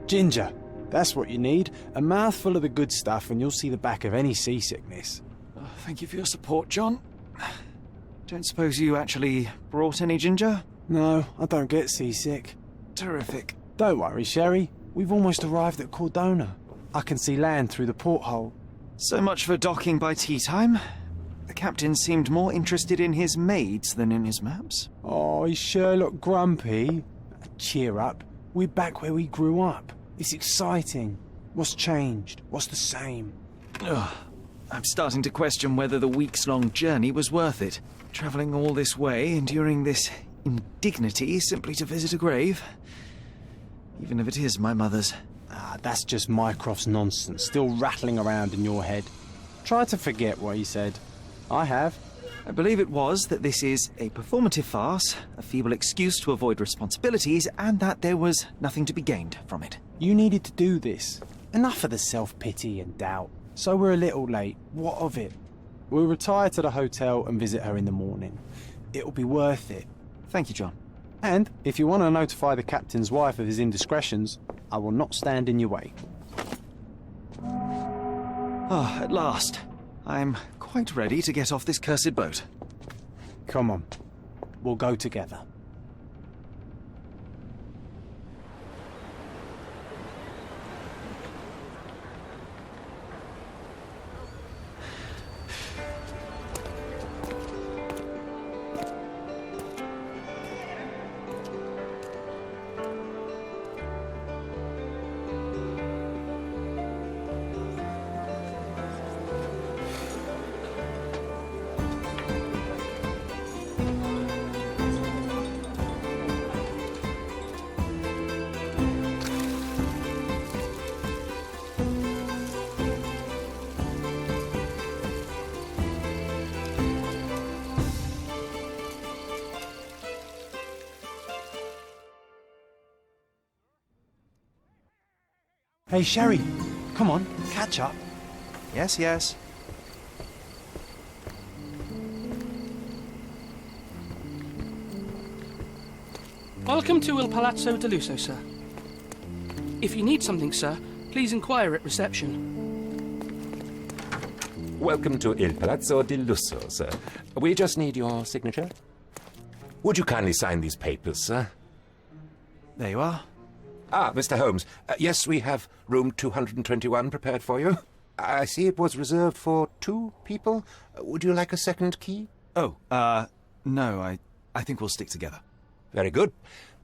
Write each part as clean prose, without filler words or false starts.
Ginger. That's what you need. A mouthful of the good stuff and you'll see the back of any seasickness. Oh, thank you for your support, John. Don't suppose you actually brought any ginger? No, I don't get seasick. Terrific. Don't worry, Sherry. We've almost arrived at Cordona. I can see land through the porthole. So much for docking by tea time. The captain seemed more interested in his maids than in his maps. Oh, is Sherlock grumpy? Cheer up. We're back where we grew up. It's exciting. What's changed? What's the same? Ugh. I'm starting to question whether the weeks-long journey was worth it. Travelling all this way, enduring this indignity simply to visit a grave. Even if it is my mother's. Ah, that's just Mycroft's nonsense, still rattling around in your head. Try to forget what he said. I have. I believe it was that this is a performative farce, a feeble excuse to avoid responsibilities, and that there was nothing to be gained from it. You needed to do this. Enough of the self-pity and doubt. So we're a little late. What of it? We'll retire to the hotel and visit her in the morning. It'll be worth it. Thank you, John. And if you want to notify the captain's wife of his indiscretions, I will not stand in your way. Ah, at last. I'm quite ready to get off this cursed boat. Come on. We'll go together. Hey, Sherry, come on, catch up. Yes, yes. Welcome to Il Palazzo de Lusso, sir. If you need something, sir, please inquire at reception. Welcome to Il Palazzo di Lusso, sir. We just need your signature. Would you kindly sign these papers, sir? There you are. Ah, Mr. Holmes. Yes, we have room 221 prepared for you. I see it was reserved for 2 people. Would you like a second key? Oh, no, I think we'll stick together. Very good.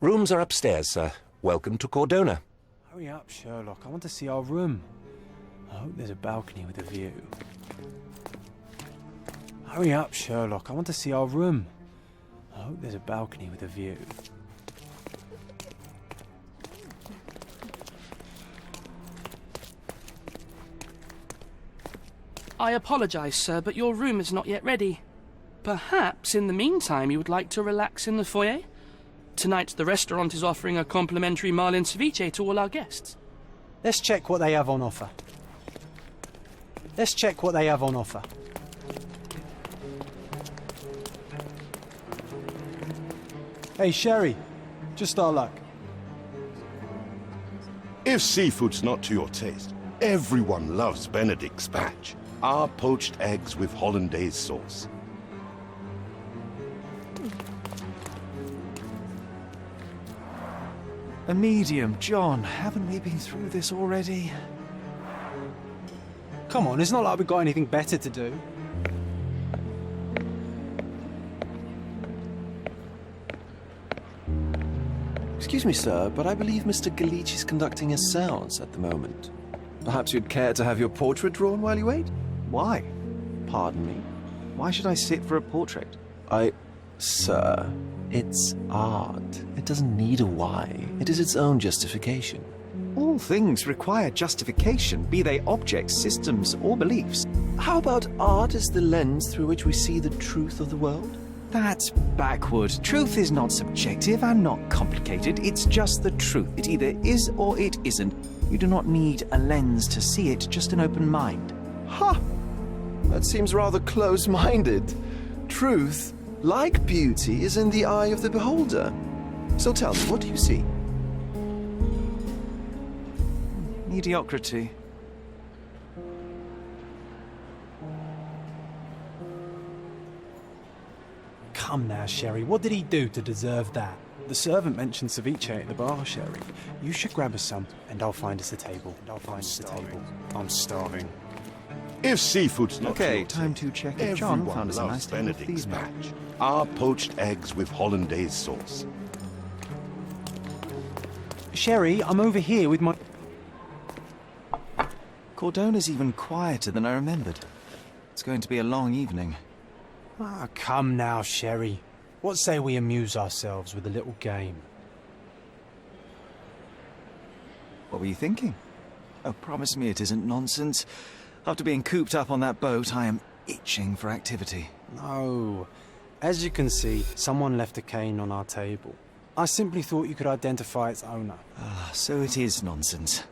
Rooms are upstairs, sir. Welcome to Cordona. Hurry up, Sherlock. I want to see our room. I hope there's a balcony with a view. Hurry up, Sherlock. I want to see our room. I hope there's a balcony with a view. I apologize, sir, but your room is not yet ready. Perhaps, in the meantime, you would like to relax in the foyer? Tonight, the restaurant is offering a complimentary marlin ceviche to all our guests. Let's check what they have on offer. Hey, Sherry, just our luck. If seafood's not to your taste, everyone loves Benedict's batch. Our poached eggs with hollandaise sauce. A medium, John. Haven't we been through this already? Come on, it's not like we've got anything better to do. Excuse me, sir, but I believe Mr. Galich is conducting a séance at the moment. Perhaps you'd care to have your portrait drawn while you wait? Why? Pardon me? Why should I sit for a portrait? Sir, it's art. It doesn't need a why. It is its own justification. All things require justification, be they objects, systems, or beliefs. How about art as the lens through which we see the truth of the world? That's backward. Truth is not subjective and not complicated. It's just the truth. It either is or it isn't. You do not need a lens to see it, just an open mind. Ha! That seems rather close-minded. Truth, like beauty, is in the eye of the beholder. So tell me, what do you see? Mediocrity. Come now, Sherry, what did he do to deserve that? The servant mentioned ceviche at the bar, Sherry. You should grab us some, and I'll find us a table. I'm starving. If seafood's not Okay, your time taste, to check if John everyone found us a loves nice table of Benedict these. spatch. Our poached eggs with hollandaise sauce. Sherry, I'm over here with my... Cordona's even quieter than I remembered. It's going to be a long evening. Ah, come now, Sherry. What say we amuse ourselves with a little game? What were you thinking? Oh, promise me it isn't nonsense. After being cooped up on that boat, I am itching for activity. No. As you can see, someone left a cane on our table. I simply thought you could identify its owner. Ah, so it is nonsense.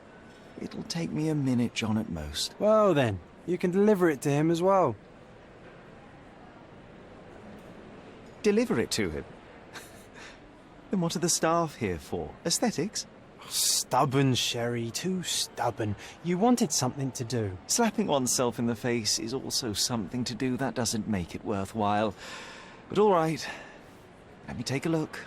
It'll take me a minute, John, at most. Well then, you can deliver it to him as well. Deliver it to him? Then what are the staff here for? Aesthetics? Stubborn, Sherry, too stubborn. You wanted something to do. Slapping oneself in the face is also something to do. That doesn't make it worthwhile. But all right, let me take a look.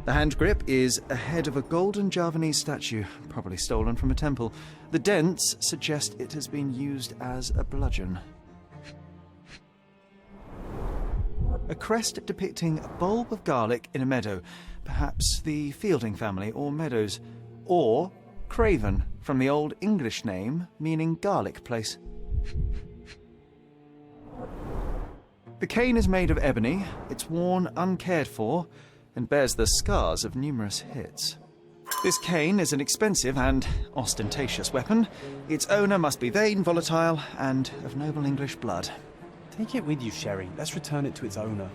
The hand grip is a head of a golden Javanese statue, probably stolen from a temple. The dents suggest it has been used as a bludgeon. A crest depicting a bulb of garlic in a meadow, perhaps the Fielding family or Meadows, or Craven, from the Old English name meaning garlic place. The cane is made of ebony, it's worn uncared for, and bears the scars of numerous hits. This cane is an expensive and ostentatious weapon. Its owner must be vain, volatile, and of noble English blood. Take it with you, Sherry. Let's return it to its owner.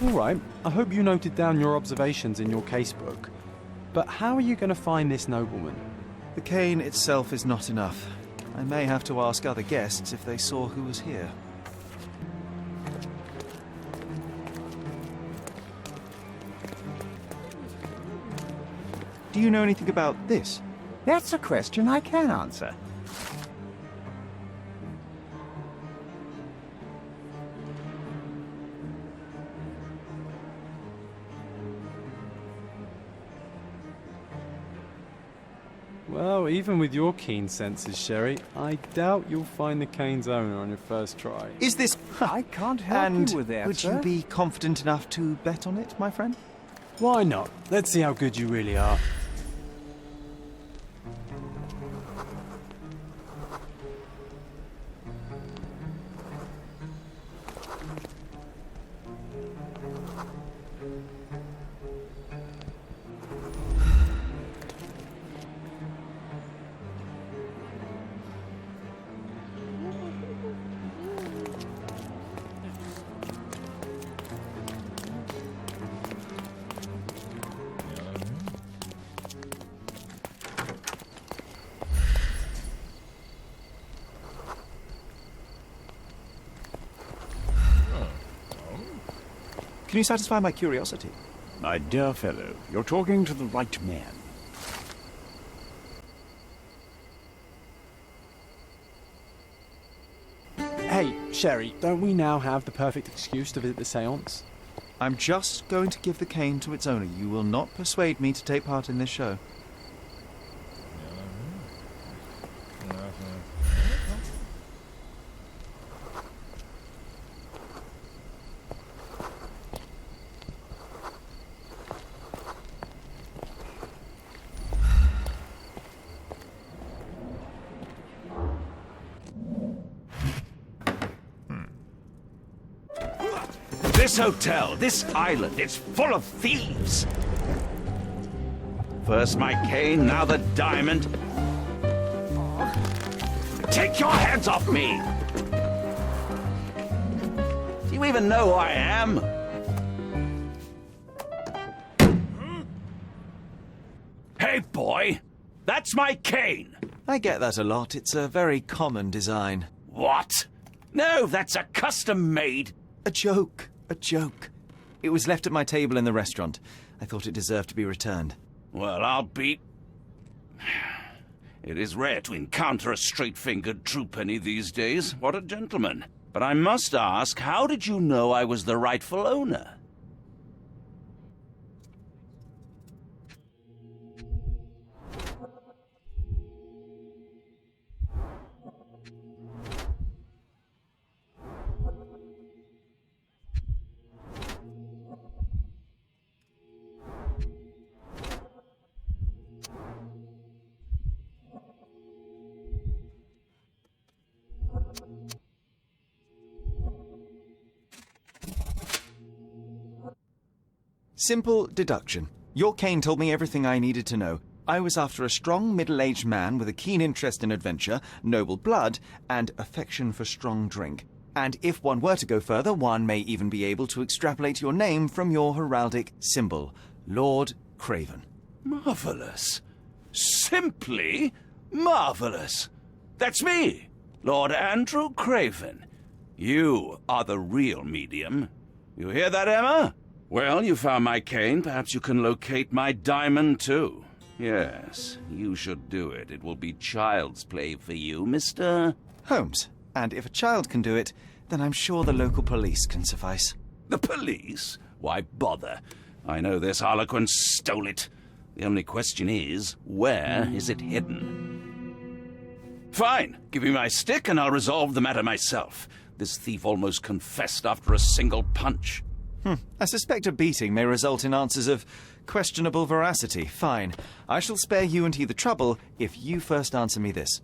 All right, I hope you noted down your observations in your casebook. But how are you going to find this nobleman? The cane itself is not enough. I may have to ask other guests if they saw who was here. Do you know anything about this? That's a question I can answer. Well, even with your keen senses, Sherry, I doubt you'll find the cane's owner on your first try. Is this... I can't help And you with that, would sir. you be confident enough to bet on it, my friend? Why not? Let's see how good you really are. Can you satisfy my curiosity? My dear fellow, you're talking to the right man. Hey, Sherry, don't we now have the perfect excuse to visit the séance? I'm just going to give the cane to its owner. You will not persuade me to take part in this show. This hotel, this island, it's full of thieves. First my cane, now the diamond. Take your hands off me! Do you even know who I am? Hey, boy! That's my cane! I get that a lot. It's a very common design. What? No, that's a custom-made. A joke. A joke. It was left at my table in the restaurant. I thought it deserved to be returned. Well, I'll be... It is rare to encounter a straight-fingered true penny these days. What a gentleman. But I must ask, how did you know I was the rightful owner? Simple deduction. Your cane told me everything I needed to know. I was after a strong, middle-aged man with a keen interest in adventure, noble blood, and affection for strong drink. And if one were to go further, one may even be able to extrapolate your name from your heraldic symbol, Lord Craven. Marvelous. Simply marvelous. That's me, Lord Andrew Craven. You are the real medium. You hear that, Emma? Well, you found my cane. Perhaps you can locate my diamond, too. Yes, you should do it. It will be child's play for you, Mr. Holmes. And if a child can do it, then I'm sure the local police can suffice. The police? Why bother? I know this harlequin stole it. The only question is, where is it hidden? Fine. Give me my stick and I'll resolve the matter myself. This thief almost confessed after a single punch. I suspect a beating may result in answers of questionable veracity. Fine. I shall spare you and he the trouble if you first answer me this.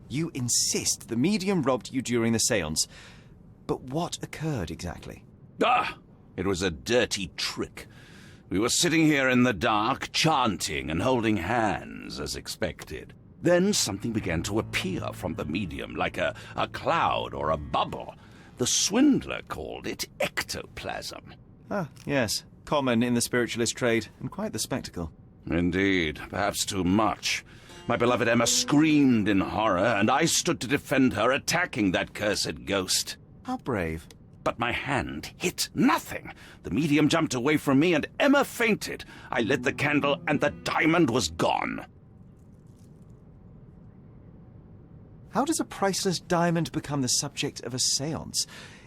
You insist the medium robbed you during the séance. But what occurred exactly? It was a dirty trick. We were sitting here in the dark, chanting and holding hands, as expected. Then something began to appear from the medium, like a cloud or a bubble. The swindler called it ectoplasm. Ah, yes. Common in the spiritualist trade, and quite the spectacle. Indeed, perhaps too much. My beloved Emma screamed in horror, and I stood to defend her, attacking that cursed ghost. How brave. But my hand hit nothing. The medium jumped away from me, and Emma fainted. I lit the candle, and the diamond was gone. How does a priceless diamond become the subject of a séance?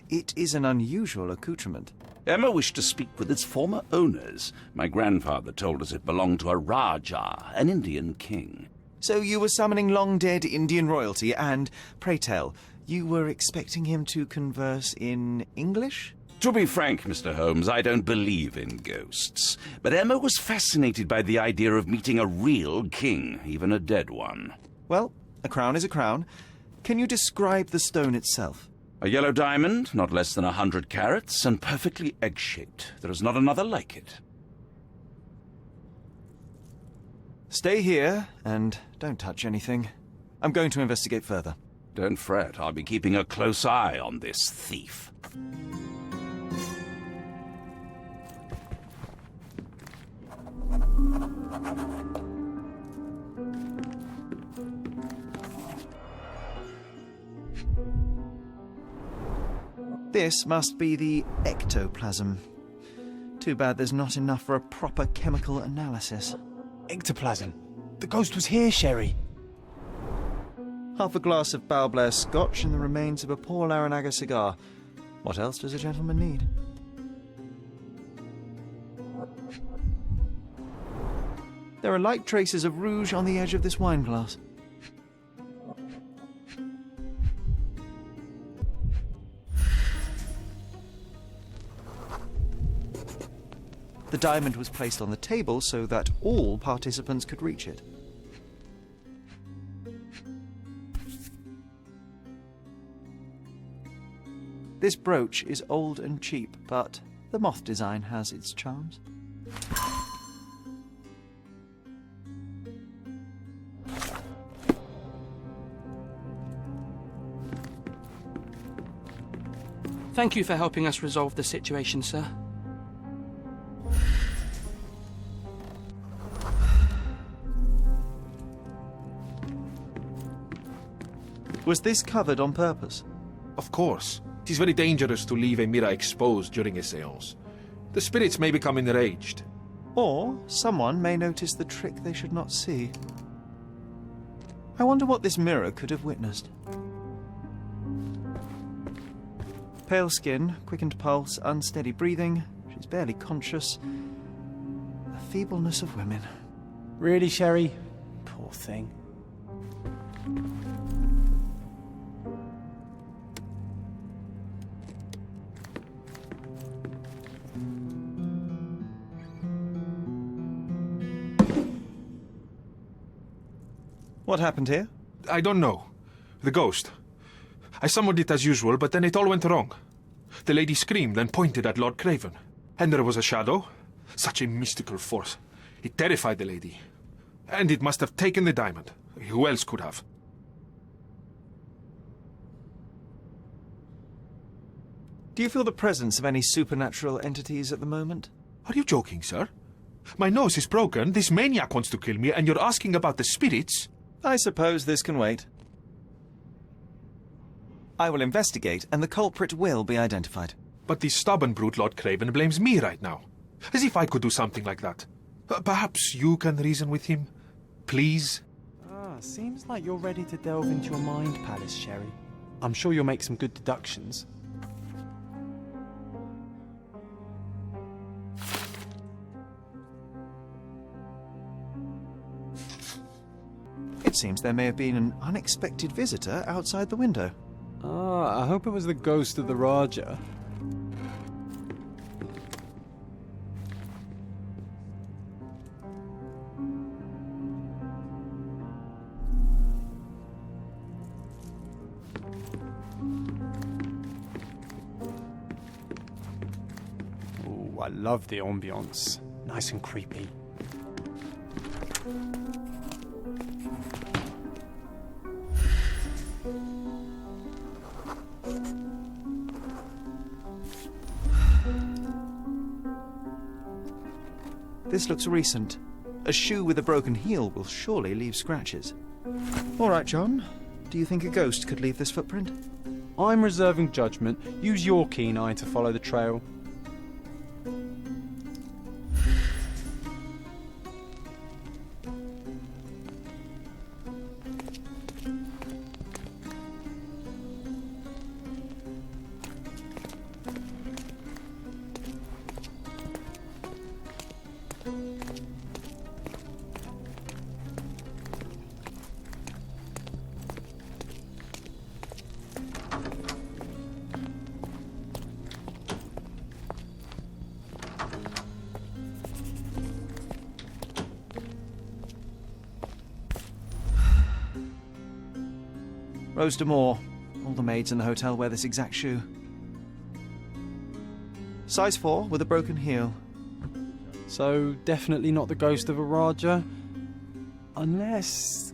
It is an unusual accoutrement. Emma wished to speak with its former owners. My grandfather told us it belonged to a Rajah, an Indian king. So you were summoning long-dead Indian royalty, and, pray tell, you were expecting him to converse in English? To be frank, Mr. Holmes, I don't believe in ghosts. But Emma was fascinated by the idea of meeting a real king, even a dead one. Well, a crown is a crown. Can you describe the stone itself? A yellow diamond, not less than 100 carats, and perfectly egg-shaped. There is not another like it. Stay here, and don't touch anything. I'm going to investigate further. Don't fret, I'll be keeping a close eye on this thief. This must be the ectoplasm. Too bad there's not enough for a proper chemical analysis. Ectoplasm. The ghost was here, Sherry. Half a glass of Balblair scotch and the remains of a poor Laranaga cigar. What else does a gentleman need? There are light traces of rouge on the edge of this wine glass. The diamond was placed on the table so that all participants could reach it. This brooch is old and cheap, but the moth design has its charms. Thank you for helping us resolve the situation, sir. Was this covered on purpose? Of course. It is very dangerous to leave a mirror exposed during a séance. The spirits may become enraged. Or someone may notice the trick they should not see. I wonder what this mirror could have witnessed. Pale skin, quickened pulse, unsteady breathing. She's barely conscious. The feebleness of women. Really, Sherry? Poor thing. What happened here? I don't know. The ghost. I summoned it as usual, but then it all went wrong. The lady screamed and pointed at Lord Craven. And there was a shadow. Such a mystical force. It terrified the lady. And it must have taken the diamond. Who else could have? Do you feel the presence of any supernatural entities at the moment? Are you joking, sir? My nose is broken, this maniac wants to kill me, and you're asking about the spirits? I suppose this can wait. I will investigate, and the culprit will be identified. But the stubborn brute Lord Craven blames me right now. As if I could do something like that. Perhaps you can reason with him? Please? Seems like you're ready to delve into your mind palace, Sherry. I'm sure you'll make some good deductions. It seems there may have been an unexpected visitor outside the window. I hope it was the ghost of the Raja. Ooh, I love the ambience. Nice and creepy. This looks recent. A shoe with a broken heel will surely leave scratches. All right, John. Do you think a ghost could leave this footprint? I'm reserving judgment. Use your keen eye to follow the trail. Rose D'Amour. All the maids in the hotel wear this exact shoe. Size 4 with a broken heel. So, definitely not the ghost of a Raja? Unless...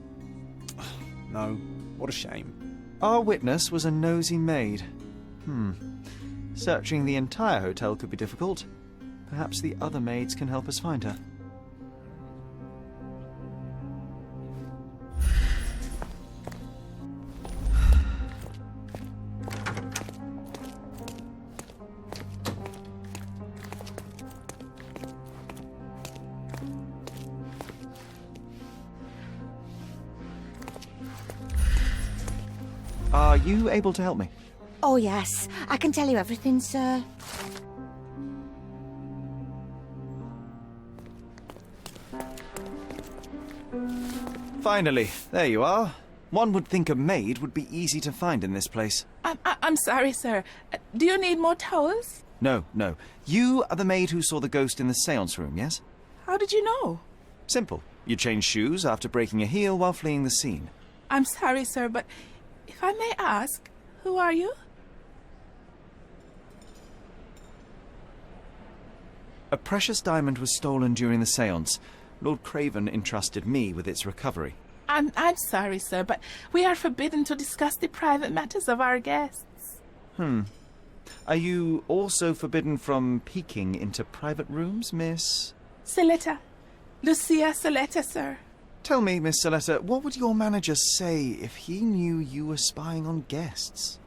No, what a shame. Our witness was a nosy maid. Searching the entire hotel could be difficult. Perhaps the other maids can help us find her. Are you able to help me? Oh, yes. I can tell you everything, sir. Finally, there you are. One would think a maid would be easy to find in this place. I'm sorry, sir. Do you need more towels? No. You are the maid who saw the ghost in the séance room, yes? How did you know? Simple. You changed shoes after breaking a heel while fleeing the scene. I'm sorry, sir, but if I may ask, who are you? A precious diamond was stolen during the séance. Lord Craven entrusted me with its recovery. I'm sorry, sir, but we are forbidden to discuss the private matters of our guests. Are you also forbidden from peeking into private rooms, Miss? Saletta. Lucia Saletta, sir. Tell me, Miss Saletta, what would your manager say if he knew you were spying on guests?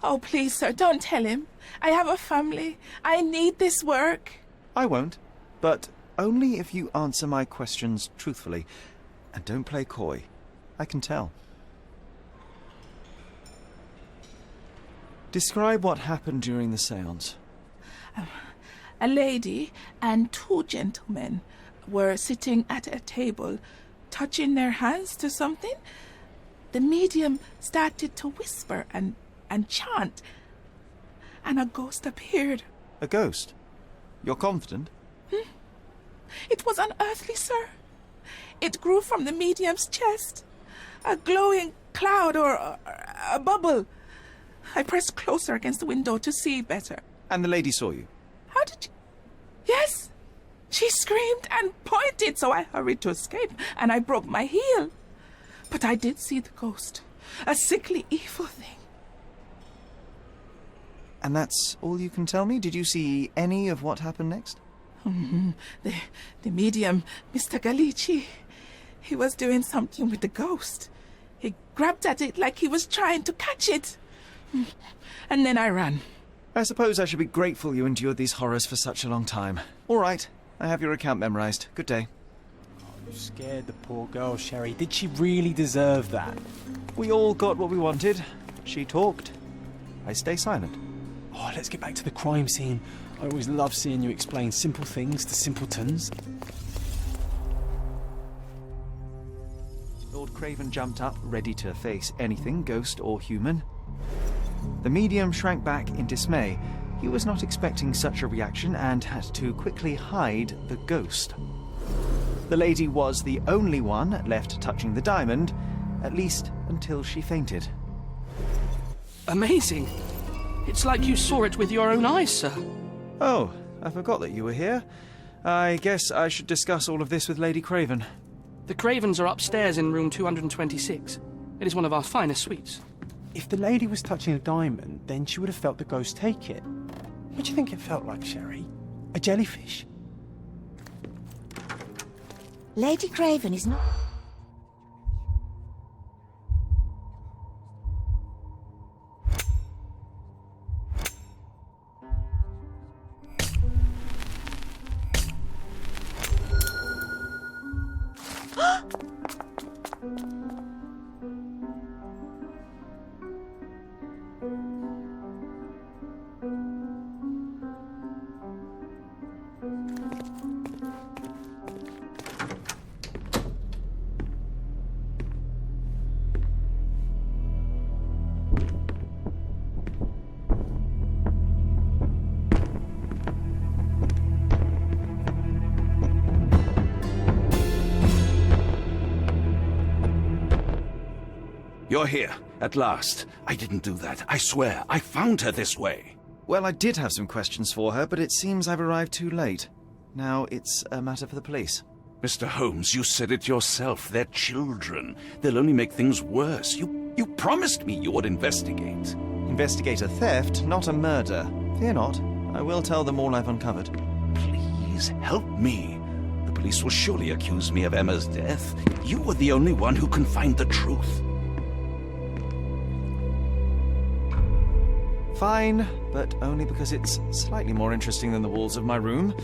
Oh, please, sir, don't tell him. I have a family. I need this work. I won't, but only if you answer my questions truthfully. And don't play coy. I can tell. Describe what happened during the séance. A lady and 2 gentlemen were sitting at a table, touching their hands to something. The medium started to whisper and chant, and a ghost appeared. A ghost? You're confident? It was unearthly, sir. It grew from the medium's chest. A glowing cloud or a bubble. I pressed closer against the window to see better. And the lady saw you? How did you... Yes! She screamed and pointed, so I hurried to escape, and I broke my heel. But I did see the ghost. A sickly, evil thing. And that's all you can tell me? Did you see any of what happened next? The medium, Mr. Galici, he was doing something with the ghost. He grabbed at it like he was trying to catch it. And then I ran. I suppose I should be grateful you endured these horrors for such a long time. All right, I have your account memorized. Good day. You scared the poor girl, Sherry. Did she really deserve that? We all got what we wanted. She talked. I stay silent. Oh, let's get back to the crime scene. I always love seeing you explain simple things to simpletons. Lord Craven jumped up, ready to face anything, ghost or human. The medium shrank back in dismay. He was not expecting such a reaction and had to quickly hide the ghost. The lady was the only one left touching the diamond, at least until she fainted. Amazing. It's like you saw it with your own eyes, sir. Oh, I forgot that you were here. I guess I should discuss all of this with Lady Craven. The Cravens are upstairs in room 226. It is one of our finest suites. If the lady was touching a diamond, then she would have felt the ghost take it. What do you think it felt like, Sherry? A jellyfish? Lady Craven is not... You're here, at last. I didn't do that. I swear, I found her this way. Well, I did have some questions for her, but it seems I've arrived too late. Now it's a matter for the police. Mr. Holmes, you said it yourself. They're children. They'll only make things worse. You promised me you would investigate. Investigate a theft, not a murder. Fear not. I will tell them all I've uncovered. Please, help me. The police will surely accuse me of Emma's death. You were the only one who can find the truth. Fine, but only because it's slightly more interesting than the walls of my room.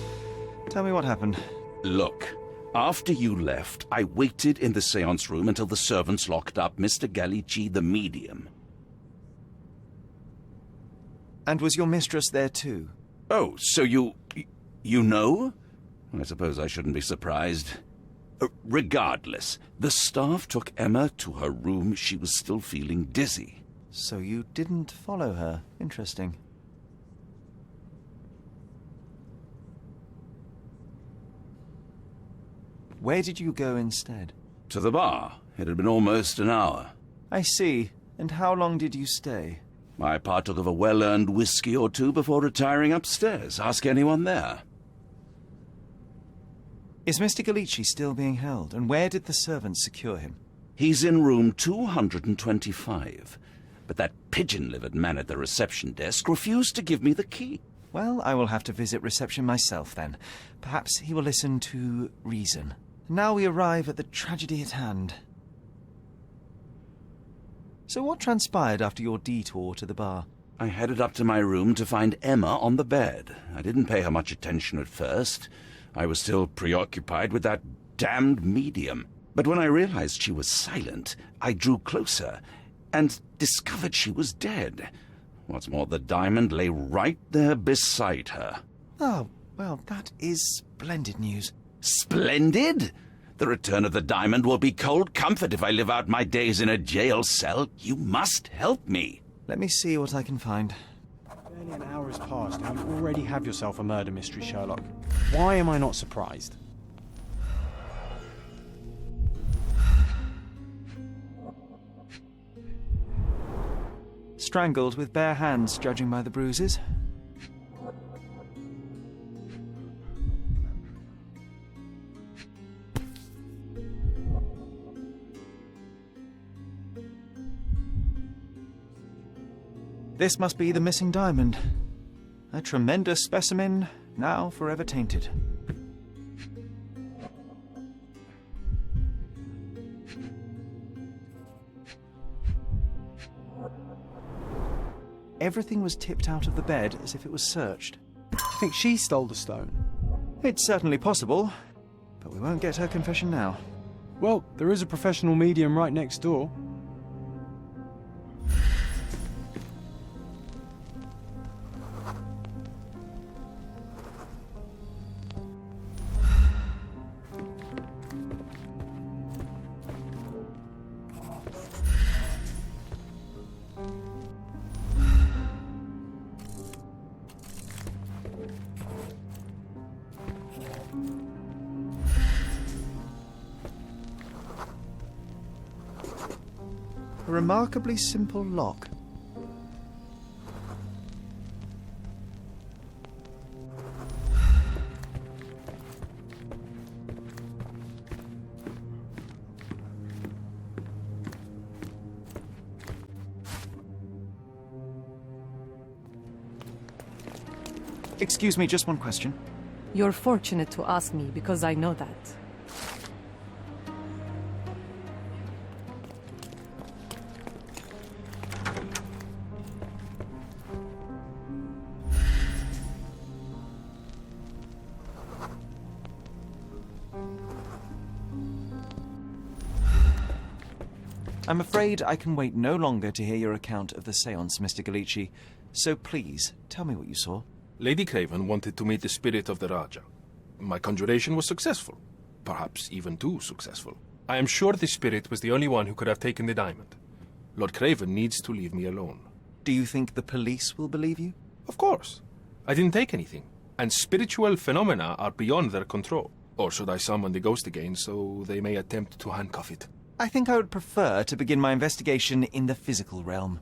Tell me what happened. Look, after you left, I waited in the seance room until the servants locked up Mr. Galici, the medium. And was your mistress there too? Oh, so you know? I suppose I shouldn't be surprised. Regardless, the staff took Emma to her room. She was still feeling dizzy. So you didn't follow her. Interesting. Where did you go instead? To the bar. It had been almost an hour. I see. And how long did you stay? I partook of a well-earned whiskey or two before retiring upstairs. Ask anyone there. Is Mr. Galici still being held? And where did the servants secure him? He's in room 225. But that pigeon-livered man at the reception desk refused to give me the key. Well, I will have to visit reception myself then. Perhaps he will listen to reason. Now we arrive at the tragedy at hand. So what transpired after your detour to the bar? I headed up to my room to find Emma on the bed. I didn't pay her much attention at first. I was still preoccupied with that damned medium. But when I realized she was silent, I drew closer and discovered she was dead. What's more, the diamond lay right there beside her. Oh, well, that is splendid news. Splendid? The return of the diamond will be cold comfort if I live out my days in a jail cell. You must help me. Let me see what I can find. Barely an hour has passed and you already have yourself a murder mystery, Sherlock. Why am I not surprised? Strangled with bare hands, judging by the bruises. This must be the missing diamond. A tremendous specimen, now forever tainted. Everything was tipped out of the bed as if it was searched. You think she stole the stone? It's certainly possible, but we won't get her confession now. Well, there is a professional medium right next door. A remarkably simple lock. Excuse me, just one question. You're fortunate to ask me, because I know that. I'm afraid I can wait no longer to hear your account of the séance, Mr. Galici. So please, tell me what you saw. Lady Craven wanted to meet the spirit of the Raja. My conjuration was successful. Perhaps even too successful. I am sure the spirit was the only one who could have taken the diamond. Lord Craven needs to leave me alone. Do you think the police will believe you? Of course. I didn't take anything. And spiritual phenomena are beyond their control. Or should I summon the ghost again so they may attempt to handcuff it? I think I would prefer to begin my investigation in the physical realm.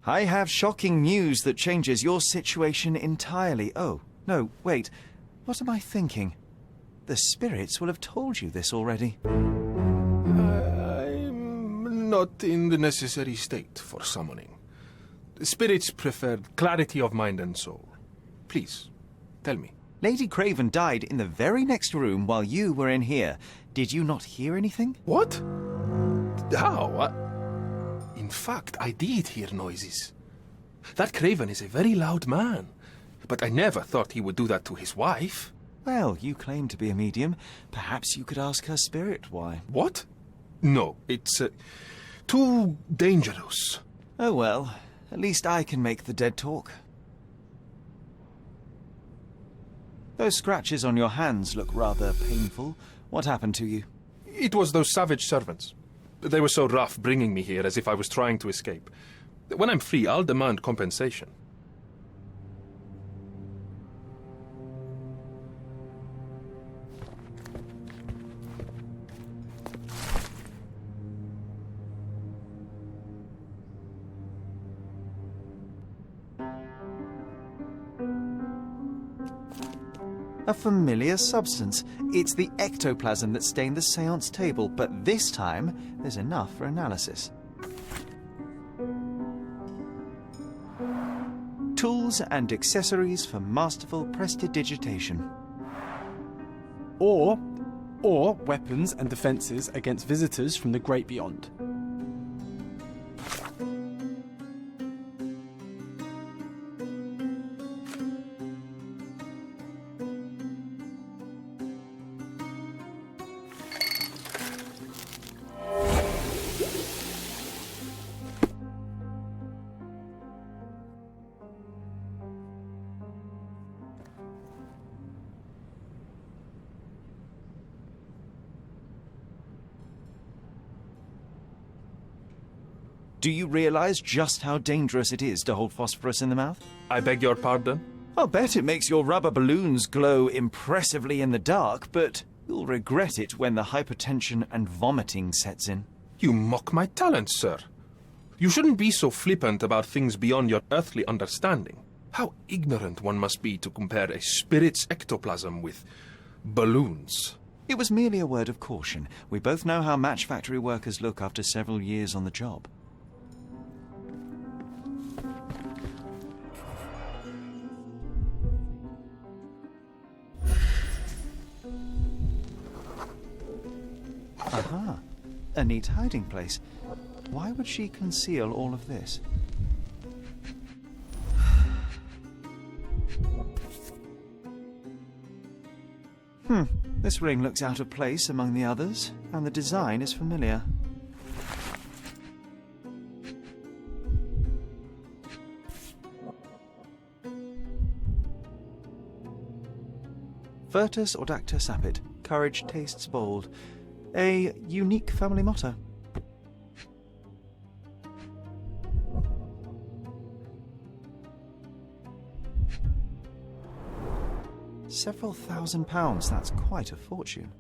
I have shocking news that changes your situation entirely. Oh, no, wait. What am I thinking? The spirits will have told you this already. I'm not in the necessary state for summoning. The spirits preferred clarity of mind and soul. Please, tell me. Lady Craven died in the very next room while you were in here. Did you not hear anything? What? How? In fact, I did hear noises. That Craven is a very loud man, but I never thought he would do that to his wife. Well, you claim to be a medium. Perhaps you could ask her spirit why. What? No, it's too dangerous. Oh well, at least I can make the dead talk. Those scratches on your hands look rather painful. What happened to you? It was those savage servants. They were so rough bringing me here as if I was trying to escape. When I'm free, I'll demand compensation. A familiar substance. It's the ectoplasm that stained the seance table, but this time there's enough for analysis. Tools and accessories for masterful prestidigitation. Or weapons and defences against visitors from the great beyond. Do you realize just how dangerous it is to hold phosphorus in the mouth? I beg your pardon? I'll bet it makes your rubber balloons glow impressively in the dark, but you'll regret it when the hypertension and vomiting sets in. You mock my talent, sir. You shouldn't be so flippant about things beyond your earthly understanding. How ignorant one must be to compare a spirit's ectoplasm with balloons. It was merely a word of caution. We both know how match factory workers look after several years on the job. Aha, a neat hiding place. Why would she conceal all of this? This ring looks out of place among the others, and the design is familiar. Virtus Audacta Sapit. Courage tastes bold. A unique family motto. Several £1,000s, that's quite a fortune.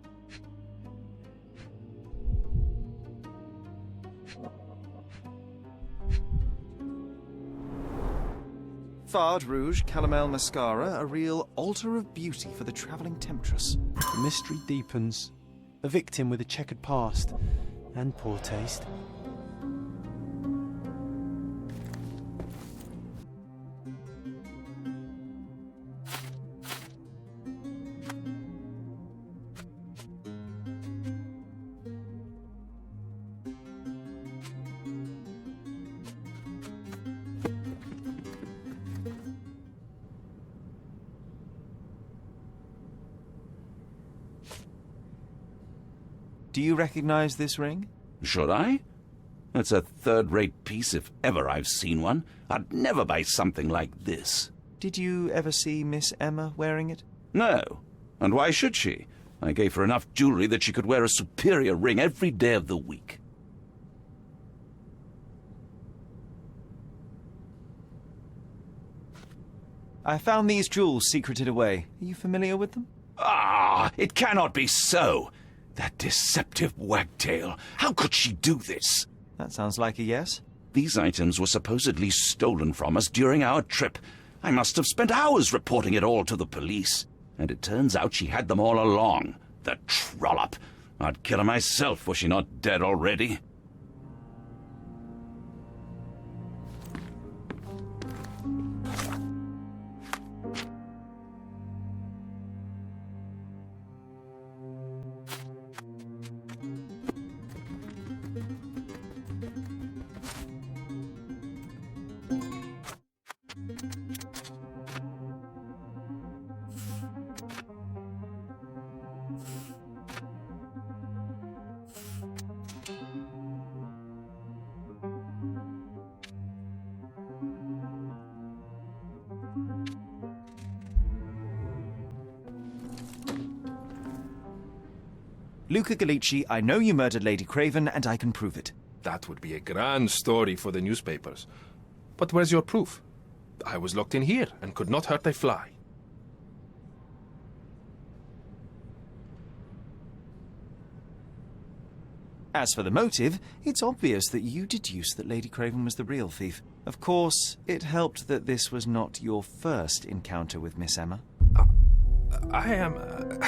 Fard Rouge Calomel Mascara, a real altar of beauty for the travelling temptress. The mystery deepens. A victim with a checkered past and poor taste. Do you recognize this ring? Should I? It's a third-rate piece if ever I've seen one. I'd never buy something like this. Did you ever see Miss Emma wearing it? No. And why should she? I gave her enough jewelry that she could wear a superior ring every day of the week. I found these jewels secreted away. Are you familiar with them? Ah, it cannot be so. That deceptive wagtail. How could she do this? That sounds like a yes. These items were supposedly stolen from us during our trip. I must have spent hours reporting it all to the police. And it turns out she had them all along. The trollop. I'd kill her myself were she not dead already. Luca Gallici, I know you murdered Lady Craven, and I can prove it. That would be a grand story for the newspapers. But where's your proof? I was locked in here and could not hurt a fly. As for the motive, it's obvious that you deduced that Lady Craven was the real thief. Of course, it helped that this was not your first encounter with Miss Emma. I am...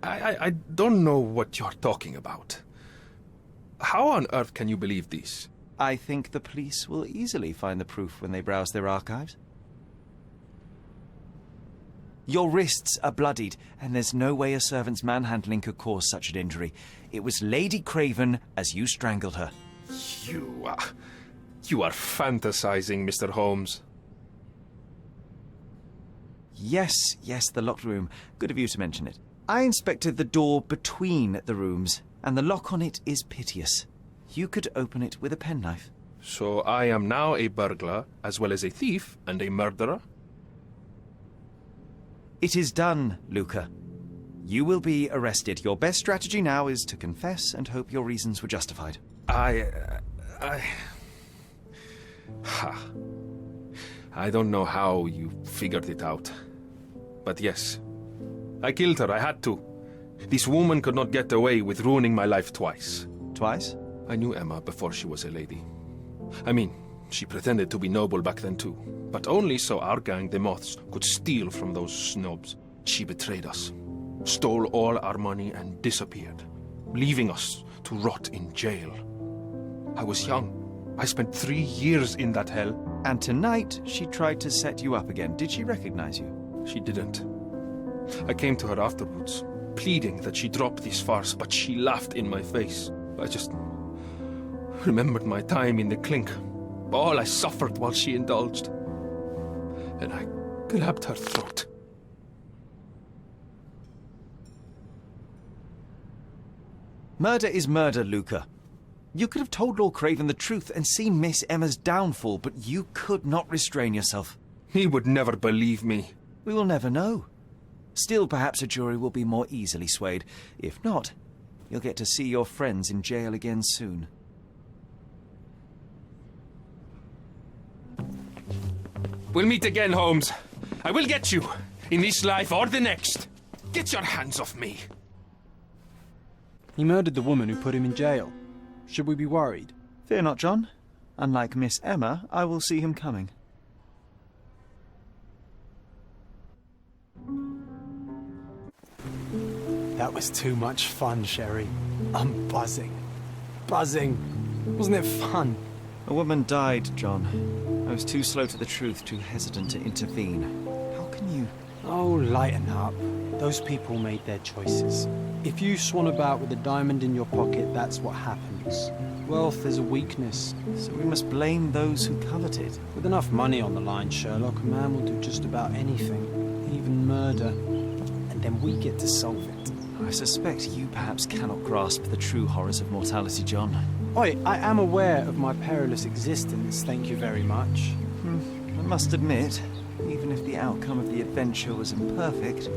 I don't know what you're talking about. How on earth can you believe this? I think the police will easily find the proof when they browse their archives. Your wrists are bloodied, and there's no way a servant's manhandling could cause such an injury. It was Lady Craven as you strangled her. You are fantasizing, Mr. Holmes. Yes, the locked room. Good of you to mention it. I inspected the door between the rooms, and the lock on it is piteous. You could open it with a penknife. So I am now a burglar, as well as a thief and a murderer? It is done, Luca. You will be arrested. Your best strategy now is to confess and hope your reasons were justified. I don't know how you figured it out. But yes, I killed her. I had to. This woman could not get away with ruining my life twice. Twice? I knew Emma before she was a lady. I mean, she pretended to be noble back then too. But only so our gang, the Moths, could steal from those snobs. She betrayed us, stole all our money and disappeared, leaving us to rot in jail. I was young. I spent 3 years in that hell. And tonight, she tried to set you up again. Did she recognize you? She didn't. I came to her afterwards, pleading that she drop this farce, but she laughed in my face. I just remembered my time in the clink, all I suffered while she indulged. And I grabbed her throat. Murder is murder, Luca. You could have told Lord Craven the truth and seen Miss Emma's downfall, but you could not restrain yourself. He would never believe me. We will never know. Still, perhaps a jury will be more easily swayed. If not, you'll get to see your friends in jail again soon. We'll meet again, Holmes. I will get you, in this life or the next. Get your hands off me. He murdered the woman who put him in jail. Should we be worried? Fear not, John. Unlike Miss Emma, I will see him coming. That was too much fun, Sherry. I'm buzzing. Buzzing. Wasn't it fun? A woman died, John. I was too slow to the truth, too hesitant to intervene. How can you... Oh, lighten up. Those people made their choices. If you swan about with a diamond in your pocket, that's what happens. Wealth is a weakness. So we must blame those who covet it. With enough money on the line, Sherlock, a man will do just about anything. Even murder. And then we get to solve it. I suspect you perhaps cannot grasp the true horrors of mortality, John. Oi, I am aware of my perilous existence, thank you very much. I must admit, even if the outcome of the adventure was imperfect,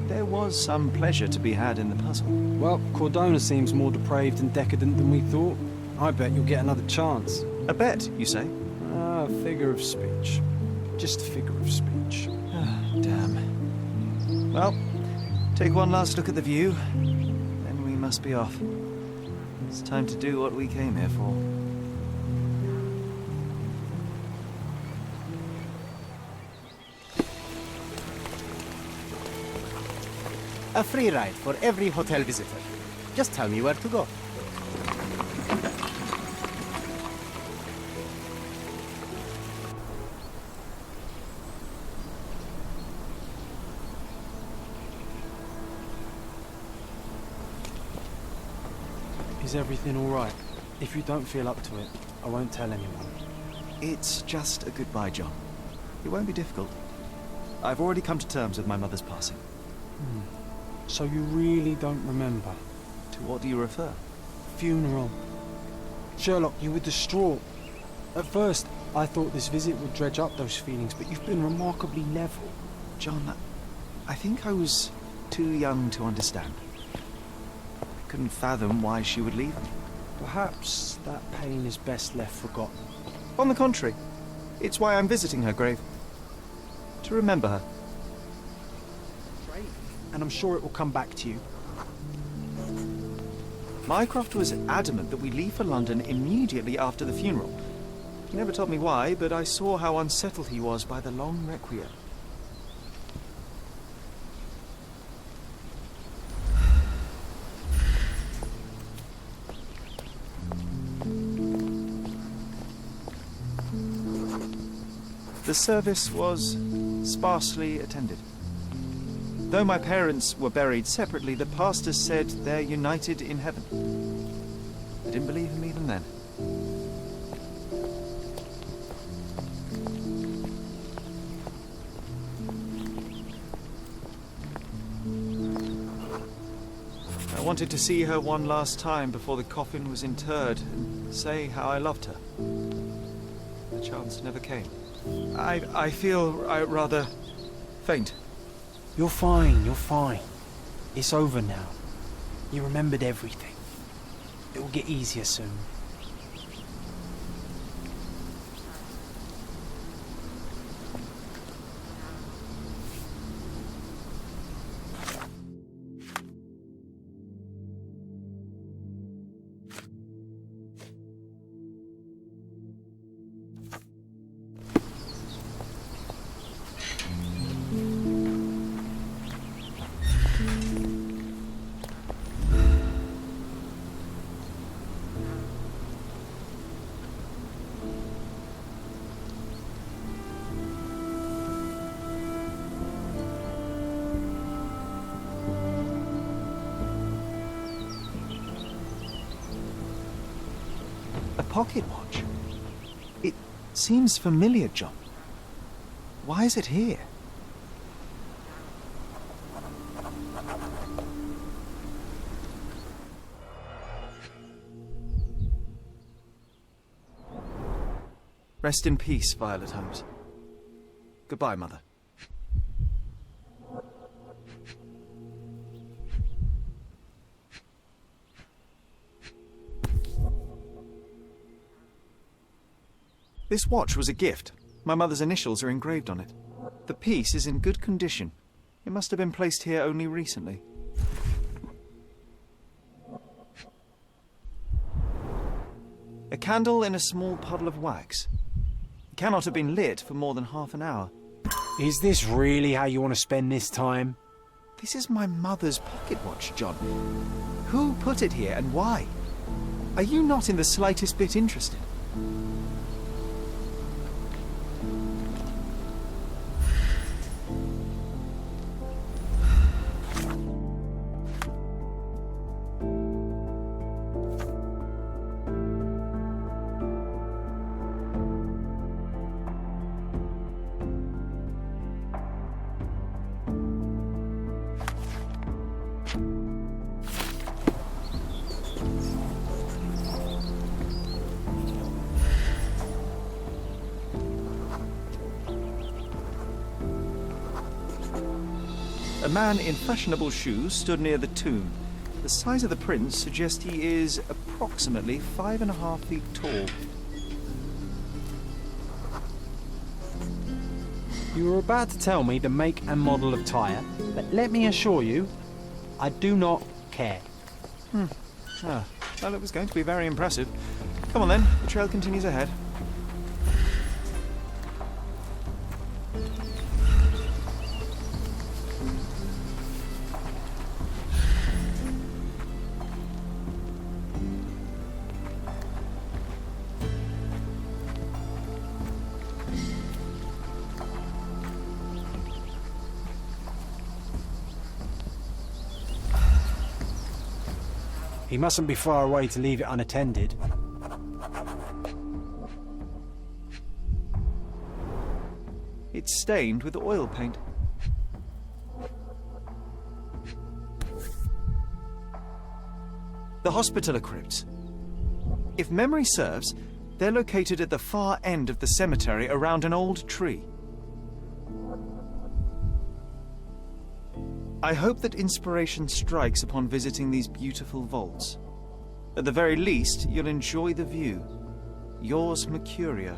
there was some pleasure to be had in the puzzle. Well, Cordona seems more depraved and decadent than we thought. I bet you'll get another chance. A bet, you say? Ah, figure of speech. Just a figure of speech. Ah, damn. Well, take one last look at the view, then we must be off. It's time to do what we came here for. A free ride for every hotel visitor. Just tell me where to go. Is everything all right? If you don't feel up to it, I won't tell anyone. It's just a goodbye, John. It won't be difficult. I've already come to terms with my mother's passing. So you really don't remember? To what do you refer? Funeral. Sherlock, you were distraught. At first, I thought this visit would dredge up those feelings, but you've been remarkably level. John, I think I was too young to understand. couldn't fathom why she would leave me. Perhaps that pain is best left forgotten. On the contrary, it's why I'm visiting her grave. To remember her. And I'm sure it will come back to you. Mycroft was adamant that we leave for London immediately after the funeral. He never told me why, but I saw how unsettled he was by the long requiem. The service was sparsely attended. Though my parents were buried separately, the pastor said they're united in heaven. I didn't believe him even then. I wanted to see her one last time before the coffin was interred and say how I loved her. The chance never came. I feel rather faint. You're fine, you're fine. It's over now. You remembered everything. It will get easier soon. A pocket watch? It seems familiar, John. Why is it here? Rest in peace, Violet Holmes. Goodbye, Mother. This watch was a gift. My mother's initials are engraved on it. The piece is in good condition. It must have been placed here only recently. A candle in a small puddle of wax. It cannot have been lit for more than half an hour. Is this really how you want to spend this time? This is my mother's pocket watch, John. Who put it here and why? Are you not in the slightest bit interested? A man in fashionable shoes stood near the tomb. The size of the prints suggests he is approximately 5.5 feet tall. You were about to tell me the make and model of tyre, but let me assure you, I do not care. Well, it was going to be very impressive. Come on then, the trail continues ahead. He mustn't be far away to leave it unattended. It's stained with oil paint. The Hospitaller crypts. If memory serves, they're located at the far end of the cemetery around an old tree. I hope that inspiration strikes upon visiting these beautiful vaults. At the very least, you'll enjoy the view. Yours, Mercuria.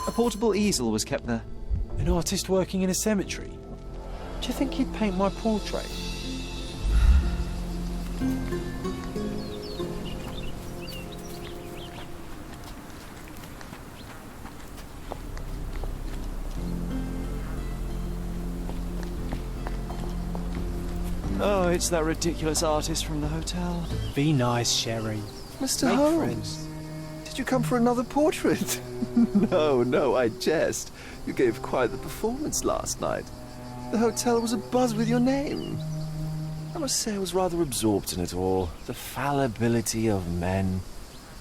A portable easel was kept there. An artist working in a cemetery? Do you think he'd paint my portrait? Oh, it's that ridiculous artist from the hotel. Be nice, Sherry. Mr. Make Holmes, friends. did you come for another portrait? No, I jest. You gave quite the performance last night. The hotel was abuzz with your name. I must say I was rather absorbed in it all. The fallibility of men.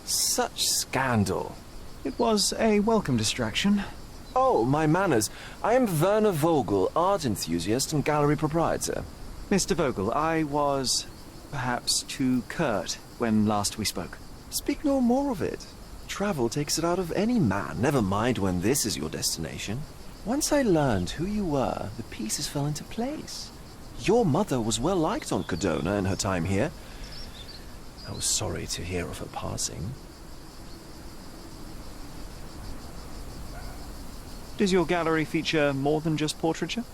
Such scandal. It was a welcome distraction. Oh, my manners. I am Werner Vogel, art enthusiast and gallery proprietor. Mr. Vogel, I was perhaps too curt when last we spoke. Speak no more of it. Travel takes it out of any man, never mind when this is your destination. Once I learned who you were, the pieces fell into place. Your mother was well liked on Cordona in her time here. I was sorry to hear of her passing. Does your gallery feature more than just portraiture?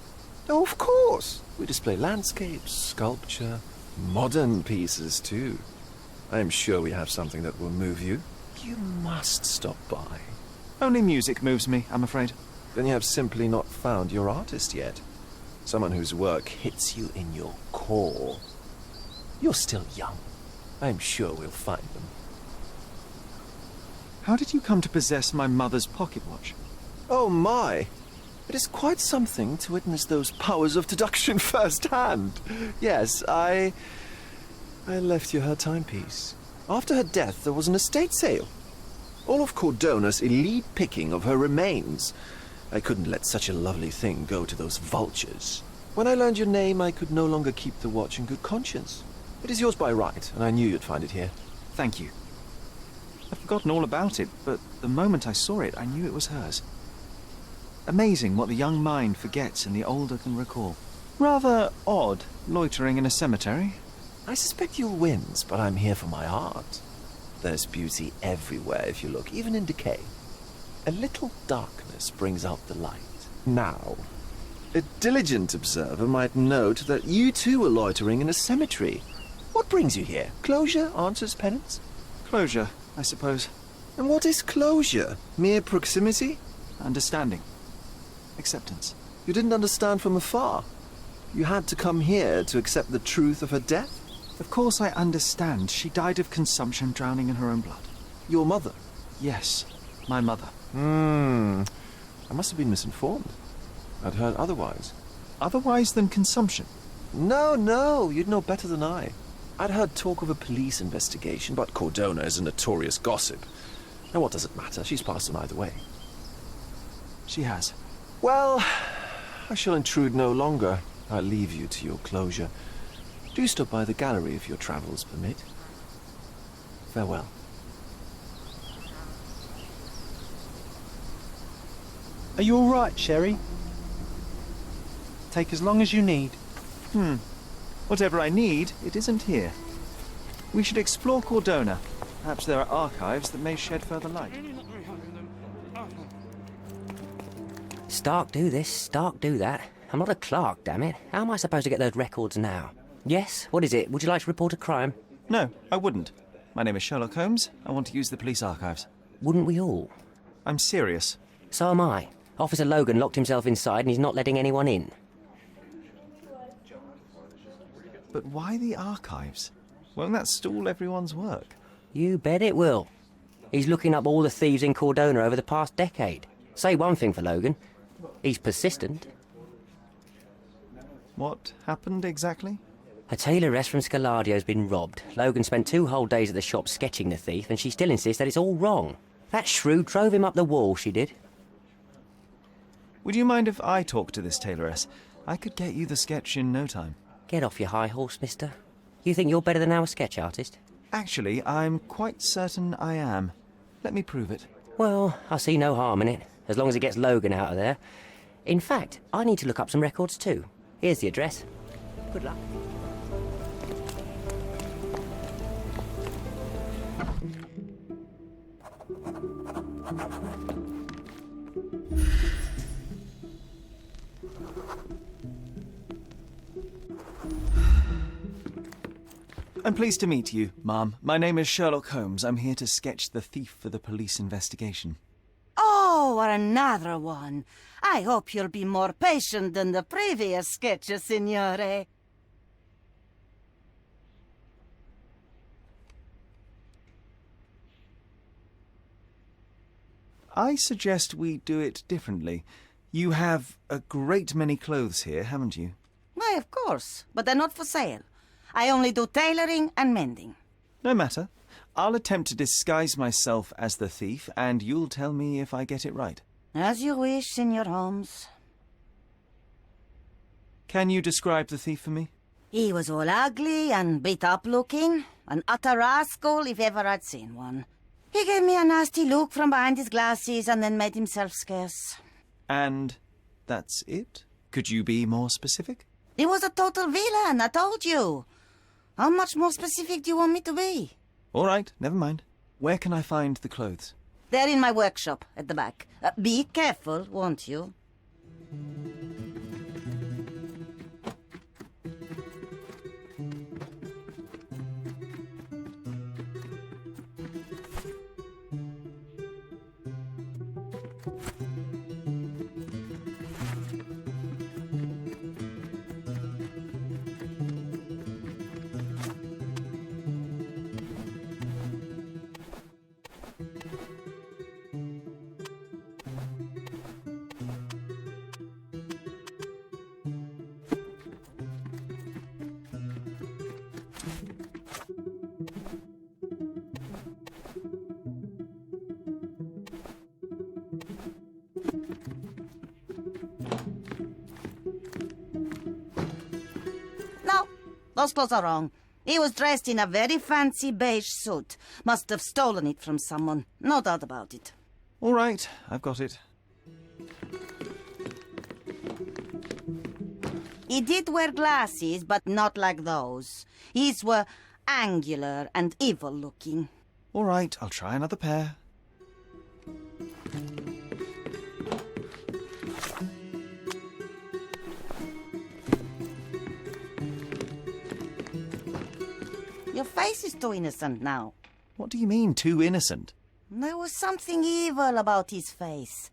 Oh, of course. We display landscapes, sculpture, modern pieces too. I am sure we have something that will move you. You must stop by. Only music moves me, I'm afraid. Then you have simply not found your artist yet. Someone whose work hits you in your core. You're still young. I am sure we'll find them. How did you come to possess my mother's pocket watch? Oh my! It is quite something to witness those powers of deduction firsthand. Yes, I left you her timepiece. After her death, there was an estate sale. All of Cordona's elite picking of her remains. I couldn't let such a lovely thing go to those vultures. When I learned your name, I could no longer keep the watch in good conscience. It is yours by right, and I knew you'd find it here. Thank you. I'd forgotten all about it, but the moment I saw it, I knew it was hers. Amazing what the young mind forgets and the older can recall. Rather odd, loitering in a cemetery. I suspect you'll win, but I'm here for my art. There's beauty everywhere if you look, even in decay. A little darkness brings out the light. Now, a diligent observer might note that you too are loitering in a cemetery. What brings you here? Closure answers penance? Closure, I suppose. And what is closure? Mere proximity? Understanding. Acceptance. You didn't understand from afar. You had to come here to accept the truth of her death? Of course I understand. She died of consumption, drowning in her own blood. Your mother? Yes, my mother. I must have been misinformed. I'd heard otherwise. Otherwise than consumption? No, you'd know better than I. I'd heard talk of a police investigation, but Cordona is a notorious gossip. Now what does it matter? She's passed on either way. She has. Well, I shall intrude no longer. I'll leave you to your closure. Do stop by the gallery if your travels permit. Farewell. Are you all right, Sherry? Take as long as you need. Whatever I need, it isn't here. We should explore Cordona. Perhaps there are archives that may shed further light. Stark do this, Stark do that. I'm not a clerk, damn it. How am I supposed to get those records now? Yes? What is it? Would you like to report a crime? No, I wouldn't. My name is Sherlock Holmes. I want to use the police archives. Wouldn't we all? I'm serious. So am I. Officer Logan locked himself inside and he's not letting anyone in. But why the archives? Won't that stall everyone's work? You bet it will. He's looking up all the thieves in Cordona over the past decade. Say one thing for Logan. He's persistent. What happened exactly? A tailoress from Scaladio's been robbed. Logan spent 2 whole days at the shop sketching the thief, and she still insists that it's all wrong. That shrew drove him up the wall, she did. Would you mind if I talk to this tailoress? I could get you the sketch in no time. Get off your high horse, mister. You think you're better than our sketch artist? Actually, I'm quite certain I am. Let me prove it. Well, I see no harm in it, as long as it gets Logan out of there. In fact, I need to look up some records too. Here's the address. Good luck. I'm pleased to meet you, Ma'am. My name is Sherlock Holmes. I'm here to sketch the thief for the police investigation. Oh, another one. I hope you'll be more patient than the previous sketches, Signore. I suggest we do it differently. You have a great many clothes here, haven't you? Why, of course, but they're not for sale. I only do tailoring and mending. No matter. I'll attempt to disguise myself as the thief, and you'll tell me if I get it right. As you wish, Signor Holmes. Can you describe the thief for me? He was all ugly and beat-up looking. An utter rascal if ever I'd seen one. He gave me a nasty look from behind his glasses and then made himself scarce. And that's it? Could you be more specific? He was a total villain, I told you. How much more specific do you want me to be? All right, never mind. Where can I find the clothes? They're in my workshop at the back. Be careful, won't you? No, those clothes are wrong. He was dressed in a very fancy beige suit. Must have stolen it from someone. No doubt about it. All right, I've got it. He did wear glasses, but not like those. His were angular and evil-looking. All right, I'll try another pair. Your face is too innocent now. What do you mean, too innocent? There was something evil about his face.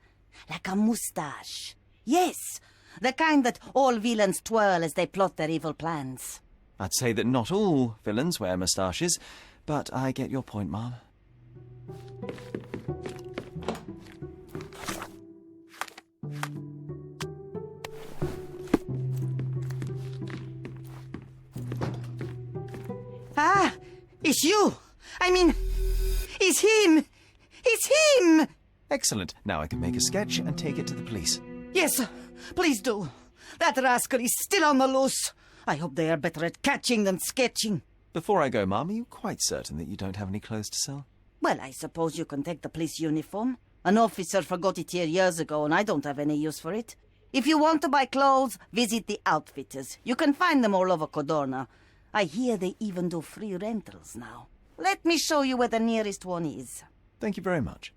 Like a moustache. Yes, the kind that all villains twirl as they plot their evil plans. I'd say that not all villains wear moustaches, but I get your point, Ma'am. Ah, it's you! I mean, it's him! It's him! Excellent. Now I can make a sketch and take it to the police. Yes, please do. That rascal is still on the loose. I hope they are better at catching than sketching. Before I go, Ma'am, are you quite certain that you don't have any clothes to sell? Well, I suppose you can take the police uniform. An officer forgot it here years ago, and I don't have any use for it. If you want to buy clothes, visit the outfitters. You can find them all over Codorna. I hear they even do free rentals now. Let me show you where the nearest one is. Thank you very much.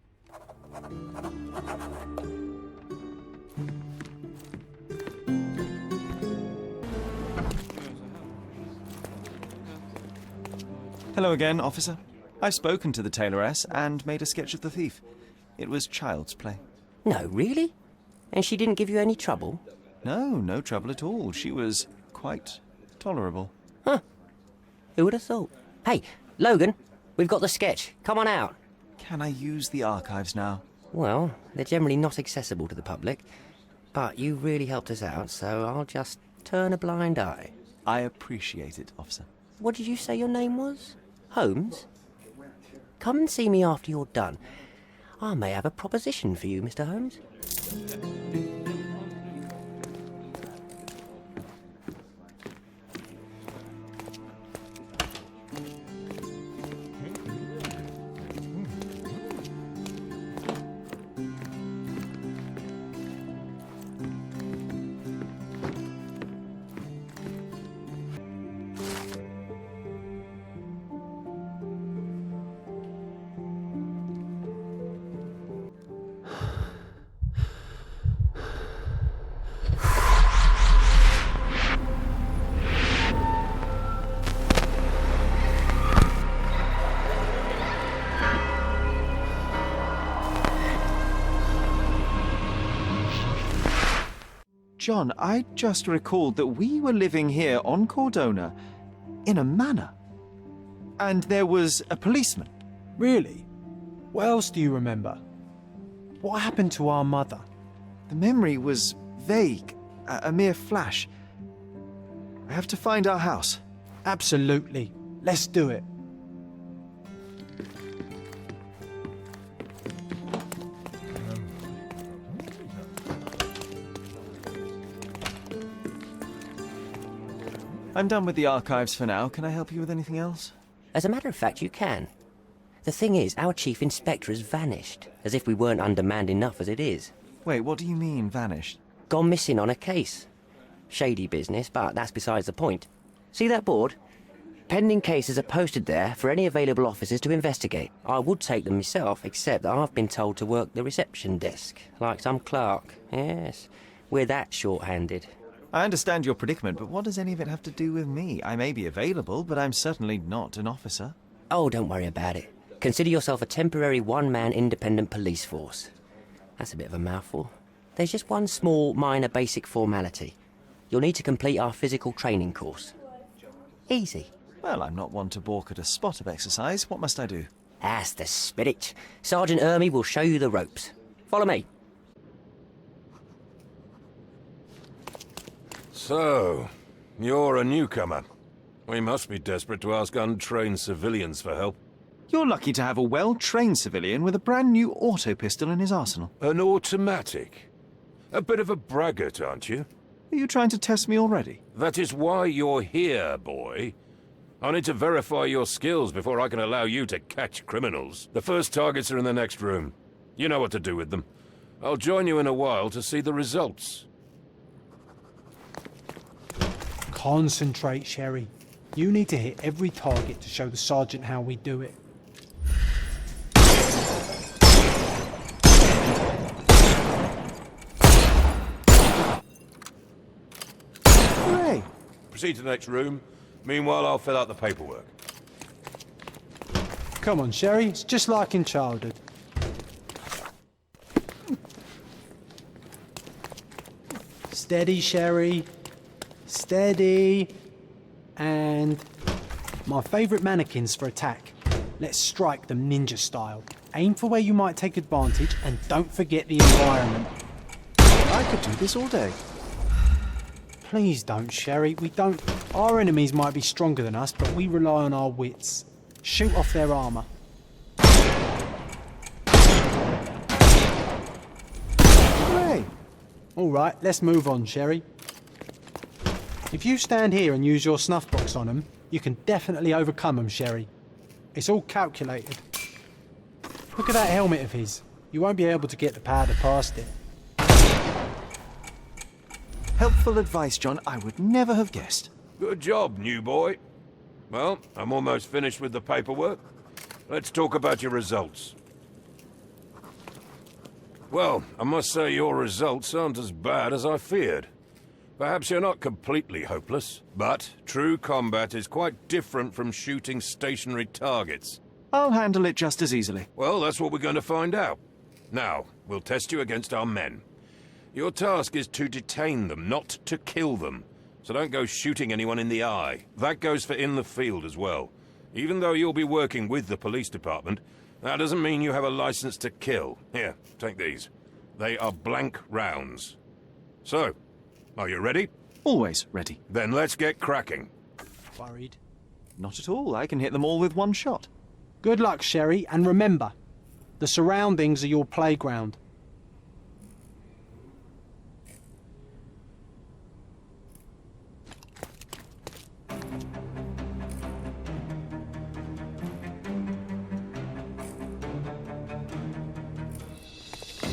Hello again, officer. I've spoken to the tailoress and made a sketch of the thief. It was child's play. No, really? And she didn't give you any trouble? No, no trouble at all. She was quite tolerable. Huh. Who would have thought? Hey, Logan, we've got the sketch. Come on out. Can I use the archives now? Well, they're generally not accessible to the public. But you really helped us out, so I'll just turn a blind eye. I appreciate it, officer. What did you say your name was? Holmes? Come and see me after you're done. I may have a proposition for you, Mr. Holmes. John, I just recalled that we were living here on Cordona in a manor. And there was a policeman. Really? What else do you remember? What happened to our mother? The memory was vague, a mere flash. I have to find our house. Absolutely. Let's do it. I'm done with the archives for now. Can I help you with anything else? As a matter of fact, you can. The thing is, our chief inspector has vanished, as if we weren't undermanned enough as it is. Wait, what do you mean, vanished? Gone missing on a case. Shady business, but that's besides the point. See that board? Pending cases are posted there for any available officers to investigate. I would take them myself, except that I've been told to work the reception desk, like some clerk. Yes, we're that short-handed. I understand your predicament, but what does any of it have to do with me? I may be available, but I'm certainly not an officer. Oh, don't worry about it. Consider yourself a temporary one-man independent police force. That's a bit of a mouthful. There's just one small, minor basic formality. You'll need to complete our physical training course. Easy. Well, I'm not one to balk at a spot of exercise. What must I do? That's the spirit. Sergeant Ermy will show you the ropes. Follow me. So, you're a newcomer. We must be desperate to ask untrained civilians for help. You're lucky to have a well-trained civilian with a brand new auto pistol in his arsenal. An automatic? A bit of a braggart, aren't you? Are you trying to test me already? That is why you're here, boy. I need to verify your skills before I can allow you to catch criminals. The first targets are in the next room. You know what to do with them. I'll join you in a while to see the results. Concentrate, Sherry. You need to hit every target to show the sergeant how we do it. Hooray! Proceed to the next room. Meanwhile, I'll fill out the paperwork. Come on, Sherry. It's just like in childhood. Steady, Sherry. Steady. And my favourite mannequins for attack. Let's strike them ninja style. Aim for where you might take advantage and don't forget the environment. I could do this all day. Please don't, Sherry. We don't... Our enemies might be stronger than us, but we rely on our wits. Shoot off their armour. Hooray! All right, let's move on, Sherry. If you stand here and use your snuff box on them, you can definitely overcome them, Sherry. It's all calculated. Look at that helmet of his. You won't be able to get the powder past it. Helpful advice, John. I would never have guessed. Good job, new boy. Well, I'm almost finished with the paperwork. Let's talk about your results. Well, I must say your results aren't as bad as I feared. Perhaps you're not completely hopeless, but true combat is quite different from shooting stationary targets. I'll handle it just as easily. Well, that's what we're going to find out. Now, we'll test you against our men. Your task is to detain them, not to kill them. So don't go shooting anyone in the eye. That goes for in the field as well. Even though you'll be working with the police department, that doesn't mean you have a license to kill. Here, take these. They are blank rounds. So, are you ready? Always ready. Then let's get cracking. Worried? Not at all. I can hit them all with one shot. Good luck, Sherry, and remember, the surroundings are your playground.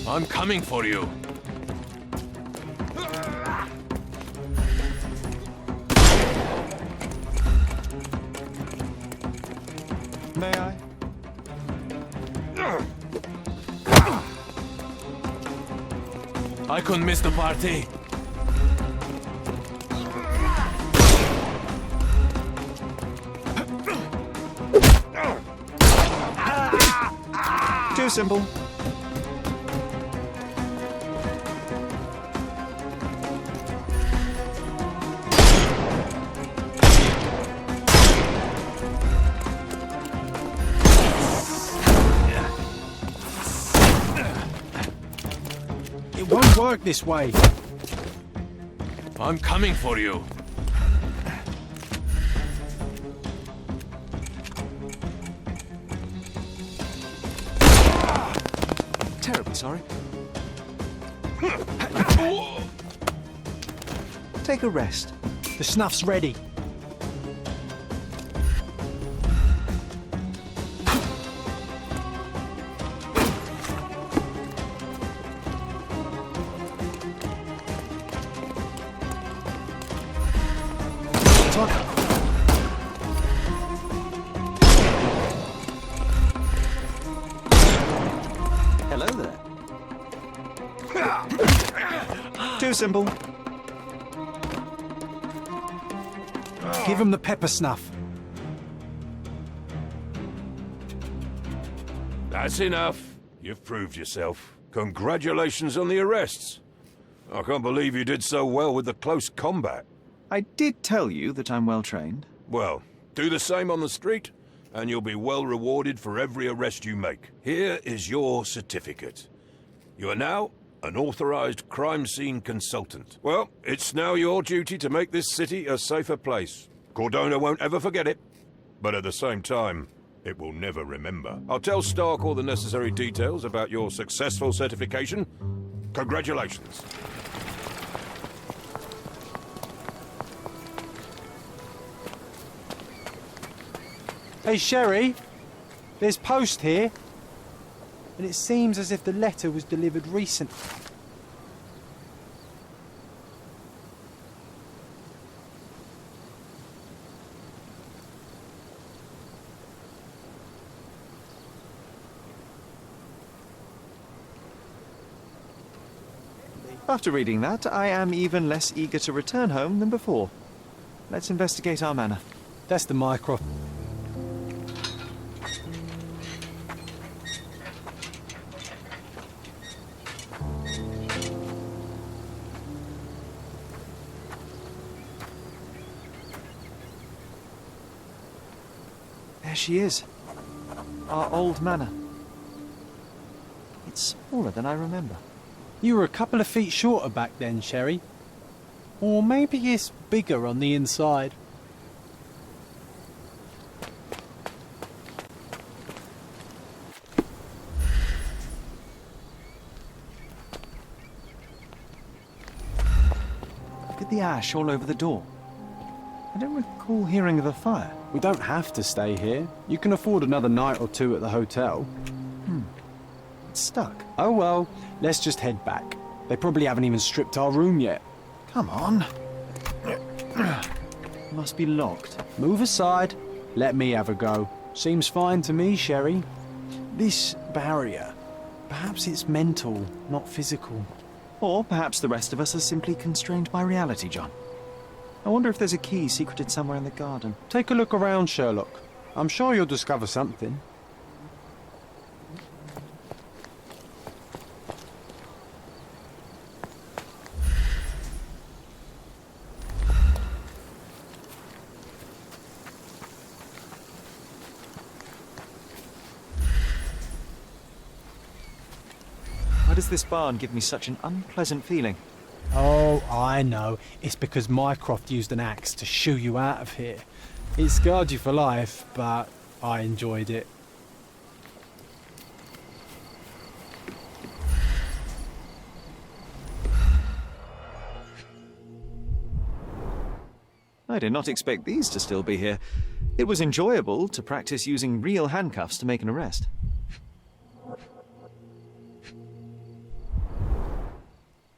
I'm coming for you. May I? I couldn't miss the party. Too simple. work this way. I'm coming for you. Terribly sorry. Take a rest. The snuff's ready. Hello there. Too simple. Give him the pepper snuff. That's enough. You've proved yourself. Congratulations on the arrests. I can't believe you did so well with the close combat. I did tell you that I'm well trained. Well, do the same on the street, and you'll be well rewarded for every arrest you make. Here is your certificate. You are now an authorized crime scene consultant. Well, it's now your duty to make this city a safer place. Cordona won't ever forget it, but at the same time, it will never remember. I'll tell Stark all the necessary details about your successful certification. Congratulations. Hey, Sherry. There's post here. And it seems as if the letter was delivered recently. After reading that, I am even less eager to return home than before. Let's investigate our manor. That's the Mycroft. There she is. Our old manor. It's smaller than I remember. You were a couple of feet shorter back then, Sherry. Or maybe it's bigger on the inside. Look at the ash all over the door. I don't recall hearing of a fire. We don't have to stay here. You can afford another night or two at the hotel. It's stuck. Oh well, let's just head back. They probably haven't even stripped our room yet. Come on. Must be locked. Move aside. Let me have a go. Seems fine to me, Sherry. This barrier, perhaps it's mental, not physical. Or perhaps the rest of us are simply constrained by reality, John. I wonder if there's a key secreted somewhere in the garden. Take a look around, Sherlock. I'm sure you'll discover something. Why does this barn give me such an unpleasant feeling? Oh, I know. It's because Mycroft used an axe to shoo you out of here. It scarred you for life, but I enjoyed it. I did not expect these to still be here. It was enjoyable to practice using real handcuffs to make an arrest.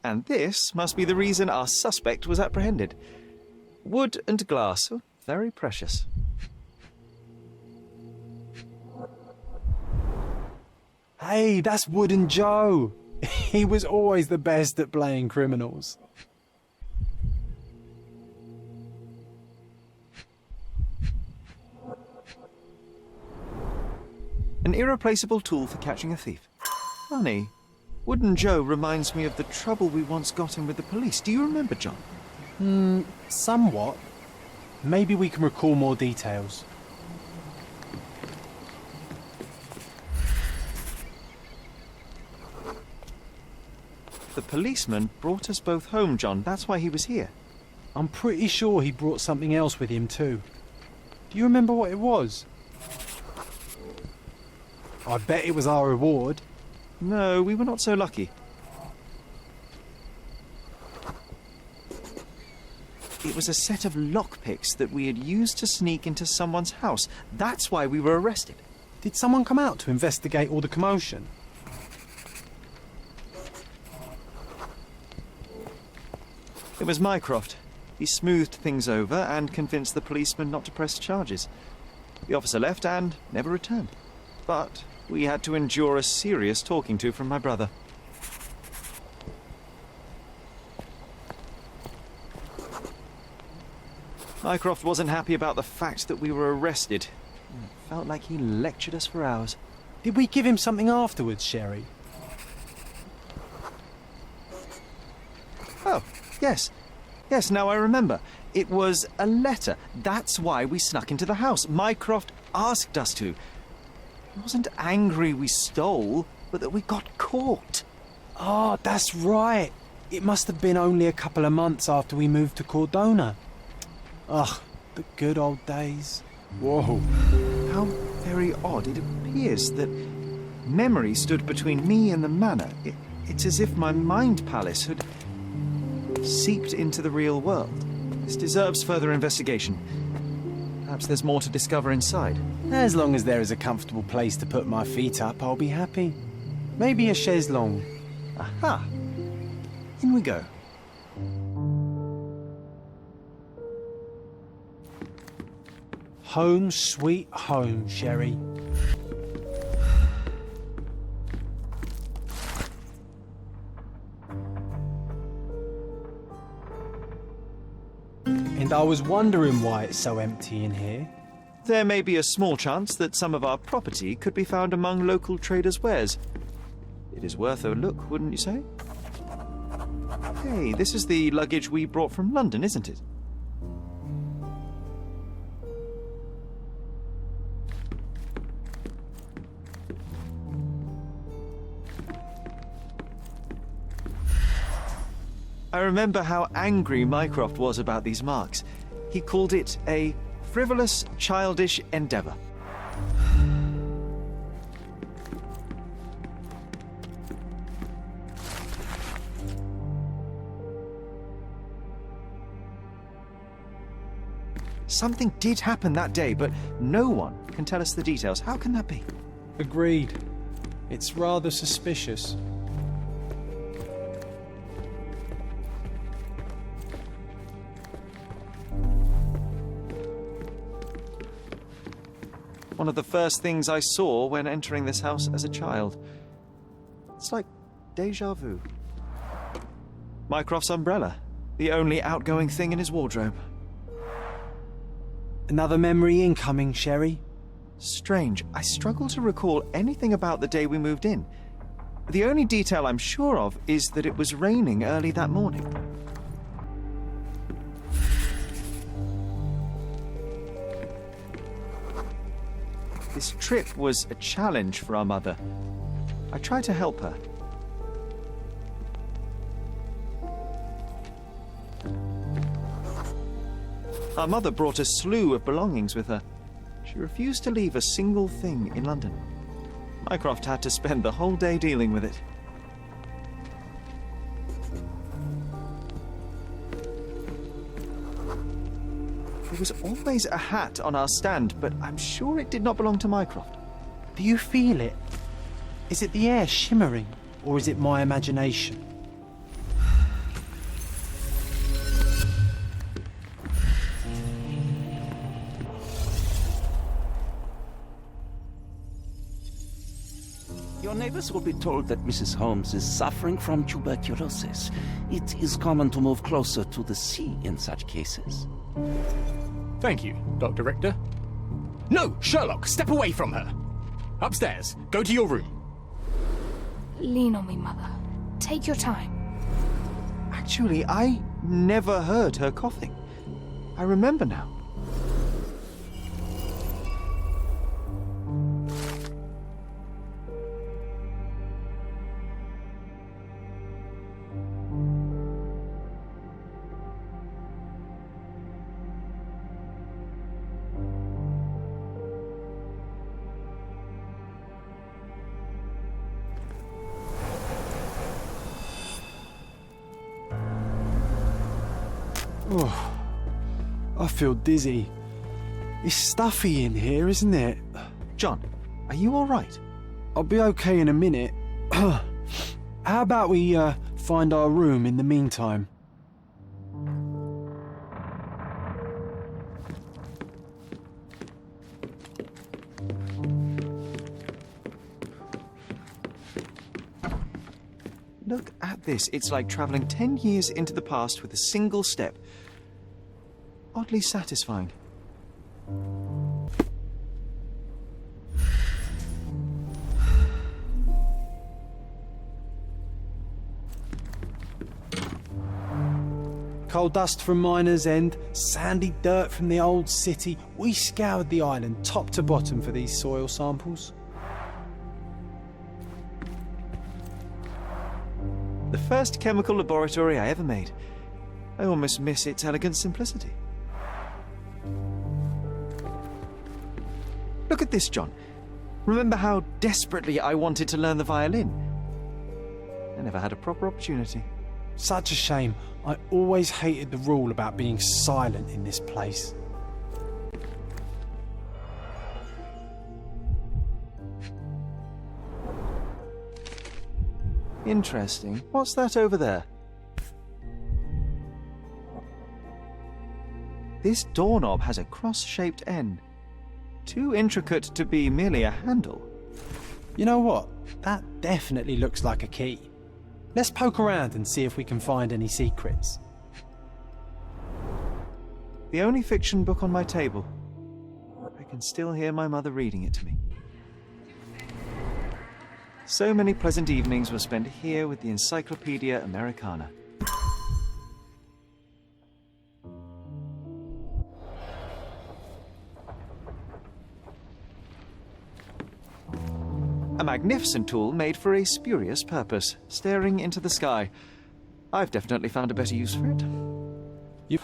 And this must be the reason our suspect was apprehended. Wood and glass, oh, very precious. Hey, that's Wooden Joe. He was always the best at playing criminals. An irreplaceable tool for catching a thief. Funny. Wooden Joe reminds me of the trouble we once got in with the police. Do you remember, John? Somewhat. Maybe we can recall more details. The policeman brought us both home, John. That's why he was here. I'm pretty sure he brought something else with him too. Do you remember what it was? I bet it was our reward. No, we were not so lucky. It was a set of lockpicks that we had used to sneak into someone's house. That's why we were arrested. Did someone come out to investigate all the commotion? It was Mycroft. He smoothed things over and convinced the policeman not to press charges. The officer left and never returned. But we had to endure a serious talking to from my brother. Mycroft wasn't happy about the fact that we were arrested. It felt like he lectured us for hours. Did we give him something afterwards, Sherry? Oh, yes. Yes, now I remember. It was a letter. That's why we snuck into the house. Mycroft asked us to. He wasn't angry we stole, but that we got caught. Oh, that's right. It must have been only a couple of months after we moved to Cordona. Ugh, the good old days. Whoa. How very odd. It appears that memory stood between me and the manor. It's as if my mind palace had seeped into the real world. This deserves further investigation. Perhaps there's more to discover inside. As long as there is a comfortable place to put my feet up, I'll be happy. Maybe a chaise longue. Aha! In we go. Home sweet home, Sherry. And I was wondering why it's so empty in here. There may be a small chance that some of our property could be found among local traders' wares. It is worth a look, wouldn't you say? Hey, this is the luggage we brought from London, isn't it? I remember how angry Mycroft was about these marks. He called it a frivolous, childish endeavour. Something did happen that day, but no one can tell us the details. How can that be? Agreed. It's rather suspicious. One of the first things I saw when entering this house as a child. It's like déjà vu. Mycroft's umbrella, the only outgoing thing in his wardrobe. Another memory incoming, Sherry. Strange. I struggle to recall anything about the day we moved in. The only detail I'm sure of is that it was raining early that morning. This trip was a challenge for our mother. I tried to help her. Our mother brought a slew of belongings with her. She refused to leave a single thing in London. Mycroft had to spend the whole day dealing with it. There was always a hat on our stand, but I'm sure it did not belong to Mycroft. Do you feel it? Is it the air shimmering, or is it my imagination? Your neighbors will be told that Mrs. Holmes is suffering from tuberculosis. It is common to move closer to the sea in such cases. Thank you, Dr. Richter. No, Sherlock, step away from her. Upstairs, go to your room. Lean on me, Mother. Take your time. Actually, I never heard her coughing. I remember now. Oh, I feel dizzy. It's stuffy in here, isn't it? John, are you all right? I'll be okay in a minute. How about we find our room in the meantime? Look at this. It's like travelling 10 years into the past with a single step. Oddly satisfying. Coal dust from Miner's End, sandy dirt from the old city. We scoured the island top to bottom for these soil samples. The first chemical laboratory I ever made. I almost miss its elegant simplicity. Look at this, John. Remember how desperately I wanted to learn the violin? I never had a proper opportunity. Such a shame. I always hated the rule about being silent in this place. Interesting. What's that over there? This doorknob has a cross-shaped end. Too intricate to be merely a handle. You know what? That definitely looks like a key. Let's poke around and see if we can find any secrets. The only fiction book on my table. I can still hear my mother reading it to me. So many pleasant evenings were spent here with the Encyclopedia Americana. A magnificent tool made for a spurious purpose, staring into the sky. I've definitely found a better use for it. You...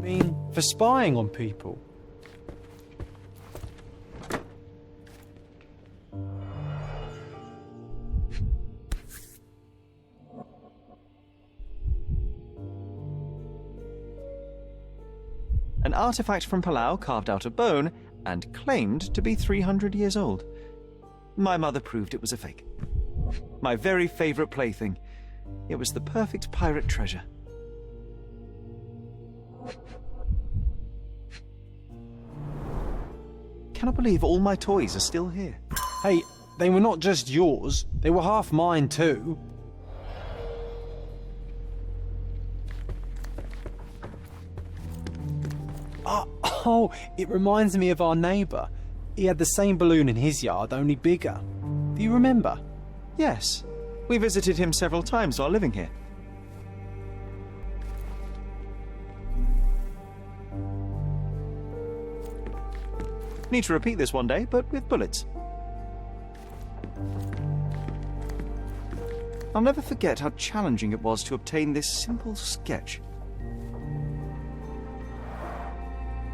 mean, for spying on people? An artifact from Palau carved out of bone and claimed to be 300 years old. My mother proved it was a fake. My very favourite plaything. It was the perfect pirate treasure. Cannot believe all my toys are still here. Hey, they were not just yours, they were half mine too. Oh, it reminds me of our neighbour. He had the same balloon in his yard, only bigger. Do you remember? Yes. We visited him several times while living here. Need to repeat this one day, but with bullets. I'll never forget how challenging it was to obtain this simple sketch.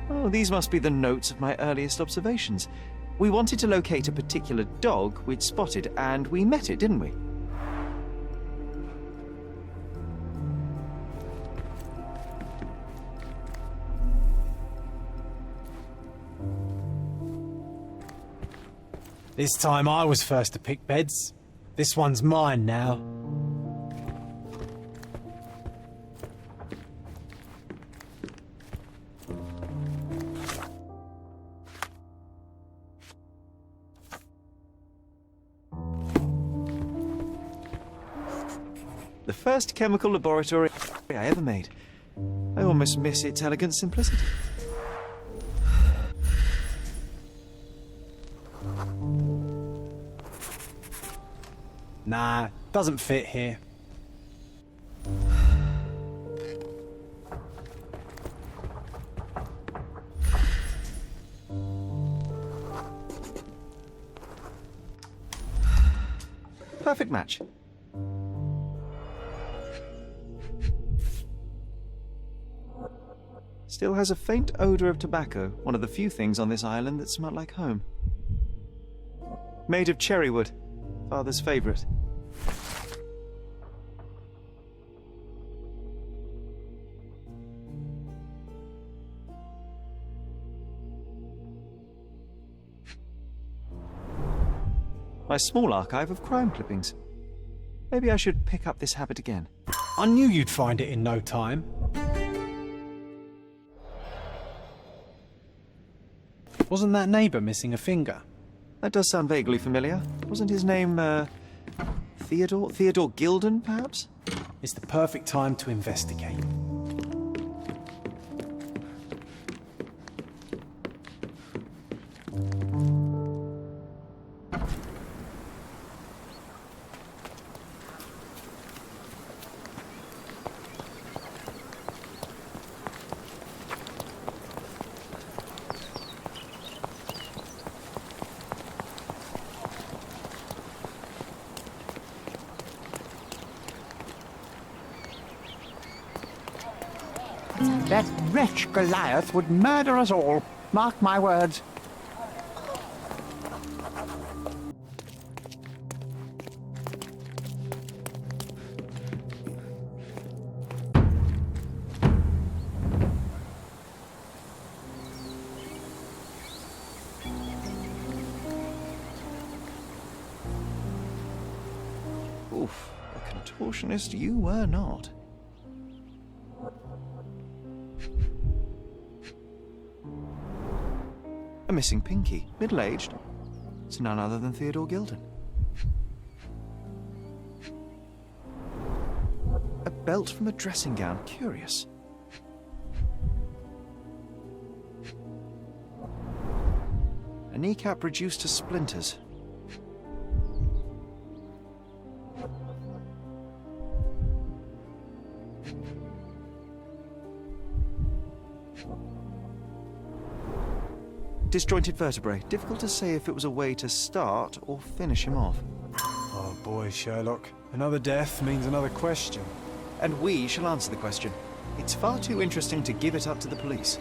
Oh, these must be the notes of my earliest observations. We wanted to locate a particular dog we'd spotted, and we met it, didn't we? This time I was first to pick beds. This one's mine now. The first chemical laboratory I ever made. I almost miss its elegant simplicity. Nah, doesn't fit here. Perfect match. Still has a faint odour of tobacco, one of the few things on this island that smell like home. Made of cherry wood, Father's favourite. My small archive of crime clippings. Maybe I should pick up this habit again. I knew you'd find it in no time. Wasn't that neighbour missing a finger? That does sound vaguely familiar. Wasn't his name, Theodore? Theodore Gilden, perhaps? It's the perfect time to investigate. That wretch Goliath would murder us all. Mark my words. Oof, a contortionist you were not. A missing pinky, middle-aged. It's none other than Theodore Gilden. A belt from a dressing gown, curious. A kneecap reduced to splinters. Disjointed vertebrae. Difficult to say if it was a way to start or finish him off. Oh boy, Sherlock. Another death means another question. And we shall answer the question. It's far too interesting to give it up to the police.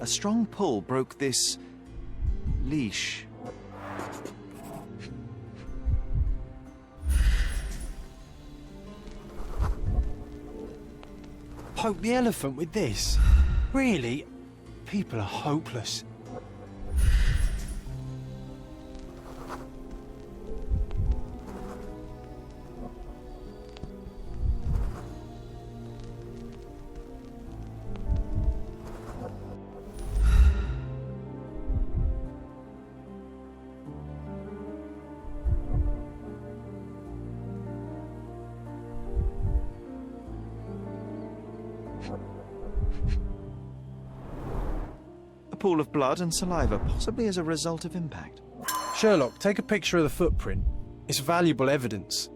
A strong pull broke this leash. Poke the elephant with this? Really? People are hopeless. A pool of blood and saliva, possibly as a result of impact. Sherlock, take a picture of the footprint. It's valuable evidence.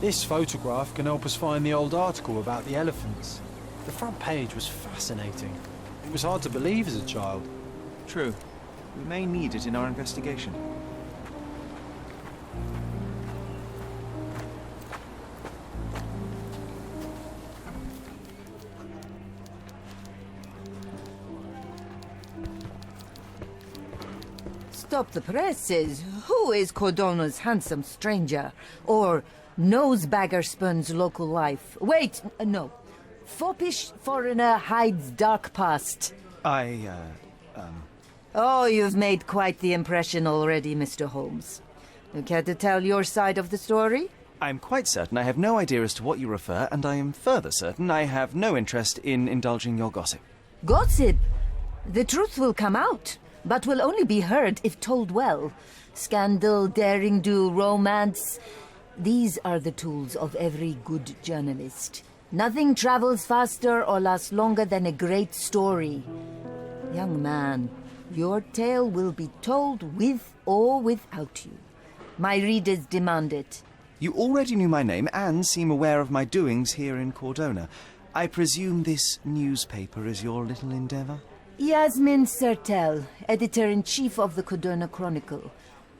This photograph can help us find the old article about the elephants. The front page was fascinating. It was hard to believe as a child. True. We may need it in our investigation. Stop the presses. Who is Cordona's handsome stranger? Or Nosebagger spurns local life? Wait, no. Foppish foreigner hides dark past. Oh, you've made quite the impression already, Mr. Holmes. You care to tell your side of the story? I'm quite certain I have no idea as to what you refer, and I am further certain I have no interest in indulging your gossip. Gossip? The truth will come out, but will only be heard if told well. Scandal, daring-do, romance. These are the tools of every good journalist. Nothing travels faster or lasts longer than a great story. Young man, your tale will be told with or without you. My readers demand it. You already knew my name and seem aware of my doings here in Cordona. I presume this newspaper is your little endeavor? Yasmin Sertel, editor-in-chief of the Cordona Chronicle.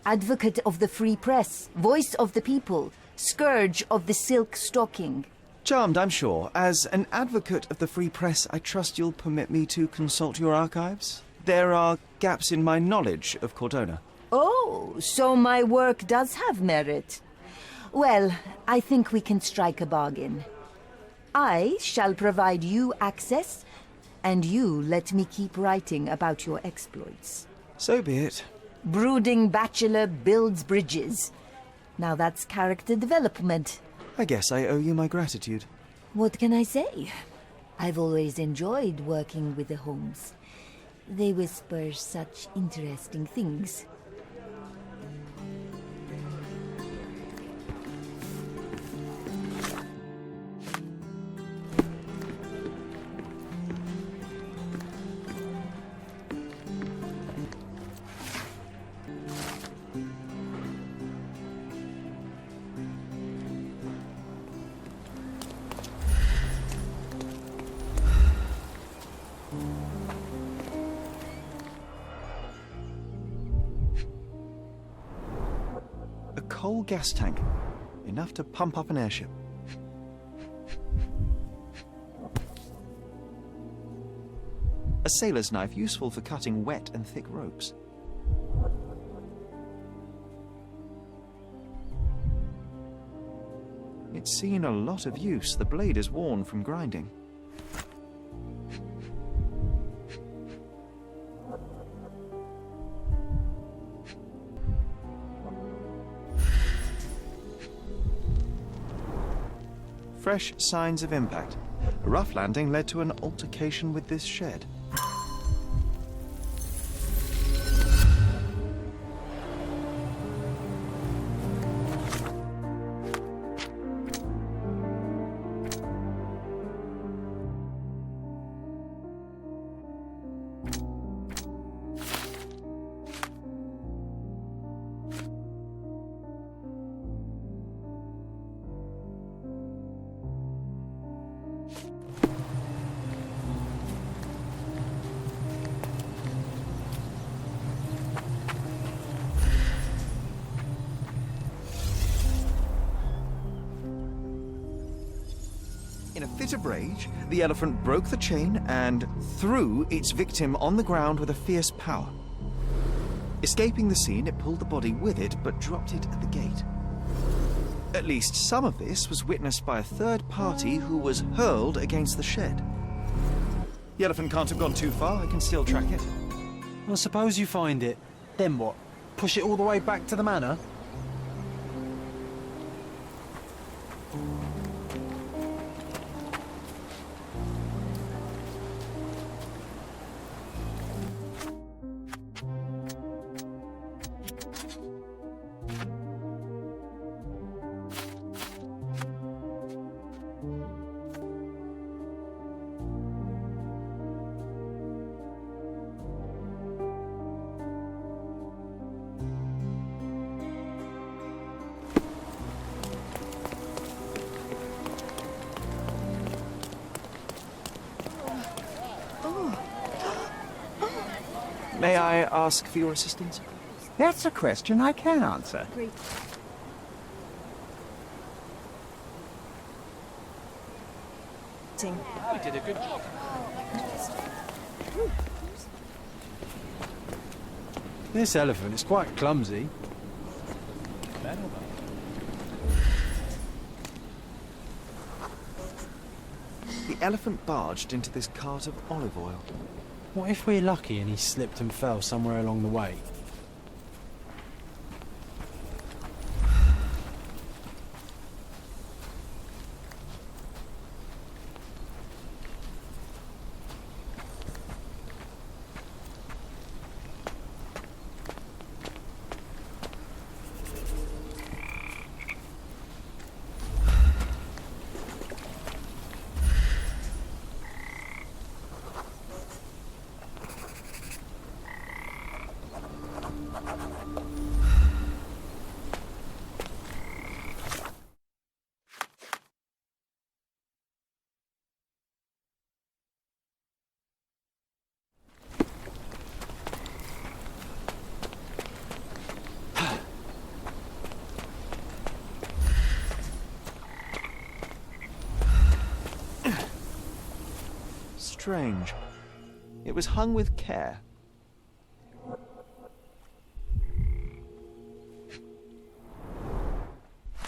Advocate of the free press, voice of the people, scourge of the silk stocking. Charmed, I'm sure. As an advocate of the free press, I trust you'll permit me to consult your archives? There are gaps in my knowledge of Cordona. Oh, so my work does have merit. Well, I think we can strike a bargain. I shall provide you access, and you let me keep writing about your exploits. So be it. Brooding bachelor builds bridges. Now that's character development. I guess I owe you my gratitude. What can I say? I've always enjoyed working with the Holmes. They whisper such interesting things. Coal gas tank. Enough to pump up an airship. A sailor's knife, useful for cutting wet and thick ropes. It's seen a lot of use. The blade is worn from grinding. Fresh signs of impact. A rough landing led to an altercation with this shed. In a fit of rage, the elephant broke the chain and threw its victim on the ground with a fierce power. Escaping the scene, it pulled the body with it, but dropped it at the gate. At least some of this was witnessed by a third party who was hurled against the shed. The elephant can't have gone too far. I can still track it. Well, suppose you find it. Then what? Push it all the way back to the manor? May I ask for your assistance? That's a question I can answer. Great. We did a good job. This elephant is quite clumsy. The elephant barged into this cart of olive oil. What if we're lucky and he slipped and fell somewhere along the way? strange. It was hung with care.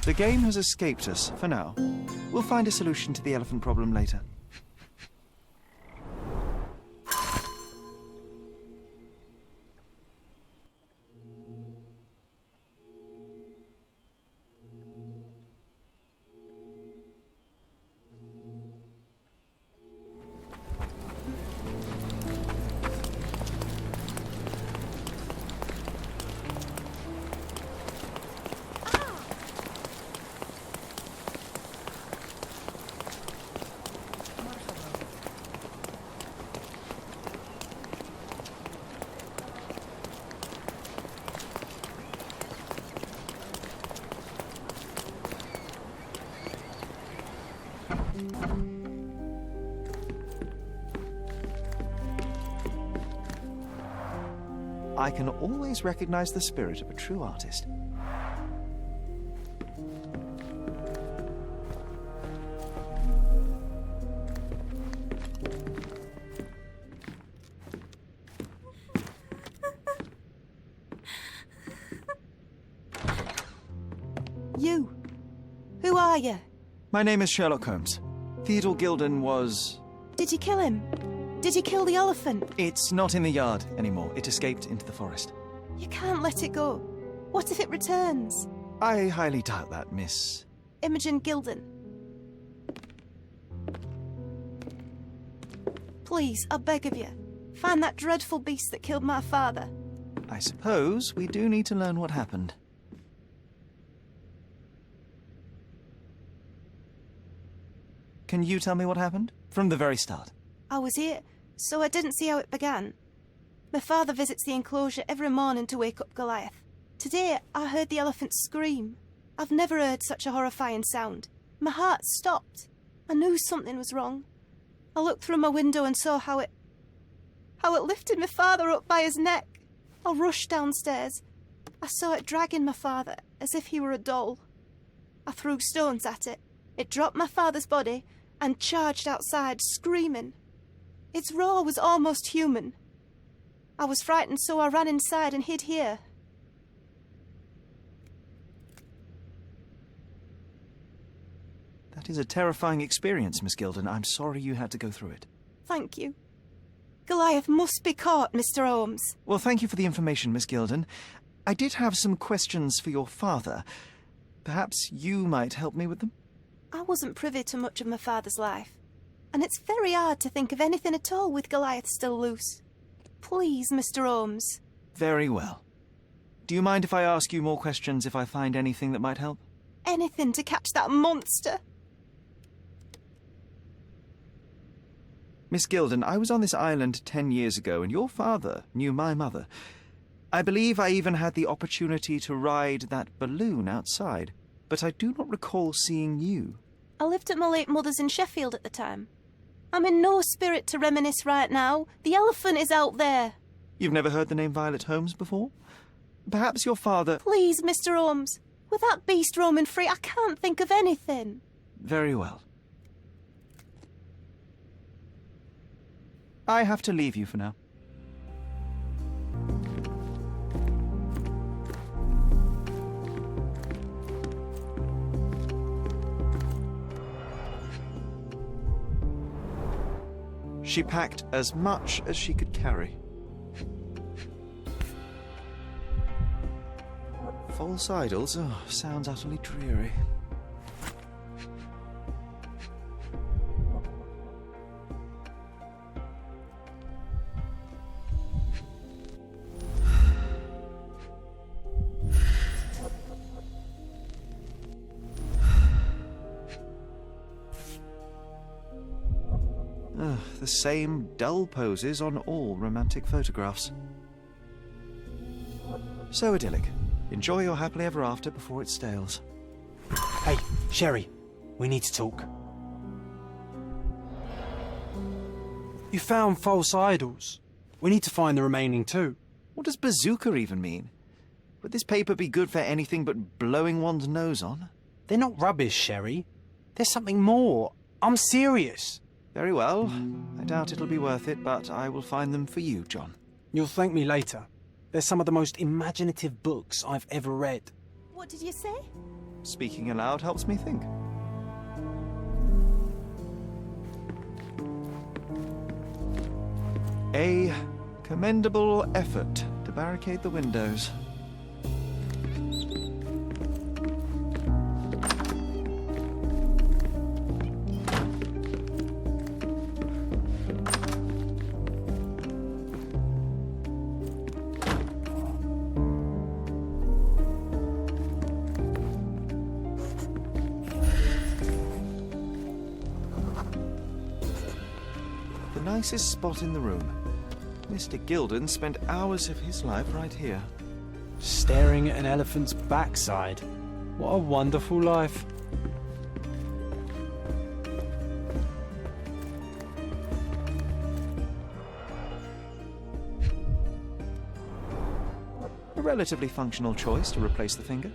The game has escaped us, for now. We'll find a solution to the elephant problem later. I can always recognize the spirit of a true artist. You. Who are you? My name is Sherlock Holmes. Theodore Gilden was... Did you kill him? Did you kill the elephant? It's not in the yard anymore. It escaped into the forest. You can't let it go. What if it returns? I highly doubt that, Miss... Imogen Gilden. Please, I beg of you, find that dreadful beast that killed my father. I suppose we do need to learn what happened. Can you tell me what happened? From the very start. I was here, so I didn't see how it began. My father visits the enclosure every morning to wake up Goliath. Today, I heard the elephant scream. I've never heard such a horrifying sound. My heart stopped. I knew something was wrong. I looked through my window and saw how it lifted my father up by his neck. I rushed downstairs. I saw it dragging my father as if he were a doll. I threw stones at it. It dropped my father's body and charged outside, screaming. Its roar was almost human. I was frightened, so I ran inside and hid here. That is a terrifying experience, Miss Gilden. I'm sorry you had to go through it. Thank you. Goliath must be caught, Mr. Holmes. Well, thank you for the information, Miss Gilden. I did have some questions for your father. Perhaps you might help me with them? I wasn't privy to much of my father's life, and it's very hard to think of anything at all with Goliath still loose. Please, Mr. Holmes. Very well. Do you mind if I ask you more questions if I find anything that might help? Anything to catch that monster. Miss Gilden, I was on this island 10 years ago, and your father knew my mother. I believe I even had the opportunity to ride that balloon outside, but I do not recall seeing you. I lived at my late mother's in Sheffield at the time. I'm in no spirit to reminisce right now. The elephant is out there. You've never heard the name Violet Holmes before? Perhaps your father... Please, Mr. Holmes. With that beast roaming free, I can't think of anything. Very well. I have to leave you for now. She packed as much as she could carry. False idols? Oh, sounds utterly dreary. The same dull poses on all romantic photographs. So idyllic. Enjoy your happily ever after before it stales. Hey, Sherry, we need to talk. You found false idols. We need to find the remaining two. What does bazooka even mean? Would this paper be good for anything but blowing one's nose on? They're not rubbish, Sherry. There's something more. I'm serious. Very well. I doubt it'll be worth it, but I will find them for you, John. You'll thank me later. They're some of the most imaginative books I've ever read. What did you say? Speaking aloud helps me think. A commendable effort to barricade the windows. The nicest spot in the room. Mr. Gilden spent hours of his life right here. Staring at an elephant's backside. What a wonderful life. A relatively functional choice to replace the finger.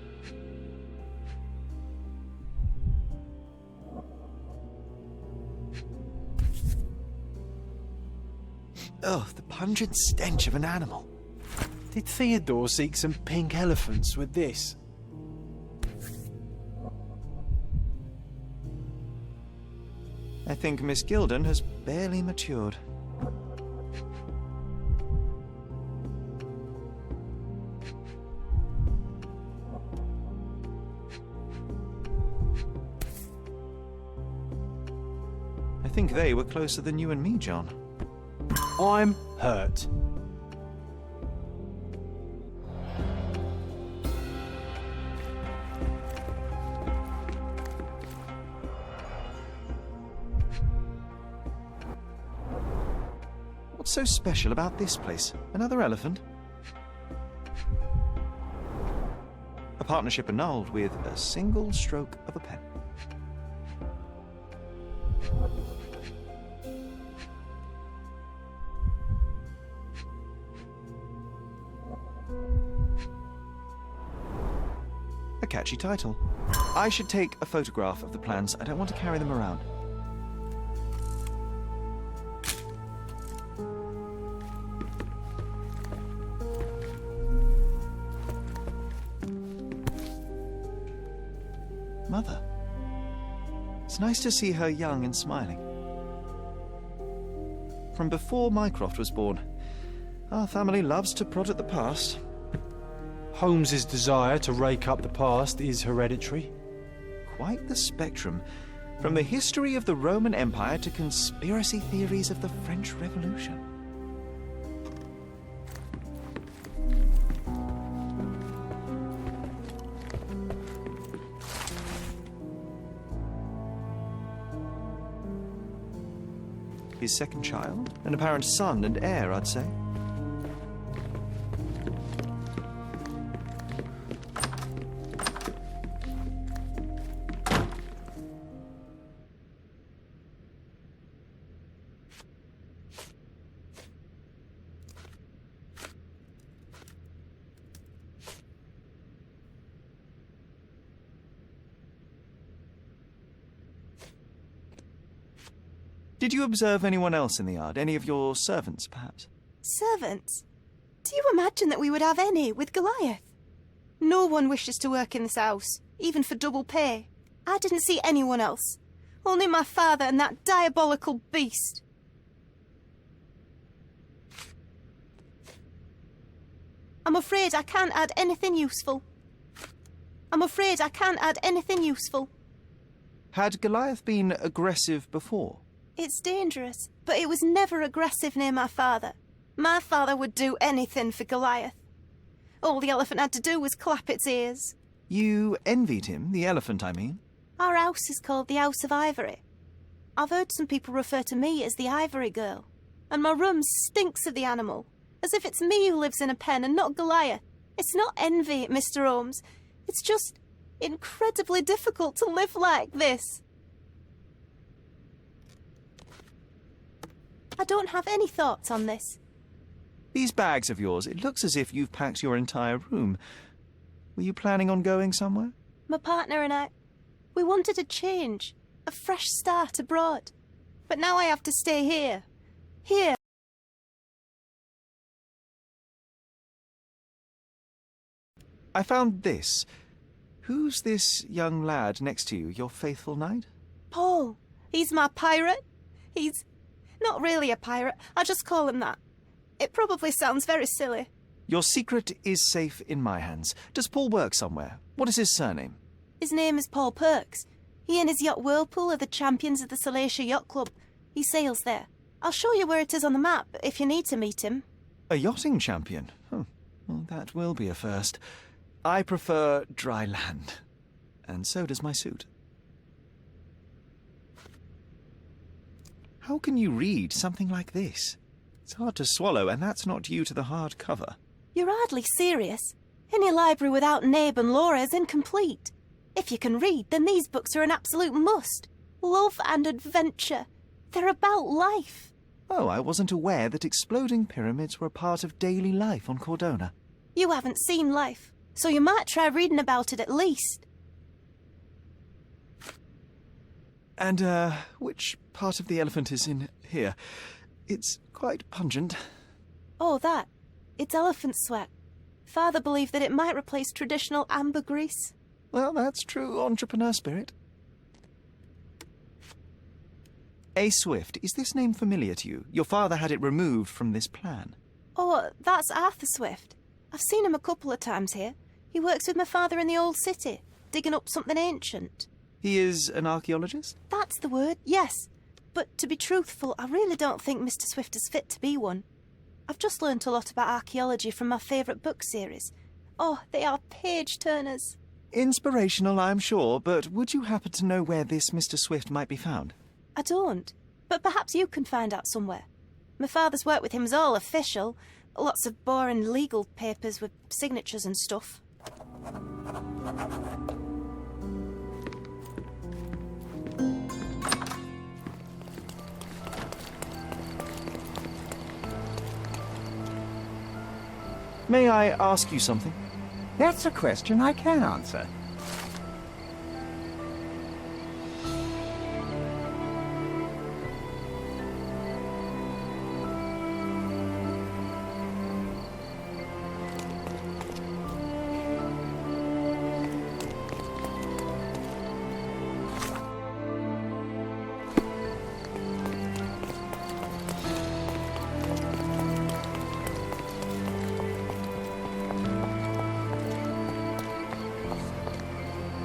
Oh, the pungent stench of an animal. Did Theodore seek some pink elephants with this? I think Miss Gilden has barely matured. I think they were closer than you and me, John. I'm hurt. What's so special about this place? Another elephant? A partnership annulled with a single stroke of a pen. A catchy title. I should take a photograph of the plans. I don't want to carry them around. Mother. It's nice to see her young and smiling. From before Mycroft was born, our family loves to prod at the past. Holmes's desire to rake up the past is hereditary. Quite the spectrum. From the history of the Roman Empire to conspiracy theories of the French Revolution. His second child? An apparent son and heir, I'd say. Did you observe anyone else in the yard? Any of your servants, perhaps? Servants? Do you imagine that we would have any with Goliath? No one wishes to work in this house, even for double pay. I didn't see anyone else. Only my father and that diabolical beast. I'm afraid I can't add anything useful. Had Goliath been aggressive before? It's dangerous, but it was never aggressive near my father. My father would do anything for Goliath. All the elephant had to do was clap its ears. You envied him, the elephant, I mean? Our house is called the House of Ivory. I've heard some people refer to me as the Ivory Girl. And my room stinks of the animal, as if it's me who lives in a pen and not Goliath. It's not envy, Mr. Holmes. It's just incredibly difficult to live like this. I don't have any thoughts on this. These bags of yours, it looks as if you've packed your entire room. Were you planning on going somewhere? My partner and I, we wanted a change, a fresh start abroad. But now I have to stay here. Here. I found this. Who's this young lad next to you, your faithful knight? Paul. He's my pirate. He's not really a pirate. I just call him that. It probably sounds very silly. Your secret is safe in my hands. Does Paul work somewhere? What is his surname? His name is Paul Perks. He and his yacht Whirlpool are the champions of the Salacia Yacht Club. He sails there. I'll show you where it is on the map if you need to meet him. A yachting champion? Well, that will be a first. I prefer dry land. And so does my suit. How can you read something like this? It's hard to swallow, and that's not due to the hard cover. You're hardly serious. Any library without Nabe and Laura is incomplete. If you can read, then these books are an absolute must. Love and adventure. They're about life. Oh, I wasn't aware that exploding pyramids were a part of daily life on Cordona. You haven't seen life, so you might try reading about it at least. And, which part of the elephant is in here? It's quite pungent. Oh, that. It's elephant sweat. Father believed that it might replace traditional ambergris. Well, that's true entrepreneur spirit. A. Swift, is this name familiar to you? Your father had it removed from this plan. Oh, that's Arthur Swift. I've seen him a couple of times here. He works with my father in the old city, digging up something ancient. He is an archaeologist? That's the word, yes. But to be truthful, I really don't think Mr. Swift is fit to be one. I've just learnt a lot about archaeology from my favourite book series. Oh, they are page-turners. Inspirational, I'm sure, but would you happen to know where this Mr. Swift might be found? I don't, but perhaps you can find out somewhere. My father's work with him is all official. Lots of boring legal papers with signatures and stuff. May I ask you something? That's a question I can answer.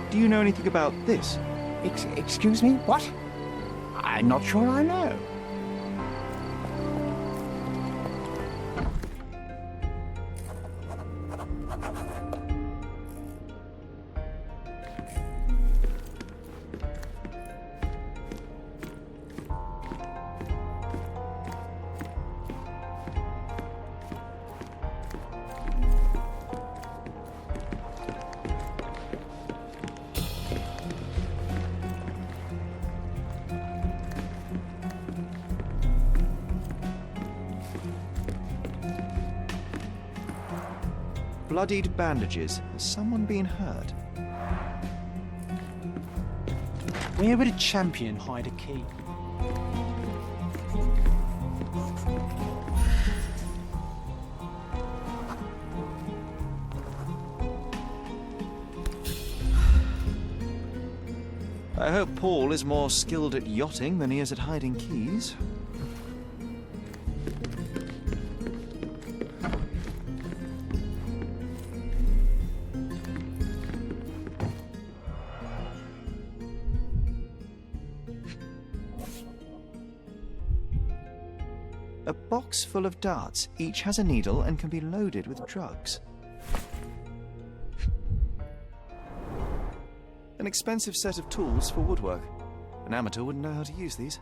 Do you know anything about this? Excuse me? What? I'm not sure I know. Bloodied bandages. Has someone been hurt? Where would a champion hide a key? I hope Paul is more skilled at yachting than he is at hiding keys. A box full of darts. Each has a needle and can be loaded with drugs. An expensive set of tools for woodwork. An amateur wouldn't know how to use these.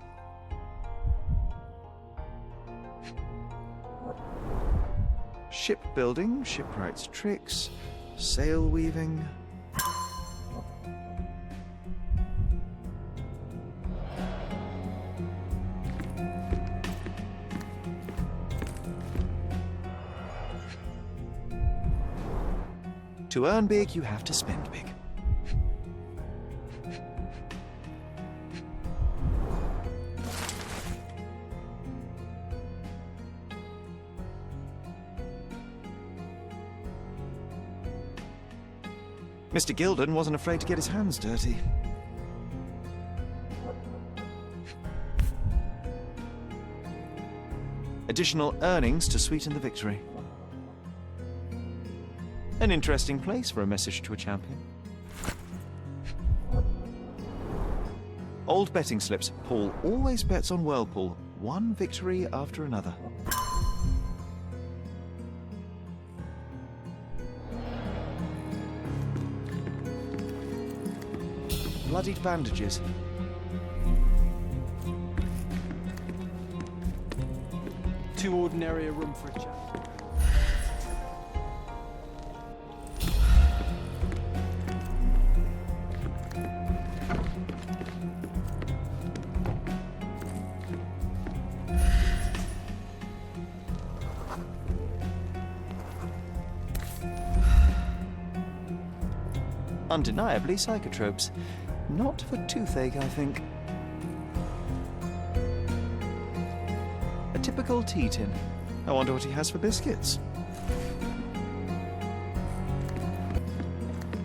Shipbuilding, shipwright's tricks, sail weaving. To earn big, you have to spend big. Mr. Gilden wasn't afraid to get his hands dirty. Additional earnings to sweeten the victory. An interesting place for a message to a champion. Old betting slips. Paul always bets on Whirlpool. One victory after another. Bloodied bandages. Too ordinary a room for a champion. Undeniably psychotropes. Not for toothache, I think. A typical tea tin. I wonder what he has for biscuits.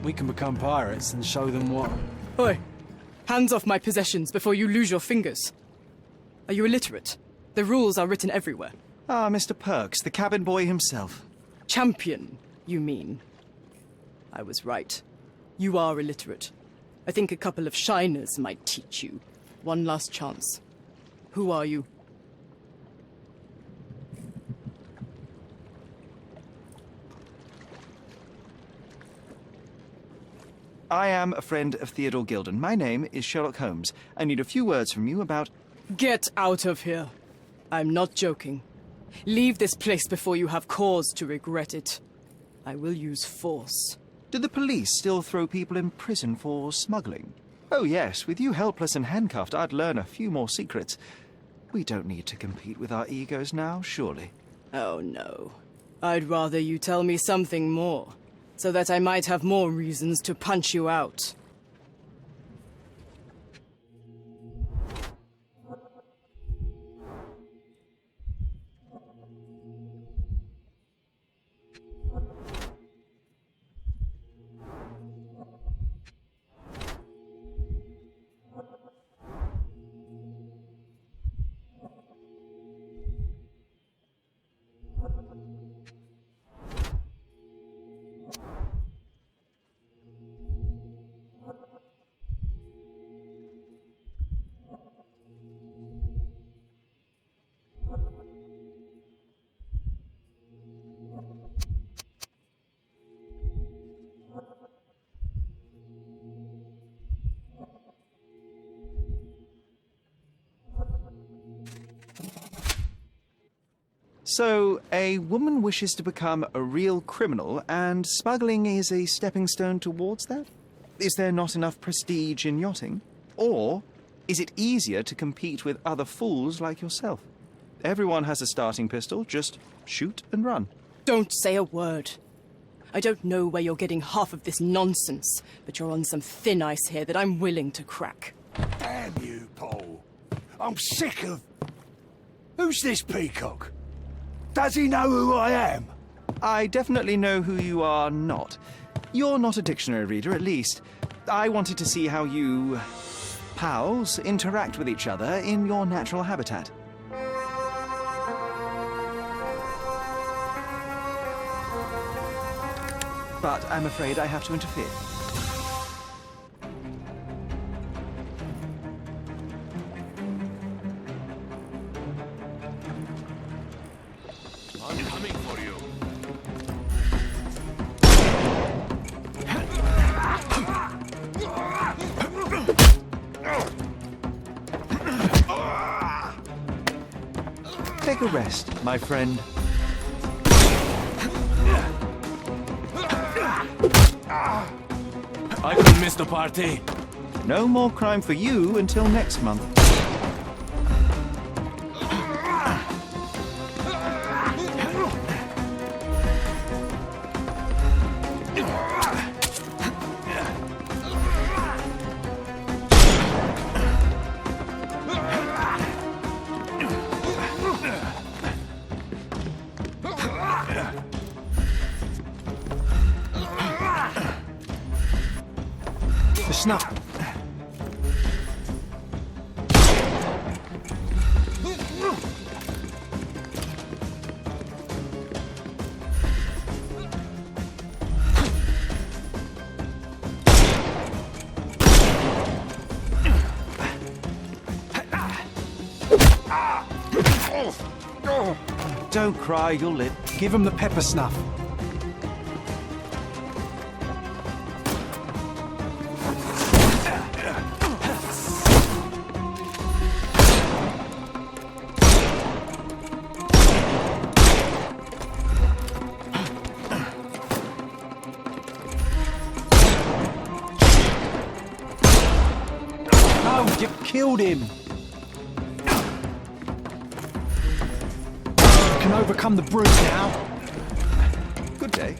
We can become pirates and show them what... Oi! Hands off my possessions before you lose your fingers. Are you illiterate? The rules are written everywhere. Ah, Mr. Perks, the cabin boy himself. Champion, you mean? I was right. You are illiterate. I think a couple of shiners might teach you. One last chance. Who are you? I am a friend of Theodore Gilden. My name is Sherlock Holmes. I need a few words from you about... Get out of here. I'm not joking. Leave this place before you have cause to regret it. I will use force. Do the police still throw people in prison for smuggling? Oh yes, with you helpless and handcuffed, I'd learn a few more secrets. We don't need to compete with our egos now, surely. Oh no. I'd rather you tell me something more, so that I might have more reasons to punch you out. So, a woman wishes to become a real criminal, and smuggling is a stepping stone towards that? Is there not enough prestige in yachting? Or is it easier to compete with other fools like yourself? Everyone has a starting pistol, just shoot and run. Don't say a word. I don't know where you're getting half of this nonsense, but you're on some thin ice here that I'm willing to crack. Damn you, Paul. I'm sick of... Who's this peacock? Does he know who I am? I definitely know who you are not. You're not a dictionary reader, at least. I wanted to see how you... pals interact with each other in your natural habitat. But I'm afraid I have to interfere. I'm coming for you. Take a rest, my friend. I could miss the party. No more crime for you until next month. snuff... Don't cry, you'll live. Give him the pepper snuff. No, you've killed him. Can overcome the brute now. Good day.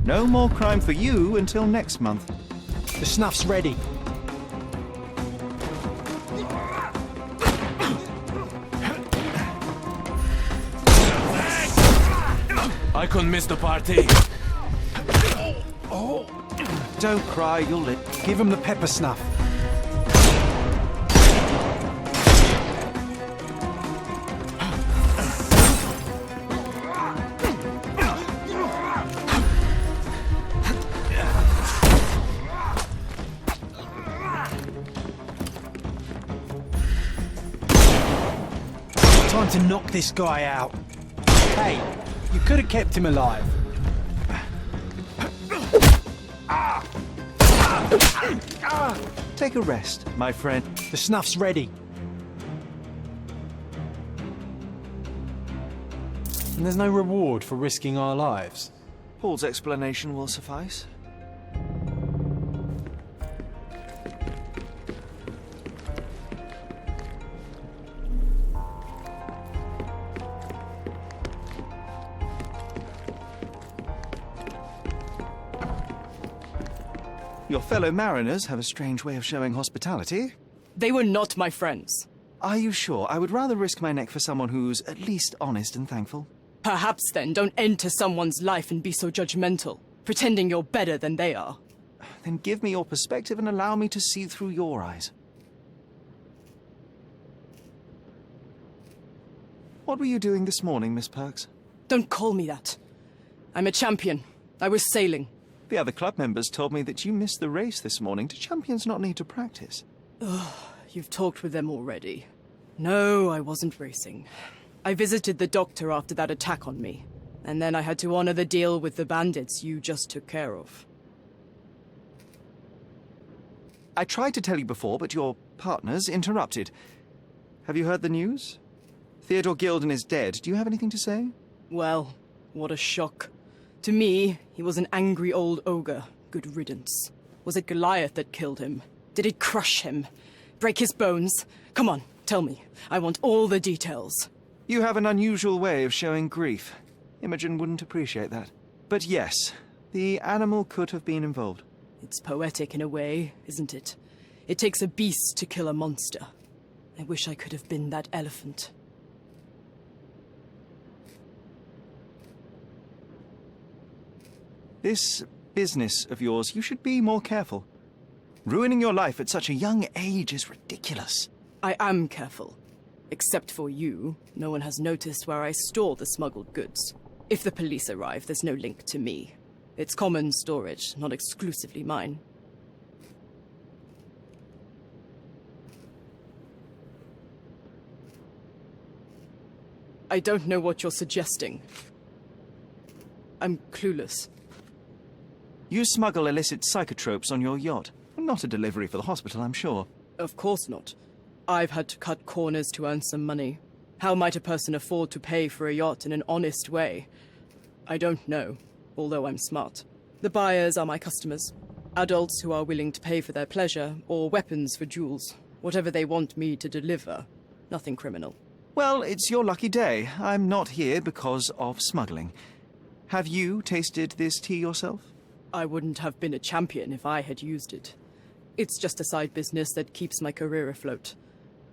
No more crime for you until next month. The snuff's ready. I couldn't miss the party. Don't cry, you'll live. Give him the pepper snuff. Time to knock this guy out. Hey, you could have kept him alive. Take a rest, my friend. The snuff's ready. And there's no reward for risking our lives. Paul's explanation will suffice. Your fellow mariners have a strange way of showing hospitality. They were not my friends. Are you sure? I would rather risk my neck for someone who's at least honest and thankful. Perhaps then don't enter someone's life and be so judgmental, pretending you're better than they are. Then give me your perspective and allow me to see through your eyes. What were you doing this morning, Miss Perks? Don't call me that. I'm a champion. I was sailing. The other club members told me that you missed the race this morning. Do champions not need to practice? Ugh, you've talked with them already. No, I wasn't racing. I visited the doctor after that attack on me, and then I had to honor the deal with the bandits you just took care of. I tried to tell you before, but your partners interrupted. Have you heard the news? Theodore Gilden is dead. Do you have anything to say? Well, what a shock. To me, he was an angry old ogre. Good riddance. Was it Goliath that killed him? Did it crush him? Break his bones? Come on, tell me. I want all the details. You have an unusual way of showing grief. Imogen wouldn't appreciate that. But yes, the animal could have been involved. It's poetic in a way, isn't it? It takes a beast to kill a monster. I wish I could have been that elephant. This business of yours, you should be more careful. Ruining your life at such a young age is ridiculous. I am careful. Except for you, no one has noticed where I store the smuggled goods. If the police arrive, there's no link to me. It's common storage, not exclusively mine. I don't know what you're suggesting. I'm clueless. You smuggle illicit psychotropes on your yacht. Not a delivery for the hospital, I'm sure. Of course not. I've had to cut corners to earn some money. How might a person afford to pay for a yacht in an honest way? I don't know, although I'm smart. The buyers are my customers. Adults who are willing to pay for their pleasure, or weapons for jewels. Whatever they want me to deliver. Nothing criminal. Well, it's your lucky day. I'm not here because of smuggling. Have you tasted this tea yourself? I wouldn't have been a champion if I had used it. It's just a side business that keeps my career afloat.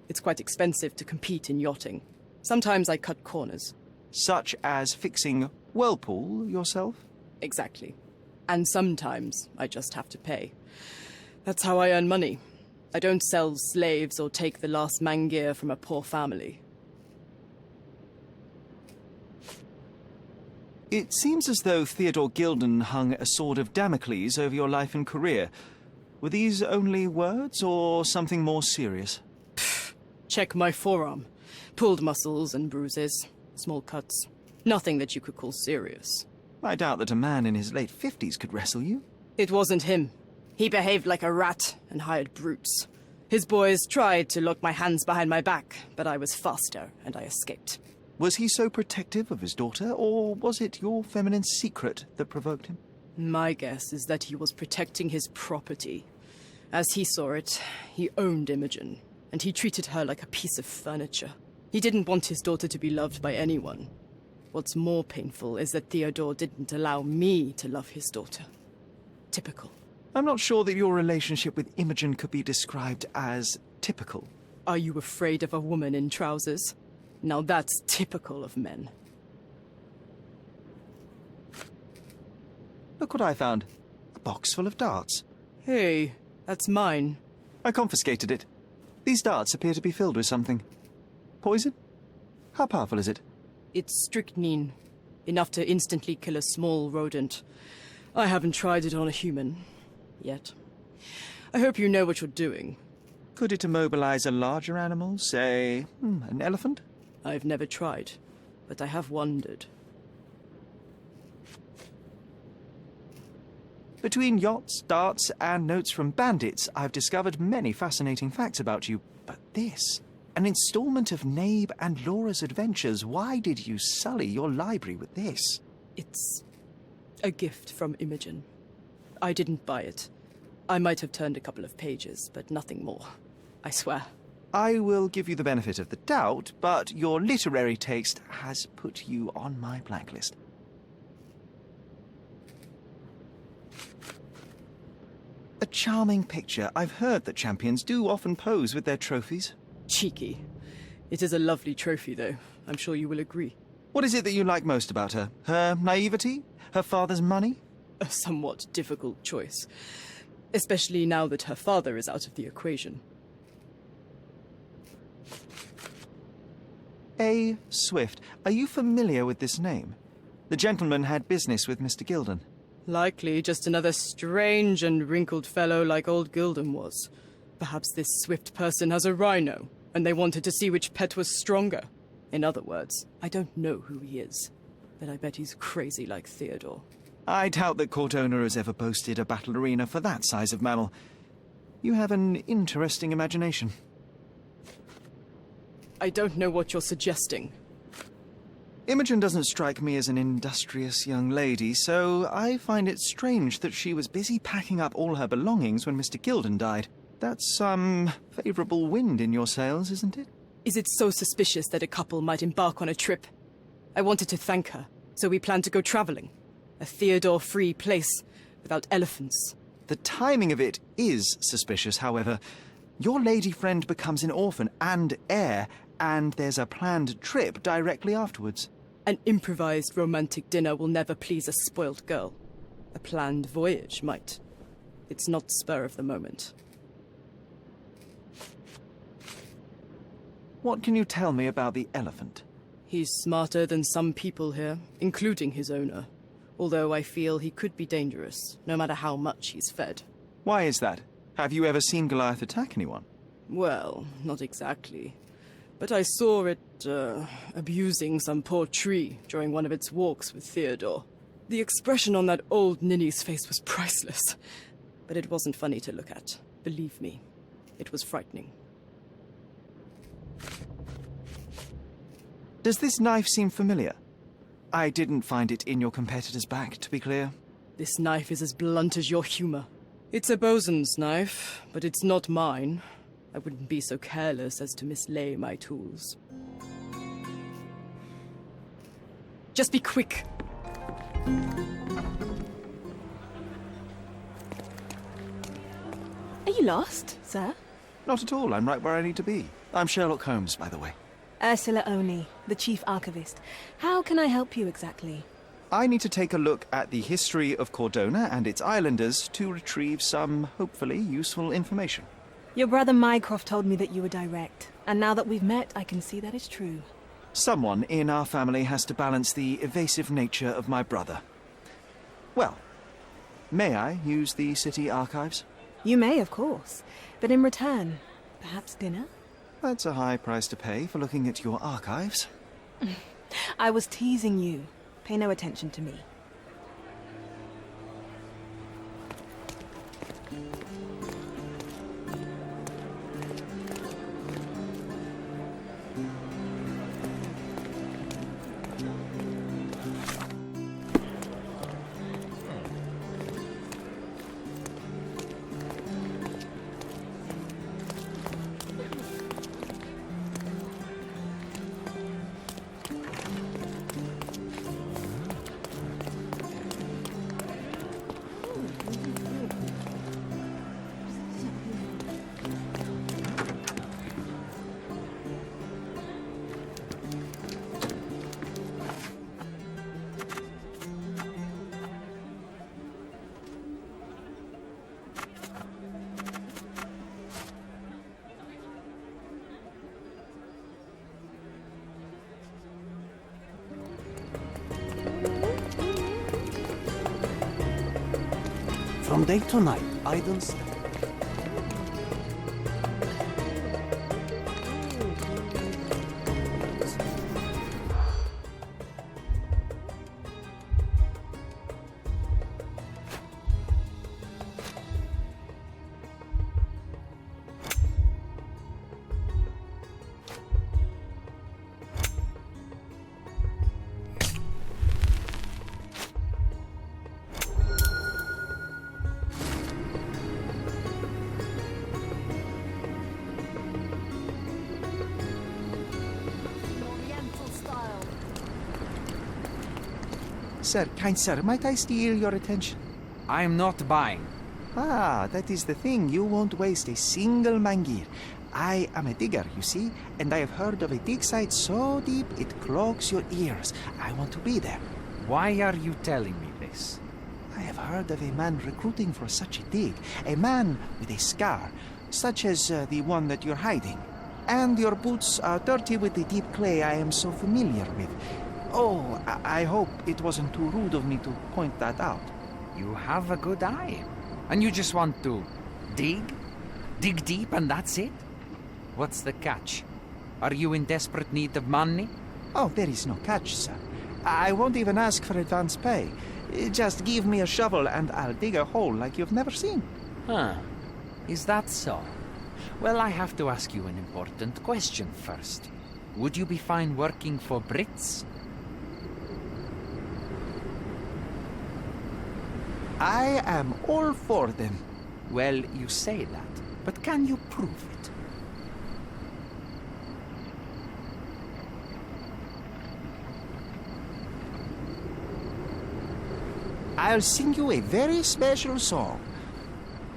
It's quite expensive to compete in yachting. Sometimes I cut corners. Such as fixing Whirlpool yourself? Exactly. And sometimes I just have to pay. That's how I earn money. I don't sell slaves or take the last mangear from a poor family. It seems as though Theodore Gilden hung a sword of Damocles over your life and career. Were these only words, or something more serious? Check my forearm. Pulled muscles and bruises. Small cuts. Nothing that you could call serious. I doubt that a man in his late 50s could wrestle you. It wasn't him. He behaved like a rat and hired brutes. His boys tried to lock my hands behind my back, but I was faster and I escaped. Was he so protective of his daughter, or was it your feminine secret that provoked him? My guess is that he was protecting his property. As he saw it, he owned Imogen, and he treated her like a piece of furniture. He didn't want his daughter to be loved by anyone. What's more painful is that Theodore didn't allow me to love his daughter. Typical. I'm not sure that your relationship with Imogen could be described as typical. Are you afraid of a woman in trousers? Now that's typical of men. Look what I found. A box full of darts. Hey, that's mine. I confiscated it. These darts appear to be filled with something. Poison? How powerful is it? It's strychnine. Enough to instantly kill a small rodent. I haven't tried it on a human. Yet. I hope you know what you're doing. Could it immobilize a larger animal, say, an elephant? I've never tried, but I have wondered. Between yachts, darts, and notes from bandits, I've discovered many fascinating facts about you. But this, an installment of Nabe and Laura's adventures. Why did you sully your library with this? It's a gift from Imogen. I didn't buy it. I might have turned a couple of pages, but nothing more. I swear. I will give you the benefit of the doubt, but your literary taste has put you on my blacklist. A charming picture. I've heard that champions do often pose with their trophies. Cheeky. It is a lovely trophy, though. I'm sure you will agree. What is it that you like most about her? Her naivety? Her father's money? A somewhat difficult choice. Especially now that her father is out of the equation. A. Swift. Are you familiar with this name? The gentleman had business with Mr. Gilden. Likely just another strange and wrinkled fellow like old Gilden was. Perhaps this Swift person has a rhino, and they wanted to see which pet was stronger. In other words, I don't know who he is, but I bet he's crazy like Theodore. I doubt that Cortona has ever boasted a battle arena for that size of mammal. You have an interesting imagination. I don't know what you're suggesting. Imogen doesn't strike me as an industrious young lady, so I find it strange that she was busy packing up all her belongings when Mr. Gilden died. That's some favourable wind in your sails, isn't it? Is it so suspicious that a couple might embark on a trip? I wanted to thank her, so we planned to go travelling. A Theodore-free place, without elephants. The timing of it is suspicious, however. Your lady friend becomes an orphan and heir, and there's a planned trip directly afterwards. An improvised romantic dinner will never please a spoilt girl. A planned voyage might. It's not spur of the moment. What can you tell me about the elephant? He's smarter than some people here, including his owner. Although I feel he could be dangerous, no matter how much he's fed. Why is that? Have you ever seen Goliath attack anyone? Well, not exactly. But I saw it, abusing some poor tree during one of its walks with Theodore. The expression on that old ninny's face was priceless. But it wasn't funny to look at. Believe me, it was frightening. Does this knife seem familiar? I didn't find it in your competitor's back, to be clear. This knife is as blunt as your humor. It's a bosun's knife, but it's not mine. I wouldn't be so careless as to mislay my tools. Just be quick. Are you lost, sir? Not at all. I'm right where I need to be. I'm Sherlock Holmes, by the way. Ursula Only, the chief archivist. How can I help you exactly? I need to take a look at the history of Cordona and its islanders to retrieve some, hopefully, useful information. Your brother Mycroft told me that you were direct, and now that we've met, I can see that is true. Someone in our family has to balance the evasive nature of my brother. Well, may I use the city archives? You may, of course, but in return, perhaps dinner? That's a high price to pay for looking at your archives. I was teasing you. Pay no attention to me. From day to night, I don't sleep. Sir, kind sir, might I steal your attention? I'm not buying. Ah, that is the thing. You won't waste a single mangir. I am a digger, you see, and I have heard of a dig site so deep it clogs your ears. I want to be there. Why are you telling me this? I have heard of a man recruiting for such a dig. A man with a scar, such as the one that you're hiding. And your boots are dirty with the deep clay I am so familiar with. Oh, I hope it wasn't too rude of me to point that out. You have a good eye. And you just want to dig? Dig deep and that's it? What's the catch? Are you in desperate need of money? Oh, there is no catch, sir. I won't even ask for advance pay. Just give me a shovel and I'll dig a hole like you've never seen. Huh. Is that so? Well, I have to ask you an important question first. Would you be fine working for Brits? I am all for them. Well, you say that, but can you prove it? I'll sing you a very special song.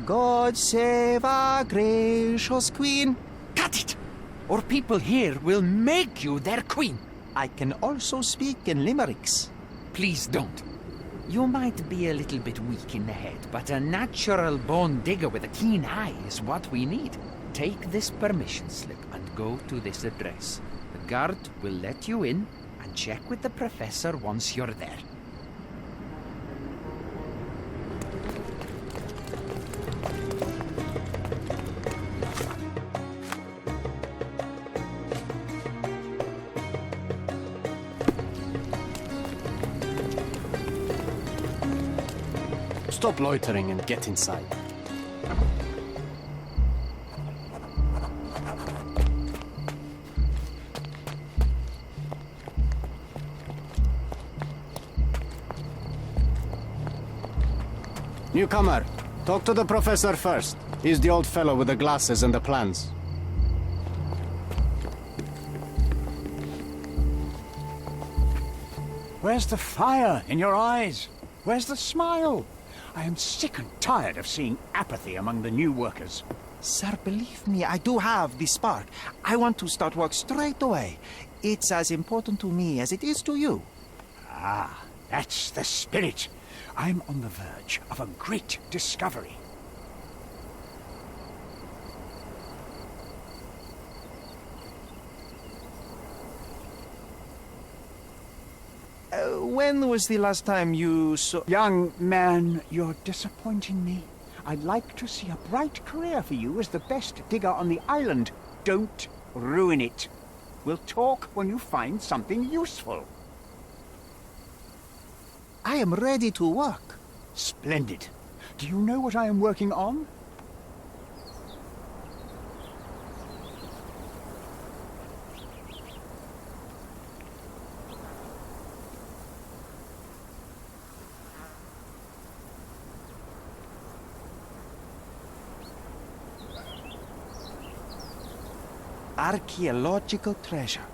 God save our gracious queen. Cut it! Or people here will make you their queen. I can also speak in limericks. Please don't. You might be a little bit weak in the head, but a natural born digger with a keen eye is what we need. Take this permission slip and go to this address. The guard will let you in and check with the professor once you're there. Stop loitering and get inside. Newcomer, talk to the professor first. He's the old fellow with the glasses and the plans. Where's the fire in your eyes? Where's the smile? I am sick and tired of seeing apathy among the new workers. Sir, believe me, I do have the spark. I want to start work straight away. It's as important to me as it is to you. Ah, That's the spirit. I'm on the verge of a great discovery. When was the last time you saw... Young man, you're disappointing me. I'd like to see a bright career for you as the best digger on the island. Don't ruin it. We'll talk when you find something useful. I am ready to work. Splendid. Do you know what I am working on? Archaeological treasure.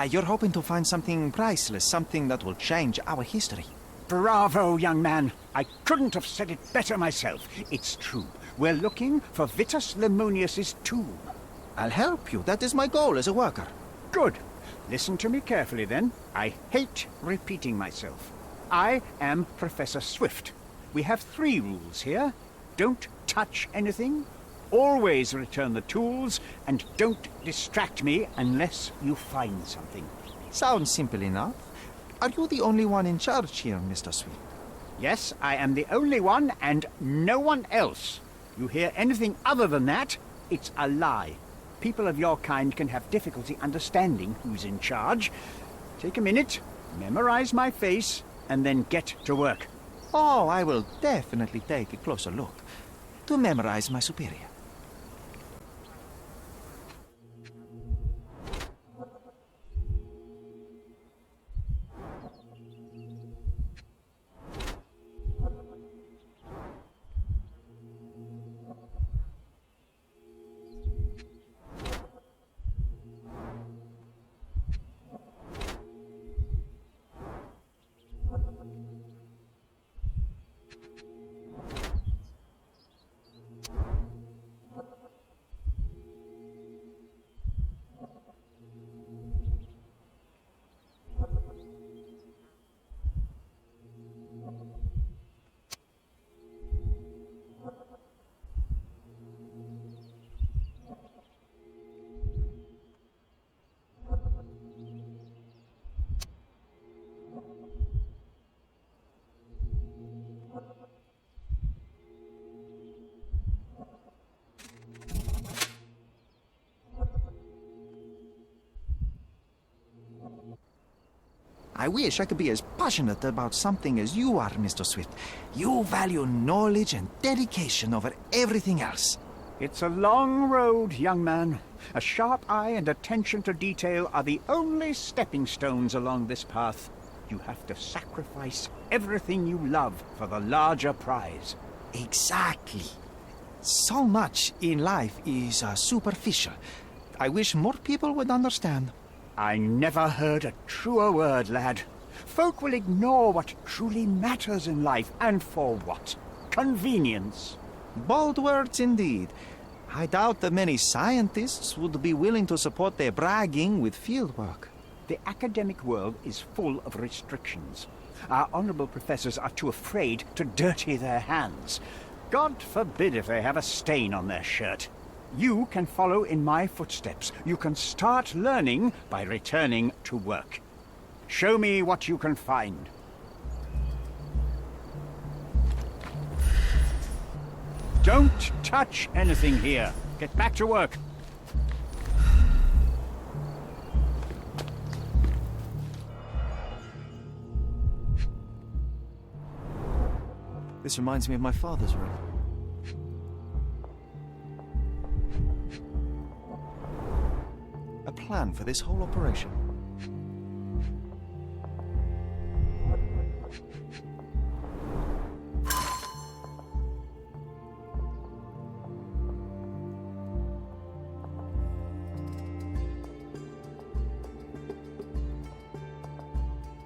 You're hoping to find something priceless, something that will change our history. Bravo, young man. I couldn't have said it better myself. It's true. We're looking for Vitus Lemonius's tomb. I'll help you. That is my goal as a worker. Good. Listen to me carefully, then. I hate repeating myself. I am Professor Swift. We have 3 rules here. Don't touch anything. Always return the tools, and don't distract me unless you find something. Sounds simple enough. Are you the only one in charge here, Mr. Swift? Yes, I am the only one, and no one else. You hear anything other than that, it's a lie. People of your kind can have difficulty understanding who's in charge. Take a minute, memorize my face, and then get to work. Oh, I will definitely take a closer look to memorize my superior. I wish I could be as passionate about something as you are, Mr. Swift. You value knowledge and dedication over everything else. It's a long road, young man. A sharp eye and attention to detail are the only stepping stones along this path. You have to sacrifice everything you love for the larger prize. Exactly. So much in life is superficial. I wish more people would understand. I never heard a truer word, lad. Folk will ignore what truly matters in life, and for what? Convenience. Bold words indeed. I doubt that many scientists would be willing to support their bragging with fieldwork. The academic world is full of restrictions. Our honorable professors are too afraid to dirty their hands. God forbid if they have a stain on their shirt. You can follow in my footsteps. You can start learning by returning to work. Show me what you can find. Don't touch anything here. Get back to work. This reminds me of my father's room. A plan for this whole operation.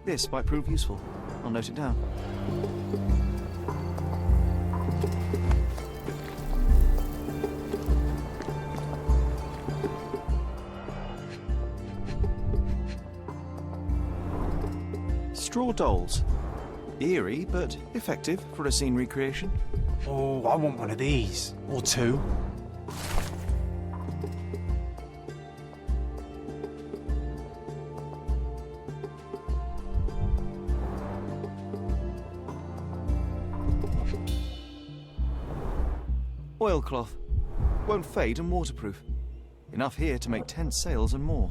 This might prove useful. I'll note it down. Straw dolls. Eerie, but effective for a scene recreation. Oh, I want one of these. Or two. Oilcloth. Won't fade and waterproof. Enough here to make 10 sails and more.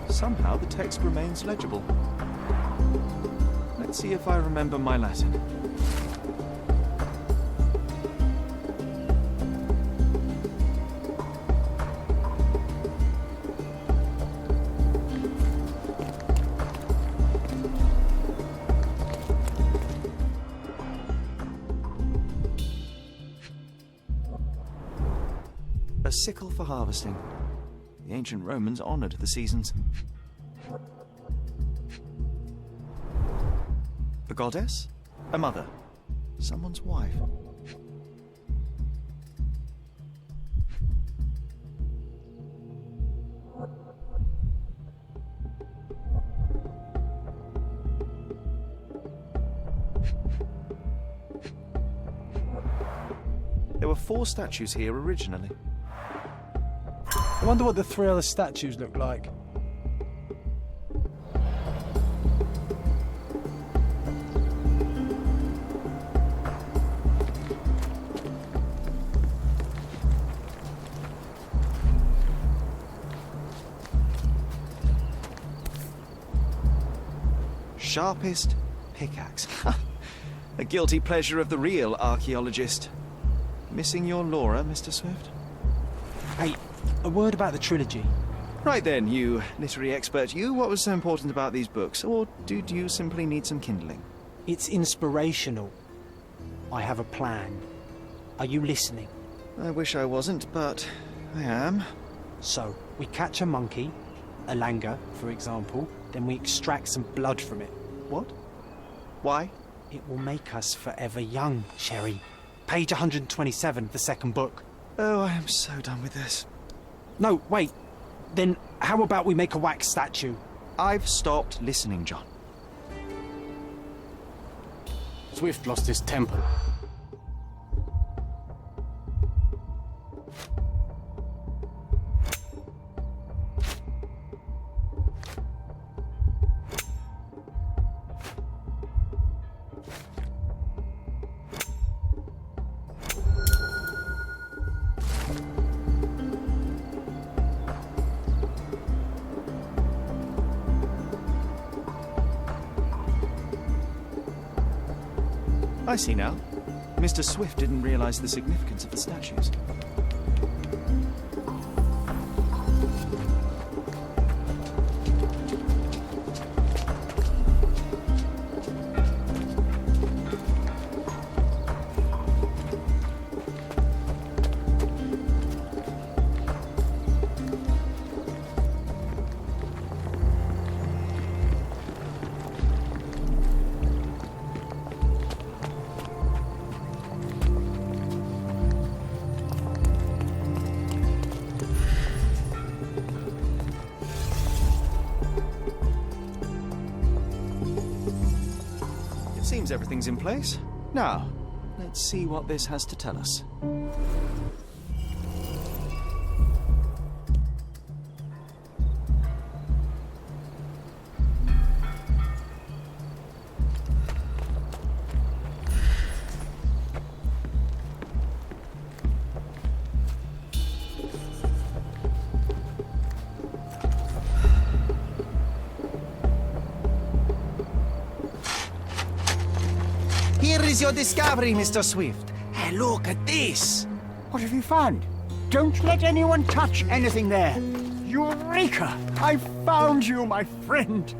Somehow the text remains legible. Let's see if I remember my Latin. A sickle for harvesting. The ancient Romans honoured the seasons. A goddess? A mother? Someone's wife? There were 4 statues here originally. I wonder what the 3 other statues look like. Sharpest pickaxe. A guilty pleasure of the real archaeologist. Missing your Laura, Mr. Swift? Hey, a word about the trilogy. Right then, you literary expert, you, what was so important about these books? Or did you simply need some kindling? It's inspirational. I have a plan. Are you listening? I wish I wasn't, but I am. So, we catch a monkey, a langur, for example, then we extract some blood from it. What? Why? It will make us forever young, Sherry. Page 127, the second book. Oh, I am so done with this. No, wait. Then how about we make a wax statue? I've stopped listening, John. Swift lost his temper. I see now. Mr. Swift didn't realize the significance of the statues. Seems everything's in place. Now, let's see what this has to tell us. Here is your discovery, Mr. Swift. Hey, look at this. What have you found? Don't let anyone touch anything there. Eureka! I found you, my friend.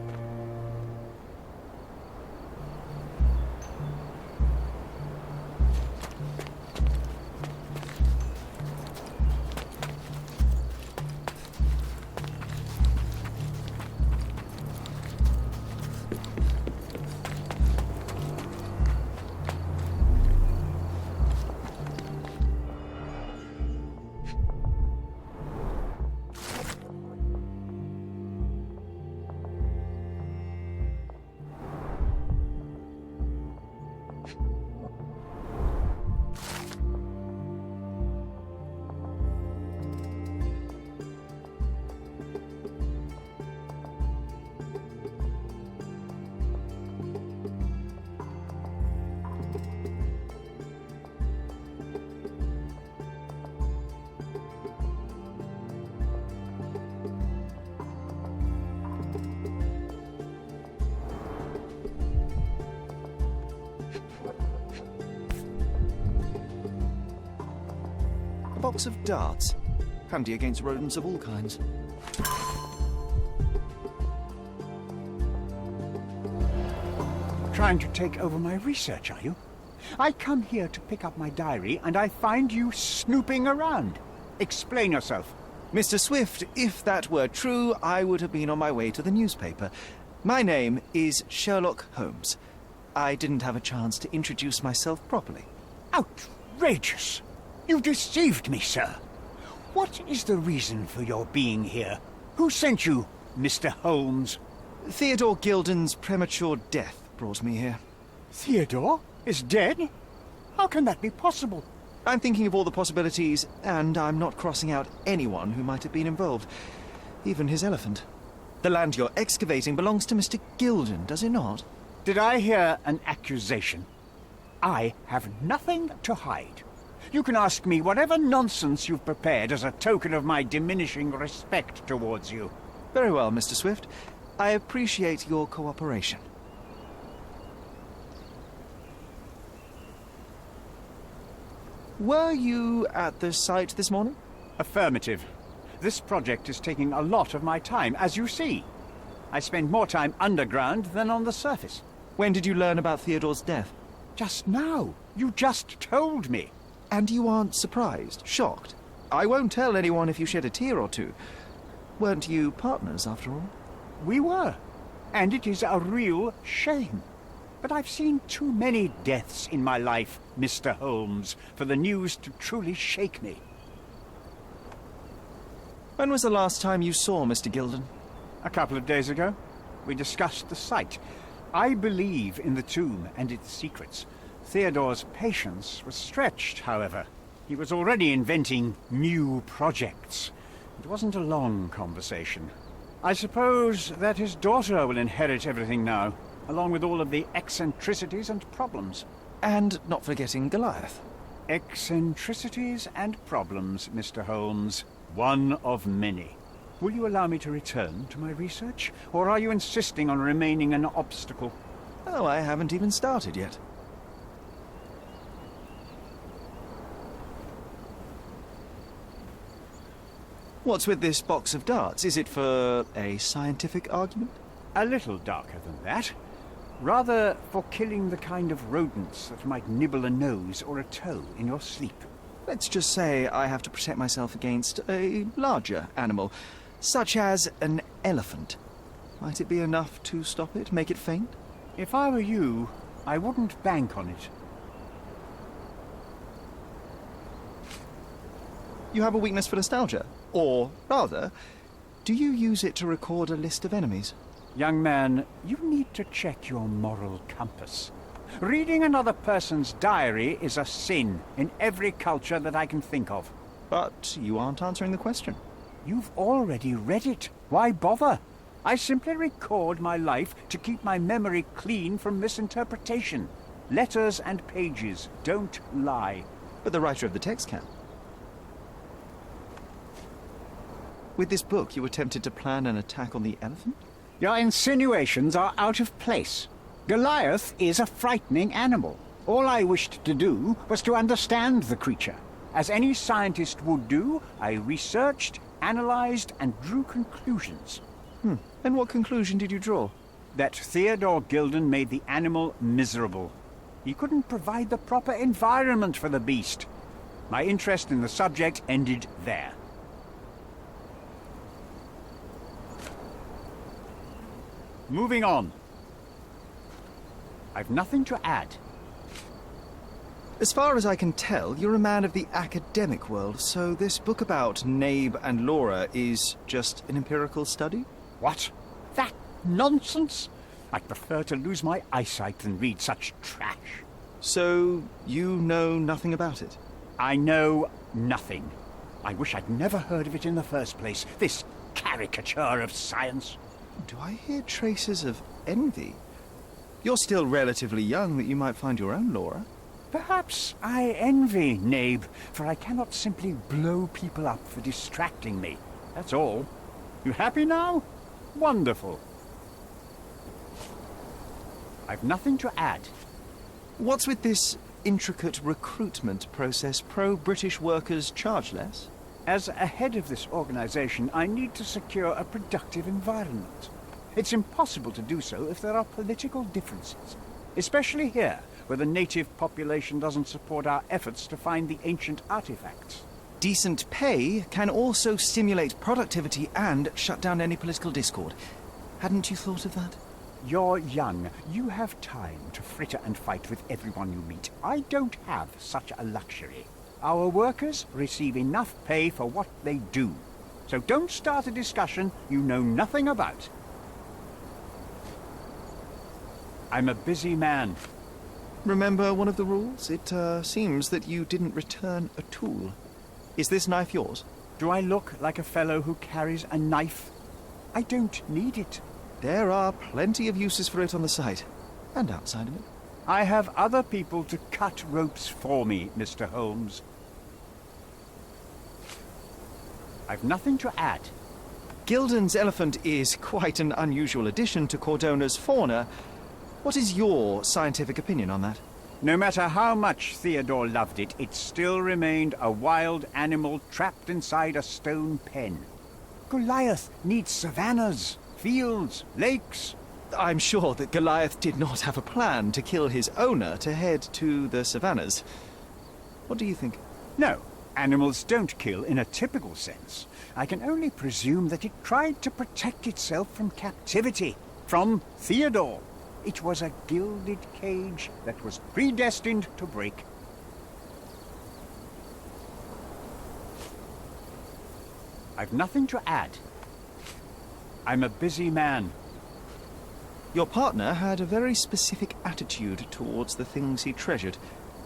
Box of darts. Handy against rodents of all kinds. Trying to take over my research, are you? I come here to pick up my diary, and I find you snooping around. Explain yourself. Mr. Swift, if that were true, I would have been on my way to the newspaper. My name is Sherlock Holmes. I didn't have a chance to introduce myself properly. Outrageous! You deceived me, sir. What is the reason for your being here? Who sent you, Mr. Holmes? Theodore Gilden's premature death brought me here. Theodore is dead? How can that be possible? I'm thinking of all the possibilities, and I'm not crossing out anyone who might have been involved. Even his elephant. The land you're excavating belongs to Mr. Gilden, does it not? Did I hear an accusation? I have nothing to hide. You can ask me whatever nonsense you've prepared as a token of my diminishing respect towards you. Very well, Mr. Swift. I appreciate your cooperation. Were you at the site this morning? Affirmative. This project is taking a lot of my time, as you see. I spend more time underground than on the surface. When did you learn about Theodore's death? Just now. You just told me. And you aren't surprised, shocked? I won't tell anyone if you shed a tear or two. Weren't you partners, after all? We were. And it is a real shame. But I've seen too many deaths in my life, Mr. Holmes, for the news to truly shake me. When was the last time you saw Mr. Gilden? A couple of days ago. We discussed the site. I believe in the tomb and its secrets. Theodore's patience was stretched, however. He was already inventing new projects. It wasn't a long conversation. I suppose that his daughter will inherit everything now, along with all of the eccentricities and problems. And not forgetting Goliath. Eccentricities and problems, Mr. Holmes. One of many. Will you allow me to return to my research, or are you insisting on remaining an obstacle? Oh, I haven't even started yet. What's with this box of darts? Is it for a scientific argument? A little darker than that. Rather for killing the kind of rodents that might nibble a nose or a toe in your sleep. Let's just say I have to protect myself against a larger animal, such as an elephant. Might it be enough to stop it, make it faint? If I were you, I wouldn't bank on it. You have a weakness for nostalgia? Or, rather, do you use it to record a list of enemies? Young man, you need to check your moral compass. Reading another person's diary is a sin in every culture that I can think of. But you aren't answering the question. You've already read it. Why bother? I simply record my life to keep my memory clean from misinterpretation. Letters and pages don't lie. But the writer of the text can. With this book, you attempted to plan an attack on the elephant? Your insinuations are out of place. Goliath is a frightening animal. All I wished to do was to understand the creature. As any scientist would do, I researched, analyzed, and drew conclusions. And what conclusion did you draw? That Theodore Gilded made the animal miserable. He couldn't provide the proper environment for the beast. My interest in the subject ended there. Moving on. I've nothing to add. As far as I can tell, you're a man of the academic world, so this book about Nabe and Laura is just an empirical study? What? That nonsense? I'd prefer to lose my eyesight than read such trash. So, you know nothing about it? I know nothing. I wish I'd never heard of it in the first place, this caricature of science. Do I hear traces of envy? You're still relatively young that you might find your own Laura. Perhaps I envy Nabe, for I cannot simply blow people up for distracting me. That's all. You happy now? Wonderful. I've nothing to add. What's with this intricate recruitment process? Pro-British workers charge less? As a head of this organization, I need to secure a productive environment. It's impossible to do so if there are political differences, especially here, where the native population doesn't support our efforts to find the ancient artifacts. Decent pay can also stimulate productivity and shut down any political discord. Hadn't you thought of that? You're young. You have time to fritter and fight with everyone you meet. I don't have such a luxury. Our workers receive enough pay for what they do. So don't start a discussion you know nothing about. I'm a busy man. Remember one of the rules? It seems that you didn't return a tool. Is this knife yours? Do I look like a fellow who carries a knife? I don't need it. There are plenty of uses for it on the site, and outside of it. I have other people to cut ropes for me, Mr. Holmes. I've nothing to add. Gilden's elephant is quite an unusual addition to Cordona's fauna. What is your scientific opinion on that? No matter how much Theodore loved it, it still remained a wild animal trapped inside a stone pen. Goliath needs savannas, fields, lakes. I'm sure that Goliath did not have a plan to kill his owner to head to the savannas. What do you think? No, animals don't kill in a typical sense. I can only presume that it tried to protect itself from captivity, from Theodore. It was a gilded cage that was predestined to break. I've nothing to add. I'm a busy man. Your partner had a very specific attitude towards the things he treasured.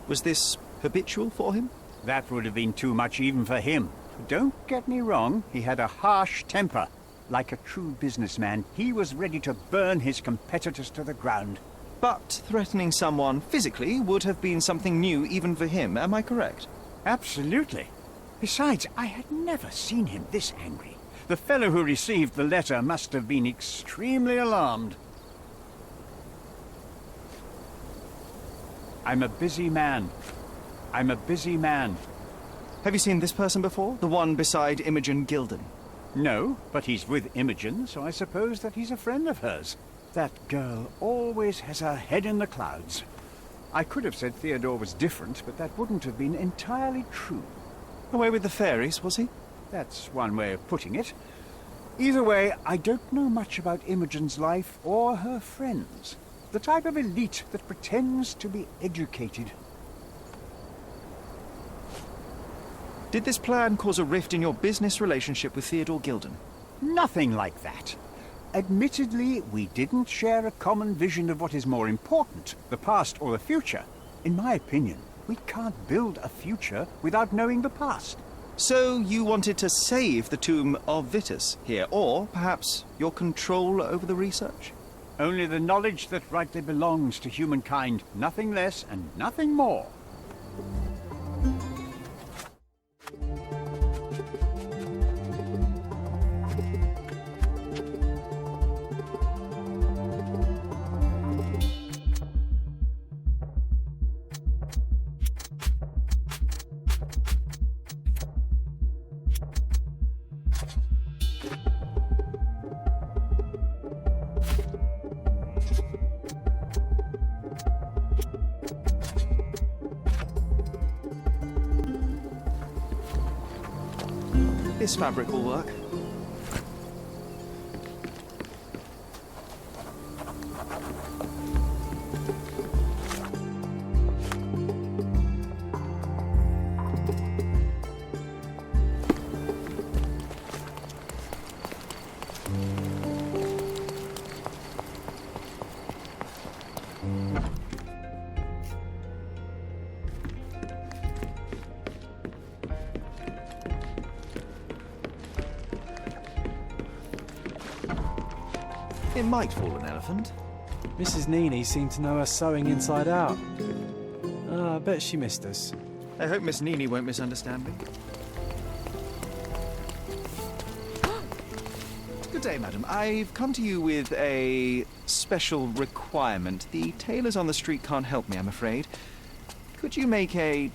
Was this habitual for him? That would have been too much even for him. Don't get me wrong, he had a harsh temper. Like a true businessman, he was ready to burn his competitors to the ground. But threatening someone physically would have been something new even for him, am I correct? Absolutely. Besides, I had never seen him this angry. The fellow who received the letter must have been extremely alarmed. I'm a busy man. I'm a busy man. Have you seen this person before? The one beside Imogen Gilden? No, but he's with Imogen, so I suppose that he's a friend of hers. That girl always has her head in the clouds. I could have said Theodore was different, but that wouldn't have been entirely true. Away with the fairies, was he? That's one way of putting it. Either way, I don't know much about Imogen's life or her friends. The type of elite that pretends to be educated. Did this plan cause a rift in your business relationship with Theodore Gilden? Nothing like that. Admittedly, we didn't share a common vision of what is more important, the past or the future. In my opinion, we can't build a future without knowing the past. So you wanted to save the tomb of Vitus here, or perhaps your control over the research? Only the knowledge that rightly belongs to humankind, nothing less and nothing more. this fabric will work. It might fall an elephant. Mrs. Nini seemed to know her sewing inside out. I bet she missed us. I hope Miss Nini won't misunderstand me. Good day, madam. I've come to you with a special requirement. The tailors on the street can't help me, I'm afraid. Could you make a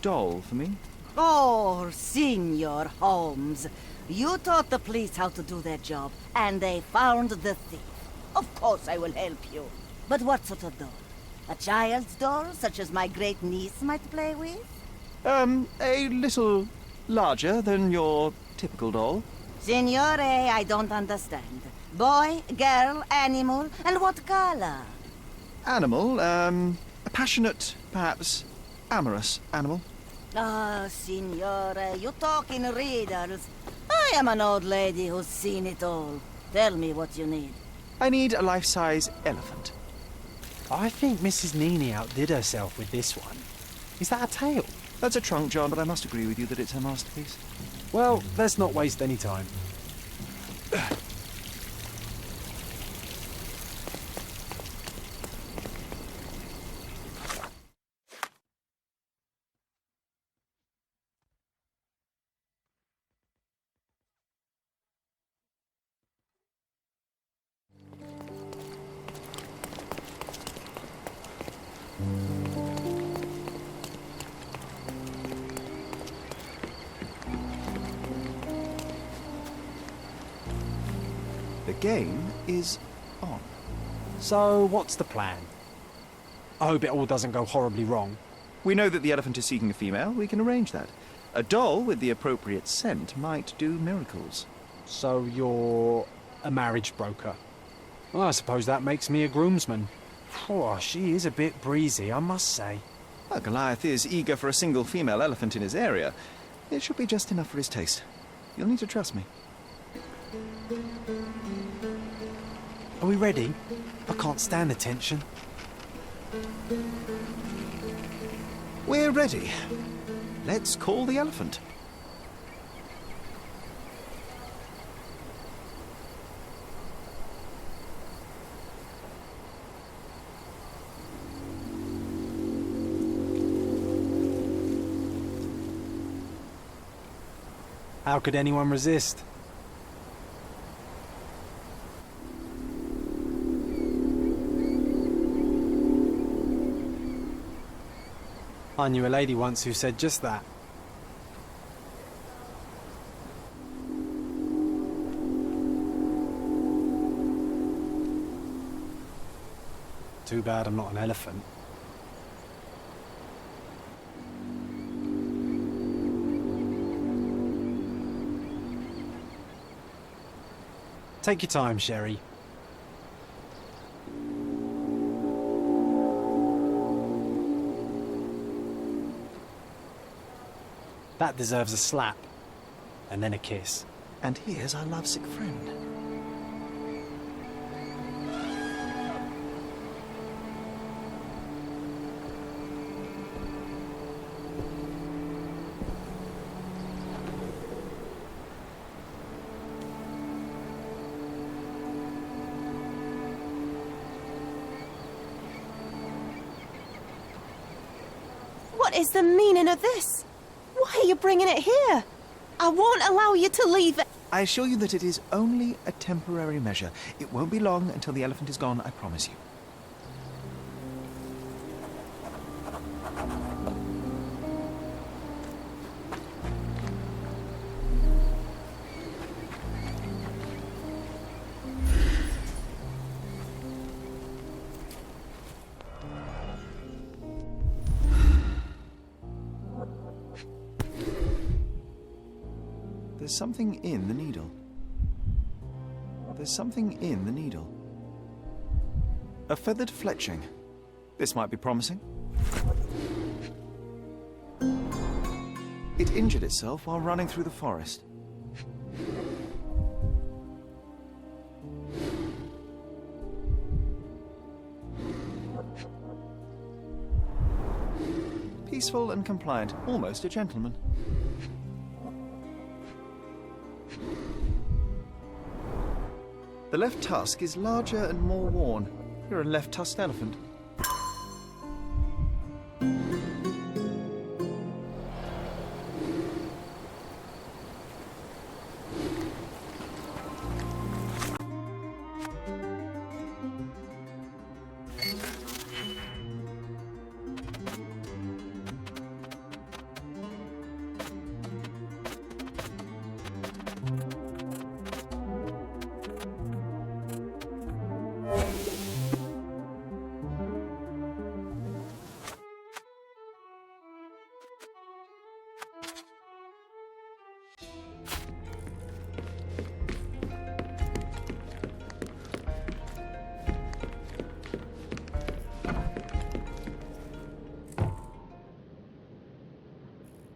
doll for me? Oh, Signor Holmes. You taught the police how to do their job, and they found the thief. Of course I will help you. But what sort of doll? A child's doll, such as my great niece might play with? A little larger than your typical doll. Signore, I don't understand. Boy, girl, animal, and what color? Animal, a passionate, perhaps amorous animal. Ah, Signore, you talk in riddles. I am an old lady who's seen it all. Tell me what you need. I need a life-size elephant. I think Mrs. Nini outdid herself with this one. Is that a tail? That's a trunk, John, but I must agree with you that it's her masterpiece. Well, let's not waste any time. The game is on. So, what's the plan? I hope it all doesn't go horribly wrong. We know that the elephant is seeking a female. We can arrange that. A doll with the appropriate scent might do miracles. So you're a marriage broker? Well, I suppose that makes me a groomsman. Oh, she is a bit breezy, I must say. Well, Goliath is eager for a single female elephant in his area. It should be just enough for his taste. You'll need to trust me. Are we ready? I can't stand the tension. We're ready. Let's call the elephant. How could anyone resist? I knew a lady once who said just that. Too bad I'm not an elephant. Take your time, Sherry. That deserves a slap. And then a kiss. And here's our lovesick friend. What is the meaning of this? Why are you bringing it here? I won't allow you to leave it. I assure you that it is only a temporary measure. It won't be long until the elephant is gone, I promise you. There's something in the needle. There's something in the needle. A feathered fletching. This might be promising. It injured itself while running through the forest. Peaceful and compliant, almost a gentleman. The left tusk is larger and more worn. You're a left-tusked elephant.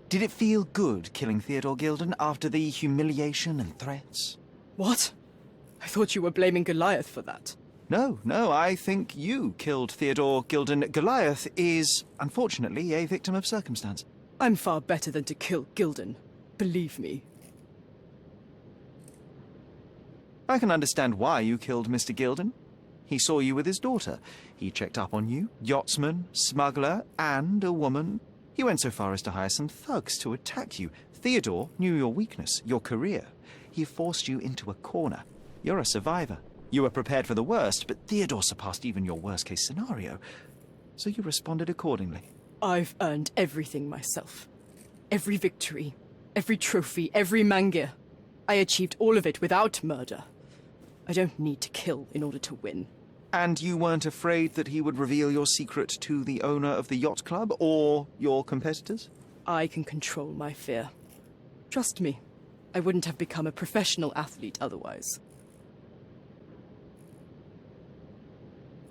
Did it feel good killing Theodore Gilden after the humiliation and threats? What? I thought you were blaming Goliath for that. No, I think you killed Theodore Gilden. Goliath is, unfortunately, a victim of circumstance. I'm far better than to kill Gilden. Believe me. I can understand why you killed Mr. Gilden. He saw you with his daughter. He checked up on you, yachtsman, smuggler, and a woman. He went so far as to hire some thugs to attack you. Theodore knew your weakness, your career. He forced you into a corner. You're a survivor. You were prepared for the worst, but Theodore surpassed even your worst-case scenario. So you responded accordingly. I've earned everything myself. Every victory, every trophy, every mangir. I achieved all of it without murder. I don't need to kill in order to win. And you weren't afraid that he would reveal your secret to the owner of the yacht club or your competitors? I can control my fear. Trust me, I wouldn't have become a professional athlete otherwise.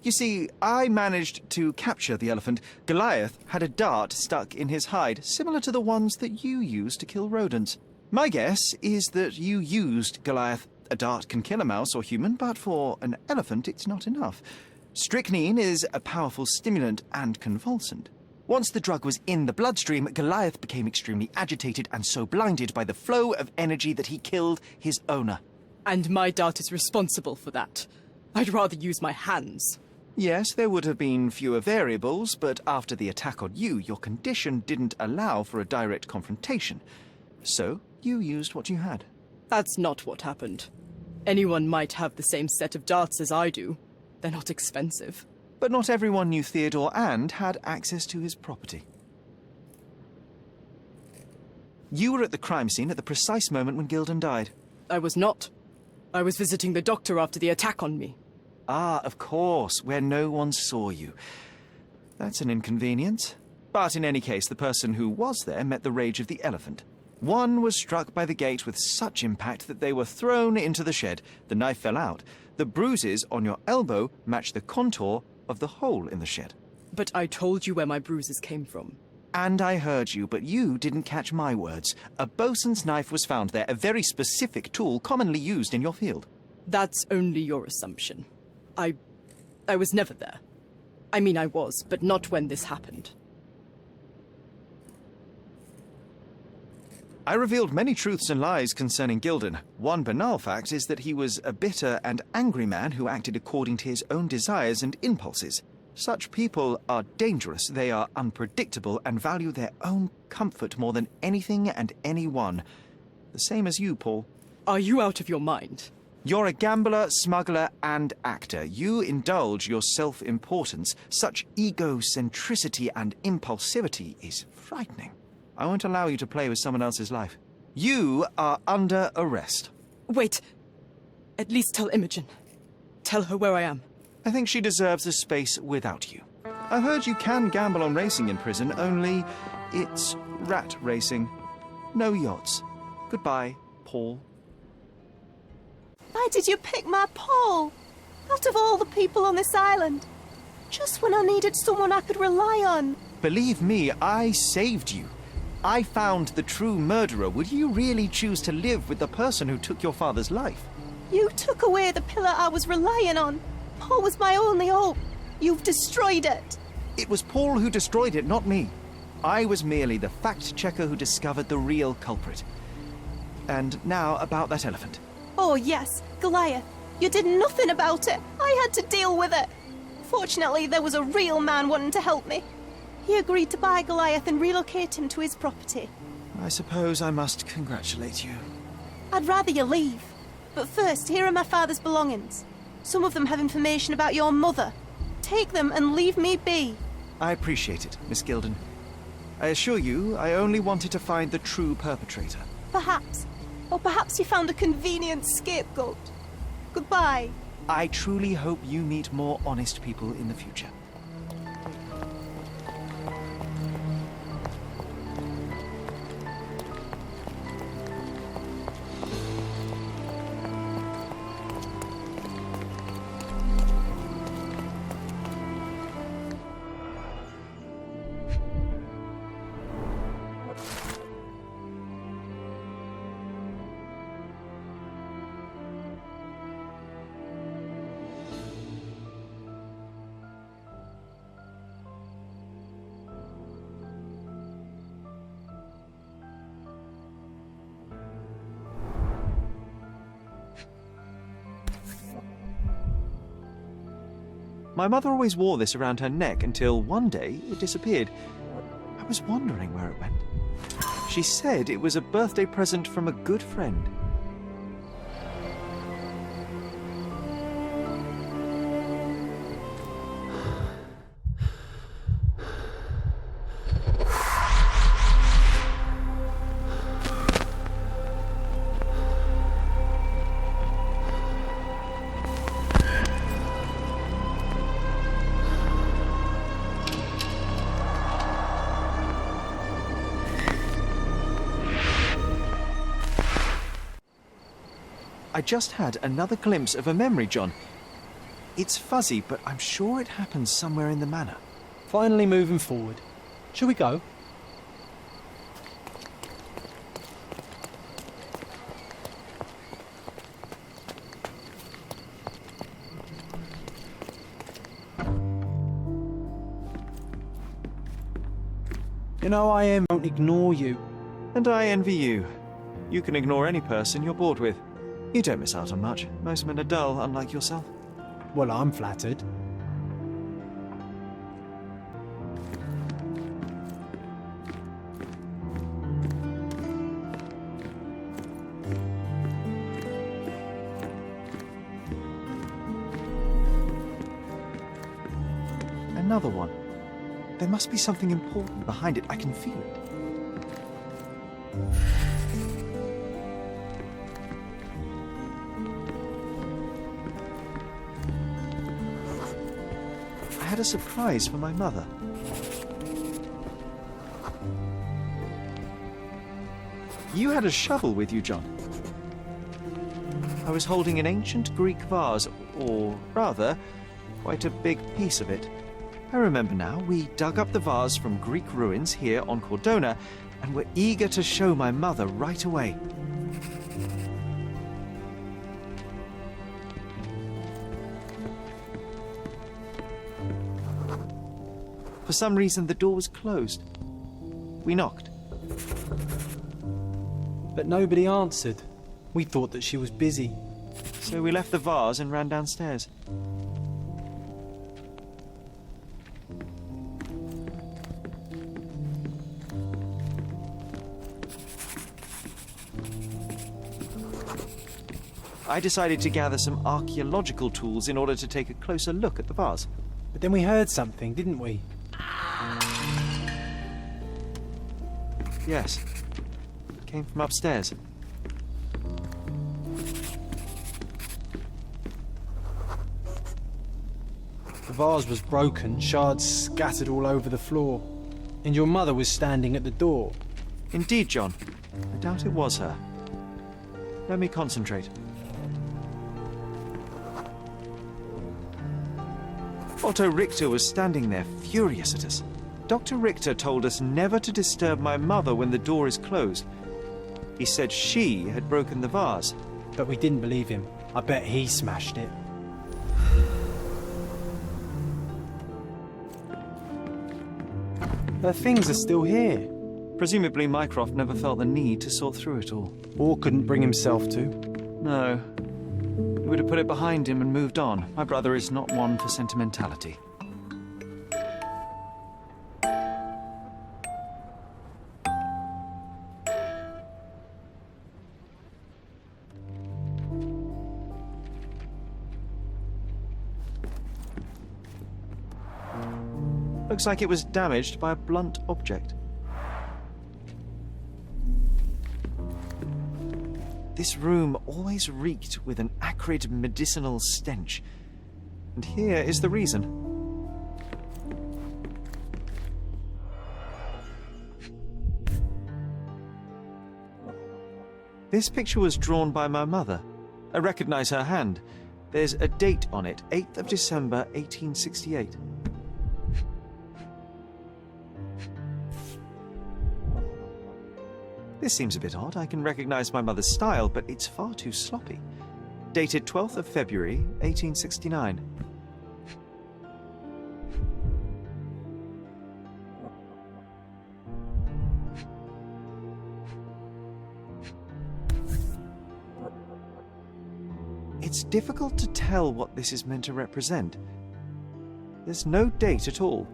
You see, I managed to capture the elephant. Goliath had a dart stuck in his hide, similar to the ones that you used to kill rodents. My guess is that you used Goliath. A dart can kill a mouse or human, but for an elephant, it's not enough. Strychnine is a powerful stimulant and convulsant. Once the drug was in the bloodstream, Goliath became extremely agitated and so blinded by the flow of energy that he killed his owner. And my dart is responsible for that. I'd rather use my hands. Yes, there would have been fewer variables, but after the attack on you, your condition didn't allow for a direct confrontation. So, you used what you had. That's not what happened. Anyone might have the same set of darts as I do. They're not expensive. But not everyone knew Theodore and had access to his property. You were at the crime scene at the precise moment when Gilden died. I was not. I was visiting the doctor after the attack on me. Ah, of course, where no one saw you. That's an inconvenience. But in any case, the person who was there met the rage of the elephant. One was struck by the gate with such impact that they were thrown into the shed. The knife fell out. The bruises on your elbow match the contour of the hole in the shed. But I told you where my bruises came from. And I heard you, but you didn't catch my words. A bosun's knife was found there, a very specific tool commonly used in your field. That's only your assumption. I was never there. I mean, I was, but not when this happened. I revealed many truths and lies concerning Gilden. One banal fact is that he was a bitter and angry man who acted according to his own desires and impulses. Such people are dangerous, they are unpredictable, and value their own comfort more than anything and anyone. The same as you, Paul. Are you out of your mind? You're a gambler, smuggler, and actor. You indulge your self-importance. Such egocentricity and impulsivity is frightening. I won't allow you to play with someone else's life. You are under arrest. Wait. At least tell Imogen. Tell her where I am. I think she deserves a space without you. I've heard you can gamble on racing in prison, only it's rat racing. No yachts. Goodbye, Paul. Paul? Why did you pick my Paul? Out of all the people on this island. Just when I needed someone I could rely on. Believe me, I saved you. I found the true murderer. Would you really choose to live with the person who took your father's life? You took away the pillar I was relying on. Paul was my only hope. You've destroyed it. It was Paul who destroyed it, not me. I was merely the fact-checker who discovered the real culprit. And now about that elephant. Oh yes, Goliath. You did nothing about it. I had to deal with it. Fortunately, there was a real man wanting to help me. He agreed to buy Goliath and relocate him to his property. I suppose I must congratulate you. I'd rather you leave. But first, here are my father's belongings. Some of them have information about your mother. Take them and leave me be. I appreciate it, Miss Gilden. I assure you, I only wanted to find the true perpetrator. Perhaps. Or perhaps you found a convenient scapegoat. Goodbye. I truly hope you meet more honest people in the future. My mother always wore this around her neck until one day it disappeared. I was wondering where it went. She said it was a birthday present from a good friend. I just had another glimpse of a memory, John. It's fuzzy, but I'm sure it happened somewhere in the manor. Finally moving forward. Shall we go? You know, I won't ignore you. And I envy you. You can ignore any person you're bored with. You don't miss out on much. Most men are dull, unlike yourself. Well, I'm flattered. Another one. There must be something important behind it. I can feel it. I had a surprise for my mother. You had a shovel with you, John. I was holding an ancient Greek vase, or rather, quite a big piece of it. I remember now, we dug up the vase from Greek ruins here on Cordona, and were eager to show my mother right away. For some reason, the door was closed. We knocked. But nobody answered. We thought that she was busy. So we left the vase and ran downstairs. I decided to gather some archaeological tools in order to take a closer look at the vase. But then we heard something, didn't we? Yes. It came from upstairs. The vase was broken, shards scattered all over the floor. And your mother was standing at the door. Indeed, John. I doubt it was her. Let me concentrate. Otto Richter was standing there, furious at us. Dr. Richter told us never to disturb my mother when the door is closed. He said she had broken the vase. But we didn't believe him. I bet he smashed it. Her things are still here. Presumably Mycroft never felt the need to sort through it all. Or couldn't bring himself to. No. He would have put it behind him and moved on. My brother is not one for sentimentality. Looks like it was damaged by a blunt object. This room always reeked with an acrid medicinal stench. And here is the reason. This picture was drawn by my mother. I recognize her hand. There's a date on it, 8th of December, 1868. This seems a bit odd. I can recognize my mother's style, but it's far too sloppy. Dated 12th of February, 1869. It's difficult to tell what this is meant to represent. There's no date at all.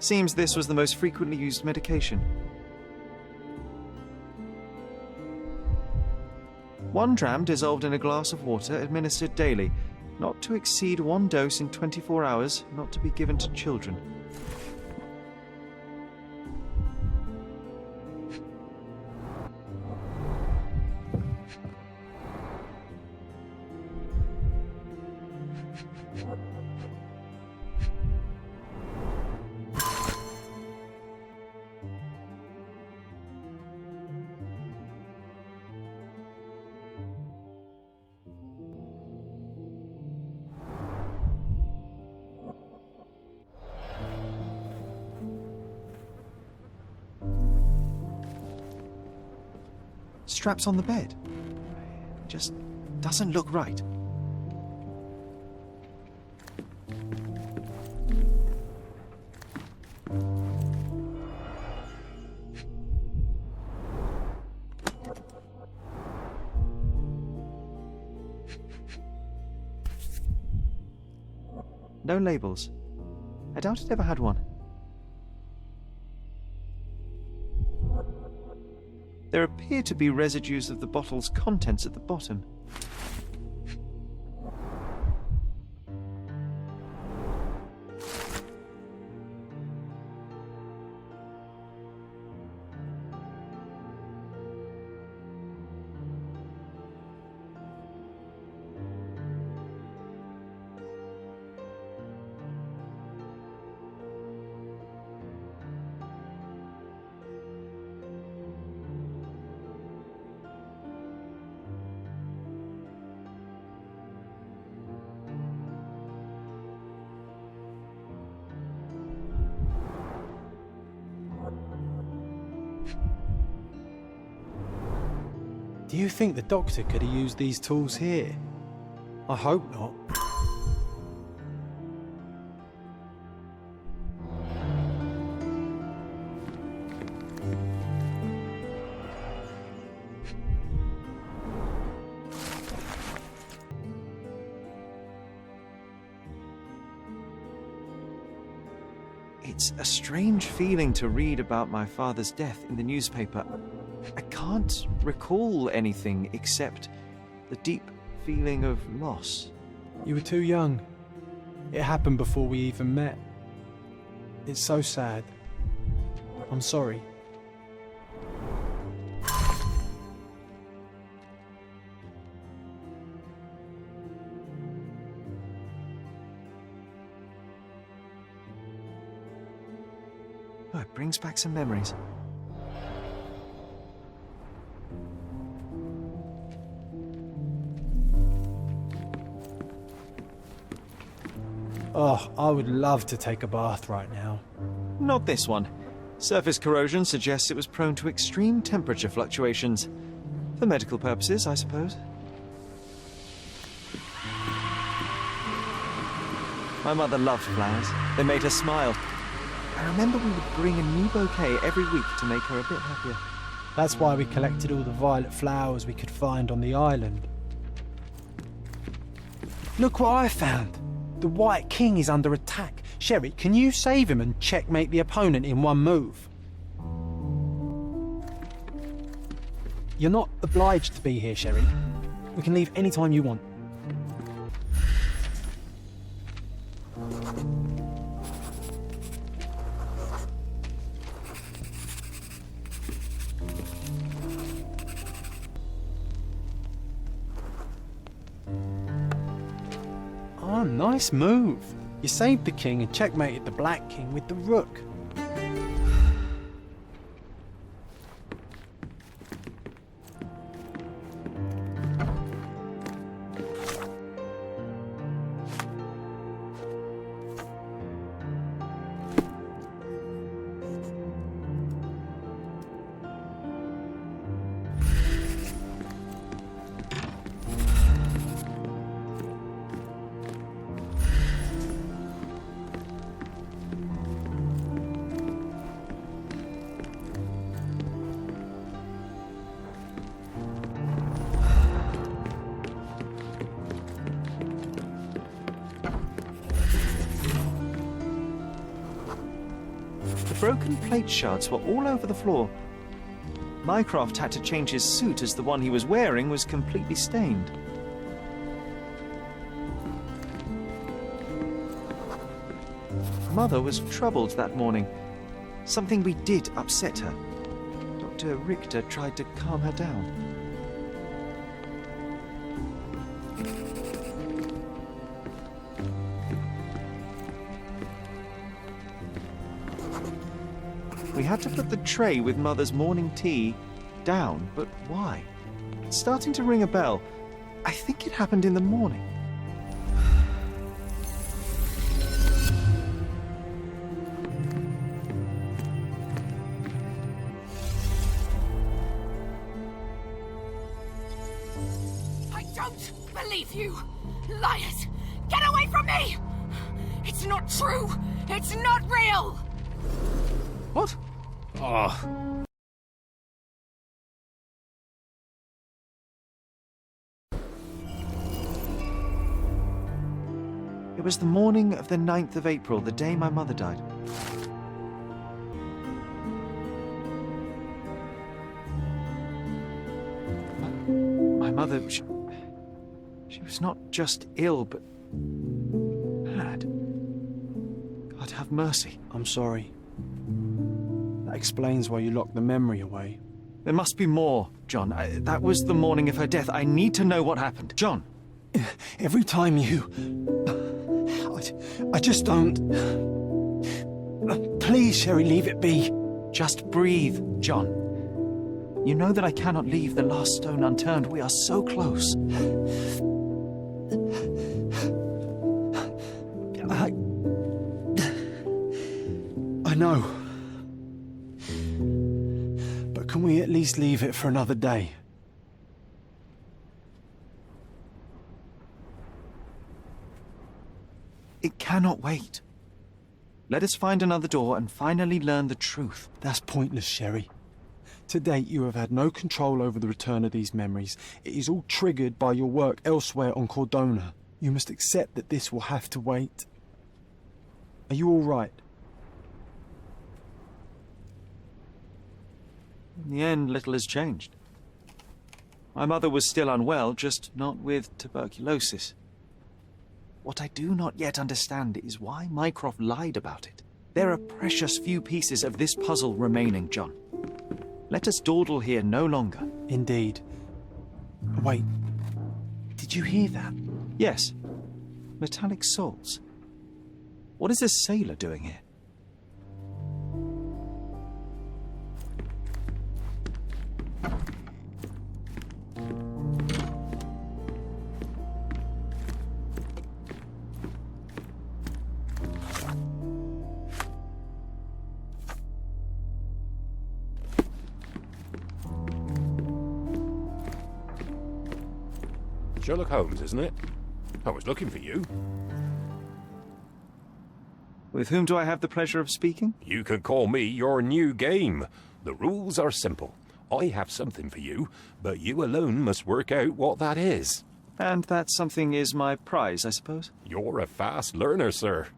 Seems this was the most frequently used medication. 1 dram dissolved in a glass of water, administered daily. Not to exceed 1 dose in 24 hours, not to be given to children. Straps on the bed. Just doesn't look right. No labels. I doubt it ever had one. There appear to be residues of the bottle's contents at the bottom. Do you think the doctor could have used these tools here? I hope not. It's a strange feeling to read about my father's death in the newspaper. I can't recall anything except the deep feeling of loss. You were too young. It happened before we even met. It's so sad. I'm sorry. Oh, it brings back some memories. Oh, I would love to take a bath right now. Not this one. Surface corrosion suggests it was prone to extreme temperature fluctuations. For medical purposes, I suppose. My mother loved flowers. They made her smile. I remember we would bring a new bouquet every week to make her a bit happier. That's why we collected all the violet flowers we could find on the island. Look what I found! The White King is under attack. Sherry, can you save him and checkmate the opponent in one move? You're not obliged to be here, Sherry. We can leave any time you want. Oh, nice move. You saved the king and checkmated the Black King with the rook. Broken plate shards were all over the floor. Mycroft had to change his suit as the one he was wearing was completely stained. Mother was troubled that morning. Something we did upset her. Dr. Richter tried to calm her down. We had to put the tray with Mother's morning tea down, but why? It's starting to ring a bell. I think it happened in the morning. I don't believe you! Liars! Get away from me! It's not true! It's not real! What? Oh. It was the morning of the 9th of April, the day my mother died. My mother, she was not just ill, but had. God have mercy. I'm sorry. That explains why you locked the memory away. There must be more, John. That was the morning of her death. I need to know what happened. John! Every time you... I just don't... Please, Sherry, leave it be. Just breathe, John. You know that I cannot leave the last stone unturned. We are so close. I know. But can we at least leave it for another day? It cannot wait. Let us find another door and finally learn the truth. That's pointless, Sherry. To date, you have had no control over the return of these memories. It is all triggered by your work elsewhere on Cordona. You must accept that this will have to wait. Are you all right? In the end, little has changed. My mother was still unwell, just not with tuberculosis. What I do not yet understand is why Mycroft lied about it. There are precious few pieces of this puzzle remaining, John. Let us dawdle here no longer. Indeed. Wait, did you hear that? Yes. Metallic salts. What is this sailor doing here? Sherlock Holmes, isn't it? I was looking for you. With whom do I have the pleasure of speaking? You can call me your new game. The rules are simple. I have something for you, but you alone must work out what that is. And that something is my prize, I suppose? You're a fast learner, sir.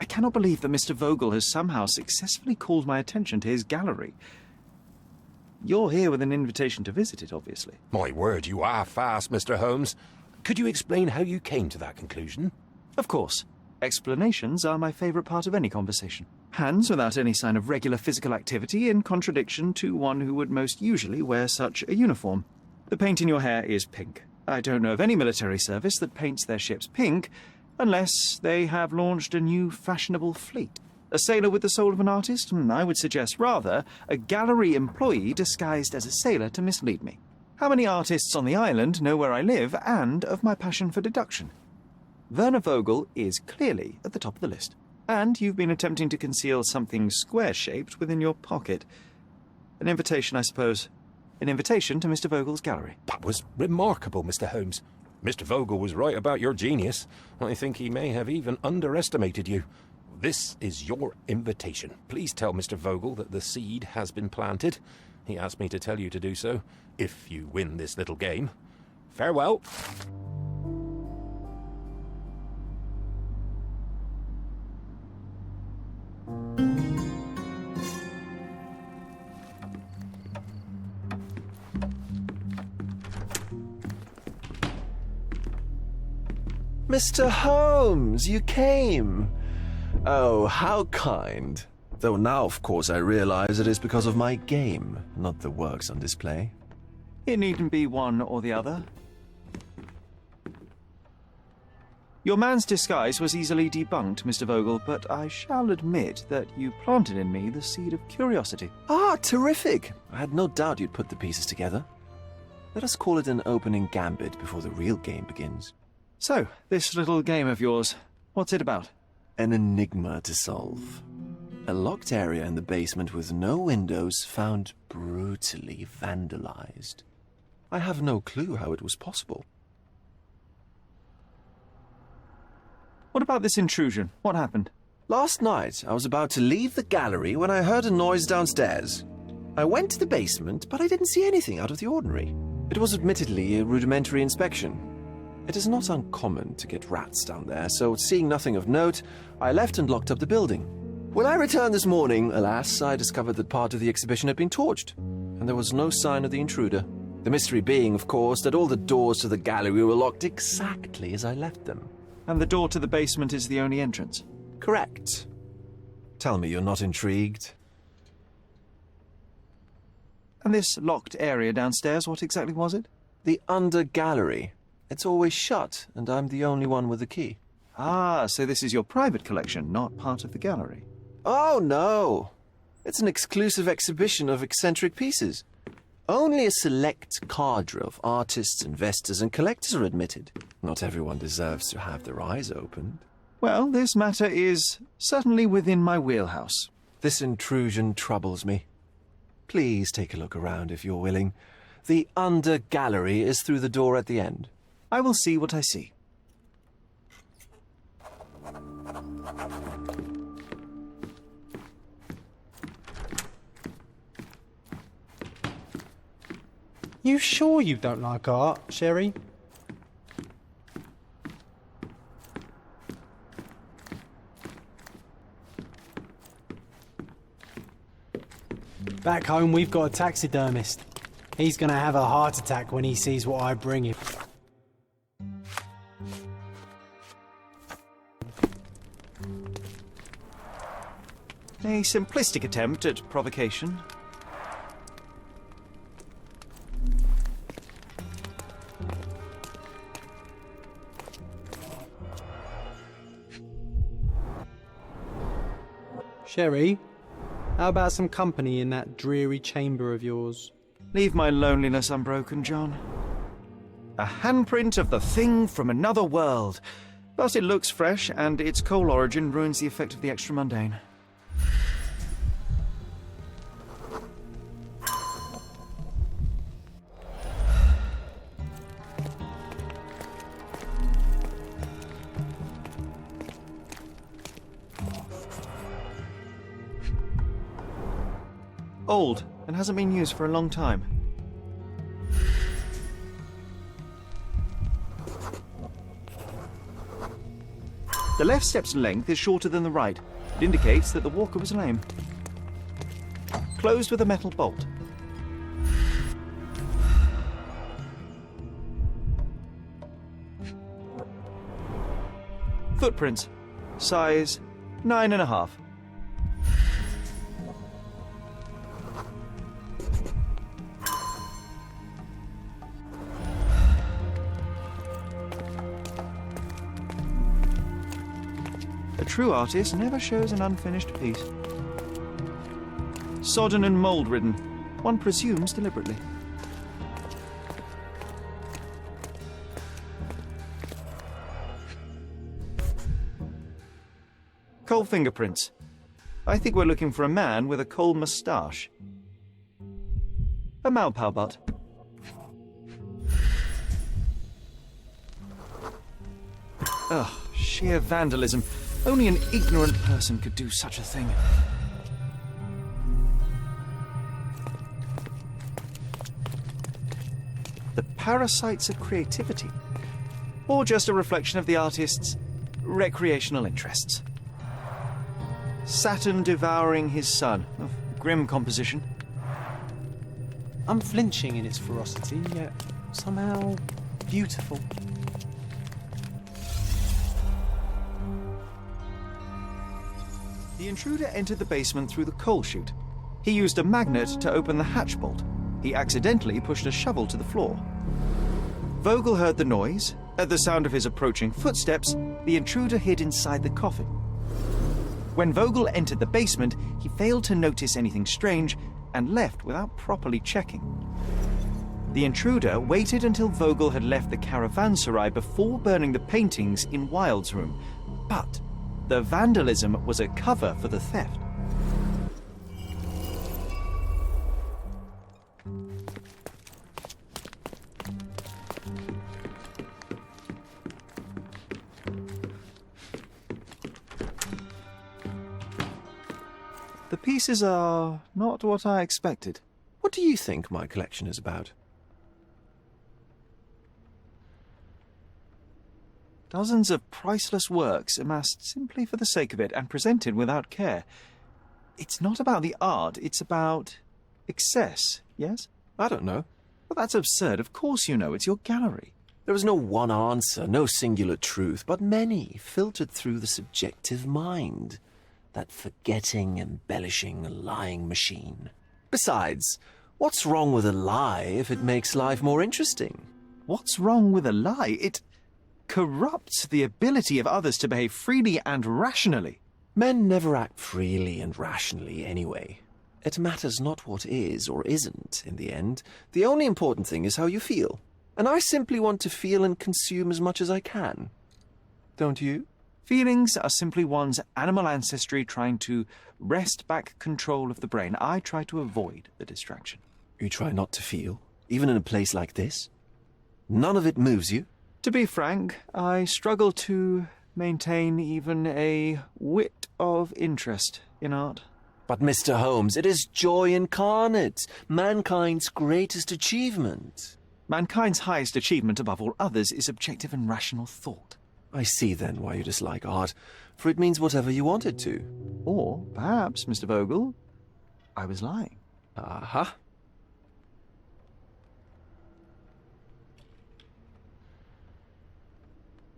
I cannot believe that Mr. Vogel has somehow successfully called my attention to his gallery. You're here with an invitation to visit it, obviously. My word, you are fast, Mr. Holmes. Could you explain how you came to that conclusion? Of course. Explanations are my favourite part of any conversation. Hands without any sign of regular physical activity, in contradiction to one who would most usually wear such a uniform. The paint in your hair is pink. I don't know of any military service that paints their ships pink, unless they have launched a new fashionable fleet. A sailor with the soul of an artist? I would suggest rather a gallery employee disguised as a sailor to mislead me. How many artists on the island know where I live and of my passion for deduction? Werner Vogel is clearly at the top of the list. And you've been attempting to conceal something square-shaped within your pocket. An invitation, I suppose. An invitation to Mr. Vogel's gallery. That was remarkable, Mr. Holmes. Mr. Vogel was right about your genius. I think he may have even underestimated you. This is your invitation. Please tell Mr. Vogel that the seed has been planted. He asked me to tell you to do so, if you win this little game. Farewell. Mr. Holmes, you came! Oh, how kind. Though now, of course, I realize it is because of my game, not the works on display. It needn't be one or the other. Your man's disguise was easily debunked, Mr. Vogel, but I shall admit that you planted in me the seed of curiosity. Ah, terrific! I had no doubt you'd put the pieces together. Let us call it an opening gambit before the real game begins. So, this little game of yours, what's it about? An enigma to solve. A locked area in the basement with no windows found brutally vandalized. I have no clue how it was possible. What about this intrusion? What happened? Last night, I was about to leave the gallery when I heard a noise downstairs. I went to the basement, but I didn't see anything out of the ordinary. It was admittedly a rudimentary inspection. It is not uncommon to get rats down there, so seeing nothing of note, I left and locked up the building. When I returned this morning, alas, I discovered that part of the exhibition had been torched, and there was no sign of the intruder. The mystery being, of course, that all the doors to the gallery were locked exactly as I left them. And the door to the basement is the only entrance? Correct. Tell me you're not intrigued. And this locked area downstairs, what exactly was it? The under gallery. It's always shut, and I'm the only one with the key. Ah, so this is your private collection, not part of the gallery. Oh, no. It's an exclusive exhibition of eccentric pieces. Only a select cadre of artists, investors, and collectors are admitted. Not everyone deserves to have their eyes opened. Well, this matter is certainly within my wheelhouse. This intrusion troubles me. Please take a look around if you're willing. The under gallery is through the door at the end. I will see what I see. You sure you don't like art, Sherry? Back home, we've got a taxidermist. He's gonna have a heart attack when he sees what I bring him. A simplistic attempt at provocation. Sherry, how about some company in that dreary chamber of yours? Leave my loneliness unbroken, John. A handprint of the thing from another world. But it looks fresh, and its coal origin ruins the effect of the extra mundane. Old, and hasn't been used for a long time. The left step's length is shorter than the right. It indicates that the walker was lame. Closed with a metal bolt. Footprints. Size 9.5. A true artist never shows an unfinished piece. Sodden and mould-ridden, one presumes deliberately. Coal fingerprints. I think we're looking for a man with a coal moustache. A Malpal butt. Ugh, sheer vandalism. Only an ignorant person could do such a thing. The parasites of creativity. Or just a reflection of the artist's recreational interests. Saturn devouring his sun. Oh, grim composition. Unflinching in its ferocity, yet somehow beautiful. The intruder entered the basement through the coal chute. He used a magnet to open the hatch bolt. He accidentally pushed a shovel to the floor. Vogel heard the noise. At the sound of his approaching footsteps, the intruder hid inside the coffin. When Vogel entered the basement, he failed to notice anything strange and left without properly checking. The intruder waited until Vogel had left the caravanserai before burning the paintings in Wilde's room. But the vandalism was a cover for the theft. The pieces are not what I expected. What do you think my collection is about? Dozens of priceless works amassed simply for the sake of it and presented without care. It's not about the art, it's about excess, yes? I don't know. Well, that's absurd. Of course you know. It's your gallery. There is no one answer, no singular truth, but many filtered through the subjective mind. That forgetting, embellishing, lying machine. Besides, what's wrong with a lie if it makes life more interesting? What's wrong with a lie? It corrupts the ability of others to behave freely and rationally. Men never act freely and rationally anyway. It matters not what is or isn't in the end. The only important thing is how you feel. And I simply want to feel and consume as much as I can. Don't you? Feelings are simply one's animal ancestry trying to wrest back control of the brain. I try to avoid the distraction. You try not to feel, even in a place like this? None of it moves you? To be frank, I struggle to maintain even a whit of interest in art. But, Mr. Holmes, it is joy incarnate, mankind's greatest achievement. Mankind's highest achievement above all others is objective and rational thought. I see, then, why you dislike art, for it means whatever you want it to. Or, perhaps, Mr. Vogel, I was lying. Aha.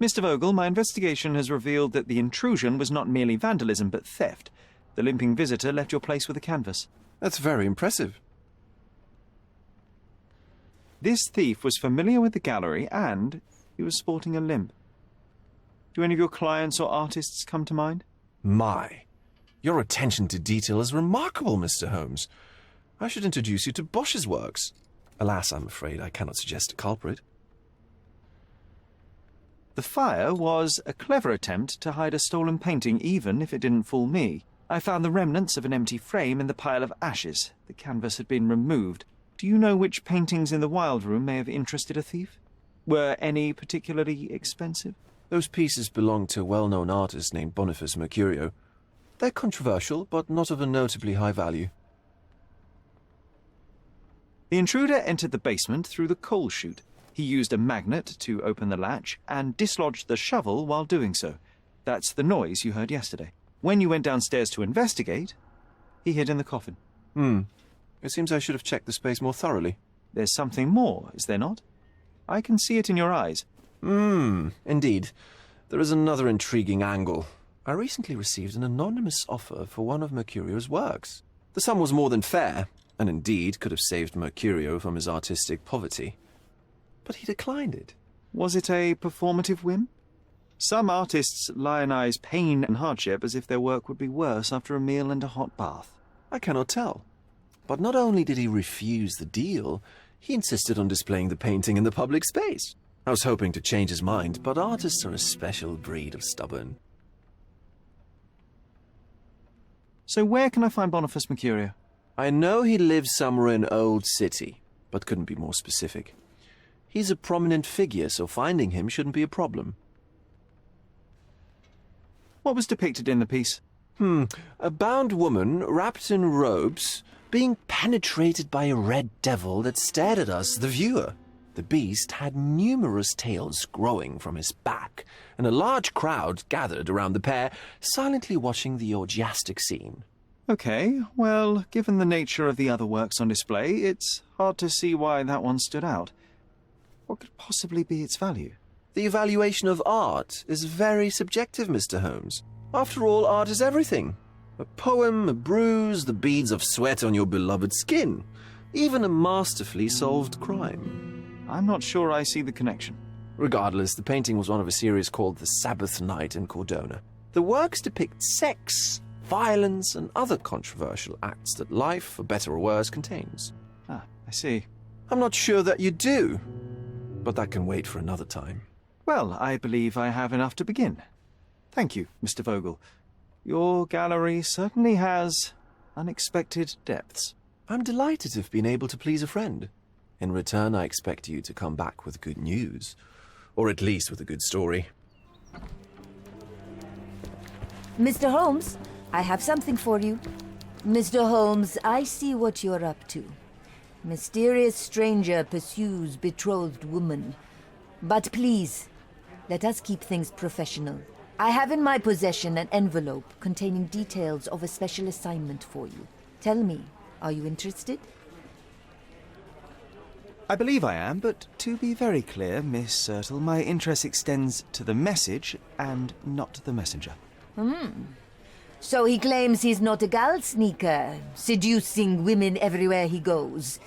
Mr. Vogel, my investigation has revealed that the intrusion was not merely vandalism, but theft. The limping visitor left your place with a canvas. That's very impressive. This thief was familiar with the gallery, and he was sporting a limp. Do any of your clients or artists come to mind? My, your attention to detail is remarkable, Mr. Holmes. I should introduce you to Bosch's works. Alas, I'm afraid I cannot suggest a culprit. The fire was a clever attempt to hide a stolen painting, even if it didn't fool me. I found the remnants of an empty frame in the pile of ashes. The canvas had been removed. Do you know which paintings in the Wild Room may have interested a thief? Were any particularly expensive? Those pieces belong to a well-known artist named Boniface Mercurio. They're controversial, but not of a notably high value. The intruder entered the basement through the coal chute. He used a magnet to open the latch and dislodged the shovel while doing so. That's the noise you heard yesterday. When you went downstairs to investigate, he hid in the coffin. It seems I should have checked the space more thoroughly. There's something more, is there not? I can see it in your eyes. Indeed. There is another intriguing angle. I recently received an anonymous offer for one of Mercurio's works. The sum was more than fair, and indeed could have saved Mercurio from his artistic poverty. But he declined it. Was it a performative whim? Some artists lionize pain and hardship as if their work would be worse after a meal and a hot bath. I cannot tell. But not only did he refuse the deal, he insisted on displaying the painting in the public space. I was hoping to change his mind, but artists are a special breed of stubborn. So where can I find Boniface Mercurio? I know he lives somewhere in Old City, but couldn't be more specific. He's a prominent figure, so finding him shouldn't be a problem. What was depicted in the piece? A bound woman, wrapped in robes, being penetrated by a red devil that stared at us, the viewer. The beast had numerous tails growing from his back, and a large crowd gathered around the pair, silently watching the orgiastic scene. Okay, well, given the nature of the other works on display, it's hard to see why that one stood out. What could possibly be its value? The evaluation of art is very subjective, Mr. Holmes. After all, art is everything. A poem, a bruise, the beads of sweat on your beloved skin. Even a masterfully solved crime. I'm not sure I see the connection. Regardless, the painting was one of a series called The Sabbath Night in Cordona. The works depict sex, violence, and other controversial acts that life, for better or worse, contains. Ah, I see. I'm not sure that you do, but that can wait for another time. Well, I believe I have enough to begin. Thank you, Mr. Vogel. Your gallery certainly has unexpected depths. I'm delighted to have been able to please a friend. In return, I expect you to come back with good news. Or at least with a good story. Mr. Holmes, I have something for you. Mr. Holmes, I see what you're up to. Mysterious stranger pursues betrothed woman. But please, let us keep things professional. I have in my possession an envelope containing details of a special assignment for you. Tell me, are you interested? I believe I am, but to be very clear, Miss Sertle, my interest extends to the message and not the messenger. So he claims he's not a gal sneaker, seducing women everywhere he goes.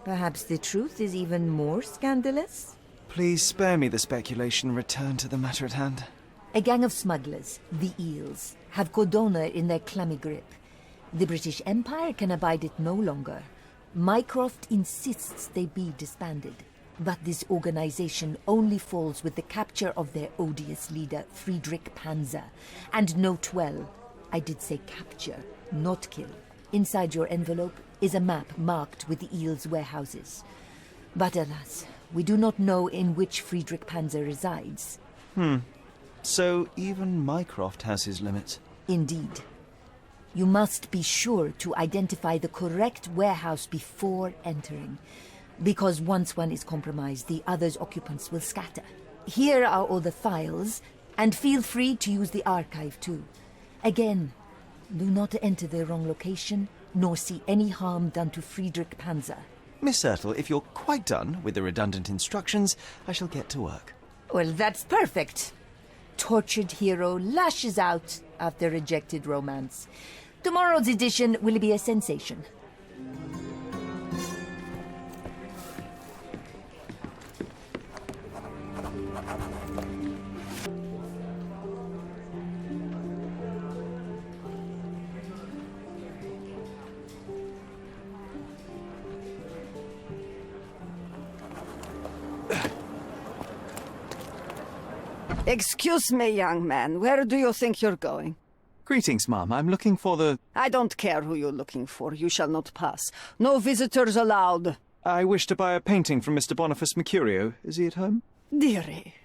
Perhaps the truth is even more scandalous? Please spare me the speculation and return to the matter at hand. A gang of smugglers, the Eels, have Cordona in their clammy grip. The British Empire can abide it no longer. Mycroft insists they be disbanded. But this organization only falls with the capture of their odious leader, Friedrich Panzer. And note well, I did say capture, not kill. Inside your envelope is a map marked with the Eels' warehouses. But alas, we do not know in which Friedrich Panzer resides. So even Mycroft has his limits. Indeed. You must be sure to identify the correct warehouse before entering, because once one is compromised, the other's occupants will scatter. Here are all the files, and feel free to use the archive too. Again, do not enter the wrong location, nor see any harm done to Friedrich Panzer. Miss Sertle, if you're quite done with the redundant instructions, I shall get to work. Well, that's perfect. Tortured hero lashes out after rejected romance. Tomorrow's edition will be a sensation. Excuse me, young man. Where do you think you're going? Greetings, Mum. I'm looking for the... I don't care who you're looking for. You shall not pass. No visitors allowed. I wish to buy a painting from Mr. Boniface Mercurio. Is he at home? Dearie,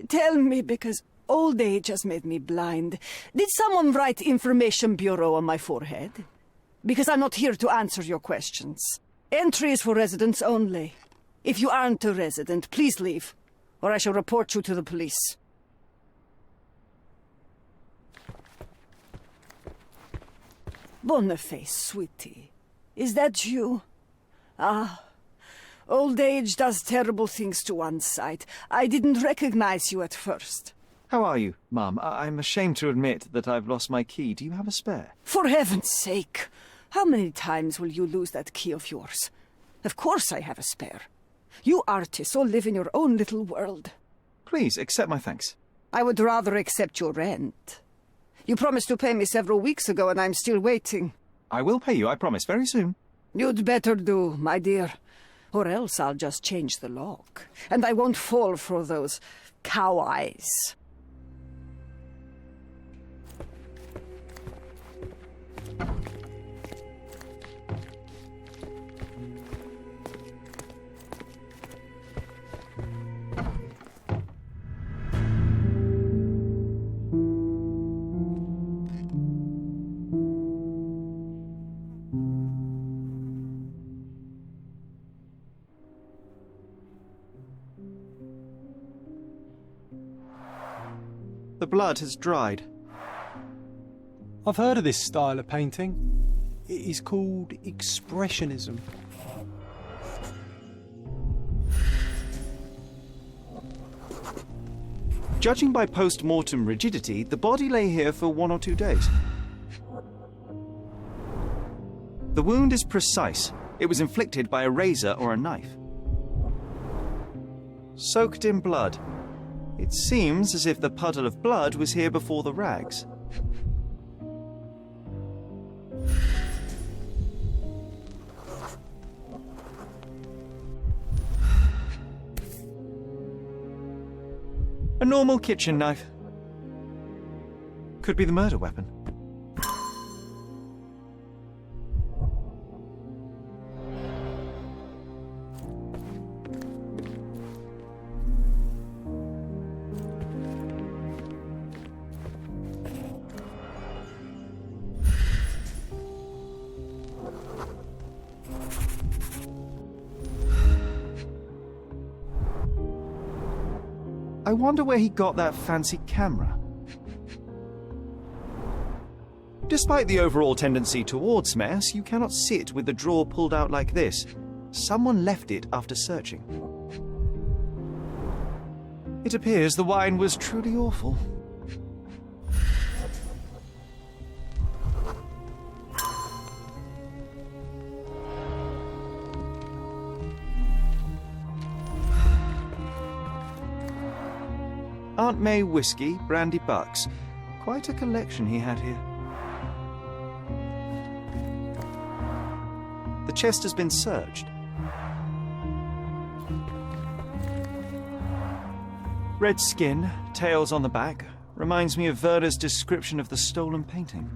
tell me, because old age has made me blind. Did someone write Information Bureau on my forehead? Because I'm not here to answer your questions. Entry is for residents only. If you aren't a resident, please leave, or I shall report you to the police. Boniface, sweetie. Is that you? Ah, old age does terrible things to one's sight. I didn't recognize you at first. How are you, Mum? I'm ashamed to admit that I've lost my key. Do you have a spare? For heaven's sake! How many times will you lose that key of yours? Of course I have a spare. You artists all live in your own little world. Please, accept my thanks. I would rather accept your rent. You promised to pay me several weeks ago, and I'm still waiting. I will pay you, I promise, very soon. You'd better do, my dear. Or else I'll just change the lock. And I won't fall for those cow eyes. The blood has dried. I've heard of this style of painting. It is called Expressionism. Judging by post-mortem rigidity, the body lay here for 1 or 2 days. The wound is precise. It was inflicted by a razor or a knife. Soaked in blood. It seems as if the puddle of blood was here before the rags. A normal kitchen knife. Could be the murder weapon. I wonder where he got that fancy camera. Despite the overall tendency towards mess, you cannot sit with the drawer pulled out like this. Someone left it after searching. It appears the wine was truly awful. Aunt May whiskey, brandy bucks. Quite a collection he had here. The chest has been searched. Red skin, tails on the back. Reminds me of Werder's description of the stolen painting.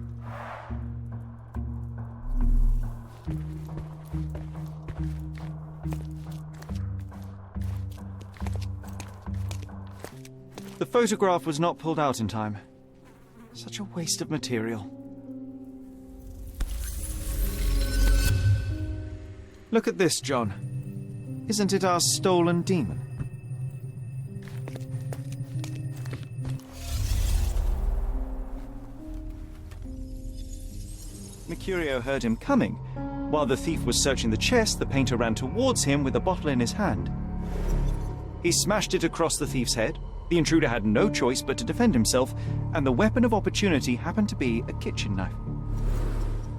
The photograph was not pulled out in time. Such a waste of material. Look at this, John. Isn't it our stolen demon? Mercurio heard him coming. While the thief was searching the chest, the painter ran towards him with a bottle in his hand. He smashed it across the thief's head. The intruder had no choice but to defend himself, and the weapon of opportunity happened to be a kitchen knife.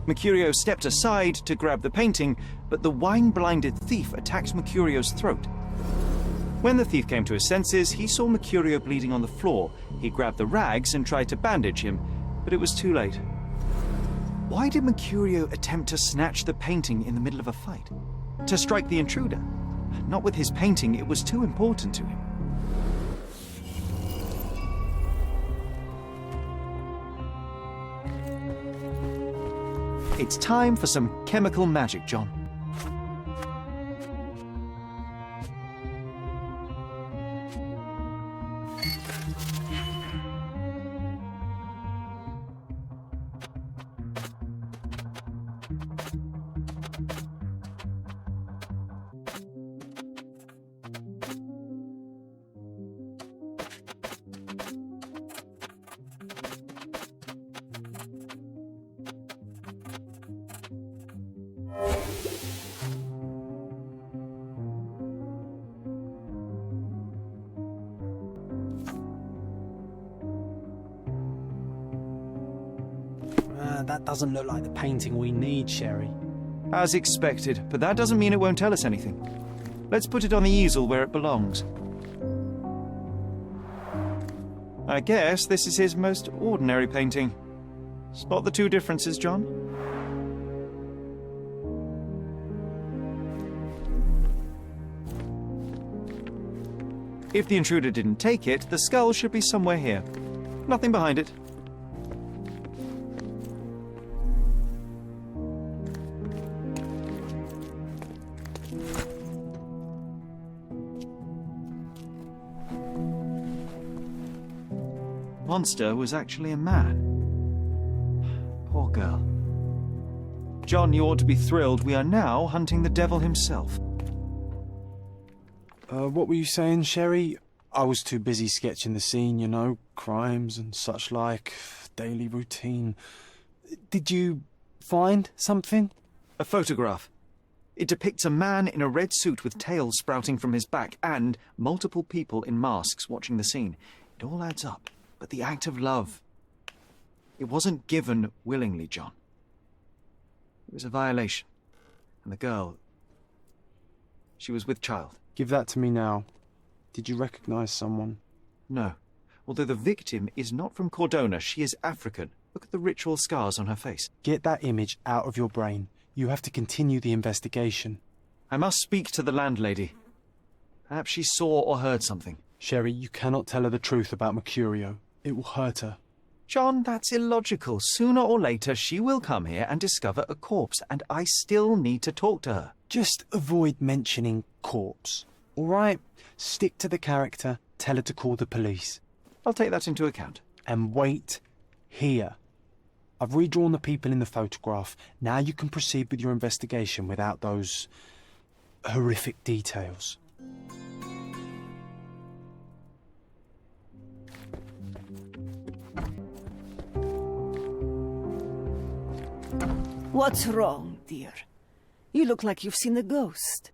Mercurio stepped aside to grab the painting, but the wine-blinded thief attacked Mercurio's throat. When the thief came to his senses, he saw Mercurio bleeding on the floor. He grabbed the rags and tried to bandage him, but it was too late. Why did Mercurio attempt to snatch the painting in the middle of a fight? To strike the intruder? Not with his painting, it was too important to him. It's time for some chemical magic, John. That doesn't look like the painting we need, Sherry. As expected, but that doesn't mean it won't tell us anything. Let's put it on the easel where it belongs. I guess this is his most ordinary painting. Spot the two differences, John? If the intruder didn't take it, the skull should be somewhere here. Nothing behind it. Monster was actually a man. Poor girl. John, you ought to be thrilled. We are now hunting the devil himself. What were you saying, Sherry? I was too busy sketching the scene, you know, crimes and such like, daily routine. Did you find something? A photograph. It depicts a man in a red suit with tails sprouting from his back and multiple people in masks watching the scene. It all adds up. But the act of love, it wasn't given willingly, John. It was a violation. And the girl, she was with child. Give that to me now. Did you recognize someone? No. Although the victim is not from Cordona, she is African. Look at the ritual scars on her face. Get that image out of your brain. You have to continue the investigation. I must speak to the landlady. Perhaps she saw or heard something. Sherry, you cannot tell her the truth about Mercurio. It will hurt her. John, that's illogical. Sooner or later, she will come here and discover a corpse, and I still need to talk to her. Just avoid mentioning corpse, all right? Stick to the character, tell her to call the police. I'll take that into account. And wait here. I've redrawn the people in the photograph. Now you can proceed with your investigation without those horrific details. What's wrong, dear? You look like you've seen a ghost.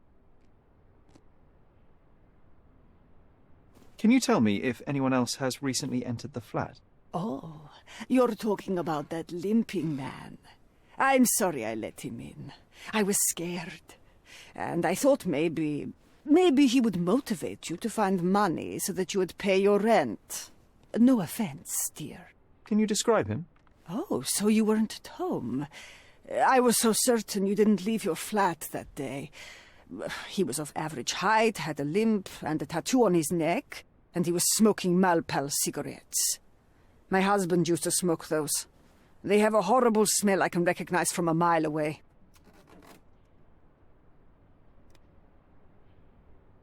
Can you tell me if anyone else has recently entered the flat? Oh, you're talking about that limping man. I'm sorry I let him in. I was scared. And I thought maybe he would motivate you to find money so that you would pay your rent. No offense, dear. Can you describe him? Oh, so you weren't at home. I was so certain you didn't leave your flat that day. He was of average height, had a limp and a tattoo on his neck, and he was smoking Malpal cigarettes. My husband used to smoke those. They have a horrible smell I can recognize from a mile away.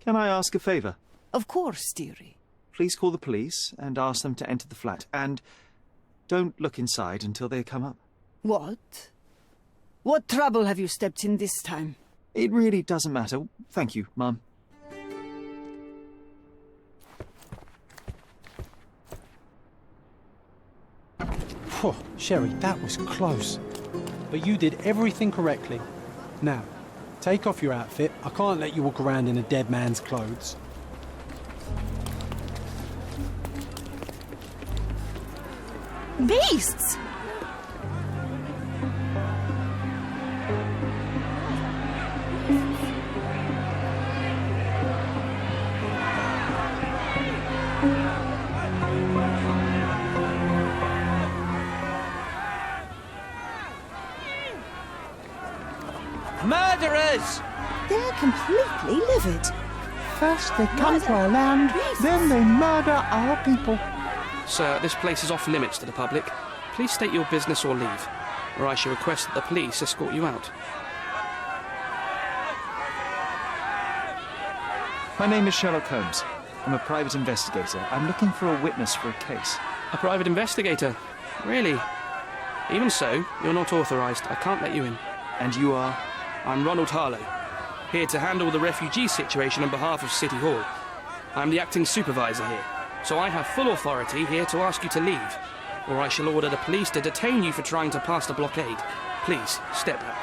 Can I ask a favor? Of course, dearie. Please call the police and ask them to enter the flat, and don't look inside until they come up. What? What trouble have you stepped in this time? It really doesn't matter. Thank you, Mum. Phew, Sherry, that was close. But you did everything correctly. Now, take off your outfit. I can't let you walk around in a dead man's clothes. Beasts! Murderers! They're completely livid. First they come to our land, then they murder our people. Sir, this place is off limits to the public. Please state your business or leave, or I shall request that the police escort you out. My name is Sherlock Holmes. I'm a private investigator. I'm looking for a witness for a case. A private investigator? Really? Even so, you're not authorised. I can't let you in. And you are? I'm Ronald Harlow, here to handle the refugee situation on behalf of City Hall. I'm the acting supervisor here, so I have full authority here to ask you to leave, or I shall order the police to detain you for trying to pass the blockade. Please, step back.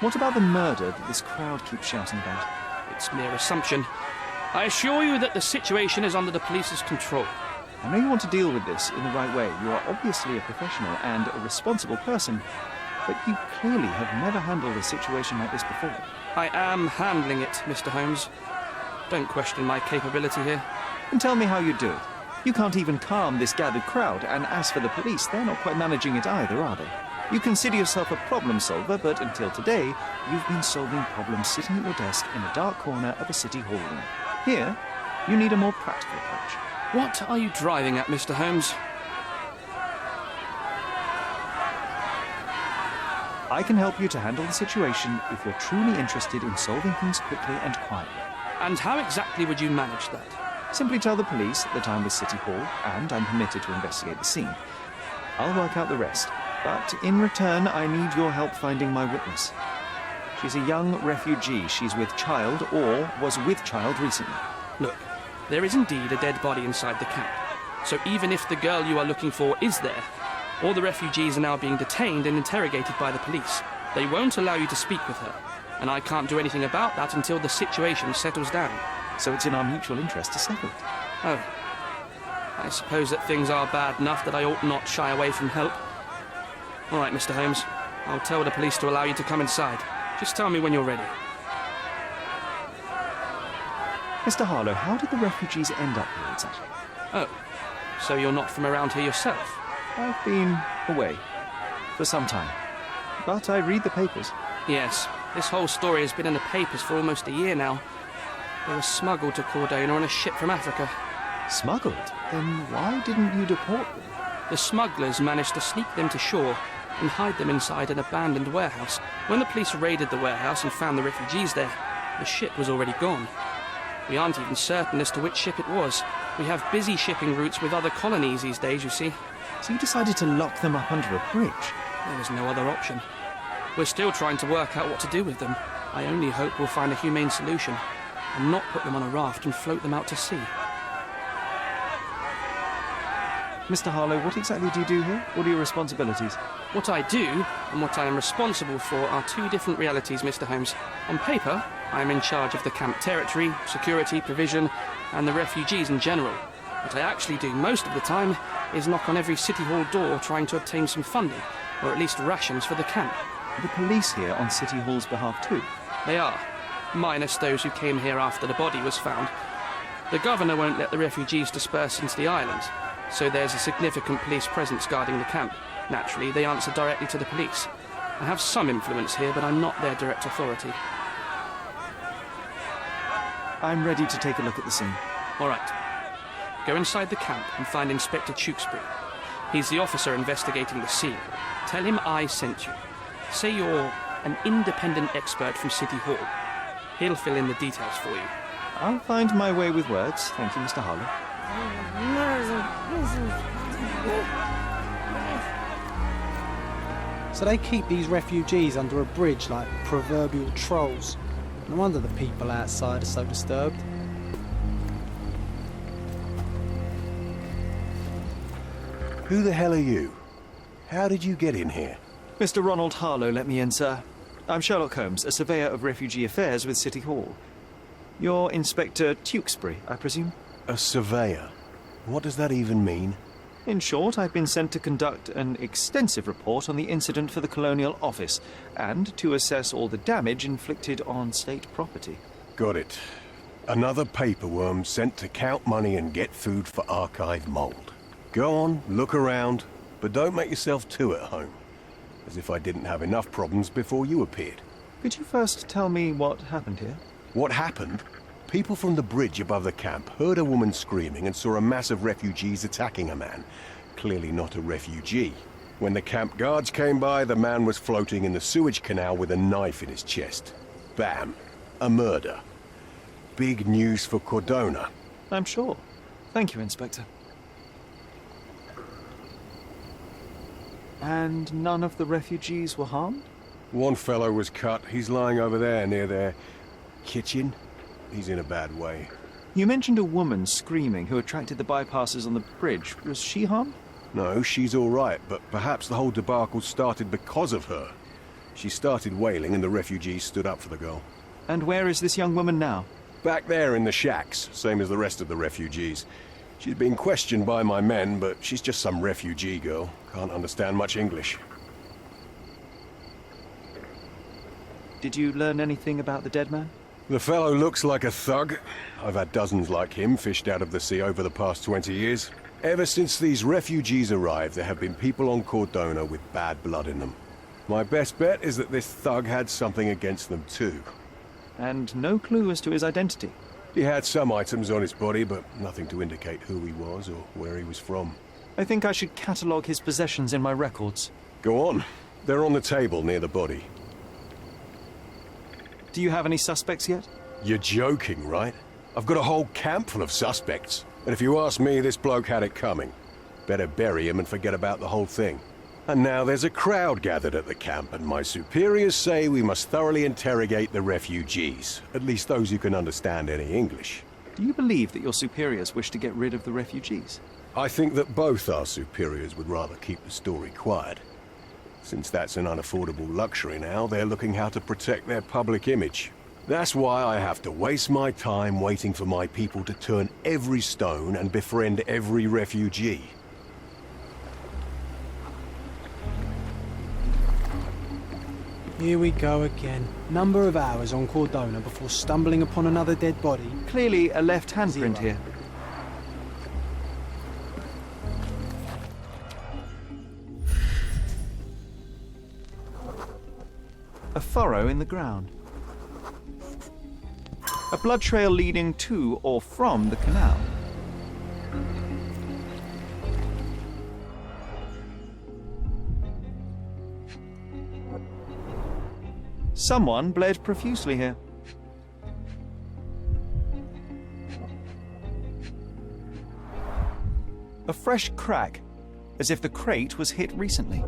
What about the murder that this crowd keeps shouting about? It's mere assumption. I assure you that the situation is under the police's control. I know you want to deal with this in the right way. You are obviously a professional and a responsible person, but you clearly have never handled a situation like this before. I am handling it, Mr. Holmes. Don't question my capability here. And tell me how you do it. You can't even calm this gathered crowd, and as for the police, they're not quite managing it either, are they? You consider yourself a problem solver, but until today, you've been solving problems sitting at your desk in a dark corner of a city hall room. Here, you need a more practical approach. What are you driving at, Mr. Holmes? I can help you to handle the situation if you're truly interested in solving things quickly and quietly. And how exactly would you manage that? Simply tell the police that I'm with City Hall and I'm permitted to investigate the scene. I'll work out the rest, but in return I need your help finding my witness. She's a young refugee. She's with child or was with child recently. Look, there is indeed a dead body inside the camp. So even if the girl you are looking for is there, all the refugees are now being detained and interrogated by the police. They won't allow you to speak with her, and I can't do anything about that until the situation settles down. So it's in our mutual interest to settle it. Oh. I suppose that things are bad enough that I ought not shy away from help. All right, Mr. Holmes. I'll tell the police to allow you to come inside. Just tell me when you're ready. Mr. Harlow, how did the refugees end up here exactly? Oh, so you're not from around here yourself? I've been away for some time, but I read the papers. Yes, this whole story has been in the papers for almost a year now. They were smuggled to Cordona on a ship from Africa. Smuggled? Then why didn't you deport them? The smugglers managed to sneak them to shore and hide them inside an abandoned warehouse. When the police raided the warehouse and found the refugees there, the ship was already gone. We aren't even certain as to which ship it was. We have busy shipping routes with other colonies these days, you see. So you decided to lock them up under a bridge? There was no other option. We're still trying to work out what to do with them. I only hope we'll find a humane solution and not put them on a raft and float them out to sea. Mr. Harlow, what exactly do you do here? What are your responsibilities? What I do and what I am responsible for are two different realities, Mr. Holmes. On paper, I am in charge of the camp territory, security, provision, and the refugees in general. What I actually do most of the time is knock on every City Hall door trying to obtain some funding, or at least rations for the camp. Are the police here on City Hall's behalf too? They are, minus those who came here after the body was found. The governor won't let the refugees disperse into the island, so there's a significant police presence guarding the camp. Naturally, they answer directly to the police. I have some influence here, but I'm not their direct authority. I'm ready to take a look at the scene. All right. Go inside the camp and find Inspector Tewkesbury. He's the officer investigating the scene. Tell him I sent you. Say you're an independent expert from City Hall. He'll fill in the details for you. I'll find my way with words. Thank you, Mr. Harlow. So they keep these refugees under a bridge like proverbial trolls. No wonder the people outside are so disturbed. Who the hell are you? How did you get in here? Mr. Ronald Harlow let me in, sir. I'm Sherlock Holmes, a surveyor of refugee affairs with City Hall. You're Inspector Tewkesbury, I presume? A surveyor? What does that even mean? In short, I've been sent to conduct an extensive report on the incident for the Colonial Office and to assess all the damage inflicted on state property. Got it. Another paperworm sent to count money and get food for archive mold. Go on, look around, but don't make yourself too at home. As if I didn't have enough problems before you appeared. Could you first tell me what happened here? What happened? People from the bridge above the camp heard a woman screaming and saw a mass of refugees attacking a man. Clearly not a refugee. When the camp guards came by, the man was floating in the sewage canal with a knife in his chest. Bam. A murder. Big news for Cordona. I'm sure. Thank you, Inspector. And none of the refugees were harmed? One fellow was cut. He's lying over there near their kitchen. He's in a bad way. You mentioned a woman screaming who attracted the bypassers on the bridge. Was she harmed? No, she's all right, but perhaps the whole debacle started because of her. She started wailing and the refugees stood up for the girl. And where is this young woman now? Back there in the shacks, same as the rest of the refugees. She's been questioned by my men, but she's just some refugee girl. Can't understand much English. Did you learn anything about the dead man? The fellow looks like a thug. I've had dozens like him fished out of the sea over the past 20 years. Ever since these refugees arrived, there have been people on Cordona with bad blood in them. My best bet is that this thug had something against them too. And no clue as to his identity? He had some items on his body, but nothing to indicate who he was or where he was from. I think I should catalogue his possessions in my records. Go on. They're on the table near the body. Do you have any suspects yet? You're joking, right? I've got a whole camp full of suspects. And if you ask me, this bloke had it coming. Better bury him and forget about the whole thing. And now there's a crowd gathered at the camp, and my superiors say we must thoroughly interrogate the refugees. At least those who can understand any English. Do you believe that your superiors wish to get rid of the refugees? I think that both our superiors would rather keep the story quiet. Since that's an unaffordable luxury now, they're looking how to protect their public image. That's why I have to waste my time waiting for my people to turn every stone and befriend every refugee. Here we go again. Number of hours on Cordona before stumbling upon another dead body. Clearly a left handprint here. A furrow in the ground. A blood trail leading to or from the canal. Someone bled profusely here. A fresh crack, as if the crate was hit recently.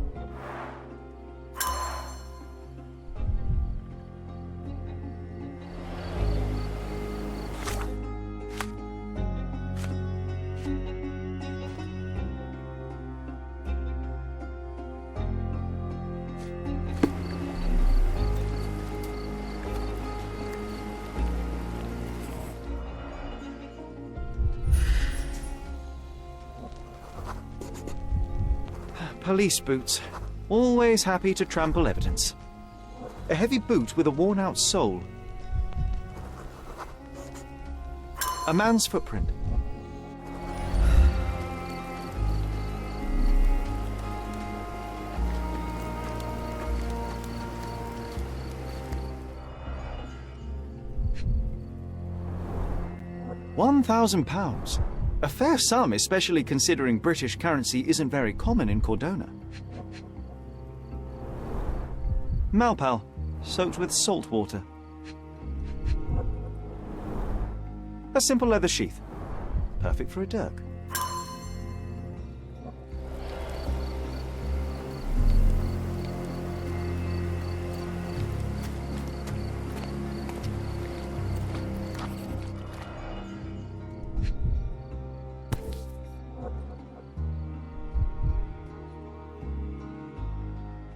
Police boots. Always happy to trample evidence. A heavy boot with a worn-out sole. A man's footprint. £1,000. A fair sum, especially considering British currency isn't very common in Cordona. Malpal, soaked with salt water. A simple leather sheath. Perfect for a dirk.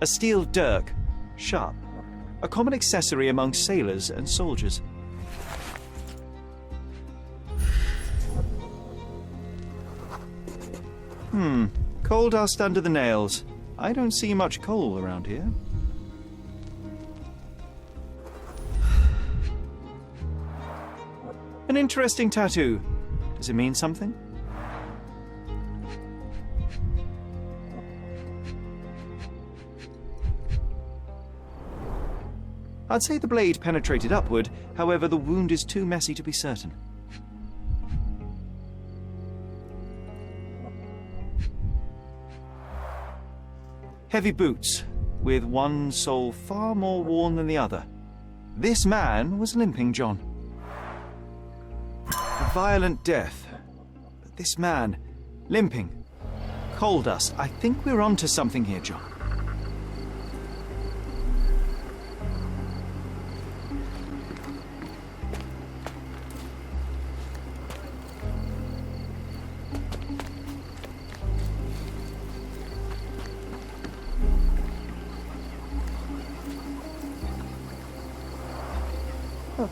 A steel dirk, sharp. A common accessory among sailors and soldiers. Coal dust under the nails. I don't see much coal around here. An interesting tattoo. Does it mean something? I'd say the blade penetrated upward, however the wound is too messy to be certain. Heavy boots, with one sole far more worn than the other. This man was Limping John. A violent death. But this man, limping, coal dust. I think we're onto something here, John.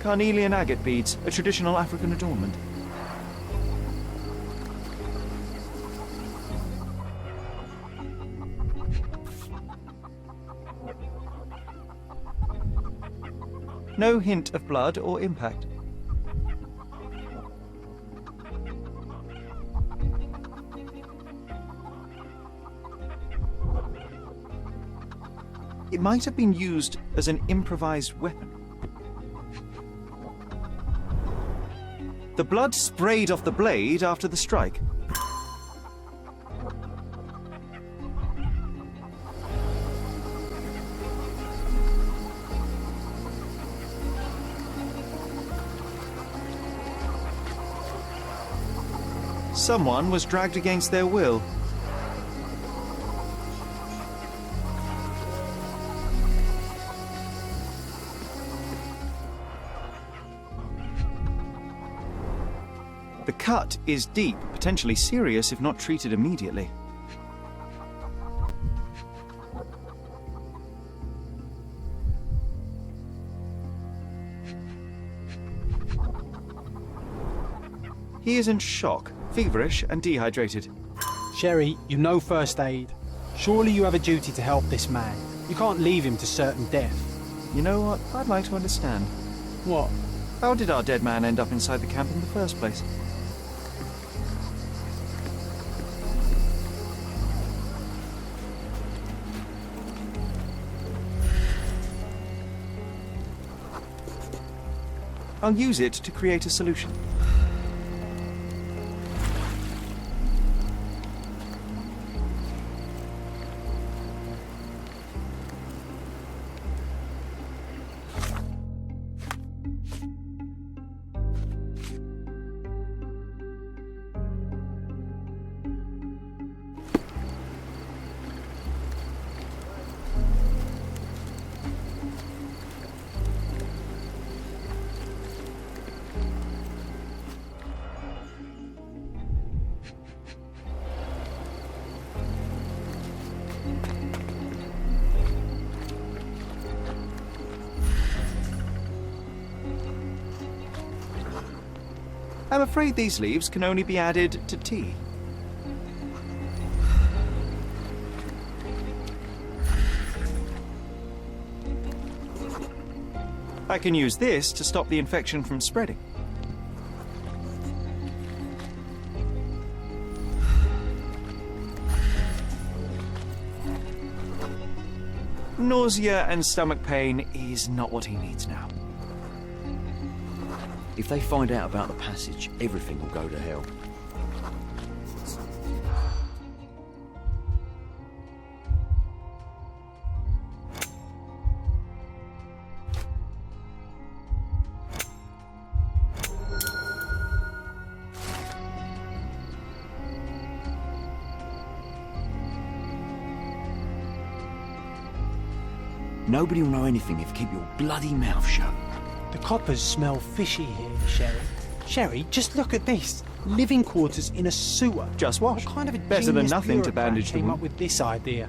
Carnelian agate beads, a traditional African adornment. No hint of blood or impact. It might have been used as an improvised weapon. The blood sprayed off the blade after the strike. Someone was dragged against their will. The cut is deep, potentially serious if not treated immediately. He is in shock, feverish and dehydrated. Sherry, you know first aid. Surely you have a duty to help this man. You can't leave him to certain death. You know what? I'd like to understand. What? How did our dead man end up inside the camp in the first place? I'll use it to create a solution. I'm afraid these leaves can only be added to tea. I can use this to stop the infection from spreading. Nausea and stomach pain is not what he needs now. If they find out about the passage, everything will go to hell. Nobody will know anything if you keep your bloody mouth shut. The coppers smell fishy here, Sherry. Sherry, just look at this. Living quarters in a sewer. Just wash. What kind of a Better than genius nothing to bureaucrat bandage the came up wound. with this idea?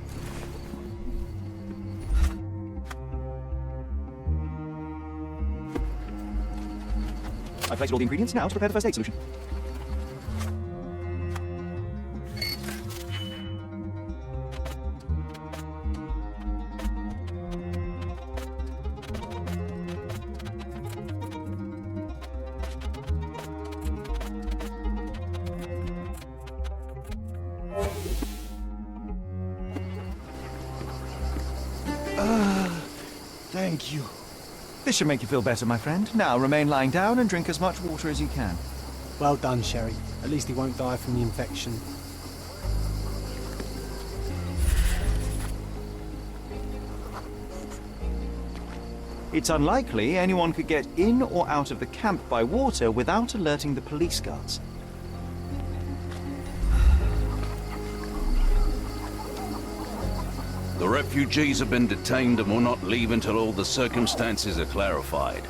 I've placed all the ingredients now to prepare the first aid solution. Thank you. This should make you feel better, my friend. Now remain lying down and drink as much water as you can. Well done, Sherry. At least he won't die from the infection. It's unlikely anyone could get in or out of the camp by water without alerting the police guards. The refugees have been detained and will not leave until all the circumstances are clarified.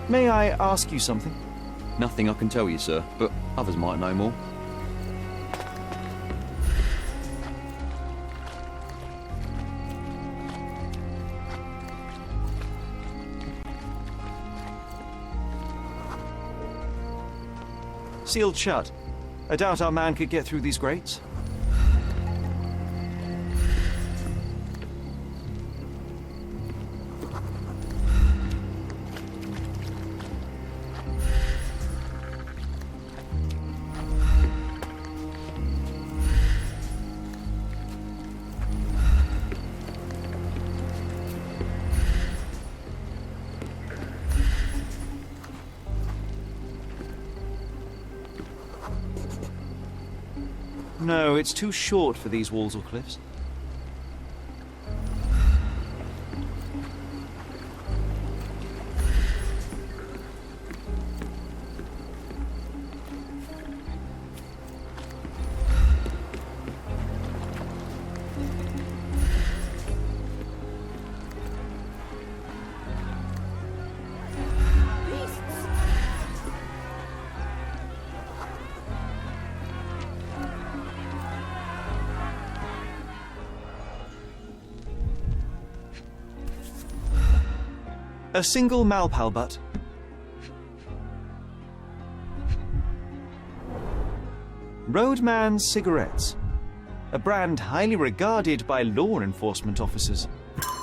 May I ask you something? Nothing I can tell you, sir, but others might know more. Sealed shut. I doubt our man could get through these grates. No, it's too short for these walls or cliffs. A single Malpal butt. Roadman cigarettes. A brand highly regarded by law enforcement officers.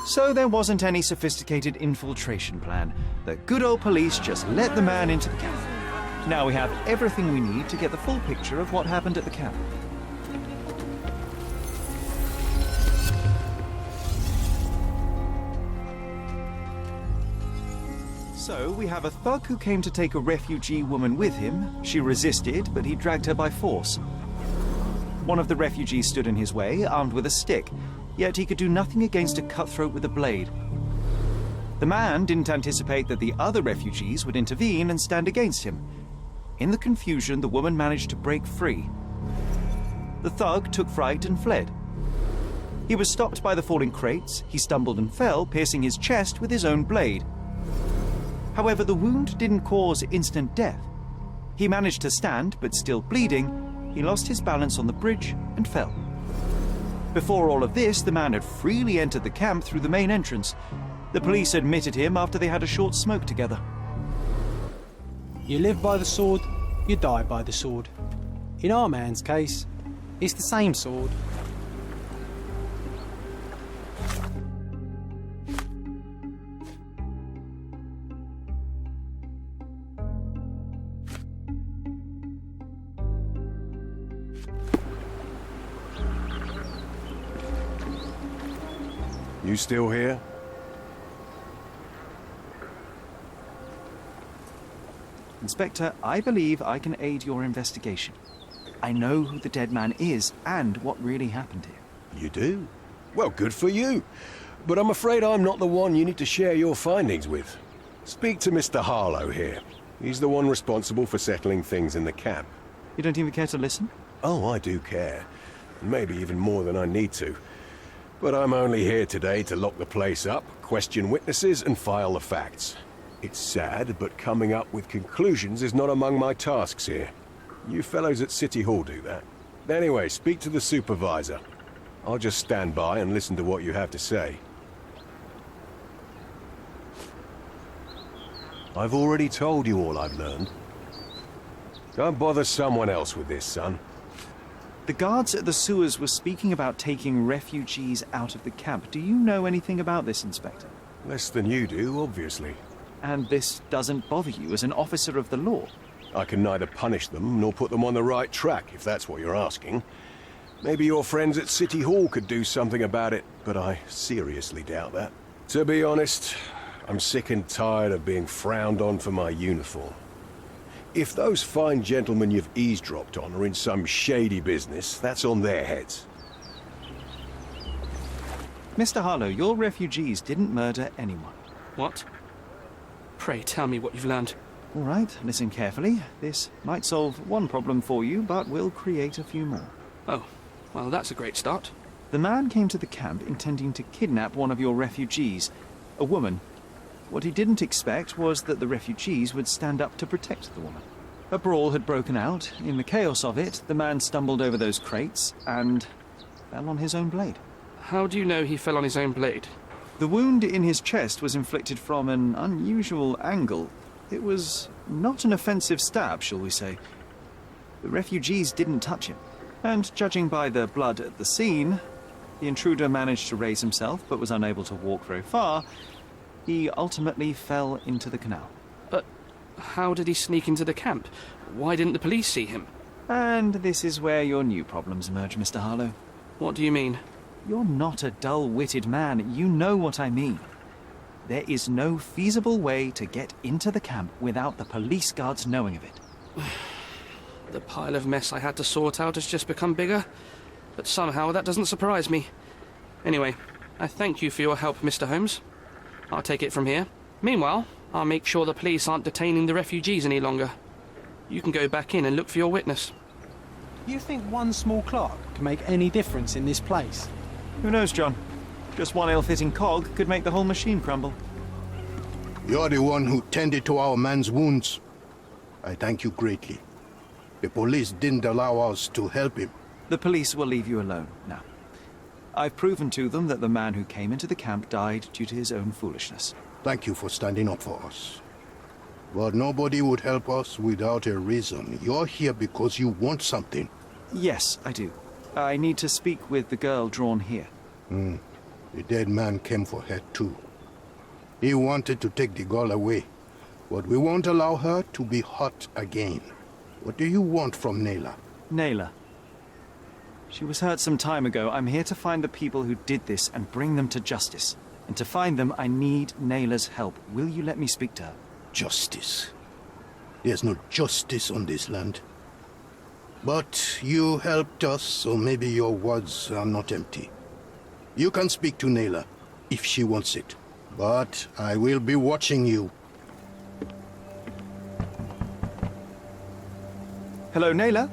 So there wasn't any sophisticated infiltration plan. The good old police just let the man into the camp. Now we have everything we need to get the full picture of what happened at the camp. So, we have a thug who came to take a refugee woman with him. She resisted, but he dragged her by force. One of the refugees stood in his way, armed with a stick, yet he could do nothing against a cutthroat with a blade. The man didn't anticipate that the other refugees would intervene and stand against him. In the confusion, the woman managed to break free. The thug took fright and fled. He was stopped by the falling crates. He stumbled and fell, piercing his chest with his own blade. However, the wound didn't cause instant death. He managed to stand, but still bleeding, he lost his balance on the bridge and fell. Before all of this, the man had freely entered the camp through the main entrance. The police admitted him after they had a short smoke together. You live by the sword, you die by the sword. In our man's case, it's the same sword. You still here? Inspector, I believe I can aid your investigation. I know who the dead man is and what really happened here. You do? Well, good for you. But I'm afraid I'm not the one you need to share your findings with. Speak to Mr. Harlow here. He's the one responsible for settling things in the camp. You don't even care to listen? Oh, I do care. Maybe even more than I need to. But I'm only here today to lock the place up, question witnesses, and file the facts. It's sad, but coming up with conclusions is not among my tasks here. You fellows at City Hall do that. Anyway, speak to the supervisor. I'll just stand by and listen to what you have to say. I've already told you all I've learned. Don't bother someone else with this, son. The guards at the sewers were speaking about taking refugees out of the camp. Do you know anything about this, Inspector? Less than you do, obviously. And this doesn't bother you as an officer of the law? I can neither punish them nor put them on the right track, if that's what you're asking. Maybe your friends at City Hall could do something about it, but I seriously doubt that. To be honest, I'm sick and tired of being frowned on for my uniform. If those fine gentlemen you've eavesdropped on are in some shady business, that's on their heads. Mr. Harlow, your refugees didn't murder anyone. What? Pray tell me what you've learned. All right, listen carefully. This might solve one problem for you, but will create a few more. Oh, well, that's a great start. The man came to the camp intending to kidnap one of your refugees, a woman. What he didn't expect was that the refugees would stand up to protect the woman. A brawl had broken out. In the chaos of it, the man stumbled over those crates and fell on his own blade. How do you know he fell on his own blade? The wound in his chest was inflicted from an unusual angle. It was not an offensive stab, shall we say. The refugees didn't touch him. And judging by the blood at the scene, the intruder managed to raise himself but was unable to walk very far. He ultimately fell into the canal. But how did he sneak into the camp? Why didn't the police see him? And this is where your new problems emerge, Mr. Harlow. What do you mean? You're not a dull-witted man. You know what I mean. There is no feasible way to get into the camp without the police guards knowing of it. The pile of mess I had to sort out has just become bigger, but somehow that doesn't surprise me. Anyway, I thank you for your help, Mr. Holmes. I'll take it from here. Meanwhile, I'll make sure the police aren't detaining the refugees any longer. You can go back in and look for your witness. You think one small clock can make any difference in this place? Who knows, John? Just one ill-fitting cog could make the whole machine crumble. You're the one who tended to our man's wounds. I thank you greatly. The police didn't allow us to help him. The police will leave you alone now. I've proven to them that the man who came into the camp died due to his own foolishness. Thank you for standing up for us. But nobody would help us without a reason. You're here because you want something. Yes, I do. I need to speak with the girl drawn here. The dead man came for her too. He wanted to take the girl away, but we won't allow her to be hurt again. What do you want from Nayla? Nayla. She was hurt some time ago. I'm here to find the people who did this and bring them to justice. And to find them, I need Nayla's help. Will you let me speak to her? Justice. There's no justice on this land. But you helped us, so maybe your words are not empty. You can speak to Nayla, if she wants it. But I will be watching you. Hello, Nayla?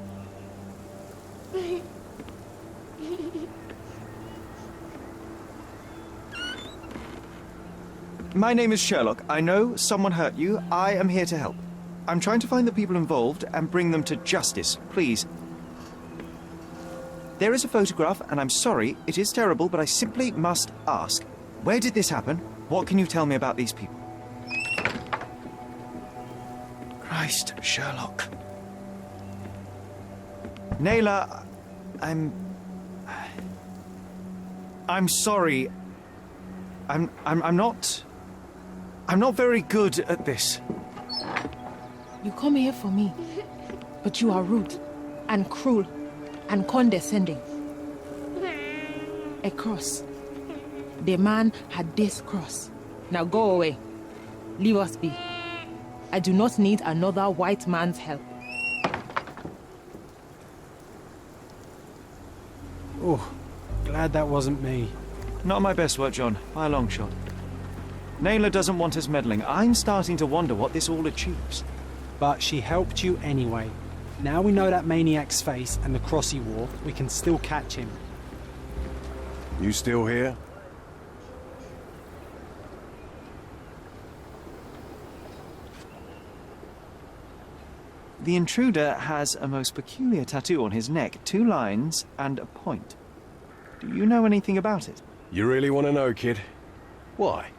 My name is Sherlock. I know someone hurt you. I am here to help. I'm trying to find the people involved and bring them to justice. Please. There is a photograph, and I'm sorry, it is terrible, but I simply must ask. Where did this happen? What can you tell me about these people? Christ, Sherlock. Nayla, I'm sorry. I'm not very good at this. You come here for me, but you are rude and cruel and condescending. A cross. the man had this cross. Now go away. Leave us be. I do not need another white man's help. Oh, glad that wasn't me. Not my best work, John, by a long shot. Naylor doesn't want us meddling. I'm starting to wonder what this all achieves. But she helped you anyway. Now we know that maniac's face and the cross he wore, we can still catch him. You still here? The intruder has a most peculiar tattoo on his neck, 2 lines and a point. Do you know anything about it? You really want to know, kid? Why?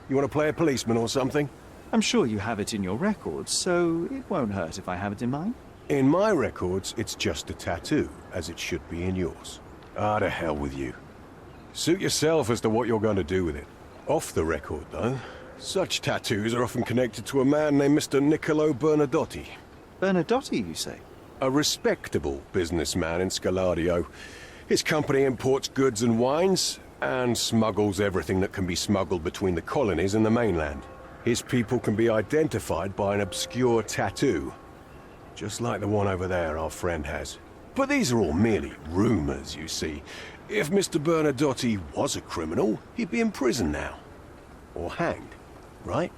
You want to play a policeman or something? I'm sure you have it in your records, so it won't hurt if I have it in mine. In my records, it's just a tattoo, as it should be in yours. Ah, to hell with you. Suit yourself as to what you're going to do with it. Off the record, though, such tattoos are often connected to a man named Mr. Niccolo Bernadotti. Bernadotti, you say? A respectable businessman in Scaladio. His company imports goods and wines, and smuggles everything that can be smuggled between the colonies and the mainland. His people can be identified by an obscure tattoo, just like the one over there our friend has. But these are all merely rumors, you see. If Mr. Bernadotti was a criminal, he'd be in prison now. Or hanged, right?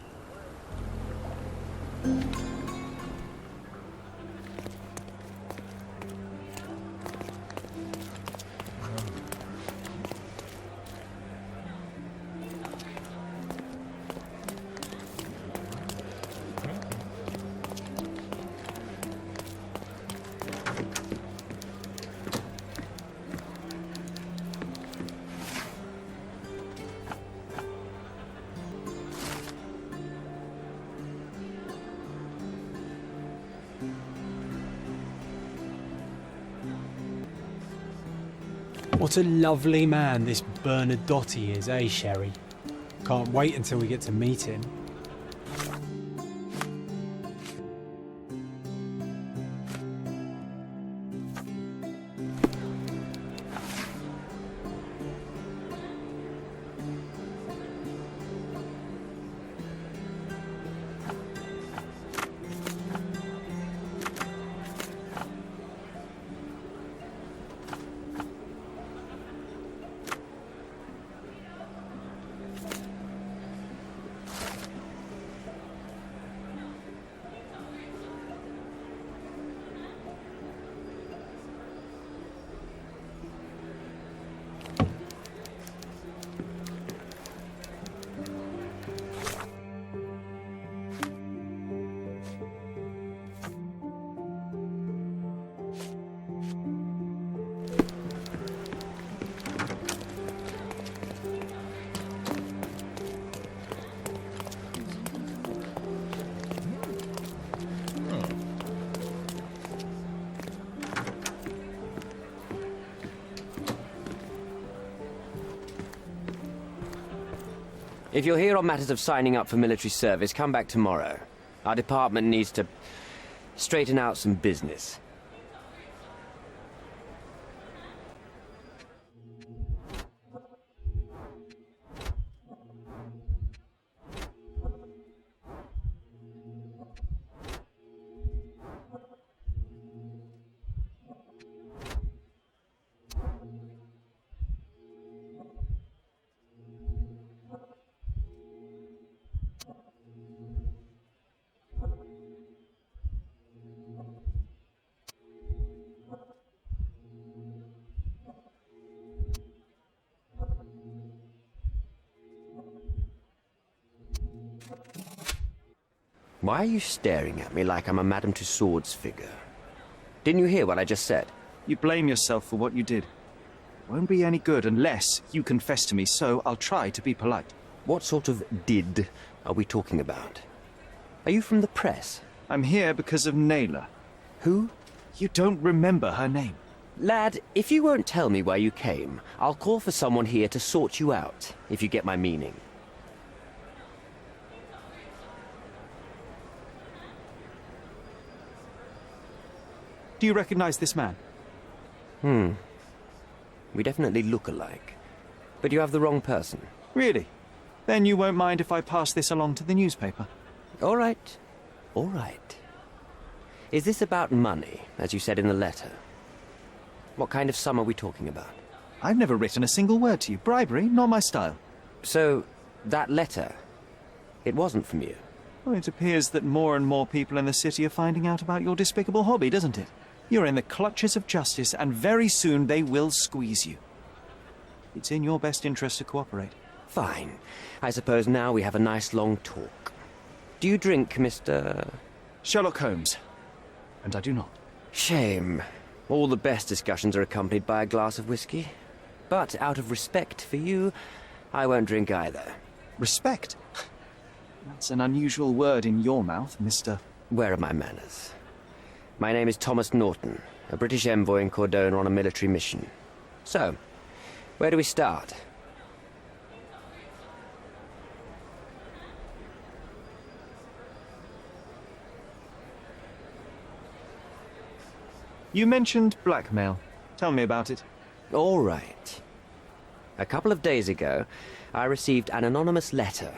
What a lovely man this Bernadotti is, eh, Sherry? Can't wait until we get to meet him. If you're here on matters of signing up for military service, come back tomorrow. Our department needs to straighten out some business. Why are you staring at me like I'm a Madame Tussauds figure? Didn't you hear what I just said? You blame yourself for what you did. It won't be any good unless you confess to me, so I'll try to be polite. What sort of did are we talking about? Are you from the press? I'm here because of Naylor. Who? You don't remember her name. Lad, if you won't tell me where you came, I'll call for someone here to sort you out, if you get my meaning. Do you recognize this man? We definitely look alike. But you have the wrong person. Really? Then you won't mind if I pass this along to the newspaper? All right. All right. Is this about money, as you said in the letter? What kind of sum are we talking about? I've never written a single word to you. Bribery, not my style. So, that letter, it wasn't from you? Well, it appears that more and more people in the city are finding out about your despicable hobby, doesn't it? You're in the clutches of justice, and very soon they will squeeze you. It's in your best interest to cooperate. Fine. I suppose now we have a nice long talk. Do you drink, Mr... Sherlock Holmes. And I do not. Shame. All the best discussions are accompanied by a glass of whiskey. But out of respect for you, I won't drink either. Respect? That's an unusual word in your mouth, Mr... Where are my manners? My name is Thomas Norton, a British envoy in Cordona on a military mission. So, where do we start? You mentioned blackmail. Tell me about it. All right. A couple of days ago, I received an anonymous letter.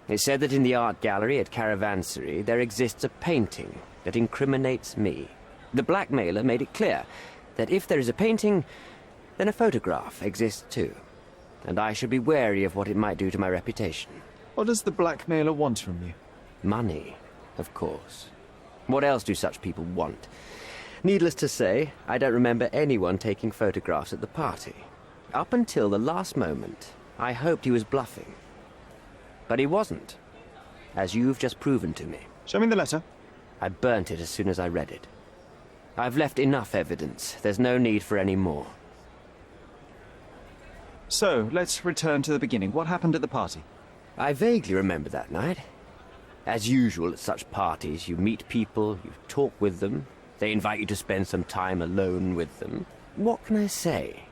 It said that in the art gallery at Caravansary there exists a painting that incriminates me. The blackmailer made it clear that if there is a painting, then a photograph exists too. And I should be wary of what it might do to my reputation. What does the blackmailer want from you? Money, of course. What else do such people want? Needless to say, I don't remember anyone taking photographs at the party. Up until the last moment, I hoped he was bluffing. But he wasn't, as you've just proven to me. Show me the letter. I burnt it as soon as I read it. I've left enough evidence. There's no need for any more. So, let's return to the beginning. What happened at the party? I vaguely remember that night. As usual at such parties, you meet people, you talk with them, they invite you to spend some time alone with them. What can I say?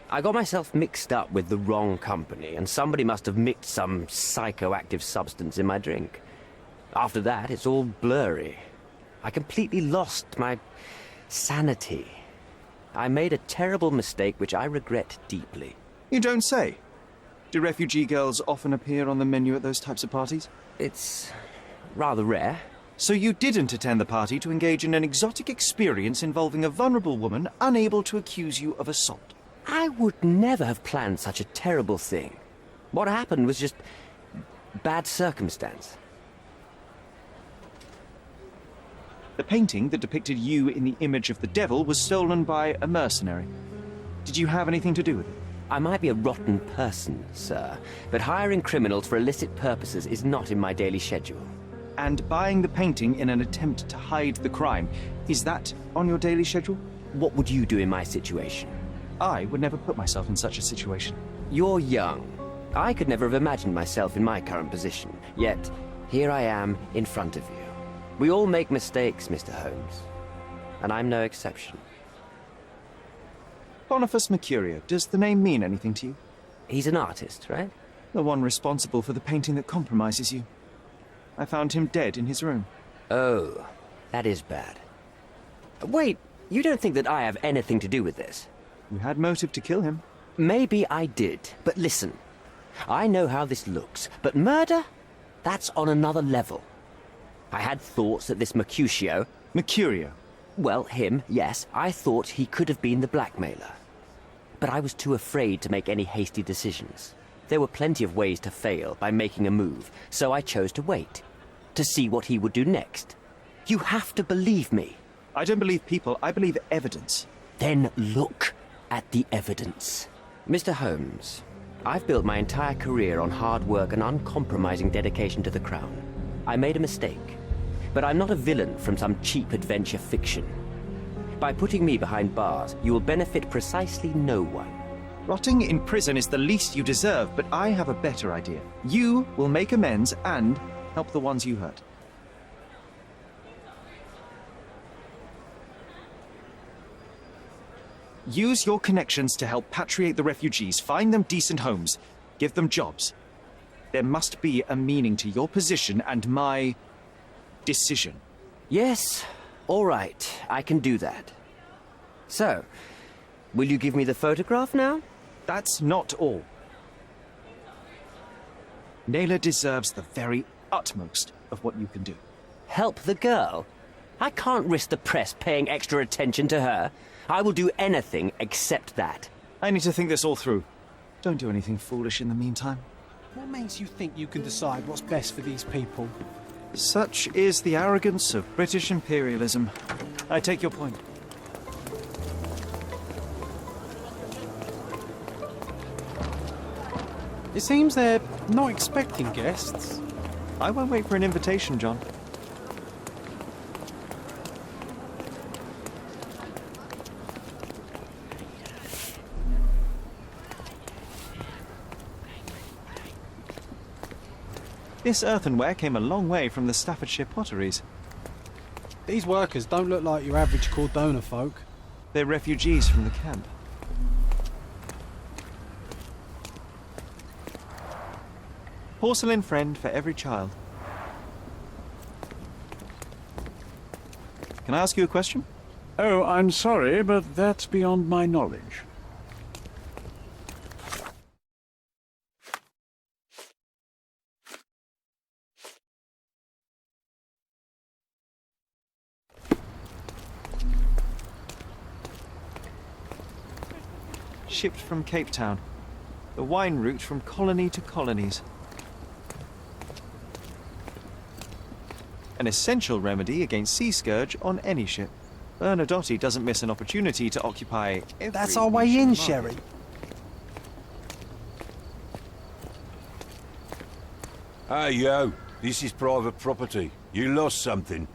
I got myself mixed up with the wrong company, and somebody must have mixed some psychoactive substance in my drink. After that, it's all blurry. I completely lost my sanity. I made a terrible mistake which I regret deeply. You don't say. Do refugee girls often appear on the menu at those types of parties? It's rather rare. So you didn't attend the party to engage in an exotic experience involving a vulnerable woman unable to accuse you of assault? I would never have planned such a terrible thing. What happened was just bad circumstance. The painting that depicted you in the image of the devil was stolen by a mercenary. Did you have anything to do with it? I might be a rotten person, sir, but hiring criminals for illicit purposes is not in my daily schedule. And buying the painting in an attempt to hide the crime, is that on your daily schedule? What would you do in my situation? I would never put myself in such a situation. You're young. I could never have imagined myself in my current position. Yet, here I am in front of you. We all make mistakes, Mr. Holmes. And I'm no exception. Boniface Mercurio, does the name mean anything to you? He's an artist, right? The one responsible for the painting that compromises you. I found him dead in his room. Oh, that is bad. Wait, you don't think that I have anything to do with this? You had motive to kill him. Maybe I did, but listen. I know how this looks, but murder? That's on another level. I had thoughts that this Mercutio... Mercurio? Well, him, yes. I thought he could have been the blackmailer. But I was too afraid to make any hasty decisions. There were plenty of ways to fail by making a move, so I chose to wait. To see what he would do next. You have to believe me. I don't believe people, I believe evidence. Then look at the evidence. Mr. Holmes, I've built my entire career on hard work and uncompromising dedication to the Crown. I made a mistake, but I'm not a villain from some cheap adventure fiction. By putting me behind bars, you will benefit precisely no one. Rotting in prison is the least you deserve, but I have a better idea. You will make amends and help the ones you hurt. Use your connections to help patriate the refugees, find them decent homes, give them jobs. There must be a meaning to your position and my decision. Yes, all right, I can do that. So, will you give me the photograph now? That's not all. Naylor deserves the very utmost of what you can do. Help the girl? I can't risk the press paying extra attention to her. I will do anything except that. I need to think this all through. Don't do anything foolish in the meantime. What makes you think you can decide what's best for these people? Such is the arrogance of British imperialism. I take your point. It seems they're not expecting guests. I won't wait for an invitation, John. This earthenware came a long way from the Staffordshire potteries. These workers don't look like your average Cordona folk. They're refugees from the camp. Porcelain friend for every child. Can I ask you a question? Oh, I'm sorry, but that's beyond my knowledge. Shipped from Cape Town. The wine route from colony to colonies. An essential remedy against sea scourge on any ship. Bernadotte doesn't miss an opportunity to occupy every... That's our way in, Sherry. Hey, yo. This is private property. You lost something.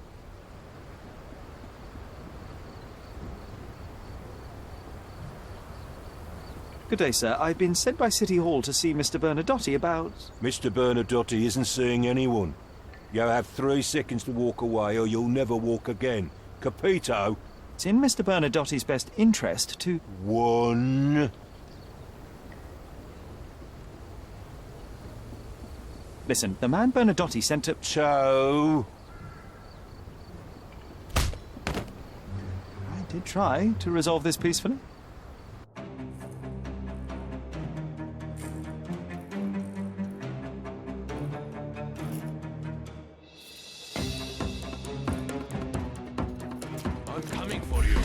Good day, sir. I've been sent by City Hall to see Mr. Bernadotte about... Mr. Bernadotte isn't seeing anyone. You have 3 seconds to walk away or you'll never walk again. Capito? It's in Mr. Bernadotte's best interest to... 1... Listen, the man Bernadotte sent to... 2... I did try to resolve this peacefully. I'm coming for you.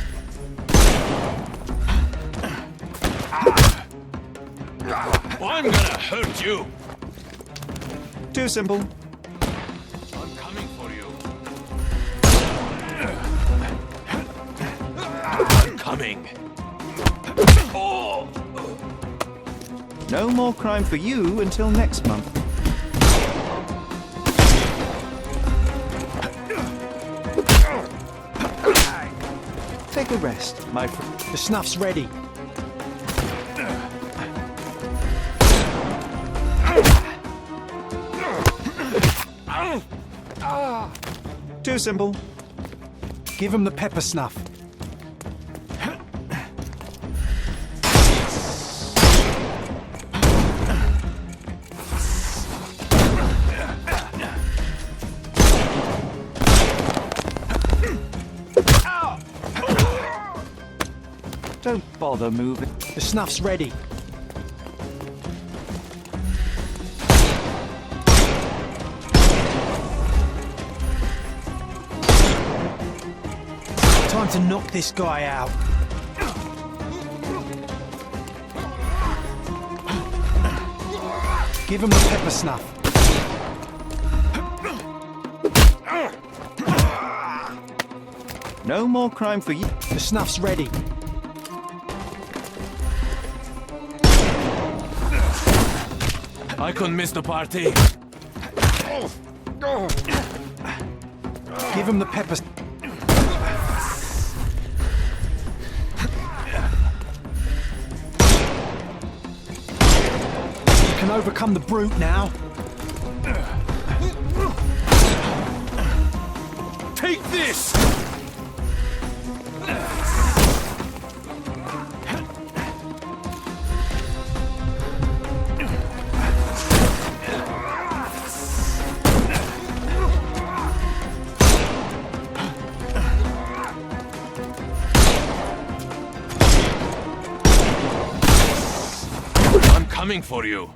I'm gonna hurt you. Too simple. I'm coming for you. I'm coming. Oh. No more crime for you until next month. Take a rest, my friend. The snuff's ready. Too simple. Give him the pepper snuff. Don't bother moving. The snuff's ready. Time to knock this guy out. Give him the pepper snuff. No more crime for you. The snuff's ready. I couldn't miss the party. Give him the pepper. You can overcome the brute now. Take this! coming for you.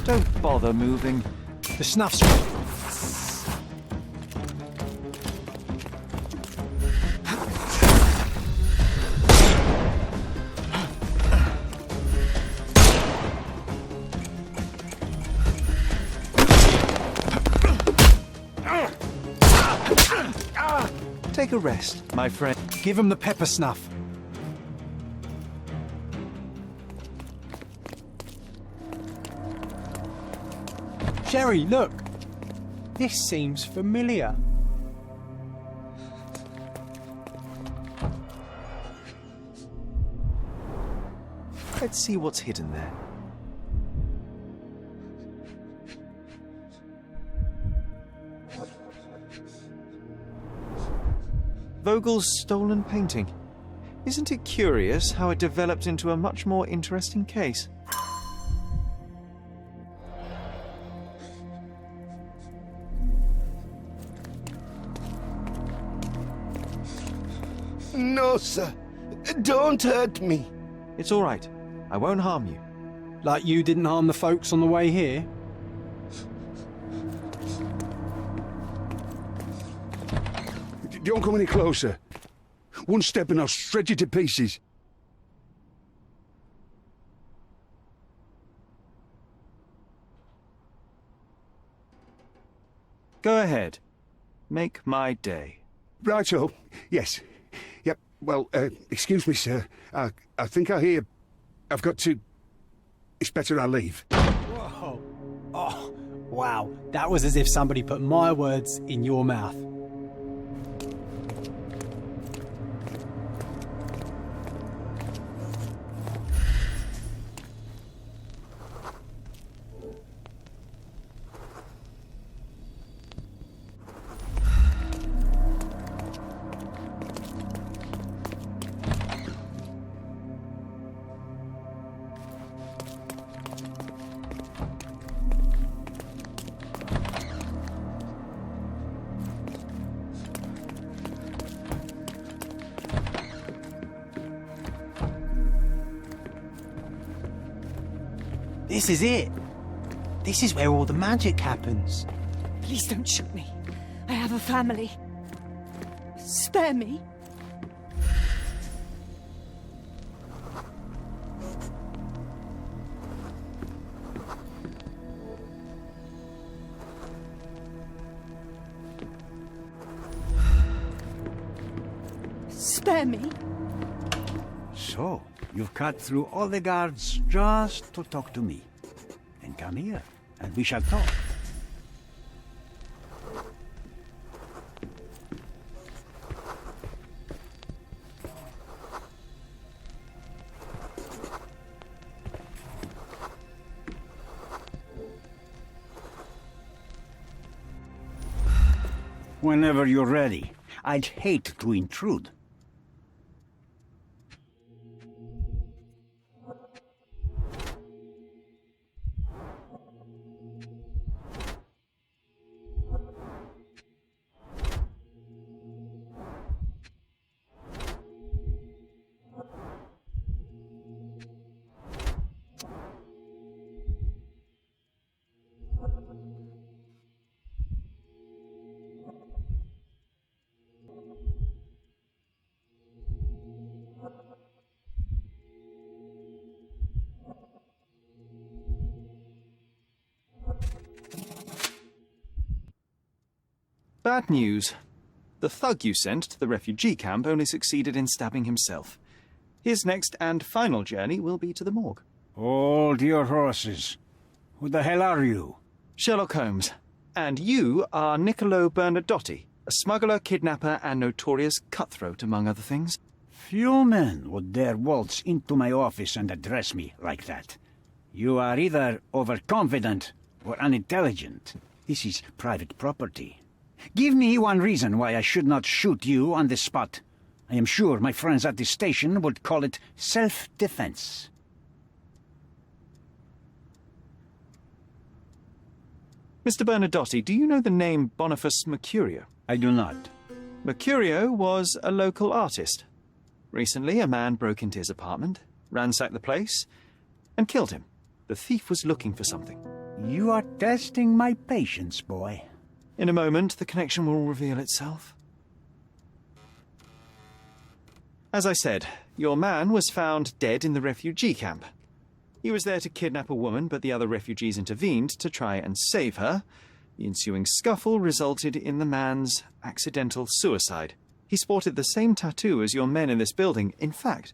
Don't bother moving. The snuff's... Take a rest, my friend. Give him the pepper snuff. Sherry, look. This seems familiar. Let's see what's hidden there. Vogel's stolen painting. Isn't it curious how it developed into a much more interesting case? No, sir. Don't hurt me. It's all right. I won't harm you. Like you didn't harm the folks on the way here? Don't come any closer. One step and I'll shred you to pieces. Go ahead. Make my day. Righto. Yes. Yep. Well, excuse me, sir. I think I hear... I've got to... It's better I leave. Whoa. Oh, wow. That was as if somebody put my words in your mouth. This is it. This is where all the magic happens. Please don't shoot me. I have a family. Spare me. Spare me. So, you've cut through all the guards just to talk to me. Then come here, and we shall talk. Whenever you're ready. I'd hate to intrude. Bad news. The thug you sent to the refugee camp only succeeded in stabbing himself. His next and final journey will be to the morgue. Hold your horses. Who the hell are you? Sherlock Holmes. And you are Niccolo Bernadotti, a smuggler, kidnapper, and notorious cutthroat, among other things. Few men would dare waltz into my office and address me like that. You are either overconfident or unintelligent. This is private property. Give me one reason why I should not shoot you on the spot. I am sure my friends at the station would call it self-defense. Mr. Bernadotti, do you know the name Boniface Mercurio? I do not. Mercurio was a local artist. Recently, a man broke into his apartment, ransacked the place, and killed him. The thief was looking for something. You are testing my patience, boy. In a moment, the connection will reveal itself. As I said, your man was found dead in the refugee camp. He was there to kidnap a woman, but the other refugees intervened to try and save her. The ensuing scuffle resulted in the man's accidental suicide. He sported the same tattoo as your men in this building. In fact,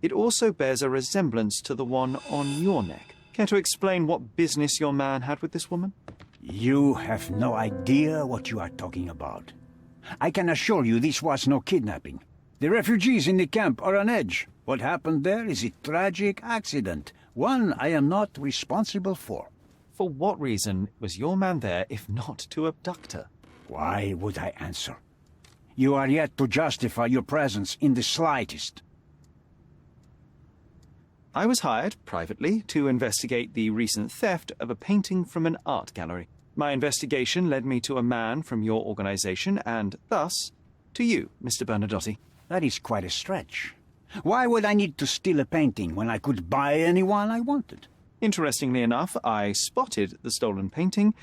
it also bears a resemblance to the one on your neck. Care to explain what business your man had with this woman? You have no idea what you are talking about. I can assure you this was no kidnapping. The refugees in the camp are on edge. What happened there is a tragic accident, one I am not responsible for. For what reason was your man there if not to abduct her? Why would I answer? You are yet to justify your presence in the slightest. I was hired, privately, to investigate the recent theft of a painting from an art gallery. My investigation led me to a man from your organization, and thus, to you, Mr. Bernadotte. That is quite a stretch. Why would I need to steal a painting when I could buy anyone I wanted? Interestingly enough, I spotted the stolen painting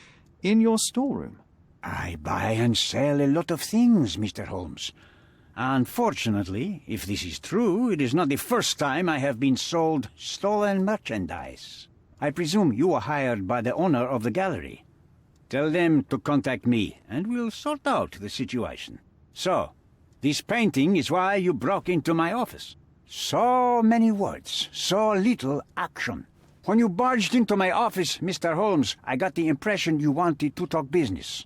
in your storeroom. I buy and sell a lot of things, Mr. Holmes. Unfortunately, if this is true, it is not the first time I have been sold stolen merchandise. I presume you were hired by the owner of the gallery. Tell them to contact me, and we'll sort out the situation. So, this painting is why you broke into my office. So many words, so little action. When you barged into my office, Mr. Holmes, I got the impression you wanted to talk business.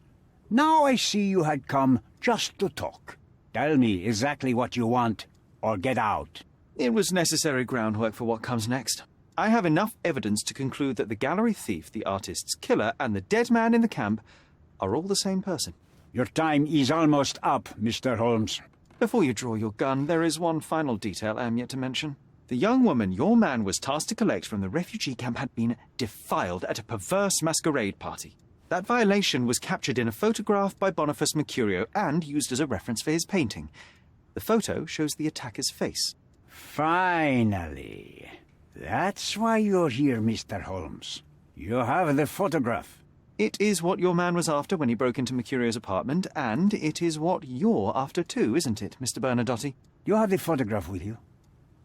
Now I see you had come just to talk. Tell me exactly what you want, or get out. It was necessary groundwork for what comes next. I have enough evidence to conclude that the gallery thief, the artist's killer, and the dead man in the camp are all the same person. Your time is almost up, Mr. Holmes. Before you draw your gun, there is one final detail I am yet to mention. The young woman your man was tasked to collect from the refugee camp had been defiled at a perverse masquerade party. That violation was captured in a photograph by Boniface Mercurio and used as a reference for his painting. The photo shows the attacker's face. Finally. That's why you're here, Mr. Holmes. You have the photograph. It is what your man was after when he broke into Mercurio's apartment, and it is what you're after too, isn't it, Mr. Bernadotte? You have the photograph with you?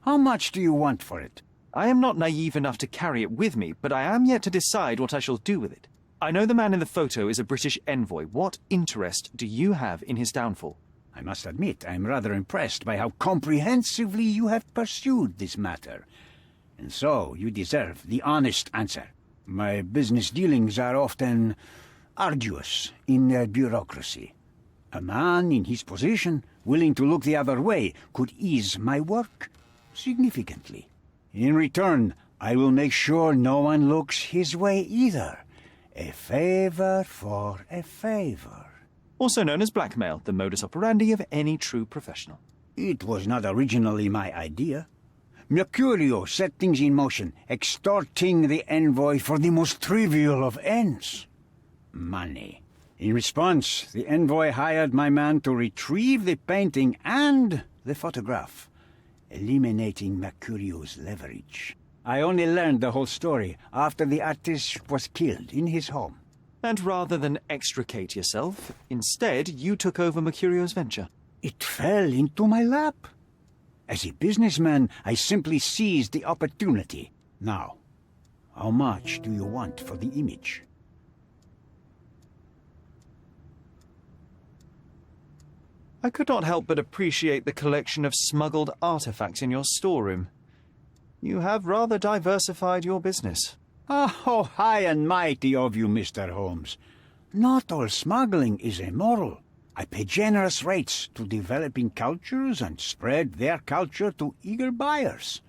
How much do you want for it? I am not naive enough to carry it with me, but I am yet to decide what I shall do with it. I know the man in the photo is a British envoy. What interest do you have in his downfall? I must admit, I am rather impressed by how comprehensively you have pursued this matter. And so, you deserve the honest answer. My business dealings are often arduous in their bureaucracy. A man in his position, willing to look the other way, could ease my work significantly. In return, I will make sure no one looks his way either. A favor for a favor. Also known as blackmail, the modus operandi of any true professional. It was not originally my idea. Mercurio set things in motion, extorting the envoy for the most trivial of ends. Money. In response, the envoy hired my man to retrieve the painting and the photograph, eliminating Mercurio's leverage. I only learned the whole story after the artist was killed in his home. And rather than extricate yourself, instead you took over Mercurio's venture. It fell into my lap. As a businessman, I simply seized the opportunity. Now, how much do you want for the image? I could not help but appreciate the collection of smuggled artifacts in your storeroom. You have rather diversified your business. Oh, high and mighty of you, Mr. Holmes. Not all smuggling is immoral. I pay generous rates to developing cultures and spread their culture to eager buyers.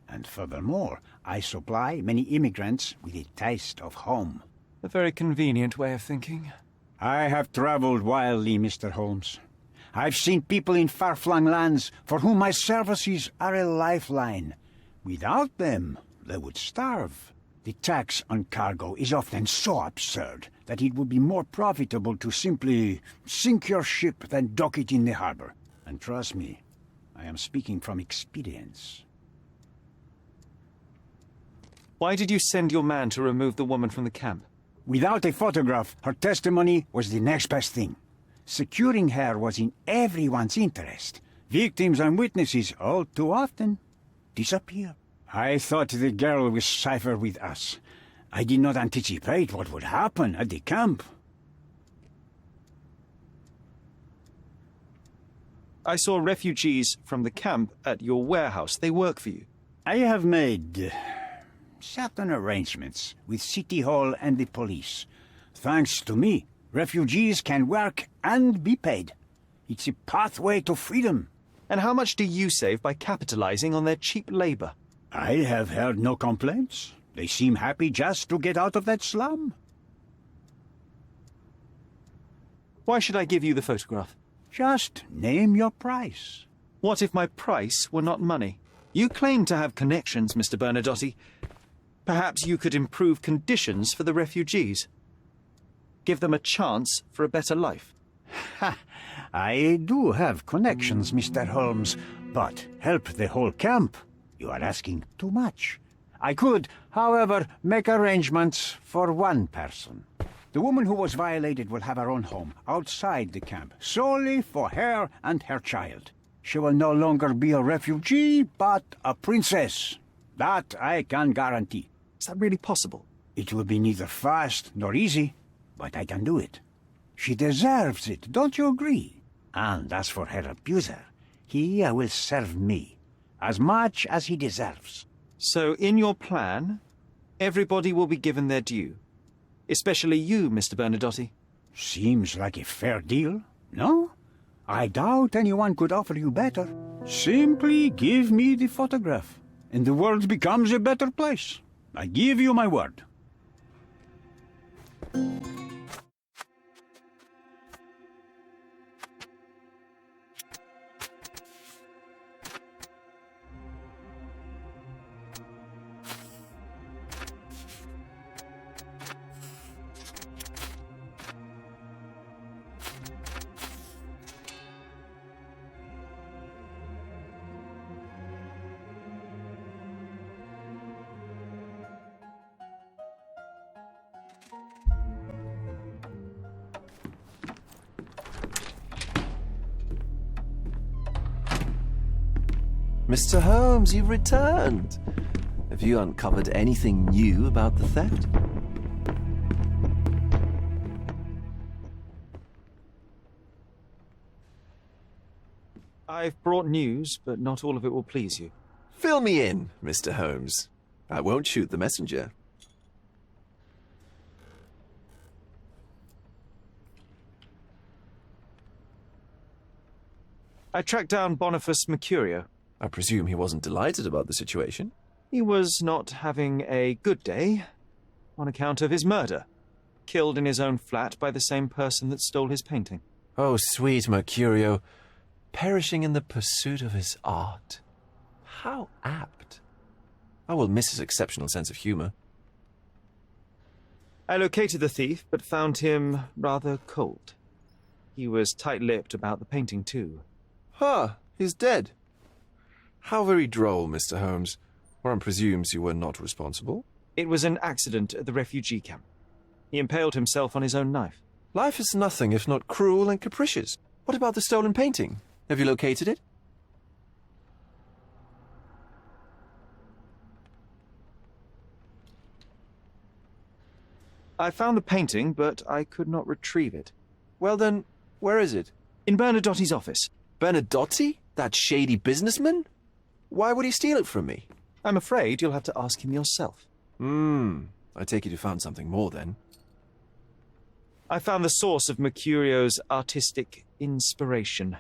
And furthermore, I supply many immigrants with a taste of home. A very convenient way of thinking. I have traveled wildly, Mr. Holmes. I've seen people in far-flung lands for whom my services are a lifeline. Without them, they would starve. The tax on cargo is often so absurd that it would be more profitable to simply sink your ship than dock it in the harbor. And trust me, I am speaking from experience. Why did you send your man to remove the woman from the camp? Without a photograph, her testimony was the next best thing. Securing her was in everyone's interest. Victims and witnesses all too often disappear. I thought the girl was safer with us. I did not anticipate what would happen at the camp. I saw refugees from the camp at your warehouse. They work for you. I have made certain arrangements with City Hall and the police. Thanks to me, refugees can work and be paid. It's a pathway to freedom. And how much do you save by capitalizing on their cheap labor? I have heard no complaints. They seem happy just to get out of that slum. Why should I give you the photograph? Just name your price. What if my price were not money? You claim to have connections, Mr. Bernadotte. Perhaps you could improve conditions for the refugees. Give them a chance for a better life. Ha! I do have connections, Mr. Holmes, but help the whole camp? You are asking too much. I could, however, make arrangements for one person. The woman who was violated will have her own home outside the camp, solely for her and her child. She will no longer be a refugee, but a princess. That I can guarantee. Is that really possible? It will be neither fast nor easy, but I can do it. She deserves it, don't you agree? And as for her abuser, he will serve me, as much as he deserves. So in your plan, everybody will be given their due. Especially you, Mr. Bernadotte. Seems like a fair deal, no? I doubt anyone could offer you better. Simply give me the photograph, and the world becomes a better place. I give you my word. Mr. Holmes, you've returned. Have you uncovered anything new about the theft? I've brought news, but not all of it will please you. Fill me in, Mr. Holmes. I won't shoot the messenger. I tracked down Boniface Mercurio. I presume he wasn't delighted about the situation? He was not having a good day on account of his murder. Killed in his own flat by the same person that stole his painting. Oh, sweet Mercurio. Perishing in the pursuit of his art. How apt. I will miss his exceptional sense of humor. I located the thief, but found him rather cold. He was tight-lipped about the painting, too. Ah, he's dead. How very droll, Mr. Holmes. One presumes you were not responsible. It was an accident at the refugee camp. He impaled himself on his own knife. Life is nothing if not cruel and capricious. What about the stolen painting? Have you located it? I found the painting, but I could not retrieve it. Well then, where is it? In Bernadotte's office. Bernadotte? That shady businessman? Why would he steal it from me? I'm afraid you'll have to ask him yourself. I take it you found something more then. I found the source of Mercurio's artistic inspiration.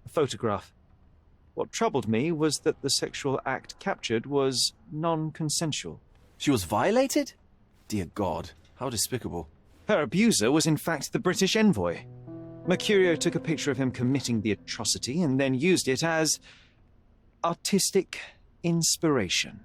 A photograph. What troubled me was that the sexual act captured was non-consensual. She was violated? Dear God, how despicable. Her abuser was in fact the British envoy. Mercurio took a picture of him committing the atrocity and then used it as artistic inspiration.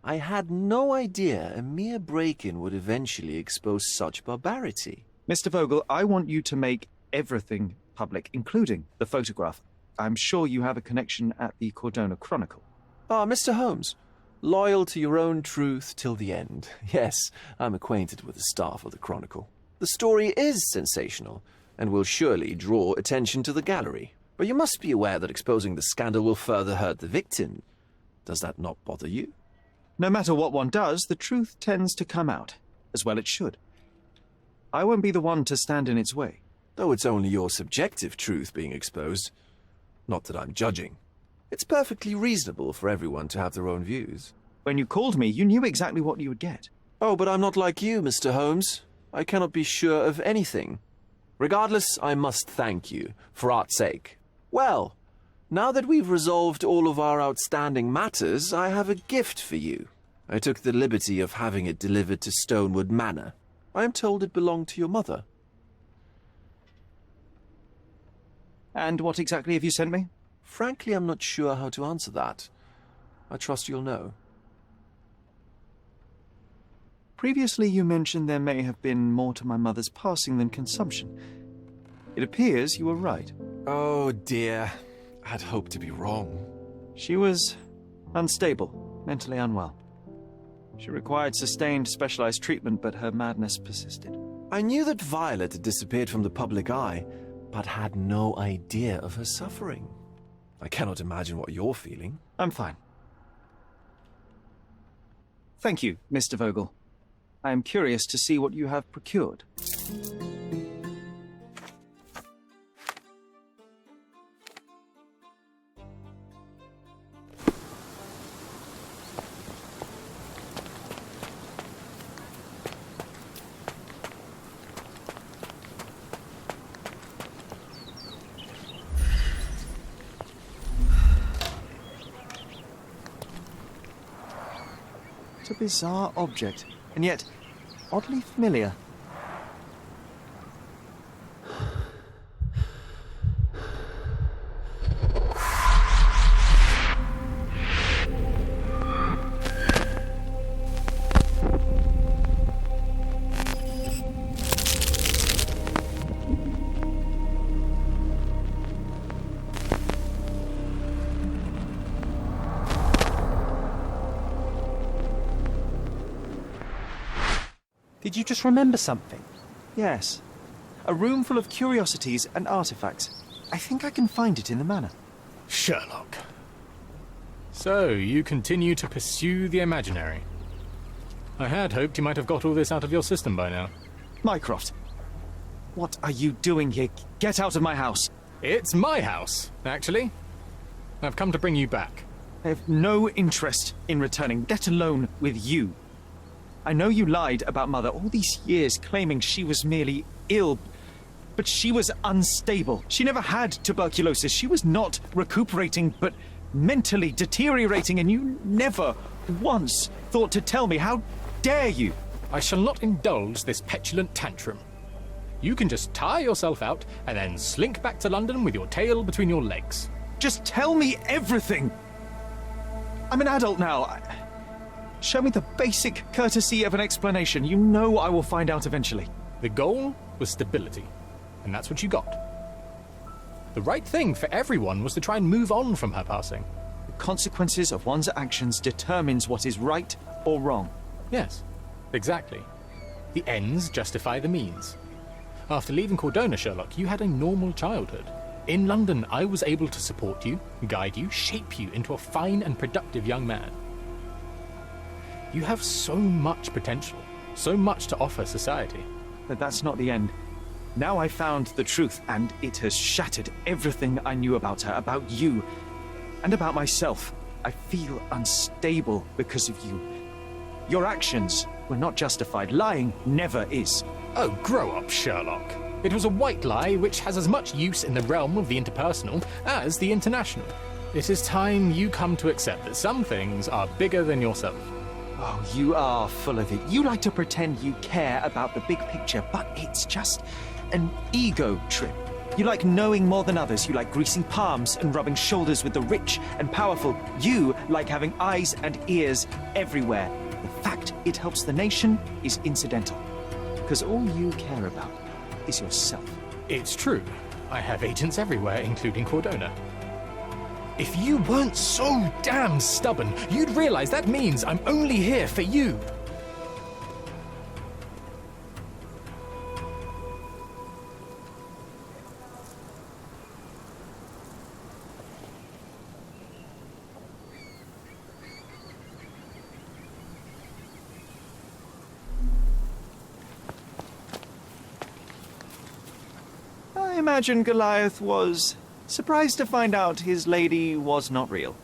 I had no idea a mere break-in would eventually expose such barbarity. Mr. Vogel, I want you to make everything public, including the photograph. I'm sure you have a connection at the Cordona Chronicle. Ah, Mr. Holmes, Loyal to your own truth till the end. Yes, I'm acquainted with the staff of the Chronicle. The story is sensational, and will surely draw attention to the gallery. But you must be aware that exposing the scandal will further hurt the victim. Does that not bother you? No matter what one does, the truth tends to come out, as well it should. I won't be the one to stand in its way. Though it's only your subjective truth being exposed. Not that I'm judging. It's perfectly reasonable for everyone to have their own views. When you called me, you knew exactly what you would get. Oh, but I'm not like you, Mr. Holmes. I cannot be sure of anything. Regardless, I must thank you, for art's sake. Well, now that we've resolved all of our outstanding matters, I have a gift for you. I took the liberty of having it delivered to Stonewood Manor. I am told it belonged to your mother. And what exactly have you sent me? Frankly, I'm not sure how to answer that. I trust you'll know. Previously, you mentioned there may have been more to my mother's passing than consumption. It appears you were right. Oh, dear. I'd hoped to be wrong. She was unstable, mentally unwell. She required sustained, specialized treatment, but her madness persisted. I knew that Violet had disappeared from the public eye, but had no idea of her suffering. I cannot imagine what you're feeling. I'm fine. Thank you, Mr. Vogel. I am curious to see what you have procured. It's a bizarre object, and yet oddly familiar. Did you just remember something? Yes. A room full of curiosities and artifacts. I think I can find it in the manor. Sherlock. So, you continue to pursue the imaginary. I had hoped you might have got all this out of your system by now. Mycroft, what are you doing here? Get out of my house. It's my house, actually. I've come to bring you back. I have no interest in returning, let alone with you. I know you lied about Mother all these years, claiming she was merely ill, but she was unstable. She never had tuberculosis. She was not recuperating, but mentally deteriorating, and you never once thought to tell me. How dare you? I shall not indulge this petulant tantrum. You can just tire yourself out and then slink back to London with your tail between your legs. Just tell me everything. I'm an adult now. Show me the basic courtesy of an explanation. You know I will find out eventually. The goal was stability, and that's what you got. The right thing for everyone was to try and move on from her passing. The consequences of one's actions determines what is right or wrong. Yes, exactly. The ends justify the means. After leaving Cordona, Sherlock, you had a normal childhood. In London, I was able to support you, guide you, shape you into a fine and productive young man. You have so much potential, so much to offer society. But that's not the end. Now I found the truth, and it has shattered everything I knew about her, about you, and about myself. I feel unstable because of you. Your actions were not justified. Lying never is. Oh, grow up, Sherlock. It was a white lie which has as much use in the realm of the interpersonal as the international. It is time you come to accept that some things are bigger than yourself. Oh, you are full of it. You like to pretend you care about the big picture, but it's just an ego trip. You like knowing more than others. You like greasing palms and rubbing shoulders with the rich and powerful. You like having eyes and ears everywhere. The fact it helps the nation is incidental, because all you care about is yourself. It's true. I have agents everywhere, including Cordona. If you weren't so damn stubborn, you'd realize that means I'm only here for you. I imagine Goliath was surprised to find out his lady was not real.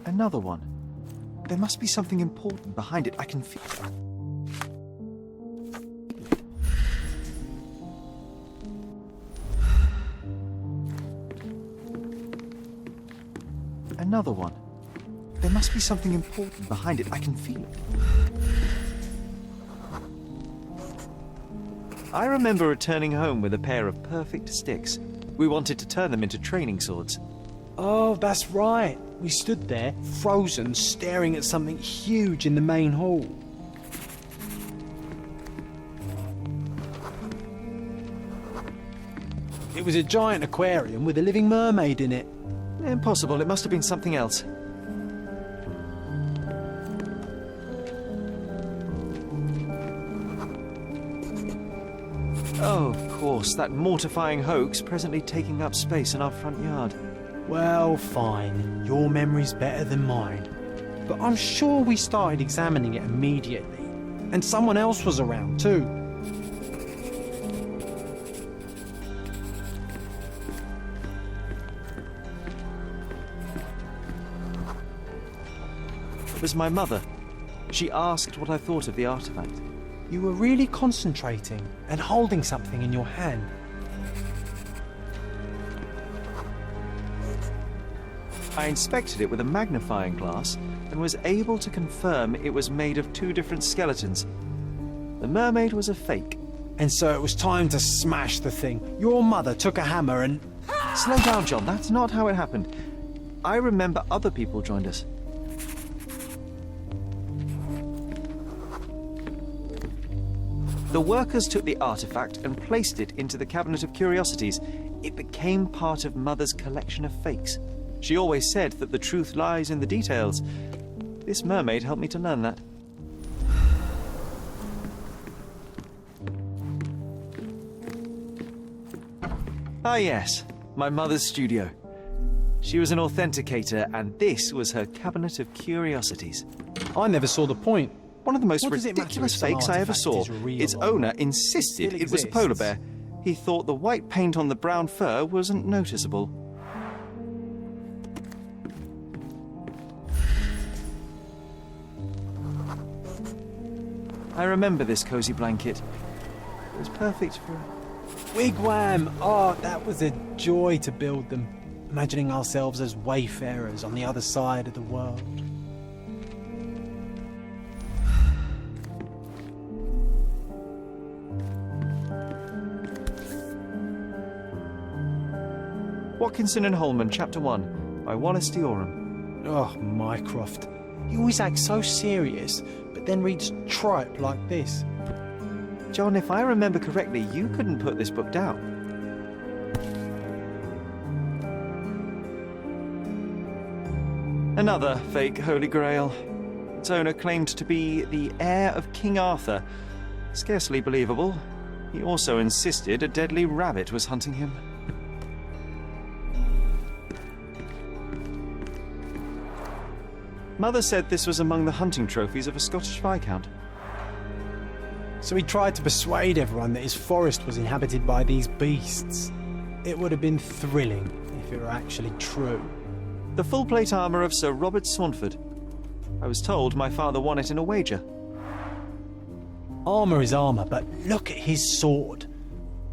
Another one. There must be something important behind it. I can feel it. Another one. There must be something important behind it. I can feel it. I remember returning home with a pair of perfect sticks. We wanted to turn them into training swords. Oh, that's right. We stood there, frozen, staring at something huge in the main hall. It was a giant aquarium with a living mermaid in it. Impossible. It must have been something else. Oh, of course, that mortifying hoax presently taking up space in our front yard. Well, fine. Your memory's better than mine. But I'm sure we started examining it immediately. And someone else was around, too. It was my mother. She asked what I thought of the artifact. You were really concentrating and holding something in your hand. I inspected it with a magnifying glass and was able to confirm it was made of two different skeletons. The mermaid was a fake. And so it was time to smash the thing. Your mother took a hammer and... Slow down, John. That's not how it happened. I remember other people joined us. The workers took the artifact and placed it into the Cabinet of Curiosities. It became part of Mother's collection of fakes. She always said that the truth lies in the details. This mermaid helped me to learn that. Ah yes, my mother's studio. She was an authenticator, and this was her Cabinet of Curiosities. I never saw the point. One of the most What does it matter ridiculous if some fakes I ever artifact saw. is real Its or owner not? insisted Still it was a polar exists. bear. He thought the white paint on the brown fur wasn't noticeable. I remember this cozy blanket. It was perfect for... Wigwam! Oh, that was a joy to build them. Imagining ourselves as wayfarers on the other side of the world. Watkinson and Holman, Chapter 1, by Wallace Dioram. Oh, Mycroft. You always act so serious, but then reads tripe like this. John, if I remember correctly, you couldn't put this book down. Another fake Holy Grail. Its owner claimed to be the heir of King Arthur. Scarcely believable. He also insisted a deadly rabbit was hunting him. Mother said this was among the hunting trophies of a Scottish Viscount. So he tried to persuade everyone that his forest was inhabited by these beasts. It would have been thrilling if it were actually true. The full plate armour of Sir Robert Saunford. I was told my father won it in a wager. Armour is armour, but look at his sword.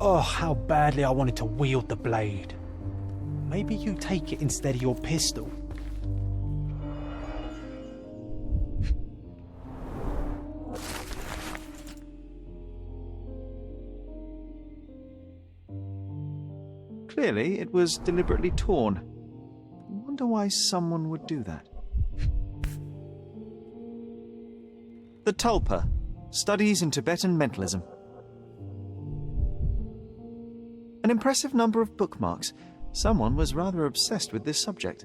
Oh, how badly I wanted to wield the blade. Maybe you take it instead of your pistol. Clearly, it was deliberately torn. I Wonder why someone would do that. The Tulpa, Studies in Tibetan Mentalism. An impressive number of bookmarks. Someone was rather obsessed with this subject.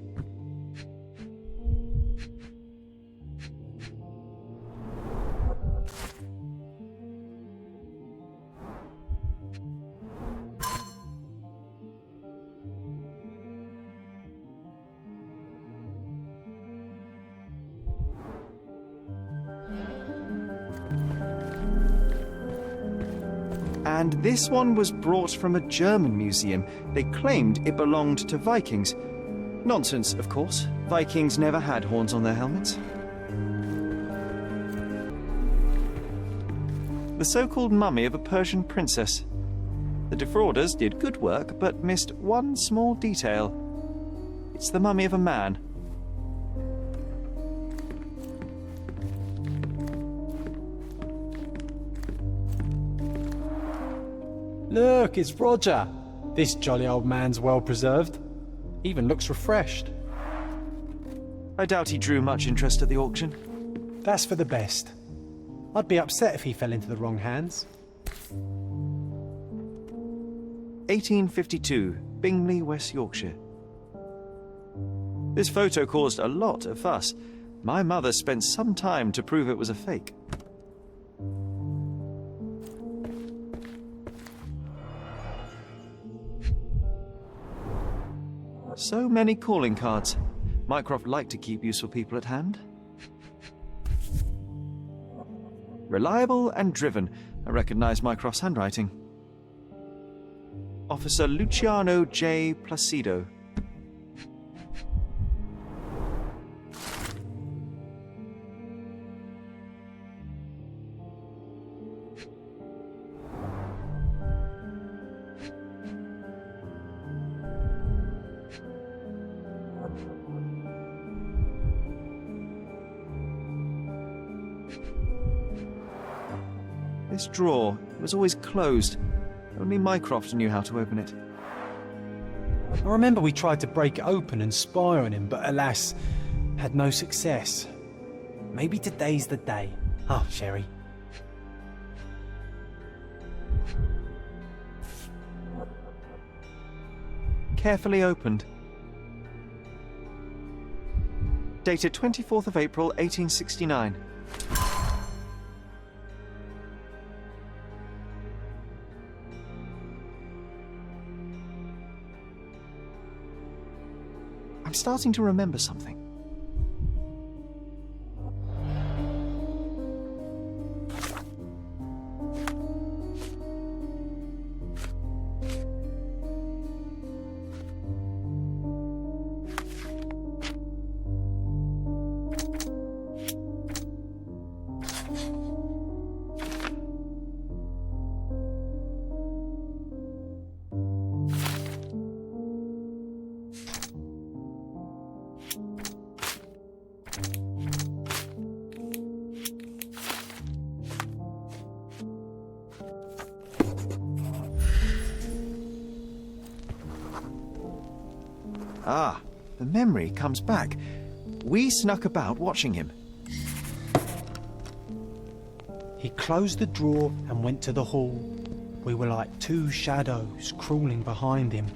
And this one was brought from a German museum. They claimed it belonged to Vikings. Nonsense, of course. Vikings never had horns on their helmets. The so-called mummy of a Persian princess. The defrauders did good work, but missed one small detail. It's the mummy of a man. Look, it's Roger. This jolly old man's well preserved. Even looks refreshed. I doubt he drew much interest at the auction. That's for the best. I'd be upset if he fell into the wrong hands. 1852, Bingley, West Yorkshire. This photo caused a lot of fuss. My mother spent some time to prove it was a fake. So many calling cards. Mycroft liked to keep useful people at hand. Reliable and driven. I recognize Mycroft's handwriting. Officer Luciano J. Placido. This drawer was always closed. Only Mycroft knew how to open it. I remember we tried to break it open and spy on him, but alas, had no success. Maybe today's the day. Oh, Sherry. Carefully opened. Dated 24th of April, 1869. I'm starting to remember something. Ah, the memory comes back. We snuck about watching him. He closed the drawer and went to the hall. We were like two shadows crawling behind him.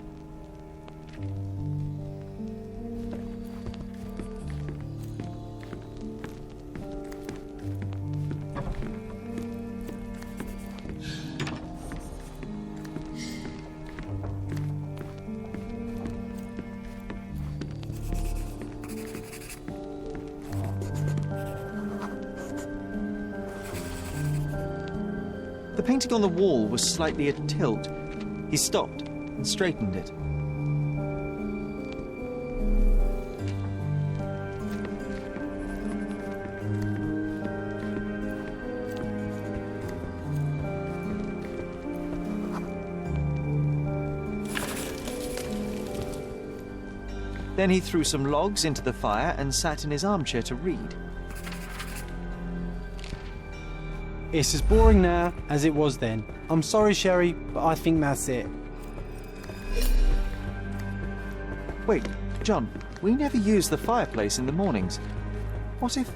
The painting on the wall was slightly at tilt. He stopped and straightened it. Then he threw some logs into the fire and sat in his armchair to read. It's as boring now as it was then. I'm sorry, Sherry, but I think that's it. Wait, John, we never use the fireplace in the mornings. What if...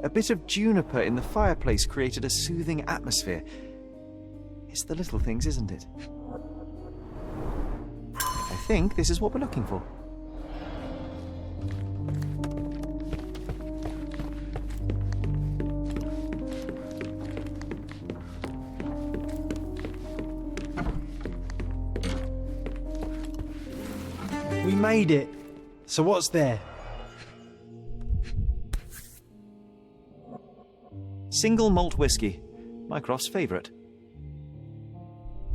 A bit of juniper in the fireplace created a soothing atmosphere. It's the little things, isn't it? I think this is what we're looking for. We made it. So what's there? Single malt whiskey, Mycroft's favourite.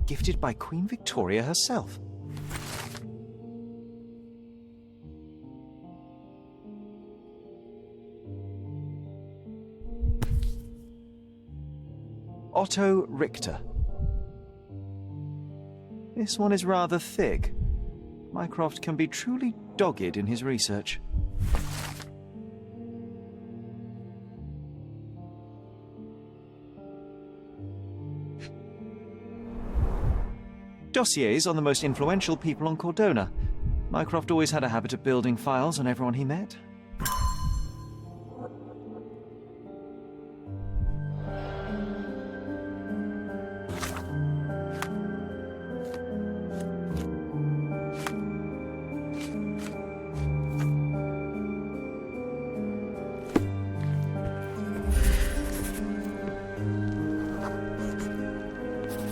Gifted by Queen Victoria herself. Otto Richter. This one is rather thick. Mycroft can be truly dogged in his research. Dossiers on the most influential people on Cordona. Mycroft always had a habit of building files on everyone he met.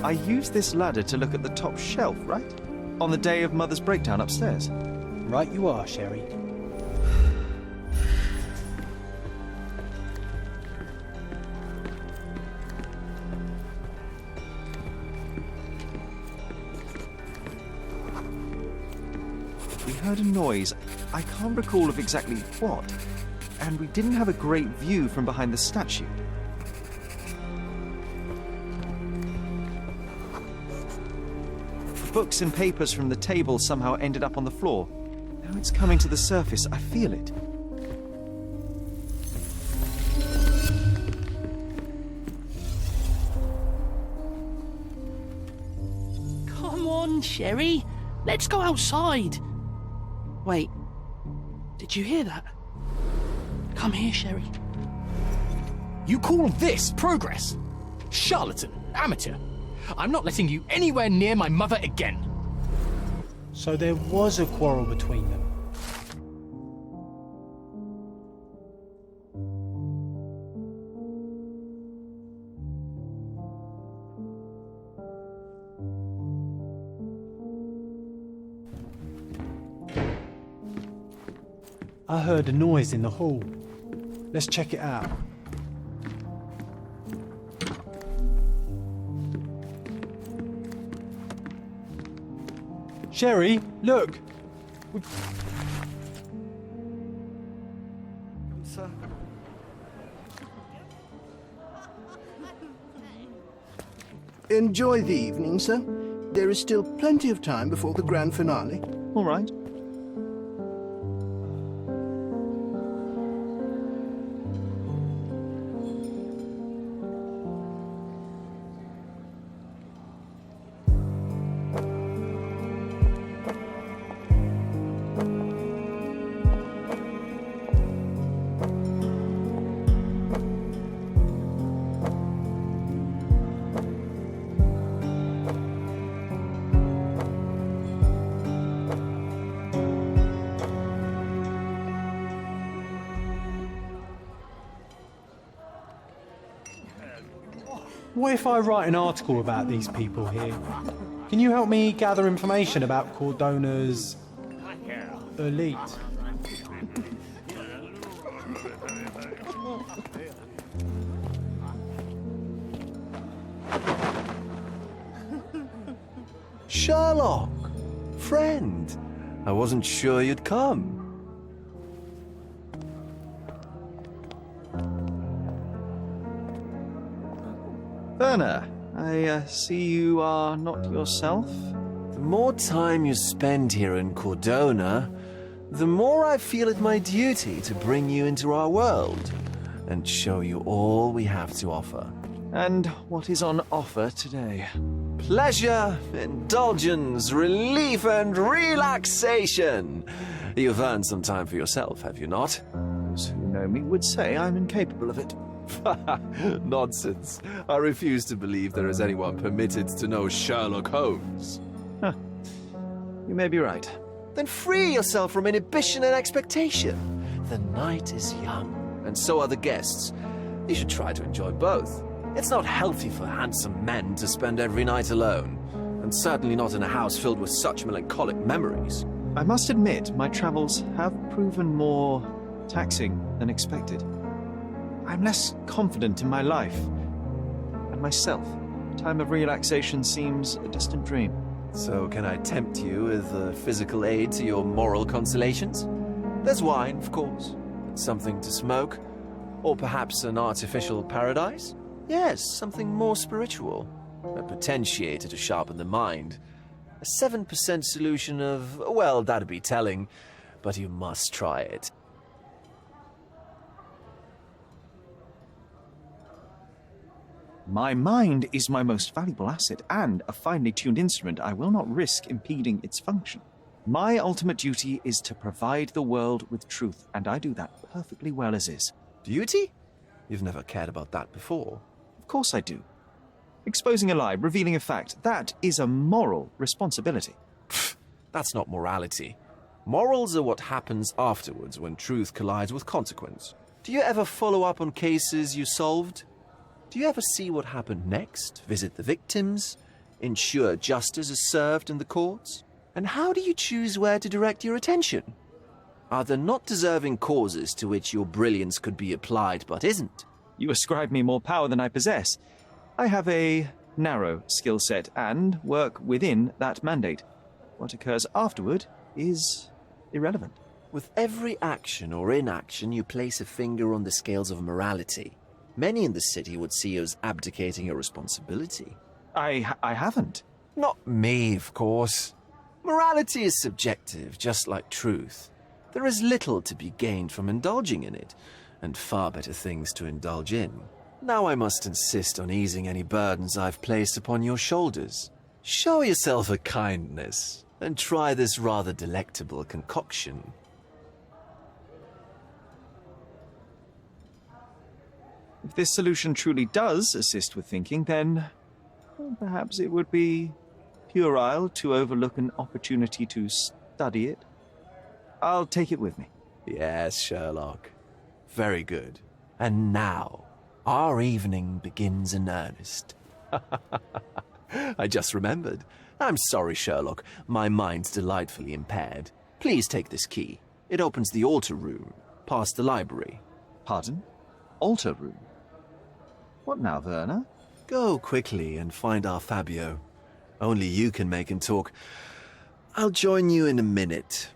I used this ladder to look at the top shelf, right? On the day of Mother's breakdown upstairs. Right you are, Sherry. We heard a noise. I can't recall of exactly what. And we didn't have a great view from behind the statue. Books and papers from the table somehow ended up on the floor. Now it's coming to the surface. I feel it. Come on, Sherry. Let's go outside. Wait. Did you hear that? Come here, Sherry. You call this progress? Charlatan, amateur. I'm not letting you anywhere near my mother again. So there was a quarrel between them. I heard a noise in the hall. Let's check it out. Sherry, look! Sir. Enjoy the evening, sir. There is still plenty of time before the grand finale. All right. What if I write an article about these people here? Can you help me gather information about Cordona's elite? Sherlock! Friend! I wasn't sure you'd come. Werner, I see you are not yourself. The more time you spend here in Cordona, the more I feel it my duty to bring you into our world and show you all we have to offer. And what is on offer today? Pleasure, indulgence, relief, and relaxation. You've earned some time for yourself, have you not? Those who know me would say I'm incapable of it. Nonsense. I refuse to believe there is anyone permitted to know Sherlock Holmes. Huh. You may be right. Then free yourself from inhibition and expectation. The night is young, and so are the guests. You should try to enjoy both. It's not healthy for handsome men to spend every night alone, and certainly not in a house filled with such melancholic memories. I must admit, my travels have proven more taxing than expected. I'm less confident in my life and myself. Time of relaxation seems a distant dream. So can I tempt you with a physical aid to your moral consolations? There's wine, of course, and something to smoke, or perhaps an artificial paradise? Yes, something more spiritual, a potentiator to sharpen the mind. A 7% solution of, well, that'd be telling, but you must try it. My mind is my most valuable asset, and a finely tuned instrument I will not risk impeding its function. My ultimate duty is to provide the world with truth, and I do that perfectly well as is. Duty? You've never cared about that before. Of course I do. Exposing a lie, revealing a fact, that is a moral responsibility. That's not morality. Morals are what happens afterwards when truth collides with consequence. Do you ever follow up on cases you solved? Do you ever see what happened next, visit the victims, ensure justice is served in the courts? And how do you choose where to direct your attention? Are there not deserving causes to which your brilliance could be applied but isn't? You ascribe me more power than I possess. I have a narrow skill set and work within that mandate. What occurs afterward is irrelevant. With every action or inaction, you place a finger on the scales of morality. Many in the city would see you as abdicating your responsibility. I haven't. Not me, of course. Morality is subjective, just like truth. There is little to be gained from indulging in it, and far better things to indulge in. Now I must insist on easing any burdens I've placed upon your shoulders. Show yourself a kindness, and try this rather delectable concoction. If this solution truly does assist with thinking, then perhaps it would be puerile to overlook an opportunity to study it. I'll take it with me. Yes, Sherlock. Very good. And now, our evening begins in earnest. I just remembered. I'm sorry, Sherlock. My mind's delightfully impaired. Please take this key. It opens the altar room, past the library. Pardon? Altar room? What now, Werner? Go quickly and find our Fabio. Only you can make him talk. I'll join you in a minute.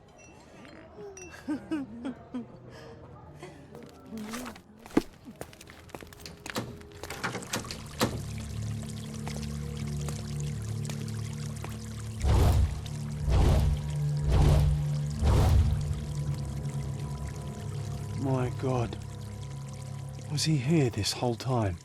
My God. Was he here this whole time?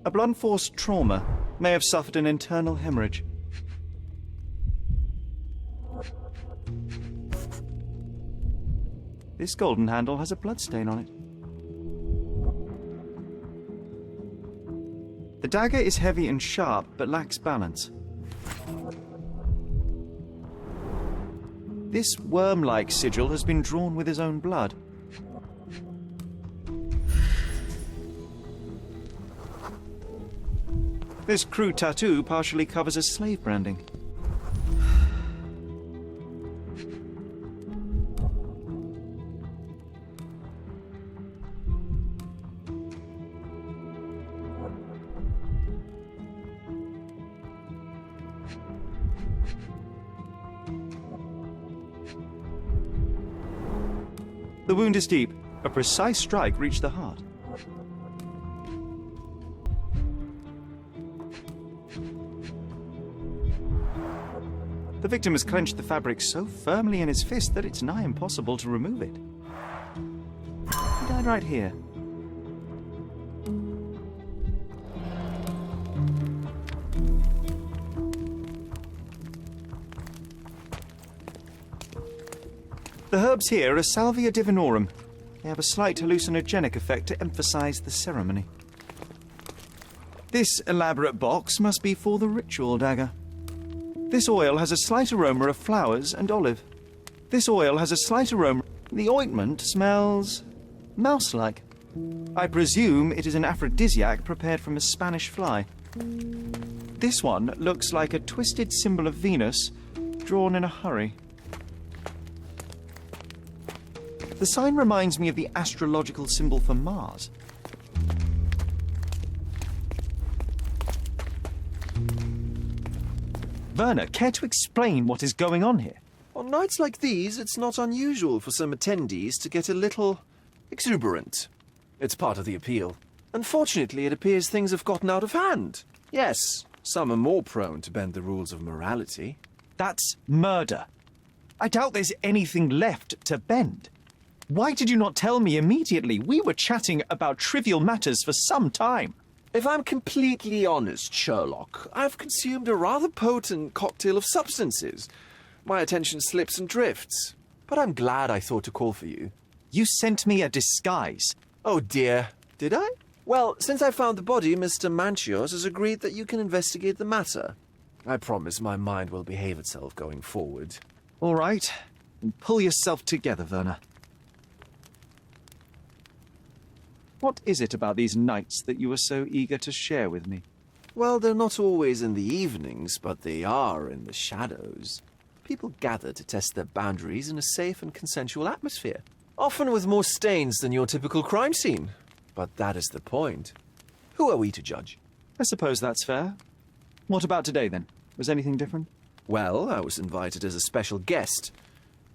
A blunt force trauma may have suffered an internal hemorrhage. This golden handle has a bloodstain on it. The dagger is heavy and sharp, but lacks balance. This worm-like sigil has been drawn with his own blood. This crude tattoo partially covers his slave branding. The wound is deep. A precise strike reached the heart. The victim has clenched the fabric so firmly in his fist that it's nigh impossible to remove it. He died right here. The herbs here are Salvia divinorum. They have a slight hallucinogenic effect to emphasize the ceremony. This elaborate box must be for the ritual dagger. This oil has a slight aroma of flowers and olive. This oil has a slight aroma. The ointment smells mouse-like. I presume it is an aphrodisiac prepared from a Spanish fly. This one looks like a twisted symbol of Venus drawn in a hurry. The sign reminds me of the astrological symbol for Mars. Werner, care to explain what is going on here? On nights like these, it's not unusual for some attendees to get a little exuberant. It's part of the appeal. Unfortunately, it appears things have gotten out of hand. Yes, some are more prone to bend the rules of morality. That's murder. I doubt there's anything left to bend. Why did you not tell me immediately? We were chatting about trivial matters for some time. If I'm completely honest, Sherlock, I've consumed a rather potent cocktail of substances. My attention slips and drifts. But I'm glad I thought to call for you. You sent me a disguise. Oh dear. Did I? Well, since I found the body, Mr. Manchios has agreed that you can investigate the matter. I promise my mind will behave itself going forward. All right. Pull yourself together, Werner. What is it about these nights that you are so eager to share with me? Well, they're not always in the evenings, but they are in the shadows. People gather to test their boundaries in a safe and consensual atmosphere, often with more stains than your typical crime scene. But that is the point. Who are we to judge? I suppose that's fair. What about today, then? Was anything different? Well, I was invited as a special guest.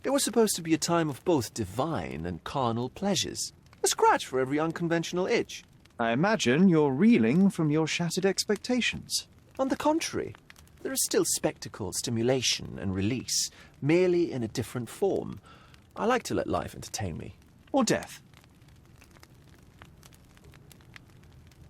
It was supposed to be a time of both divine and carnal pleasures. A scratch for every unconventional itch. I imagine you're reeling from your shattered expectations. On the contrary, there is still spectacle, stimulation, and release, merely in a different form. I like to let life entertain me. Or death.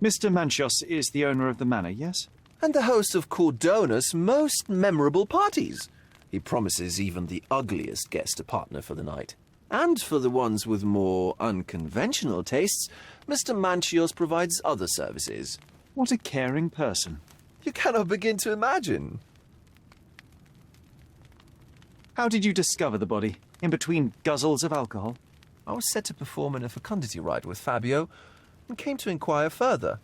Mr. Manchios is the owner of the manor, yes? And the host of Cordona's most memorable parties. He promises even the ugliest guest a partner for the night. And for the ones with more unconventional tastes, Mr. Manchios provides other services. What a caring person. You cannot begin to imagine. How did you discover the body? In between guzzles of alcohol? I was set to perform in a fecundity rite with Fabio and came to inquire further.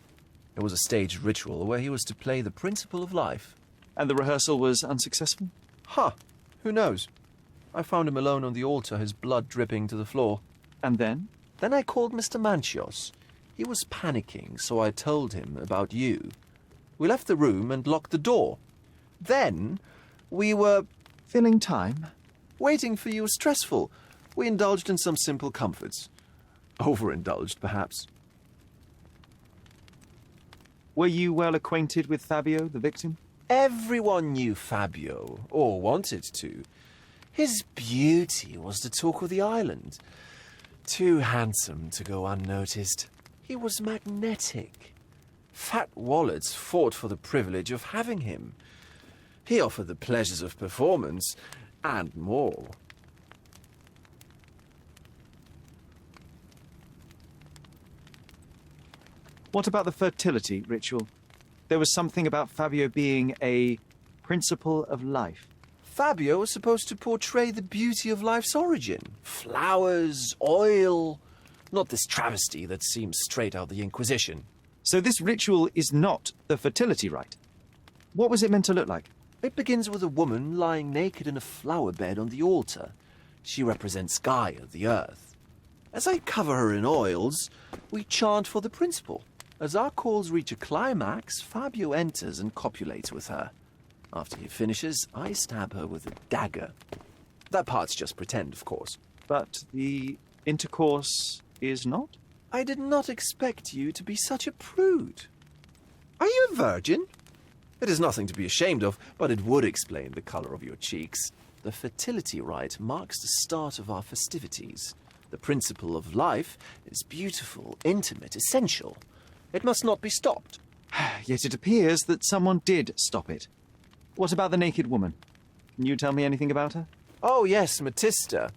It was a staged ritual where he was to play the principle of life. And the rehearsal was unsuccessful? Who knows? I found him alone on the altar, his blood dripping to the floor. And then? Then I called Mr. Manchios. He was panicking, so I told him about you. We left the room and locked the door. Then we were... filling time? Waiting for you was stressful. We indulged in some simple comforts. Overindulged, perhaps. Were you well acquainted with Fabio, the victim? Everyone knew Fabio, or wanted to. His beauty was the talk of the island. Too handsome to go unnoticed. He was magnetic. Fat wallets fought for the privilege of having him. He offered the pleasures of performance, and more. What about the fertility ritual? There was something about Fabio being a principle of life. Fabio was supposed to portray the beauty of life's origin. Flowers, oil... Not this travesty that seems straight out of the Inquisition. So this ritual is not the fertility rite. What was it meant to look like? It begins with a woman lying naked in a flower bed on the altar. She represents Gaia, the earth. As I cover her in oils, we chant for the principle. As our calls reach a climax, Fabio enters and copulates with her. After he finishes, I stab her with a dagger. That part's just pretend, of course. But the intercourse is not? I did not expect you to be such a prude. Are you a virgin? It is nothing to be ashamed of, but it would explain the color of your cheeks. The fertility rite marks the start of our festivities. The principle of life is beautiful, intimate, essential. It must not be stopped. Yet it appears that someone did stop it. What about the naked woman? Can you tell me anything about her? Oh, yes, Matista.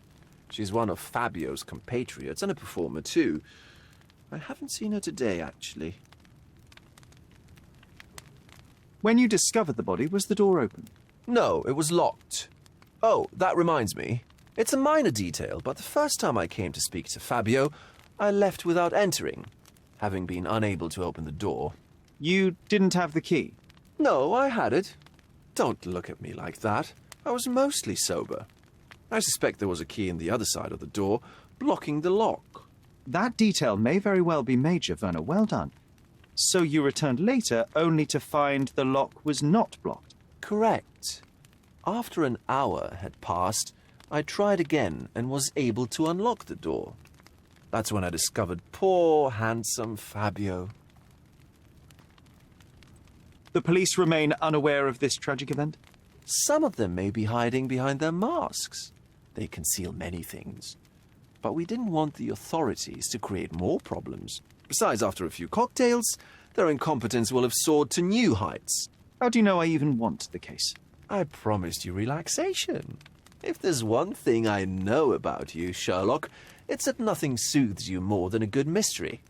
She's one of Fabio's compatriots and a performer, too. I haven't seen her today, actually. When you discovered the body, was the door open? No, it was locked. Oh, that reminds me. It's a minor detail, but the first time I came to speak to Fabio, I left without entering, having been unable to open the door. You didn't have the key? No, I had it. Don't look at me like that. I was mostly sober. I suspect there was a key in the other side of the door, blocking the lock. That detail may very well be major, Werner. Well done. So you returned later only to find the lock was not blocked? Correct. After an hour had passed, I tried again and was able to unlock the door. That's when I discovered poor, handsome Fabio. The police remain unaware of this tragic event? Some of them may be hiding behind their masks. They conceal many things. But we didn't want the authorities to create more problems. Besides, after a few cocktails, their incompetence will have soared to new heights. How do you know I even want the case? I promised you relaxation. If there's one thing I know about you, Sherlock, it's that nothing soothes you more than a good mystery.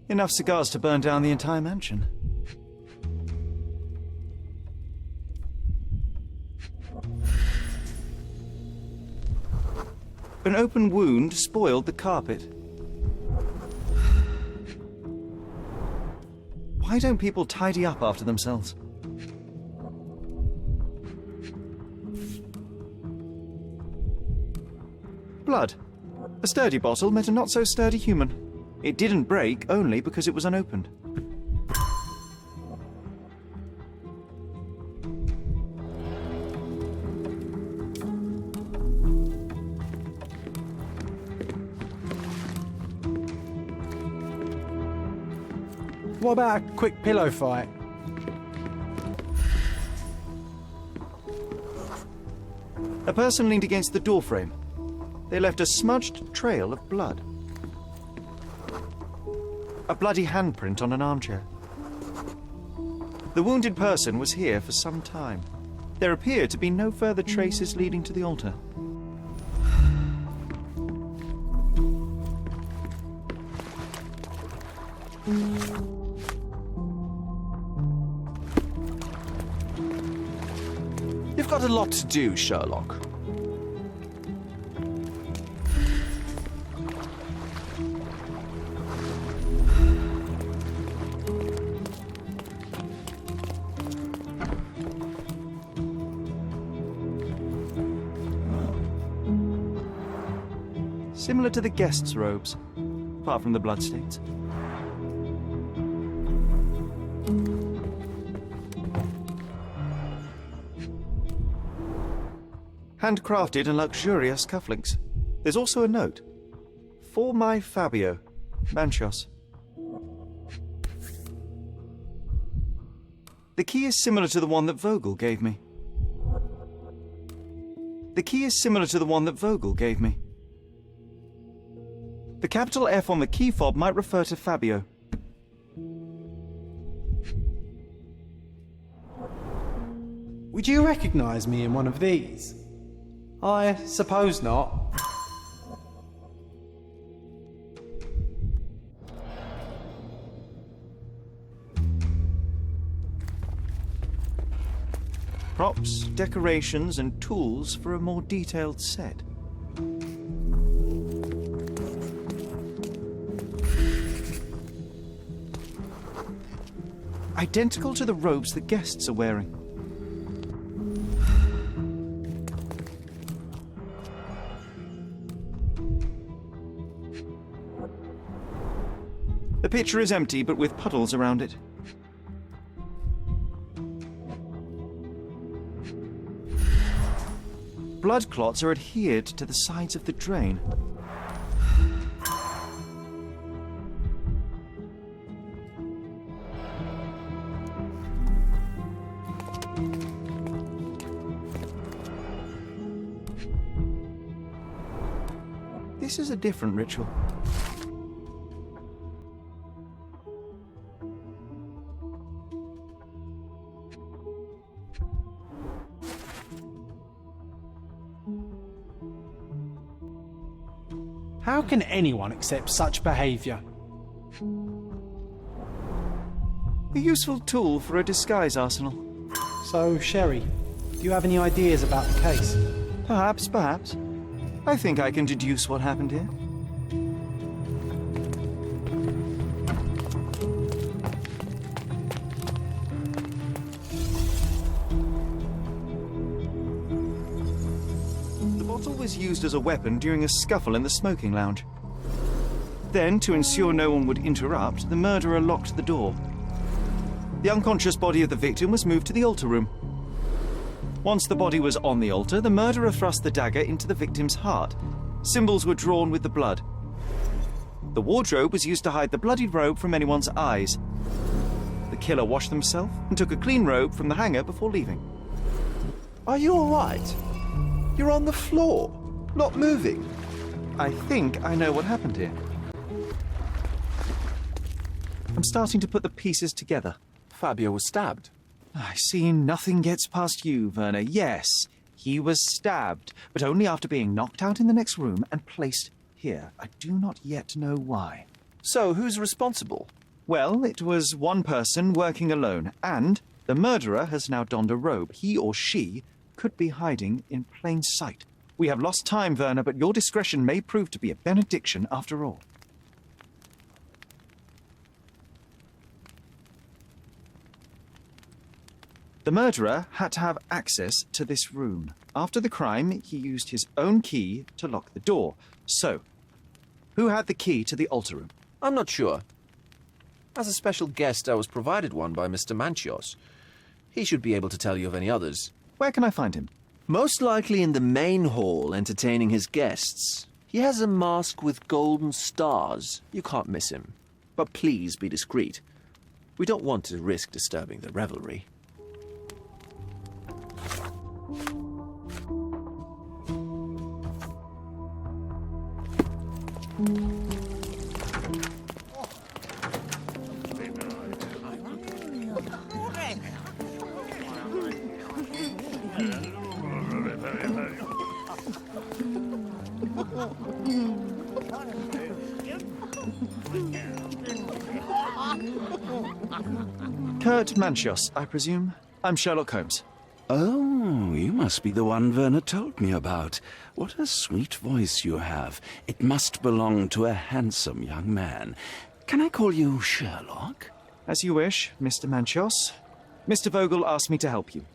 Enough cigars to burn down the entire mansion. An open wound spoiled the carpet. Why don't people tidy up after themselves? Blood. A sturdy bottle met a not-so-sturdy human. It didn't break only because it was unopened. What about a quick pillow fight? A person leaned against the doorframe. They left a smudged trail of blood. A bloody handprint on an armchair. The wounded person was here for some time. There appear to be no further traces leading to the altar. You've got a lot to do, Sherlock. Similar to the guests' robes, apart from the bloodstains. Handcrafted and luxurious cufflinks. There's also a note. For my Fabio, Manchos. The key is similar to the one that Vogel gave me. The key is similar to the one that Vogel gave me. The capital F on the key fob might refer to Fabio. Would you recognise me in one of these? I suppose not. Props, decorations, and tools for a more detailed set. Identical to the robes the guests are wearing. The pitcher is empty, but with puddles around it. Blood clots are adhered to the sides of the drain. This is a different ritual. How can anyone accept such behaviour? A useful tool for a disguise arsenal. So, Sherry, do you have any ideas about the case? Perhaps. I think I can deduce what happened here. The bottle was used as a weapon during a scuffle in the smoking lounge. Then, to ensure no one would interrupt, the murderer locked the door. The unconscious body of the victim was moved to the altar room. Once the body was on the altar, the murderer thrust the dagger into the victim's heart. Symbols were drawn with the blood. The wardrobe was used to hide the bloodied robe from anyone's eyes. The killer washed himself and took a clean robe from the hanger before leaving. Are you all right? You're on the floor, not moving. I think I know what happened here. I'm starting to put the pieces together. Fabio was stabbed. I see nothing gets past you, Werner. Yes, he was stabbed, but only after being knocked out in the next room and placed here. I do not yet know why. So, who's responsible? Well, it was one person working alone, and the murderer has now donned a robe. He or she could be hiding in plain sight. We have lost time, Werner, but your discretion may prove to be a benediction after all. The murderer had to have access to this room. After the crime, he used his own key to lock the door. So, who had the key to the altar room? I'm not sure. As a special guest, I was provided one by Mr. Manchios. He should be able to tell you of any others. Where can I find him? Most likely in the main hall, entertaining his guests. He has a mask with golden stars. You can't miss him. But please be discreet. We don't want to risk disturbing the revelry. Kurt Manchios, I presume. I'm Sherlock Holmes. Oh, you must be the one Werner told me about. What a sweet voice you have. It must belong to a handsome young man. Can I call you Sherlock? As you wish, Mr. Manchios. Mr. Vogel asked me to help you.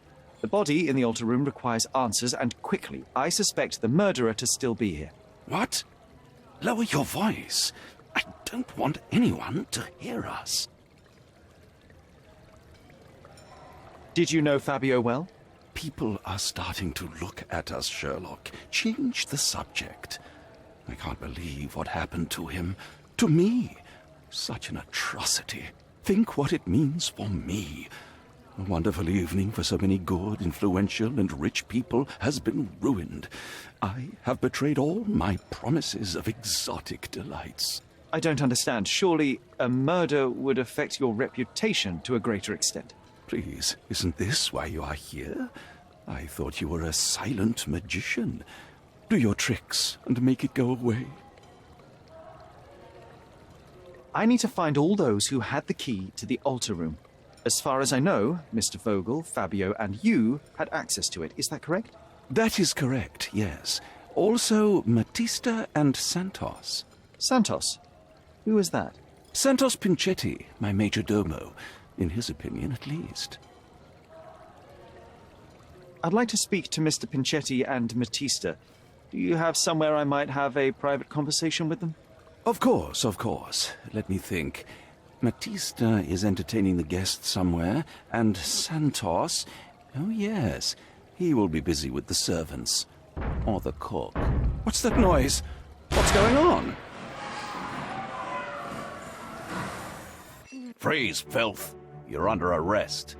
The body in the altar room requires answers, and quickly. I suspect the murderer to still be here. What? Lower your voice. I don't want anyone to hear us. Did you know Fabio well? People are starting to look at us, Sherlock. Change the subject. I can't believe what happened to him. To me. Such an atrocity. Think what it means for me. A wonderful evening for so many good, influential, and rich people has been ruined. I have betrayed all my promises of exotic delights. I don't understand. Surely a murder would affect your reputation to a greater extent. Please, isn't this why you are here? I thought you were a silent magician. Do your tricks and make it go away. I need to find all those who had the key to the altar room. As far as I know, Mr. Vogel, Fabio, and you had access to it. Is that correct? That is correct, yes. Also, Matista and Santos. Santos? Who is that? Santos Pinchetti, my major domo. In his opinion, at least. I'd like to speak to Mr. Pinchetti and Matista. Do you have somewhere I might have a private conversation with them? Of course, of course. Let me think. Matista is entertaining the guests somewhere, and Santos... Oh, yes. He will be busy with the servants. Or the cook. What's that noise? What's going on? Freeze, filth. You're under arrest.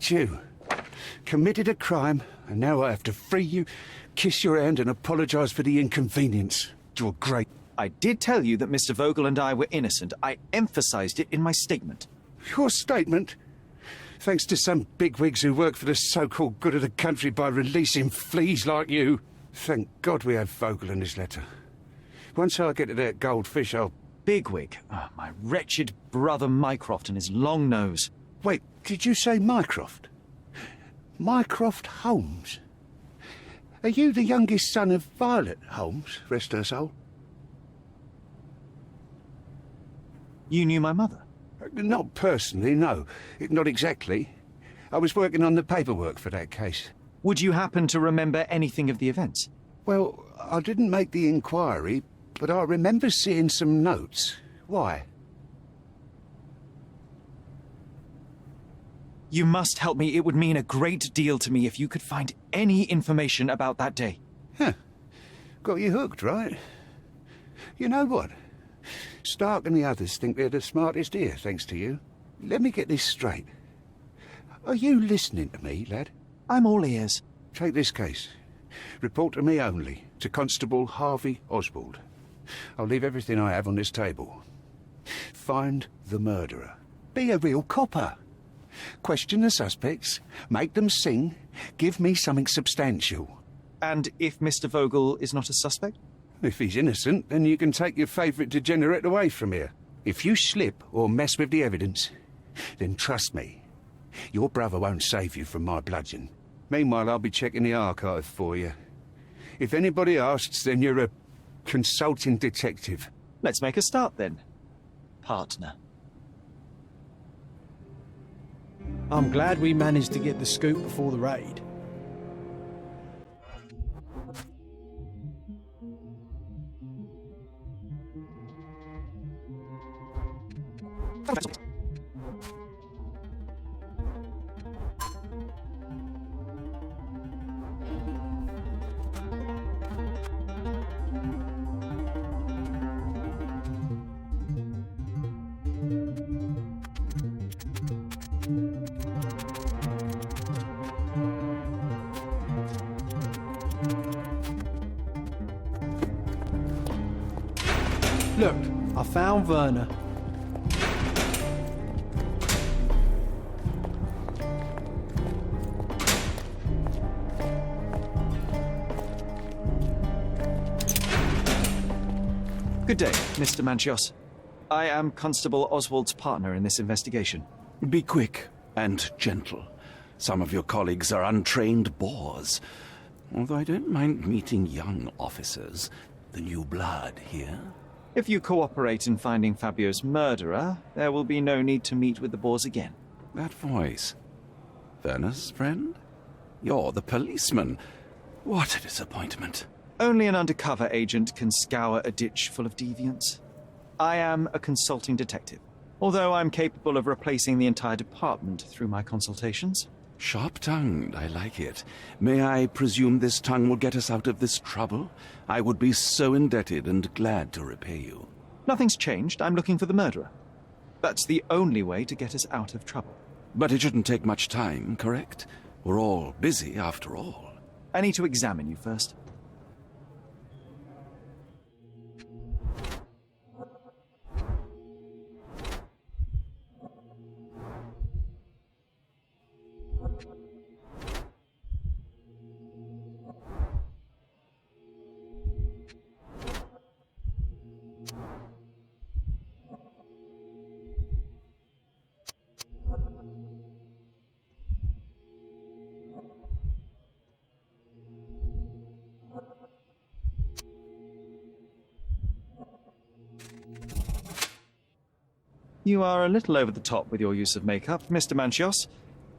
You committed a crime, and now I have to free you, kiss your hand, and apologize for the inconvenience. You're great. I did tell you that Mr. Vogel and I were innocent. I emphasized it in my statement. Your statement? Thanks to some bigwigs who work for the so-called good of the country by releasing fleas like you. Thank God we have Vogel in his letter. Once I get to that goldfish, I'll... Bigwig? Oh, my wretched brother Mycroft and his long nose. Wait, did you say Mycroft? Mycroft Holmes? Are you the youngest son of Violet Holmes, rest her soul? You knew my mother? Not personally, no. Not exactly. I was working on the paperwork for that case. Would you happen to remember anything of the events? Well, I didn't make the inquiry, but I remember seeing some notes. Why? You must help me. It would mean a great deal to me if you could find any information about that day. Huh. Got you hooked, right? You know what? Stark and the others think they're the smartest here, thanks to you. Let me get this straight. Are you listening to me, lad? I'm all ears. Take this case. Report to me only, to Constable Harvey Oswald. I'll leave everything I have on this table. Find the murderer. Be a real copper. Question the suspects, make them sing, give me something substantial. And if Mr. Vogel is not a suspect? If he's innocent, then you can take your favourite degenerate away from here. If you slip or mess with the evidence, then trust me, your brother won't save you from my bludgeon. Meanwhile, I'll be checking the archive for you. If anybody asks, then you're a consulting detective. Let's make a start then, partner. I'm glad we managed to get the scoop before the raid. Look, I found Werner. Good day, Mr. Manchios. I am Constable Oswald's partner in this investigation. Be quick and gentle. Some of your colleagues are untrained boors. Although I don't mind meeting young officers. The new blood here. If you cooperate in finding Fabio's murderer, there will be no need to meet with the Boers again. That voice. Werner's friend? You're the policeman. What a disappointment. Only an undercover agent can scour a ditch full of deviants. I am a consulting detective, although I'm capable of replacing the entire department through my consultations. Sharp-tongued, I like it. May I presume this tongue will get us out of this trouble? I would be so indebted and glad to repay you. Nothing's changed. I'm looking for the murderer. That's the only way to get us out of trouble. But it shouldn't take much time, correct? We're all busy, after all. I need to examine you first. You are a little over the top with your use of makeup, Mr. Manchios.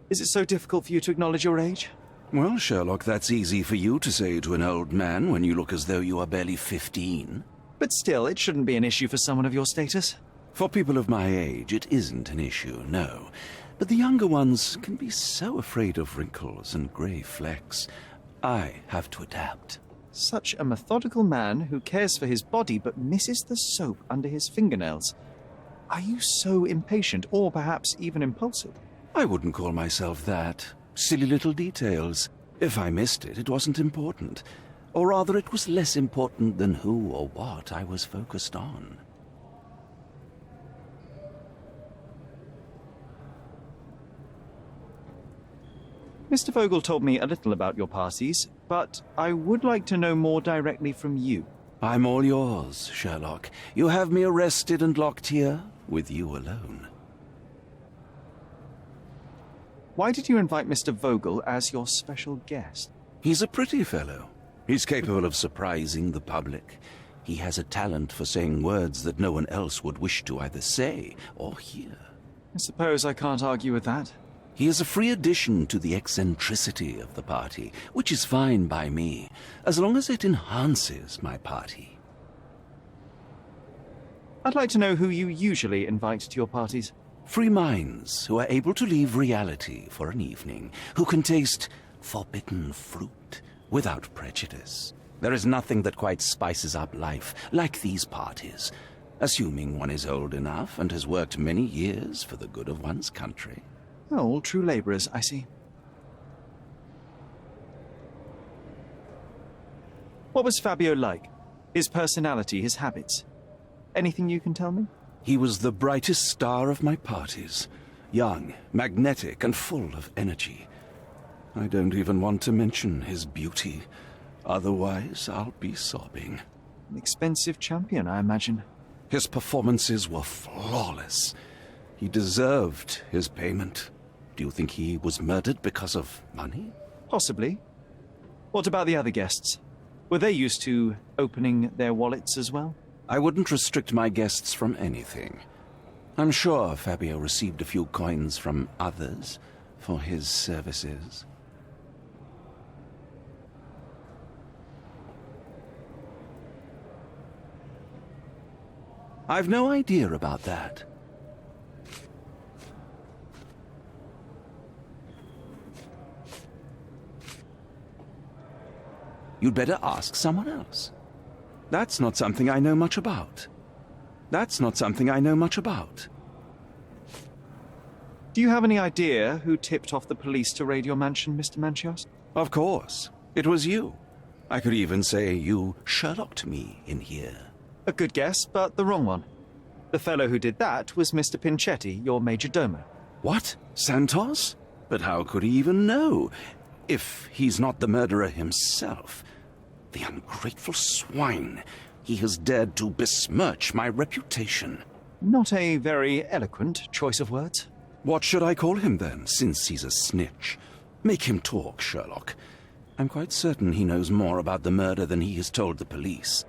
Is it so difficult for you to acknowledge your age? Well, Sherlock, that's easy for you to say to an old man when you look as though you are barely 15. But still, it shouldn't be an issue for someone of your status. For people of my age, it isn't an issue, no. But the younger ones can be so afraid of wrinkles and grey flecks. I have to adapt. Such a methodical man who cares for his body but misses the soap under his fingernails. Are you so impatient, or perhaps even impulsive? I wouldn't call myself that. Silly little details. If I missed it, it wasn't important. Or rather, it was less important than who or what I was focused on. Mr. Vogel told me a little about your parties, but I would like to know more directly from you. I'm all yours, Sherlock. You have me arrested and locked here, with you alone. Why did you invite Mr. Vogel as your special guest? He's a pretty fellow. He's capable of surprising the public. He has a talent for saying words that no one else would wish to either say or hear. I suppose I can't argue with that. He is a free addition to the eccentricity of the party, which is fine by me, as long as it enhances my party. I'd like to know who you usually invite to your parties. Free minds who are able to leave reality for an evening, who can taste forbidden fruit without prejudice. There is nothing that quite spices up life like these parties, assuming one is old enough and has worked many years for the good of one's country. Oh, all true labourers, I see. What was Fabio like? His personality, his habits? Anything you can tell me? He was the brightest star of my parties. Young, magnetic, and full of energy. I don't even want to mention his beauty. Otherwise, I'll be sobbing. An expensive champion, I imagine. His performances were flawless. He deserved his payment. Do you think he was murdered because of money? Possibly. What about the other guests? Were they used to opening their wallets as well? I wouldn't restrict my guests from anything. I'm sure Fabio received a few coins from others for his services. I've no idea about that. You'd better ask someone else. That's not something I know much about. That's not something I know much about. Do you have any idea who tipped off the police to raid your mansion, Mr. Manchios? Of course. It was you. I could even say you Sherlocked me in here. A good guess, but the wrong one. The fellow who did that was Mr. Pinchetti, your major domo. What? Santos? But how could he even know? If he's not the murderer himself. The ungrateful swine. He has dared to besmirch my reputation. Not a very eloquent choice of words. What should I call him then, since he's a snitch? Make him talk, Sherlock. I'm quite certain he knows more about the murder than he has told the police.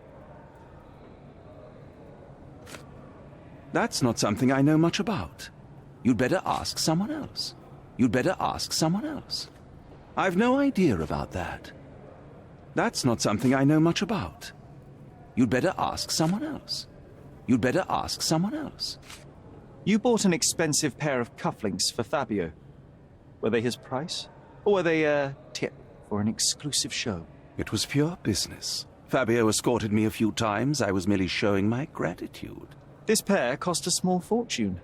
That's not something I know much about. You'd better ask someone else. You'd better ask someone else. I've no idea about that. That's not something I know much about. You'd better ask someone else. You'd better ask someone else. You bought an expensive pair of cufflinks for Fabio. Were they his price? Or were they a tip for an exclusive show? It was pure business. Fabio escorted me a few times. I was merely showing my gratitude. This pair cost a small fortune.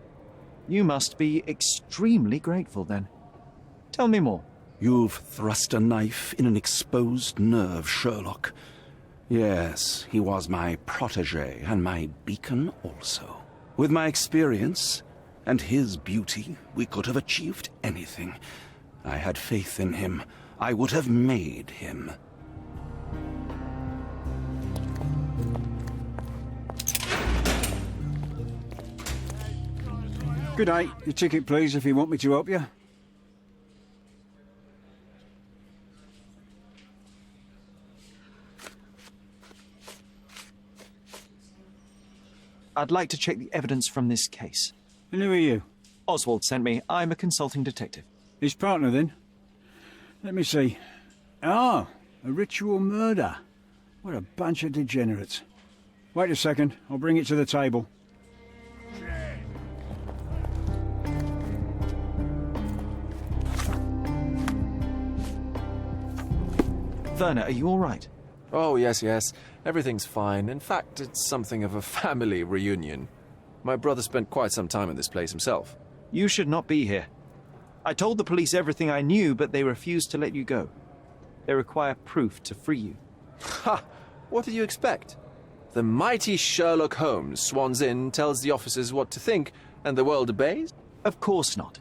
You must be extremely grateful, then. Tell me more. You've thrust a knife in an exposed nerve, Sherlock. Yes, he was my protégé, and my beacon also. With my experience and his beauty, we could have achieved anything. I had faith in him. I would have made him. Good day. Your ticket, please, if you want me to help you. I'd like to check the evidence from this case. And who are you? Oswald sent me. I'm a consulting detective. His partner, then? Let me see. Ah, a ritual murder. What a bunch of degenerates. Wait a second. I'll bring it to the table. Werner, are you all right? Oh, yes. Everything's fine. In fact, it's something of a family reunion. My brother spent quite some time in this place himself. You should not be here. I told the police everything I knew, but they refused to let you go. They require proof to free you. Ha! What did you expect? The mighty Sherlock Holmes swans in, tells the officers what to think, and the world obeys? Of course not.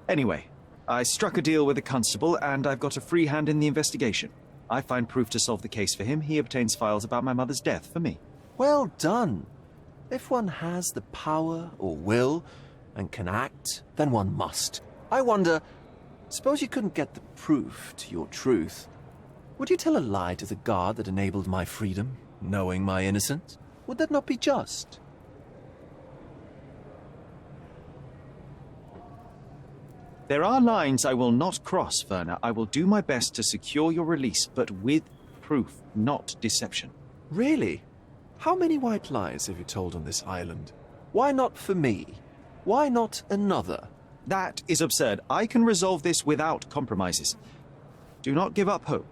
Anyway, I struck a deal with the constable, and I've got a free hand in the investigation. I find proof to solve the case for him. He obtains files about my mother's death for me. Well done. If one has the power or will and can act, then one must. I wonder, suppose you couldn't get the proof to your truth. Would you tell a lie to the guard that enabled my freedom, knowing my innocence? Would that not be just? There are lines I will not cross, Werner. I will do my best to secure your release, but with proof, not deception. Really? How many white lies have you told on this island? Why not for me? Why not another? That is absurd. I can resolve this without compromises. Do not give up hope.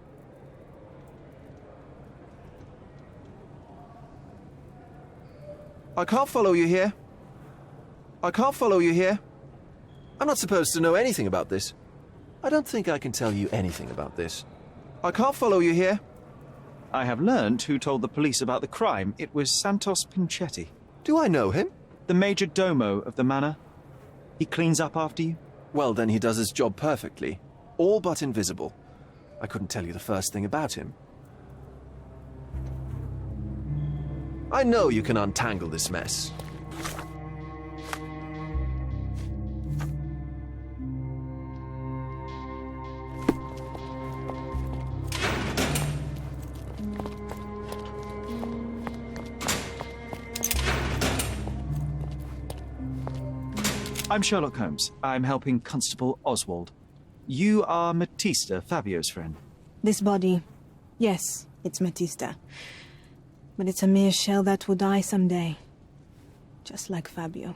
I can't follow you here. I can't follow you here. I'm not supposed to know anything about this. I don't think I can tell you anything about this. I can't follow you here. I have learned who told the police about the crime. It was Santos Pinchetti. Do I know him? The major domo of the manor. He cleans up after you? Well, then he does his job perfectly. All but invisible. I couldn't tell you the first thing about him. I know you can untangle this mess. I'm Sherlock Holmes. I'm helping Constable Oswald. You are Matista, Fabio's friend. This body, yes, it's Matista. But it's a mere shell that will die someday. Just like Fabio.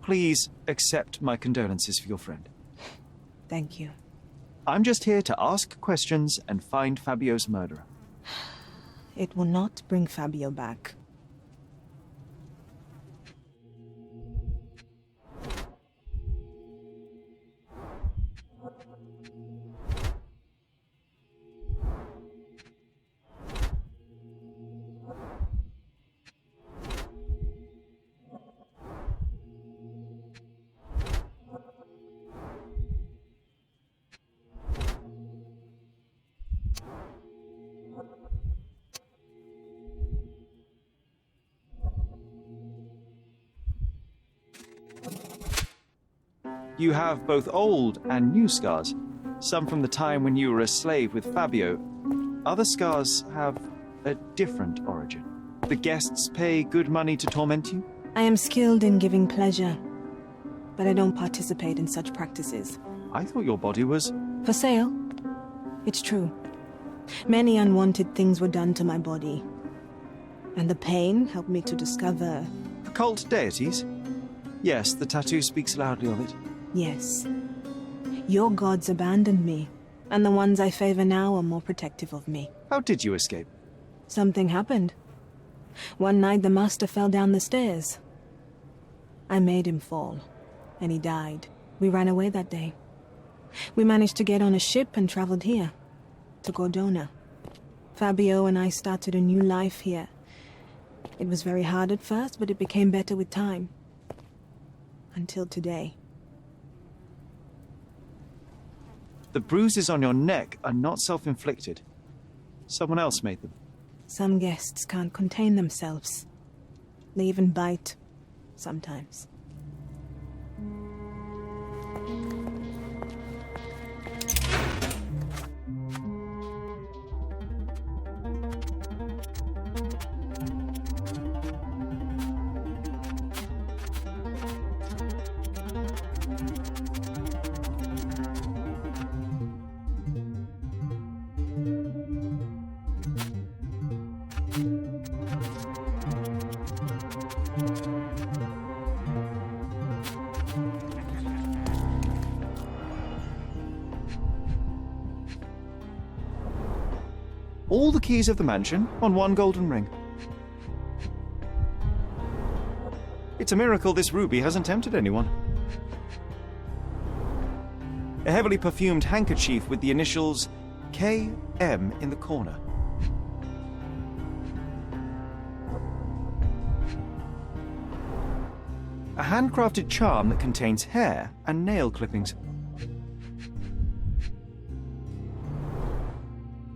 Please accept my condolences for your friend. Thank you. I'm just here to ask questions and find Fabio's murderer. It will not bring Fabio back. You have both old and new scars. Some from the time when you were a slave with Fabio. Other scars have a different origin. The guests pay good money to torment you? I am skilled in giving pleasure, but I don't participate in such practices. I thought your body was... For sale? It's true. Many unwanted things were done to my body. And the pain helped me to discover Occult deities? Yes, the tattoo speaks loudly of it. Yes. Your gods abandoned me, and the ones I favor now are more protective of me. How did you escape? Something happened. One night the master fell down the stairs. I made him fall, and he died. We ran away that day. We managed to get on a ship and traveled here, to Cordona. Fabio and I started a new life here. It was very hard at first, but it became better with time. Until today. The bruises on your neck are not self-inflicted. Someone else made them. Some guests can't contain themselves. They even bite, sometimes. All the keys of the mansion on one golden ring. It's a miracle this ruby hasn't tempted anyone. A heavily perfumed handkerchief with the initials KM in the corner. A handcrafted charm that contains hair and nail clippings.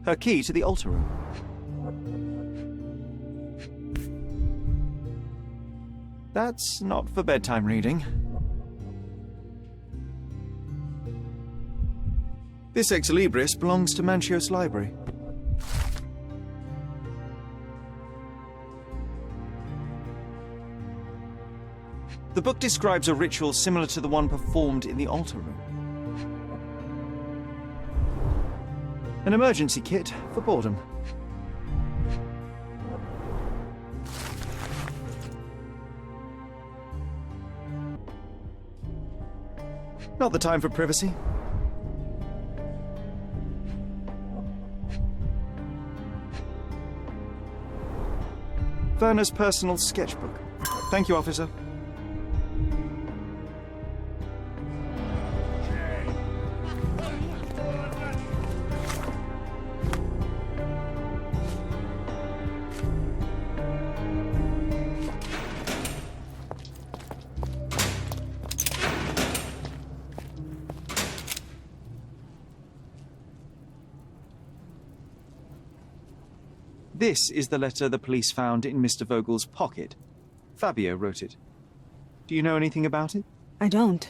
Her key to the altar room. That's not for bedtime reading. This Ex Libris belongs to Manchios Library. The book describes a ritual similar to the one performed in the altar room. An emergency kit for boredom. Not the time for privacy. Werner's personal sketchbook. Thank you, officer. This is the letter the police found in Mr. Vogel's pocket. Fabio wrote it. Do you know anything about it? I don't.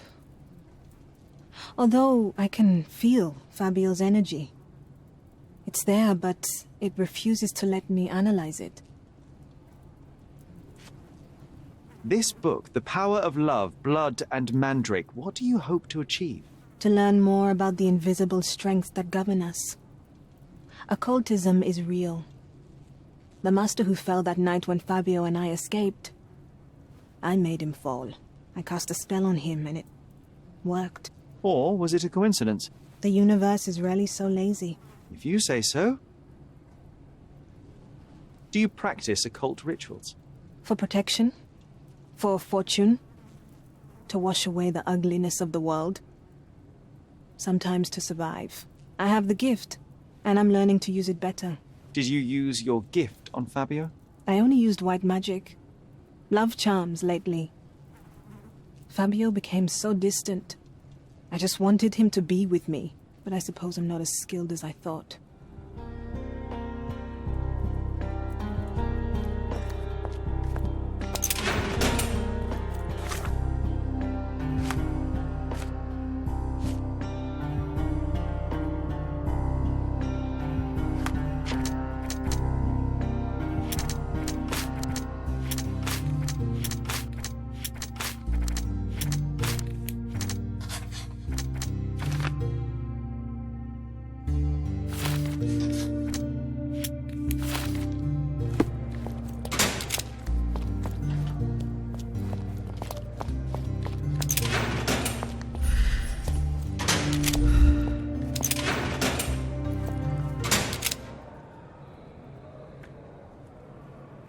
Although I can feel Fabio's energy. It's there, but it refuses to let me analyze it. This book, The Power of Love, Blood and Mandrake, what do you hope to achieve? To learn more about the invisible strengths that govern us. Occultism is real. The master who fell that night when Fabio and I escaped. I made him fall. I cast a spell on him and it worked. Or was it a coincidence? The universe is rarely so lazy. If you say so. Do you practice occult rituals? For protection? For fortune? To wash away the ugliness of the world? Sometimes to survive. I have the gift, and I'm learning to use it better. Did you use your gift on Fabio? I only used white magic. Love charms lately. Fabio became so distant. I just wanted him to be with me, but I suppose I'm not as skilled as I thought.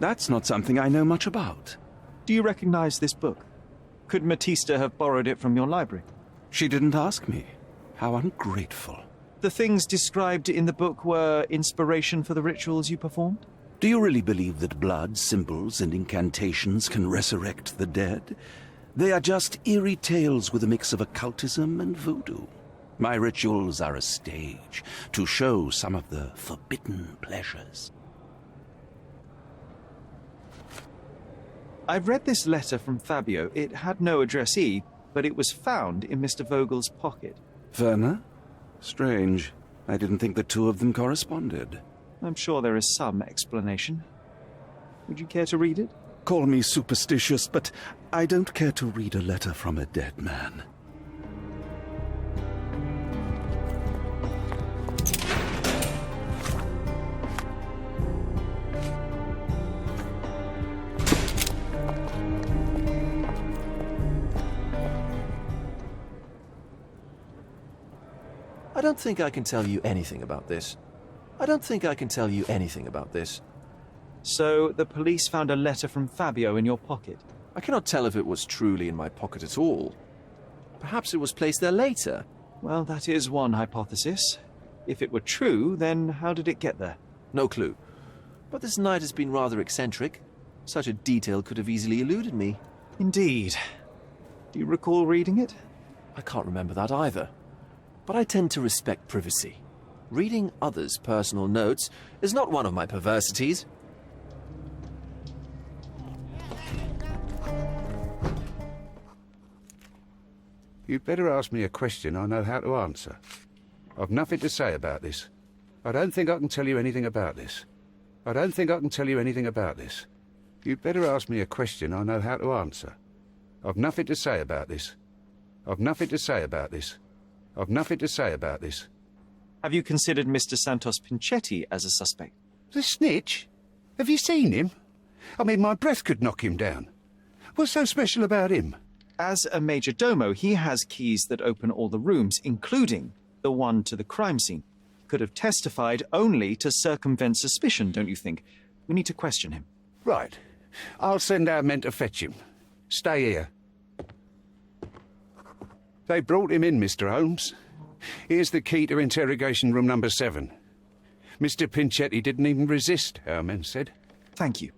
That's not something I know much about. Do you recognize this book? Could Matista have borrowed it from your library? She didn't ask me. How ungrateful. The things described in the book were inspiration for the rituals you performed? Do you really believe that blood, symbols, and incantations can resurrect the dead? They are just eerie tales with a mix of occultism and voodoo. My rituals are a stage to show some of the forbidden pleasures. I've read this letter from Fabio. It had no addressee, but it was found in Mr. Vogel's pocket. Werner? Strange. I didn't think the two of them corresponded. I'm sure there is some explanation. Would you care to read it? Call me superstitious, but I don't care to read a letter from a dead man. I don't think I can tell you anything about this. I don't think I can tell you anything about this. So, the police found a letter from Fabio in your pocket? I cannot tell if it was truly in my pocket at all. Perhaps it was placed there later. Well, that is one hypothesis. If it were true, then how did it get there? No clue. But this night has been rather eccentric. Such a detail could have easily eluded me. Indeed. Do you recall reading it? I can't remember that either. But I tend to respect privacy. Reading others' personal notes is not one of my perversities. You'd better ask me a question I know how to answer. I've nothing to say about this. I don't think I can tell you anything about this. I don't think I can tell you anything about this. You'd better ask me a question I know how to answer. I've nothing to say about this. I've nothing to say about this. I've nothing to say about this. Have you considered Mr. Santos Pinchetti as a suspect? The snitch? Have you seen him? I mean, my breath could knock him down. What's so special about him? As a major domo, he has keys that open all the rooms, including the one to the crime scene. Could have testified only to circumvent suspicion, don't you think? We need to question him. Right. I'll send our men to fetch him. Stay here. They brought him in, Mr. Holmes. Here's the key to interrogation room number 7. Mr. Pinchetti didn't even resist, our men said. Thank you.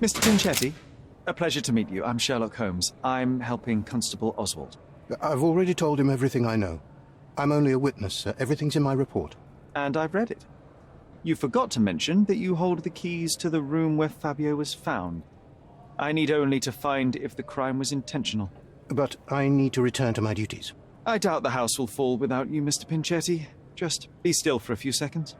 Mr. Pinchetti, a pleasure to meet you. I'm Sherlock Holmes. I'm helping Constable Oswald. I've already told him everything I know. I'm only a witness, sir. Everything's in my report. And I've read it. You forgot to mention that you hold the keys to the room where Fabio was found. I need only to find if the crime was intentional. But I need to return to my duties. I doubt the house will fall without you, Mr. Pinchetti. Just be still for a few seconds.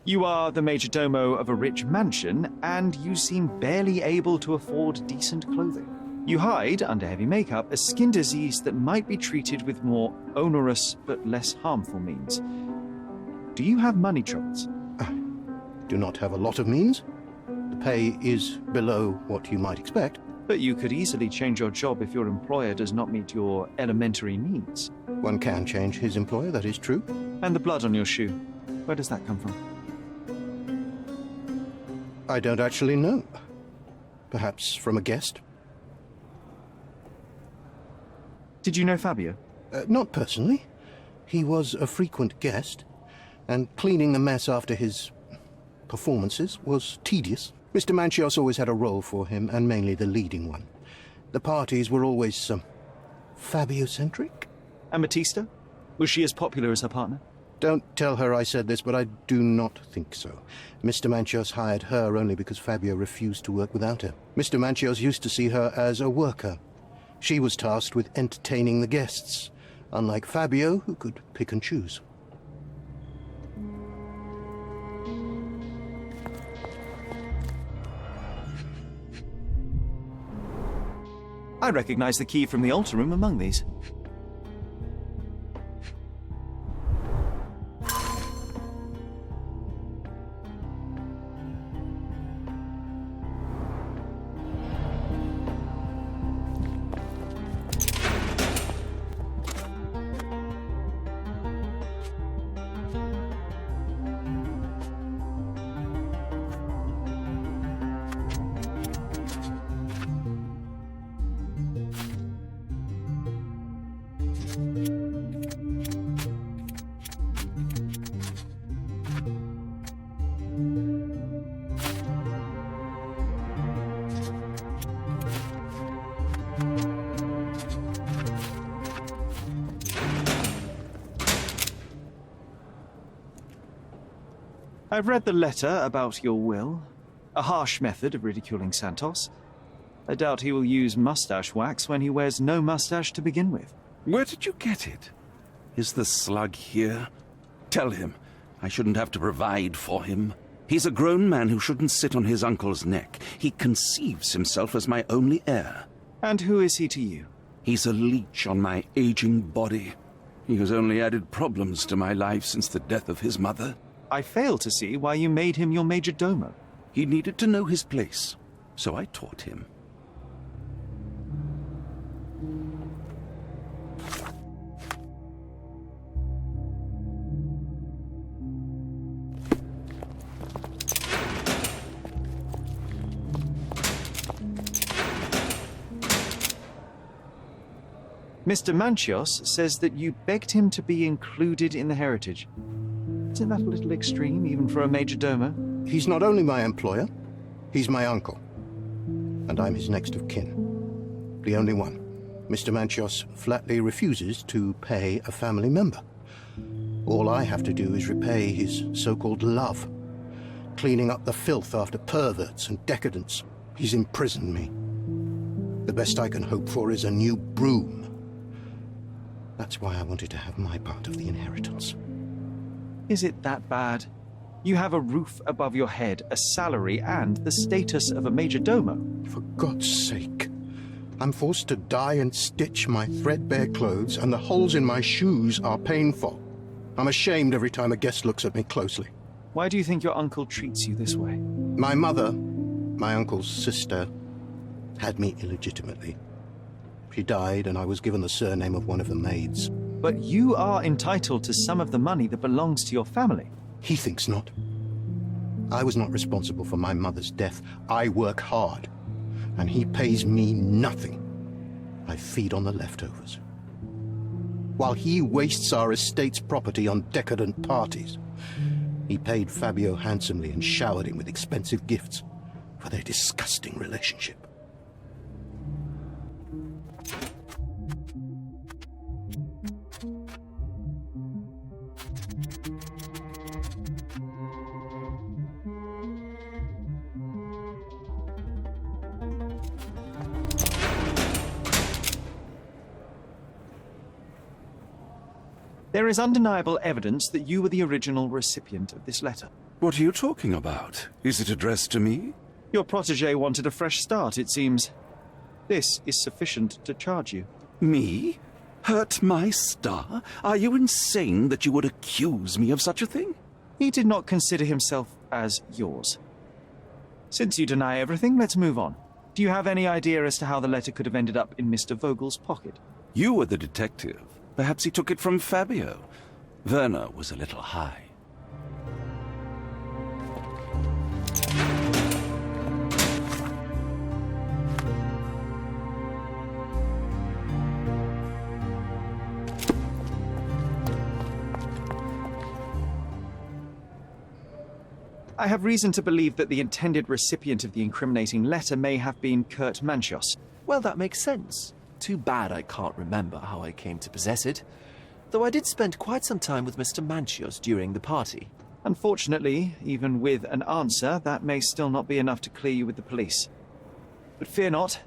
You are the major domo of a rich mansion, and you seem barely able to afford decent clothing. You hide, under heavy makeup, a skin disease that might be treated with more onerous but less harmful means. Do you have money troubles? I do not have a lot of means. The pay is below what you might expect. But you could easily change your job if your employer does not meet your elementary needs. One can change his employer, that is true. And the blood on your shoe, where does that come from? I don't actually know. Perhaps from a guest? Did you know Fabio? Not personally. He was a frequent guest. and cleaning the mess after his performances was tedious. Mr. Manchios always had a role for him, and mainly the leading one. The parties were always, Fabio-centric? And Batista? Was she as popular as her partner? Don't tell her I said this, but I do not think so. Mr. Manchios hired her only because Fabio refused to work without her. Mr. Manchios used to see her as a worker. She was tasked with entertaining the guests, unlike Fabio, who could pick and choose. I recognize the key from the altar room among these. I've read the letter about your will. A harsh method of ridiculing Santos. I doubt he will use mustache wax when he wears no mustache to begin with. Where did you get it? Is the slug here? Tell him I shouldn't have to provide for him. He's a grown man who shouldn't sit on his uncle's neck. He conceives himself as my only heir. And who is he to you? He's a leech on my aging body. He has only added problems to my life since the death of his mother. I fail to see why you made him your major domo. He needed to know his place, so I taught him. Mr. Manchios says that you begged him to be included in the heritage. Isn't that a little extreme, even for a major domo? He's not only my employer, he's my uncle. And I'm his next of kin. The only one. Mr. Manchios flatly refuses to pay a family member. All I have to do is repay his so-called love, cleaning up the filth after perverts and decadents. He's imprisoned me. The best I can hope for is a new broom. That's why I wanted to have my part of the inheritance. Is it that bad? You have a roof above your head, a salary, and the status of a major domo. For God's sake. I'm forced to dye and stitch my threadbare clothes, and the holes in my shoes are painful. I'm ashamed every time a guest looks at me closely. Why do you think your uncle treats you this way? My mother, my uncle's sister, had me illegitimately. She died, and I was given the surname of one of the maids. But you are entitled to some of the money that belongs to your family. He thinks not. I was not responsible for my mother's death. I work hard, and he pays me nothing. I feed on the leftovers. While he wastes our estate's property on decadent parties, he paid Fabio handsomely and showered him with expensive gifts for their disgusting relationship. There is undeniable evidence that you were the original recipient of this letter. What are you talking about? Is it addressed to me? Your protégé wanted a fresh start, it seems. This is sufficient to charge you. Me? Hurt my star? Are you insane that you would accuse me of such a thing? He did not consider himself as yours. Since you deny everything, let's move on. Do you have any idea as to how the letter could have ended up in Mr. Vogel's pocket? You were the detective. Perhaps he took it from Fabio. Werner was a little high. I have reason to believe that the intended recipient of the incriminating letter may have been Kurt Manchos. Well, that makes sense. Too bad I can't remember how I came to possess it. Though I did spend quite some time with Mr. Manchios during the party. Unfortunately, even with an answer, that may still not be enough to clear you with the police. But fear not,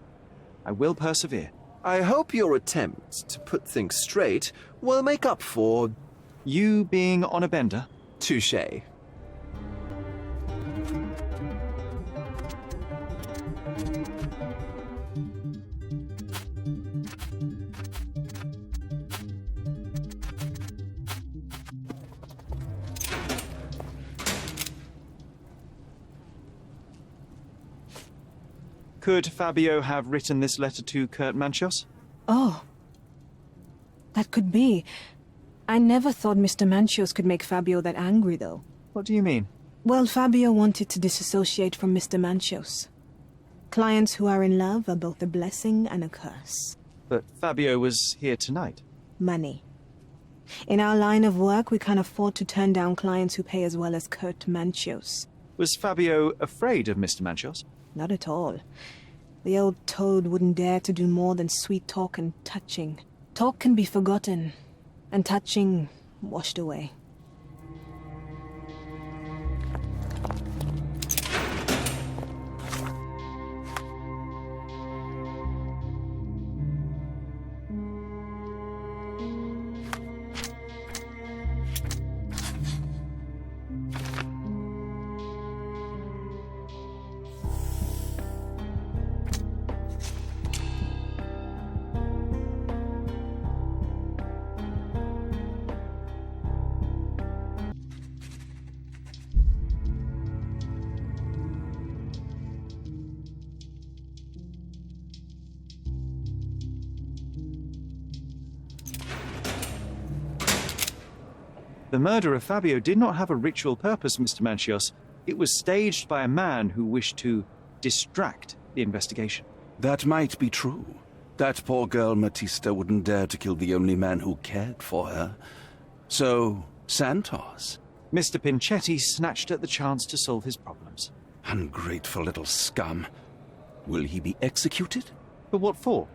I will persevere. I hope your attempt to put things straight will make up for... you being on a bender? Touché. Could Fabio have written this letter to Kurt Manchos? Oh. That could be. I never thought Mr. Manchios could make Fabio that angry, though. What do you mean? Well, Fabio wanted to disassociate from Mr. Manchios. Clients who are in love are both a blessing and a curse. But Fabio was here tonight. Money. In our line of work, we can't afford to turn down clients who pay as well as Kurt Manchios. Was Fabio afraid of Mr. Manchos? Not at all. The old toad wouldn't dare to do more than sweet talk and touching. Talk can be forgotten, and touching washed away. The murder of Fabio did not have a ritual purpose, Mr. Manchios. It was staged by a man who wished to distract the investigation. That might be true. That poor girl Matista wouldn't dare to kill the only man who cared for her. So, Santos. Mr. Pinchetti snatched at the chance to solve his problems. Ungrateful little scum. Will he be executed? But what for?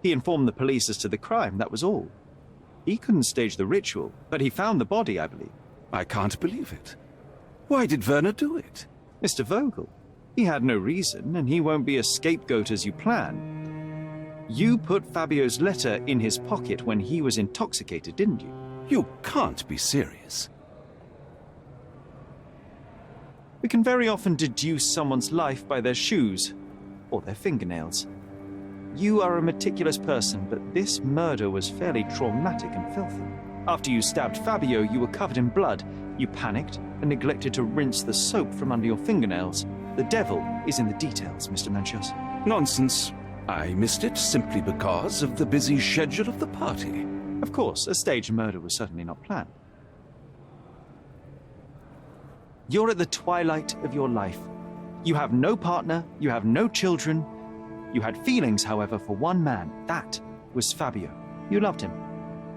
He informed the police as to the crime, that was all. He couldn't stage the ritual, but he found the body, I believe. I can't believe it. Why did Werner do it? Mr. Vogel. He had no reason, and he won't be a scapegoat as you plan. You put Fabio's letter in his pocket when he was intoxicated, didn't you? You can't be serious. We can very often deduce someone's life by their shoes or their fingernails. You are a meticulous person, but this murder was fairly traumatic and filthy. After you stabbed Fabio, you were covered in blood. You panicked and neglected to rinse the soap from under your fingernails. The devil is in the details, Mr. Manchios. Nonsense. I missed it simply because of the busy schedule of the party. Of course, a staged murder was certainly not planned. You're at the twilight of your life. You have no partner, you have no children. You had feelings, however, for one man. That was Fabio. You loved him.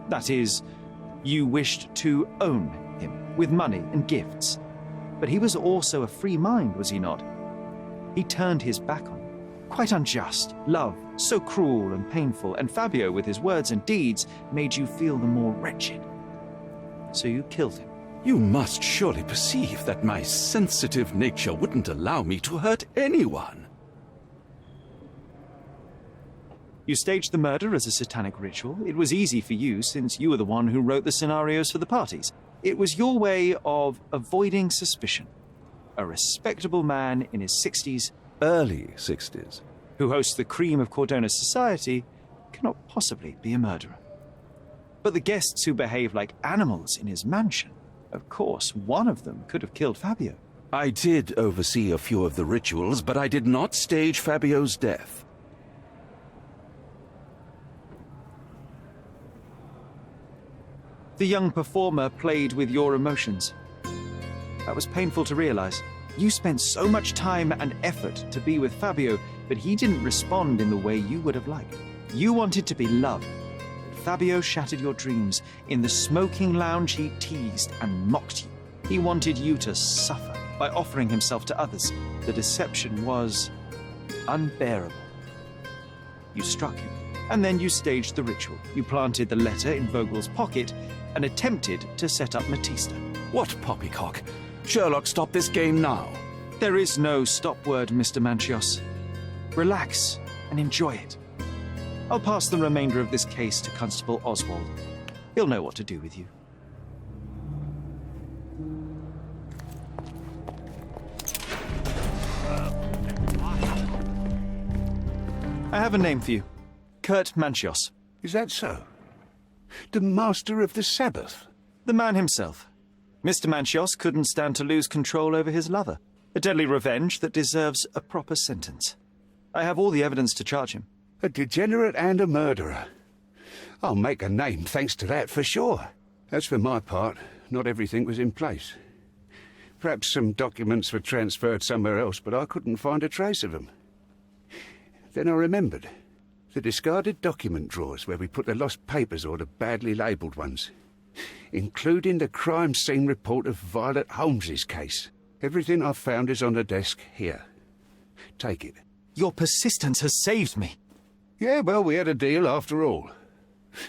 That is, you wished to own him with money and gifts. But he was also a free mind, was he not? He turned his back on you. Quite unjust. Love, so cruel and painful, and Fabio, with his words and deeds, made you feel the more wretched. So you killed him. You must surely perceive that my sensitive nature wouldn't allow me to hurt anyone. You staged the murder as a satanic ritual. It was easy for you, since you were the one who wrote the scenarios for the parties. It was your way of avoiding suspicion. A respectable man in his 60s, early 60s, who hosts the cream of Cordona's society, cannot possibly be a murderer. But the guests who behave like animals in his mansion, of course, one of them could have killed Fabio. I did oversee a few of the rituals, but I did not stage Fabio's death. The young performer played with your emotions. That was painful to realize. You spent so much time and effort to be with Fabio, but he didn't respond in the way you would have liked. You wanted to be loved. Fabio shattered your dreams. In the smoking lounge, he teased and mocked you. He wanted you to suffer. by offering himself to others. The deception was unbearable. You struck him, and then you staged the ritual. You planted the letter in Vogel's pocket and attempted to set up Matista. What poppycock? Sherlock, stop this game now. There is no stop word, Mr. Manchios. Relax and enjoy it. I'll pass the remainder of this case to Constable Oswald. He'll know what to do with you. I have a name for you. Kurt Manchios. Is that so? The Master of the Sabbath? The man himself. Mr. Manchios couldn't stand to lose control over his lover. A deadly revenge that deserves a proper sentence. I have all the evidence to charge him. A degenerate and a murderer. I'll make a name thanks to that for sure. As for my part, not everything was in place. Perhaps some documents were transferred somewhere else, but I couldn't find a trace of them. Then I remembered. The discarded document drawers where we put the lost papers or the badly labelled ones. Including the crime scene report of Violet Holmes's case. Everything I've found is on the desk here. Take it. Your persistence has saved me. Yeah, well, we had a deal after all.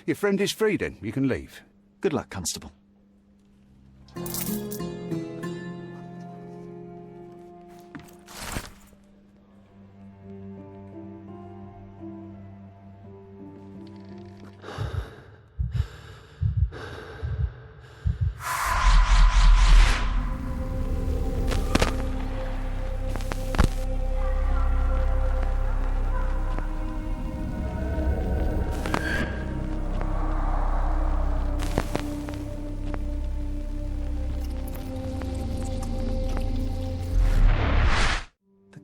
Your friend is free then. You can leave. Good luck, Constable.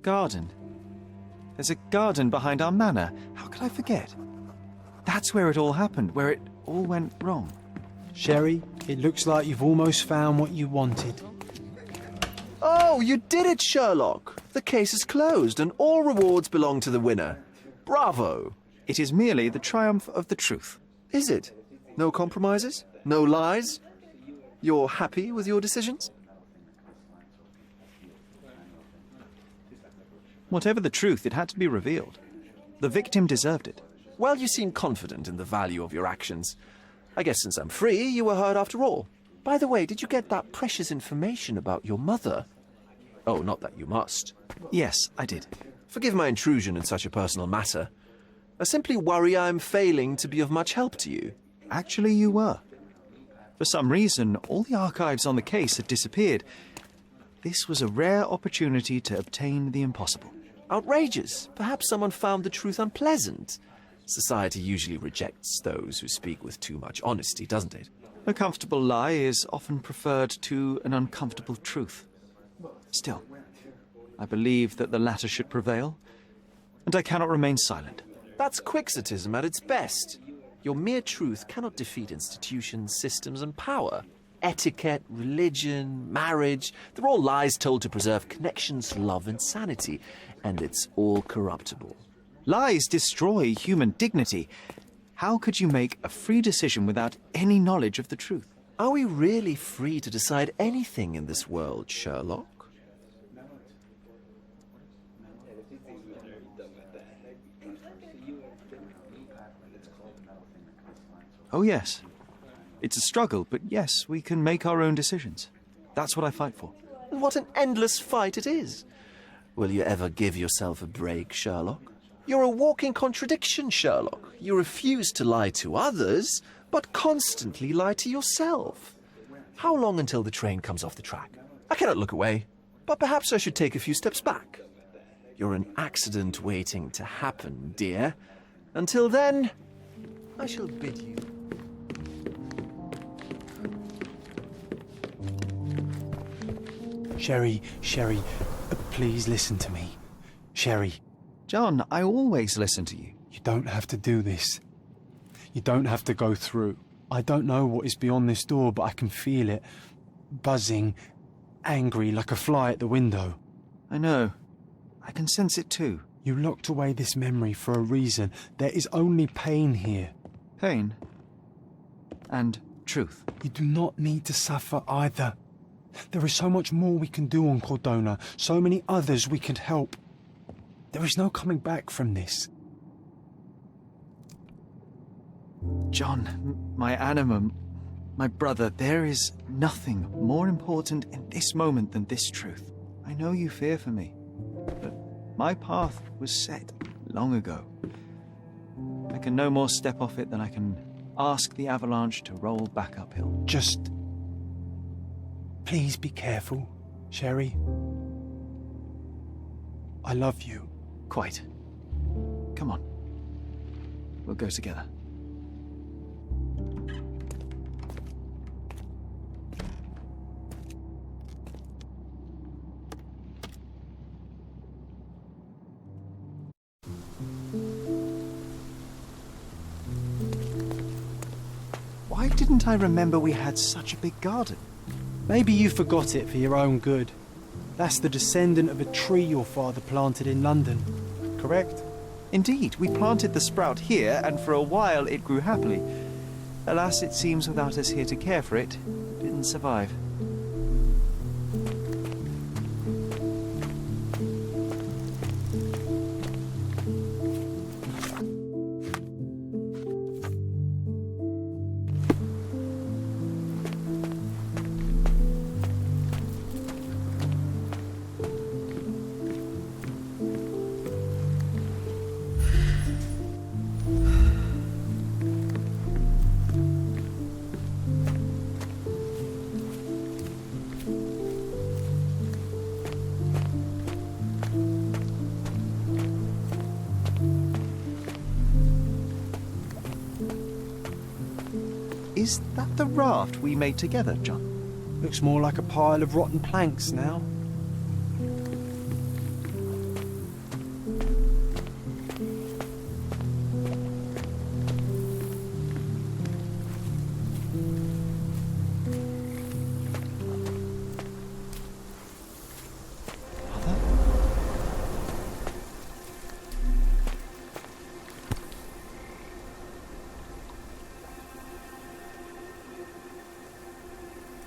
Garden. There's a garden behind our manor. How could I forget? That's where it all happened, where it all went wrong. Sherry, it looks like you've almost found what you wanted. Oh, you did it, Sherlock! The case is closed and all rewards belong to the winner. Bravo! It is merely the triumph of the truth. Is it? No compromises? No lies? You're happy with your decisions? Whatever the truth, it had to be revealed. The victim deserved it. Well, you seem confident in the value of your actions. I guess since I'm free, you were heard after all. By the way, did you get that precious information about your mother? Oh, not that you must. Yes, I did. Forgive my intrusion in such a personal matter. I simply worry I'm failing to be of much help to you. Actually, you were. For some reason, all the archives on the case had disappeared. This was a rare opportunity to obtain the impossible. Outrageous. Perhaps someone found the truth unpleasant. Society usually rejects those who speak with too much honesty, doesn't it? A comfortable lie is often preferred to an uncomfortable truth. Still, I believe that the latter should prevail, and I cannot remain silent. That's quixotism at its best. Your mere truth cannot defeat institutions, systems, and power. Etiquette, religion, marriage, they're all lies told to preserve connections, love, and sanity, and it's all corruptible. Lies destroy human dignity. How could you make a free decision without any knowledge of the truth? Are we really free to decide anything in this world, Sherlock? Oh, yes. It's a struggle, but yes, we can make our own decisions. That's what I fight for. And what an endless fight it is. Will you ever give yourself a break, Sherlock? You're a walking contradiction, Sherlock. You refuse to lie to others, but constantly lie to yourself. How long until the train comes off the track? I cannot look away, but perhaps I should take a few steps back. You're an accident waiting to happen, dear. Until then, I shall bid you. Sherry, please listen to me. Sherry. John, I always listen to you. You don't have to do this. You don't have to go through. I don't know what is beyond this door, but I can feel it. Buzzing, angry, like a fly at the window. I know. I can sense it too. You locked away this memory for a reason. There is only pain here. Pain? And truth? You do not need to suffer either. There is so much more we can do on Cordona, so many others we can help. There is no coming back from this. John, my anima, my brother, there is nothing more important in this moment than this truth. I know you fear for me, but my path was set long ago. I can no more step off it than I can ask the avalanche to roll back uphill. Just... please be careful, Sherry. I love you. Quite. Come on. We'll go together. Why didn't I remember we had such a big garden? Maybe you forgot it for your own good. That's the descendant of a tree your father planted in London, correct? Indeed, we planted the sprout here, and for a while it grew happily. Alas, it seems without us here to care for it, it didn't survive. Is that the raft we made together, John? Looks more like a pile of rotten planks now.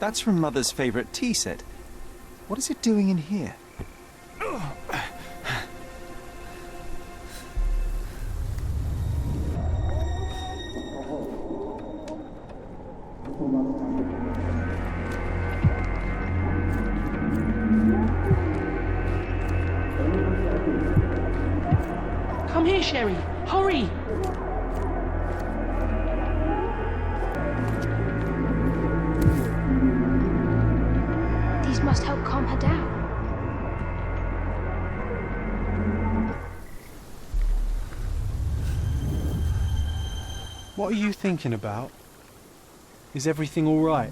That's from Mother's favourite tea set. What is it doing in here? Come here, Sherry. Hurry! These must help calm her down. What are you thinking about? Is everything all right?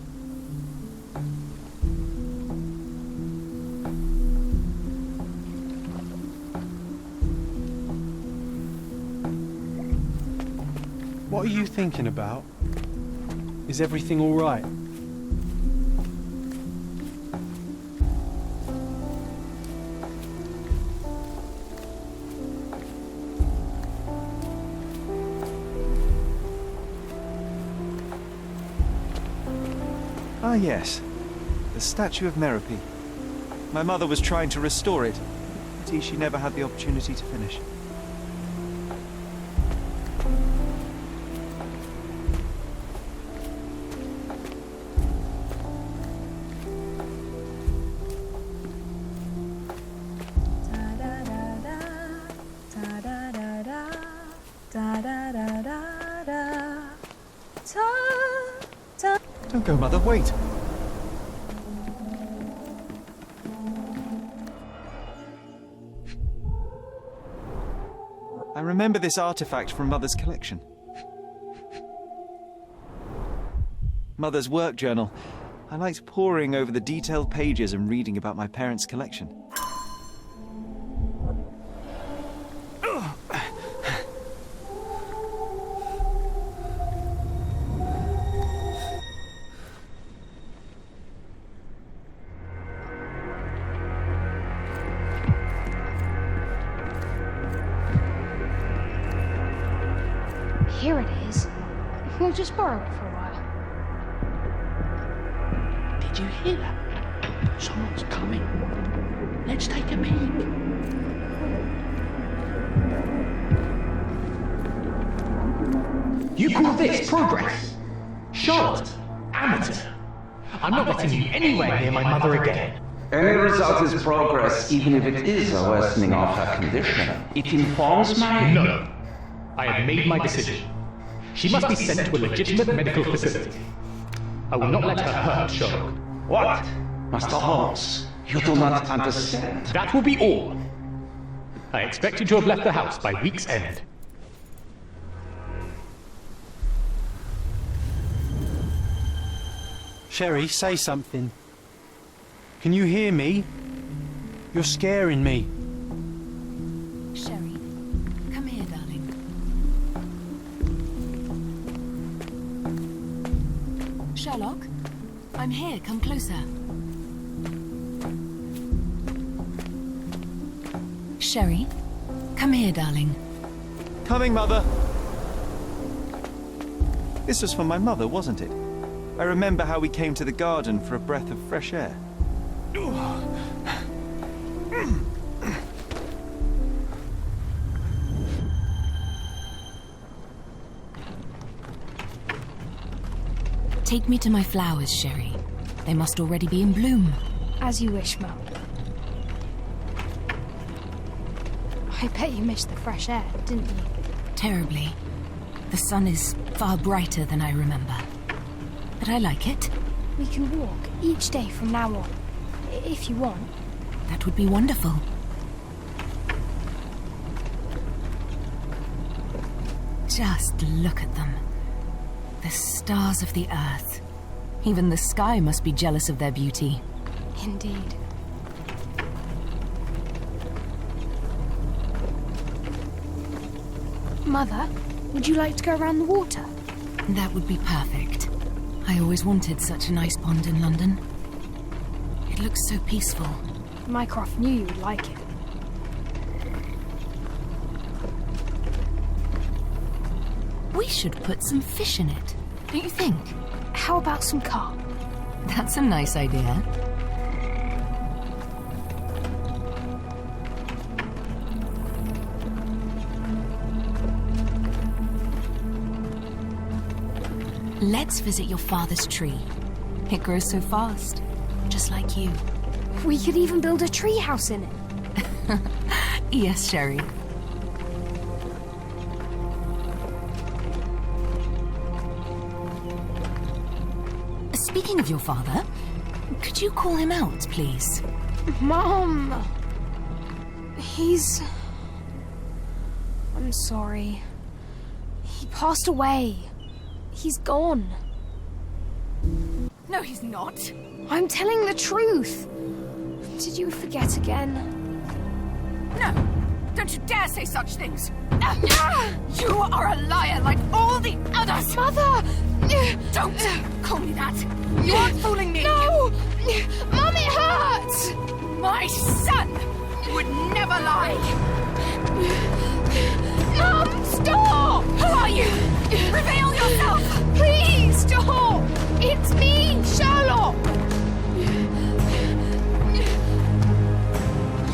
What are you thinking about? Is everything all right? Ah, yes. The statue of Merope. My mother was trying to restore it. Pity she never had the opportunity to finish. Don't go, Mother, wait! I remember this artifact from Mother's collection. Mother's work journal. I liked poring over the detailed pages and reading about my parents' collection. Here it is. We'll just borrow it for a while. Did you hear that? Someone's coming. Let's take a peek. You call this progress? Charlotte, amateur. I'm not letting you anywhere near my mother again. Any result is progress, even if it is a worsening of her condition. It informs my... No. I have made my decision. She must be sent to a legitimate medical facility. I will not let her hurt Sherlock. What? Master Holmes, you do not understand. That will be all. I expect you to have left the house by week's end. Sherry, say something. Can you hear me? You're scaring me. Sherry, come here, darling. Sherlock, I'm here. Come closer. Sherry, come here, darling. Coming, Mother! This was for my mother, wasn't it? I remember how we came to the garden for a breath of fresh air. Take me to my flowers, Sherry. They must already be in bloom. As you wish, Mum. I bet you missed the fresh air, didn't you? Terribly. The sun is far brighter than I remember. But I like it. We can walk each day from now on, if you want. That would be wonderful. Just look at them. The stars of the earth. Even the sky must be jealous of their beauty. Indeed. Mother, would you like to go around the water? That would be perfect. I always wanted such a nice pond in London. It looks so peaceful. Mycroft knew you would like it. We should put some fish in it, don't you think? How about some carp? That's a nice idea. Let's visit your father's tree. It grows so fast, just like you. We could even build a tree house in it. Yes, Sherry. Speaking of your father, could you call him out, please? Mom! I'm sorry. He passed away. He's gone. No, he's not. I'm telling the truth. Did you forget again? No! Don't you dare say such things! You are a liar like all the others! Mother! Don't call me that! You aren't fooling me! No! Mum, it hurts! My son would never lie! Mum, stop! Who are you? Reveal yourself! Please, stop! It's me, Sherlock!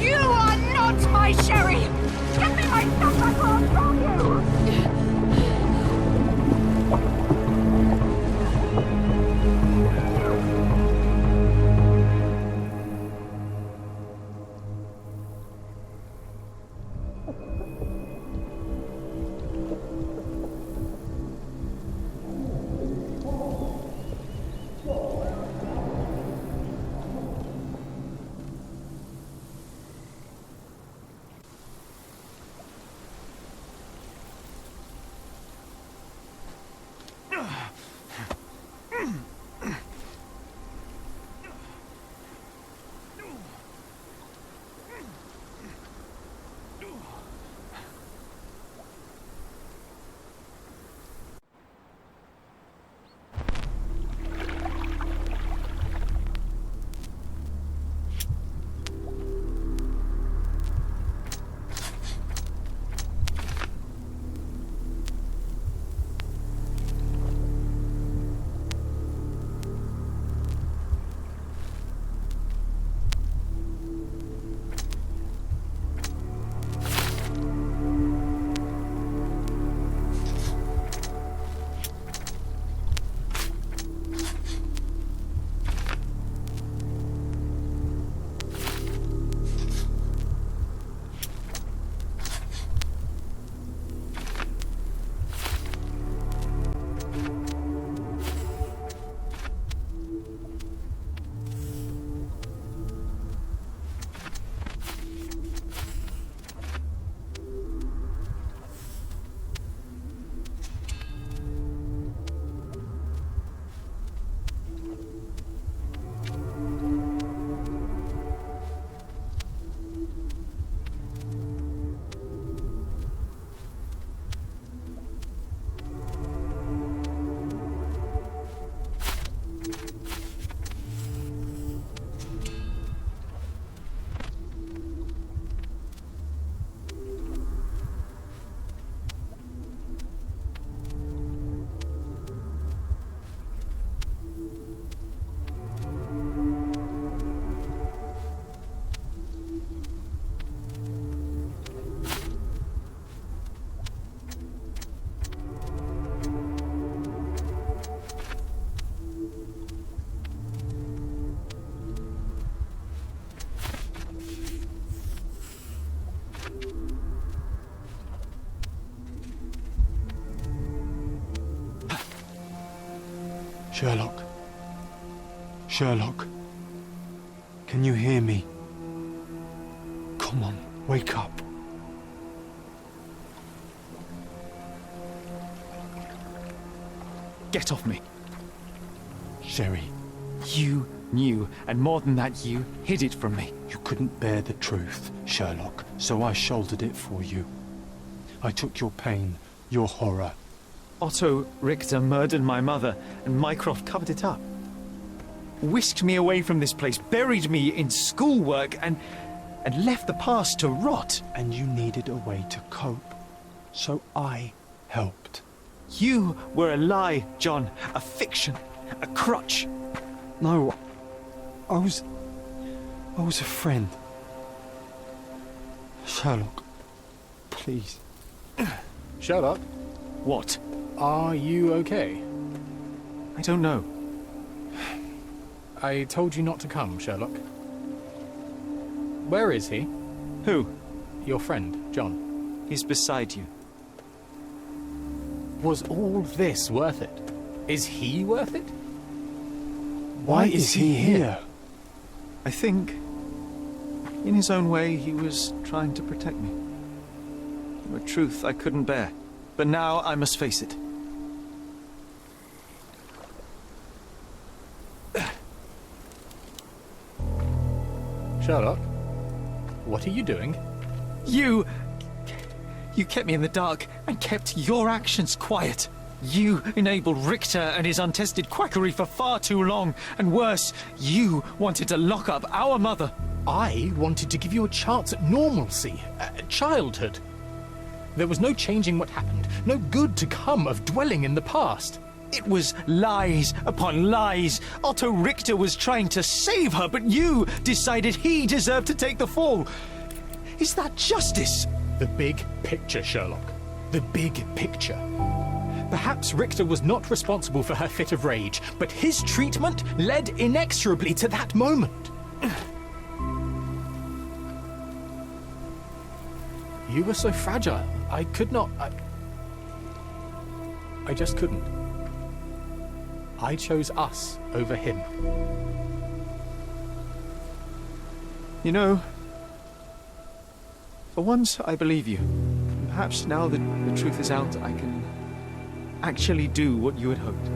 You are not my Sherry! Give me my stuff back or I'll kill you! Sherlock. Sherlock. Can you hear me? Come on, wake up. Get off me. Sherry. You knew, and more than that, you hid it from me. You couldn't bear the truth, Sherlock, so I shouldered it for you. I took your pain, your horror. Otto Richter murdered my mother, and Mycroft covered it up. Whisked me away from this place, buried me in schoolwork, and left the past to rot. And you needed a way to cope, so I helped. You were a lie, John, a fiction, a crutch. No, I was a friend. Sherlock, please. Sherlock? What? Are you okay? I don't know. I told you not to come, Sherlock. Where is he? Who? Your friend, John. He's beside you. Was all this worth it? Is he worth it? Why is he here? I think, in his own way, he was trying to protect me. A truth I couldn't bear. But now I must face it. Sherlock, what are you doing? You kept me in the dark and kept your actions quiet. You enabled Richter and his untested quackery for far too long. And worse, you wanted to lock up our mother. I wanted to give you a chance at normalcy, childhood. There was no changing what happened, no good to come of dwelling in the past. It was lies upon lies. Otto Richter was trying to save her, but you decided he deserved to take the fall. Is that justice? The big picture, Sherlock. The big picture. Perhaps Richter was not responsible for her fit of rage, but his treatment led inexorably to that moment. You were so fragile. I could not... I just couldn't. I chose us over him. You know, for once I believe you. Perhaps now that the truth is out, I can actually do what you had hoped.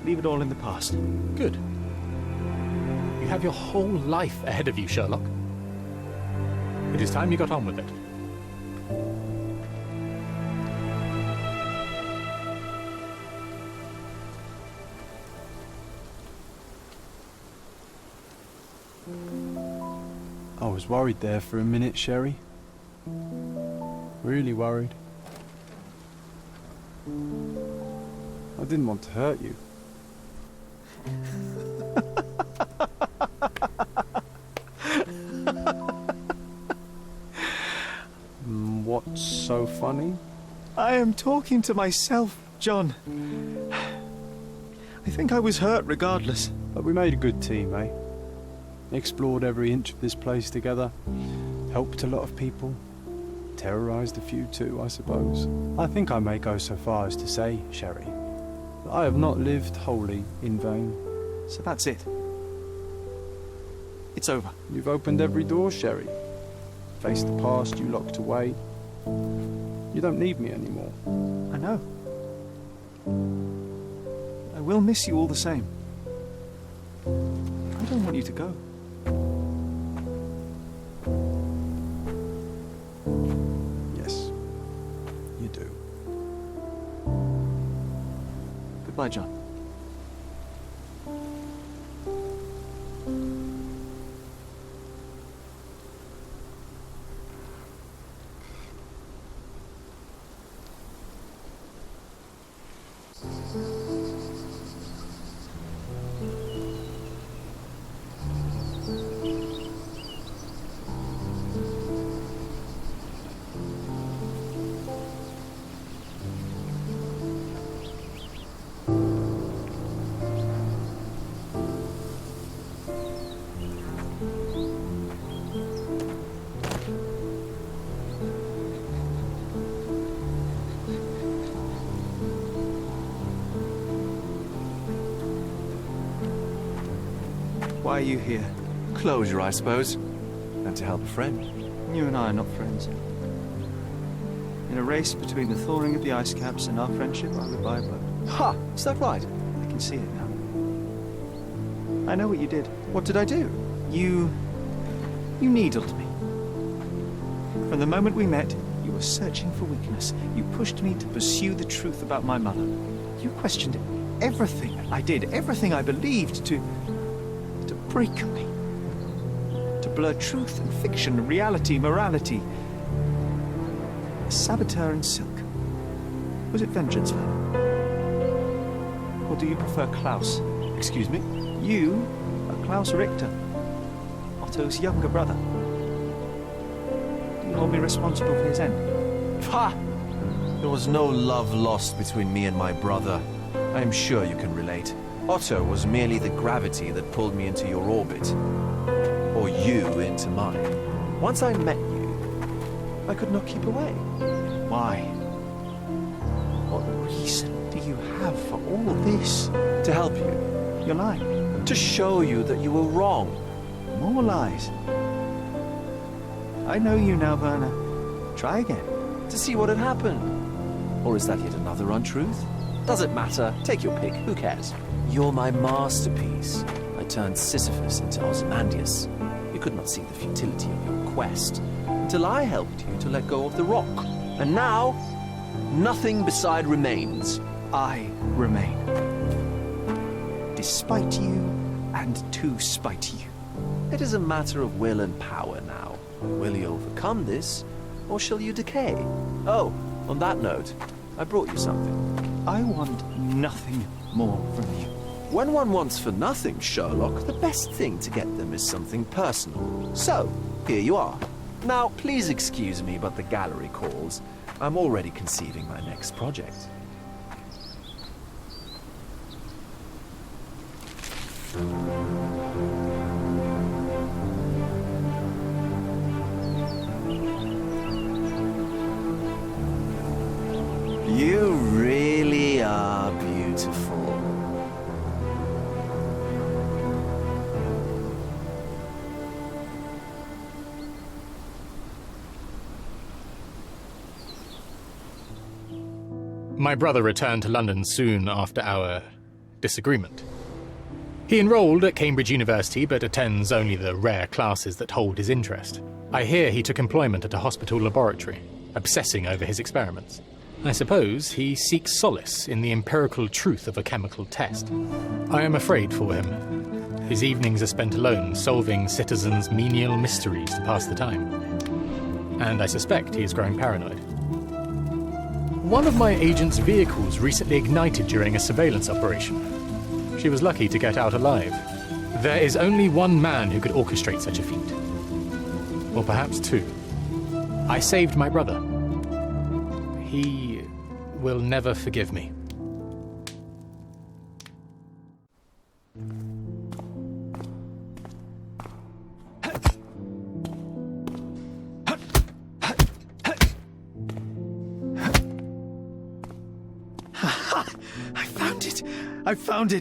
Leave it all in the past. Good. You have your whole life ahead of you, Sherlock. It is time you got on with it. I was worried there for a minute, Sherry. Really worried. I didn't want to hurt you. What's so funny? I am talking to myself, John. I think I was hurt regardless. But we made a good team, eh? Explored every inch of this place together. Helped a lot of people. Terrorized a few too, I suppose. I think I may go so far as to say, Sherry, that I have not lived wholly in vain. So that's it. It's over. You've opened every door, Sherry. Faced the past you locked away. You don't need me anymore. I know. I will miss you all the same. I don't want you to go. Yes, you do. Goodbye, John. Why are you here? Closure, I suppose. And to help a friend. You and I are not friends. In a race between the thawing of the ice caps and our friendship, I would buy a boat. Ha! Is that right? I can see it now. I know what you did. What did I do? You needled me. From the moment we met, you were searching for weakness. You pushed me to pursue the truth about my mother. You questioned everything I did, everything I believed, to break me. To blur truth and fiction, reality, morality. A saboteur in silk. Was it vengeance, Werner? Or do you prefer Klaus? Excuse me? You are Klaus Richter, Otto's younger brother. Do you hold me responsible for his end? Ha! There was no love lost between me and my brother. I am sure you can relate. Otto was merely the gravity that pulled me into your orbit. Or you into mine. Once I met you, I could not keep away. Why? What reason do you have for all this? To help you. You're lying. To show you that you were wrong. More lies. I know you now, Werner. Try again. To see what had happened. Or is that yet another untruth? Does it matter? Take your pick. Who cares? You're my masterpiece. I turned Sisyphus into Ozymandias. You could not see the futility of your quest until I helped you to let go of the rock. And now, nothing beside remains. I remain. Despite you, and to spite you. It is a matter of will and power now. Will you overcome this, or shall you decay? Oh, on that note, I brought you something. I want nothing more from you. When one wants for nothing, Sherlock, the best thing to get them is something personal. So, here you are. Now, please excuse me, but the gallery calls. I'm already conceiving my next project. You really are beautiful. My brother returned to London soon after our disagreement. He enrolled at Cambridge University, but attends only the rare classes that hold his interest. I hear he took employment at a hospital laboratory, obsessing over his experiments. I suppose he seeks solace in the empirical truth of a chemical test. I am afraid for him. His evenings are spent alone, solving citizens' menial mysteries to pass the time. And I suspect he is growing paranoid. One of my agent's vehicles recently ignited during a surveillance operation. She was lucky to get out alive. There is only one man who could orchestrate such a feat. Or perhaps two. I saved my brother. He will never forgive me.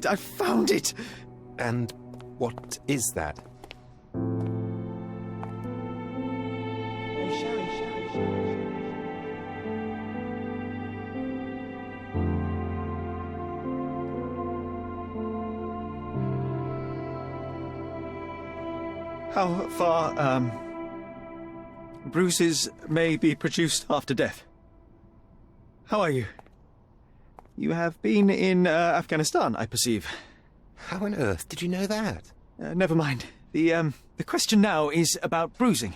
I found it! And what is that? How far, bruises may be produced after death. How are you? You have been in Afghanistan, I perceive. How on earth did you know that? Never mind. The question now is about bruising.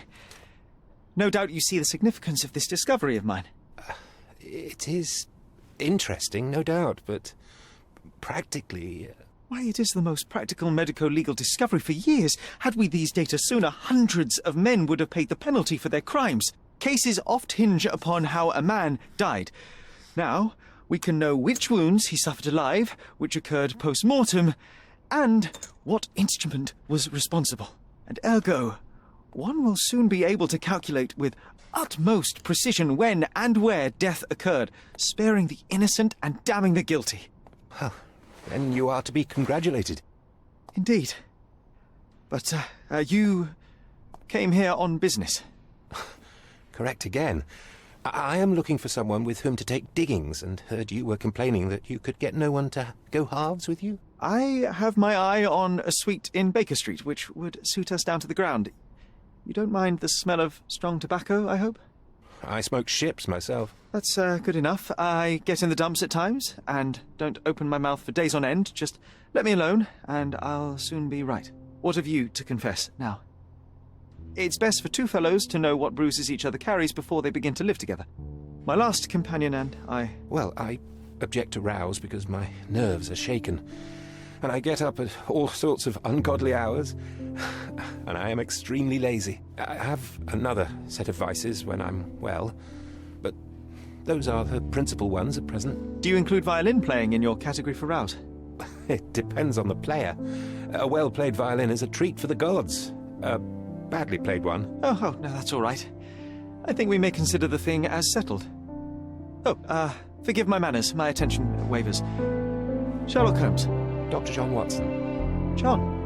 No doubt you see the significance of this discovery of mine. It is interesting, no doubt, but practically... Why, it is the most practical medico-legal discovery for years. Had we these data sooner, hundreds of men would have paid the penalty for their crimes. Cases oft hinge upon how a man died. Now, we can know which wounds he suffered alive, which occurred post-mortem, and what instrument was responsible. And ergo, one will soon be able to calculate with utmost precision when and where death occurred, sparing the innocent and damning the guilty. Well, then you are to be congratulated. Indeed. But, you came here on business. Correct again. I am looking for someone with whom to take diggings, and heard you were complaining that you could get no one to go halves with you. I have my eye on a suite in Baker Street, which would suit us down to the ground. You don't mind the smell of strong tobacco, I hope? I smoke ships myself. That's good enough. I get in the dumps at times, and don't open my mouth for days on end. Just let me alone, and I'll soon be right. What have you to confess now? It's best for two fellows to know what bruises each other carries before they begin to live together. My last companion and I... Well, I object to rows because my nerves are shaken, and I get up at all sorts of ungodly hours, and I am extremely lazy. I have another set of vices when I'm well, but those are the principal ones at present. Do you include violin playing in your category for rouse? It depends on the player. A well-played violin is a treat for the gods. A badly played one. Oh, no, that's all right. I think we may consider the thing as settled. Oh, forgive my manners. My attention wavers. Sherlock Holmes. Dr. John Watson. John.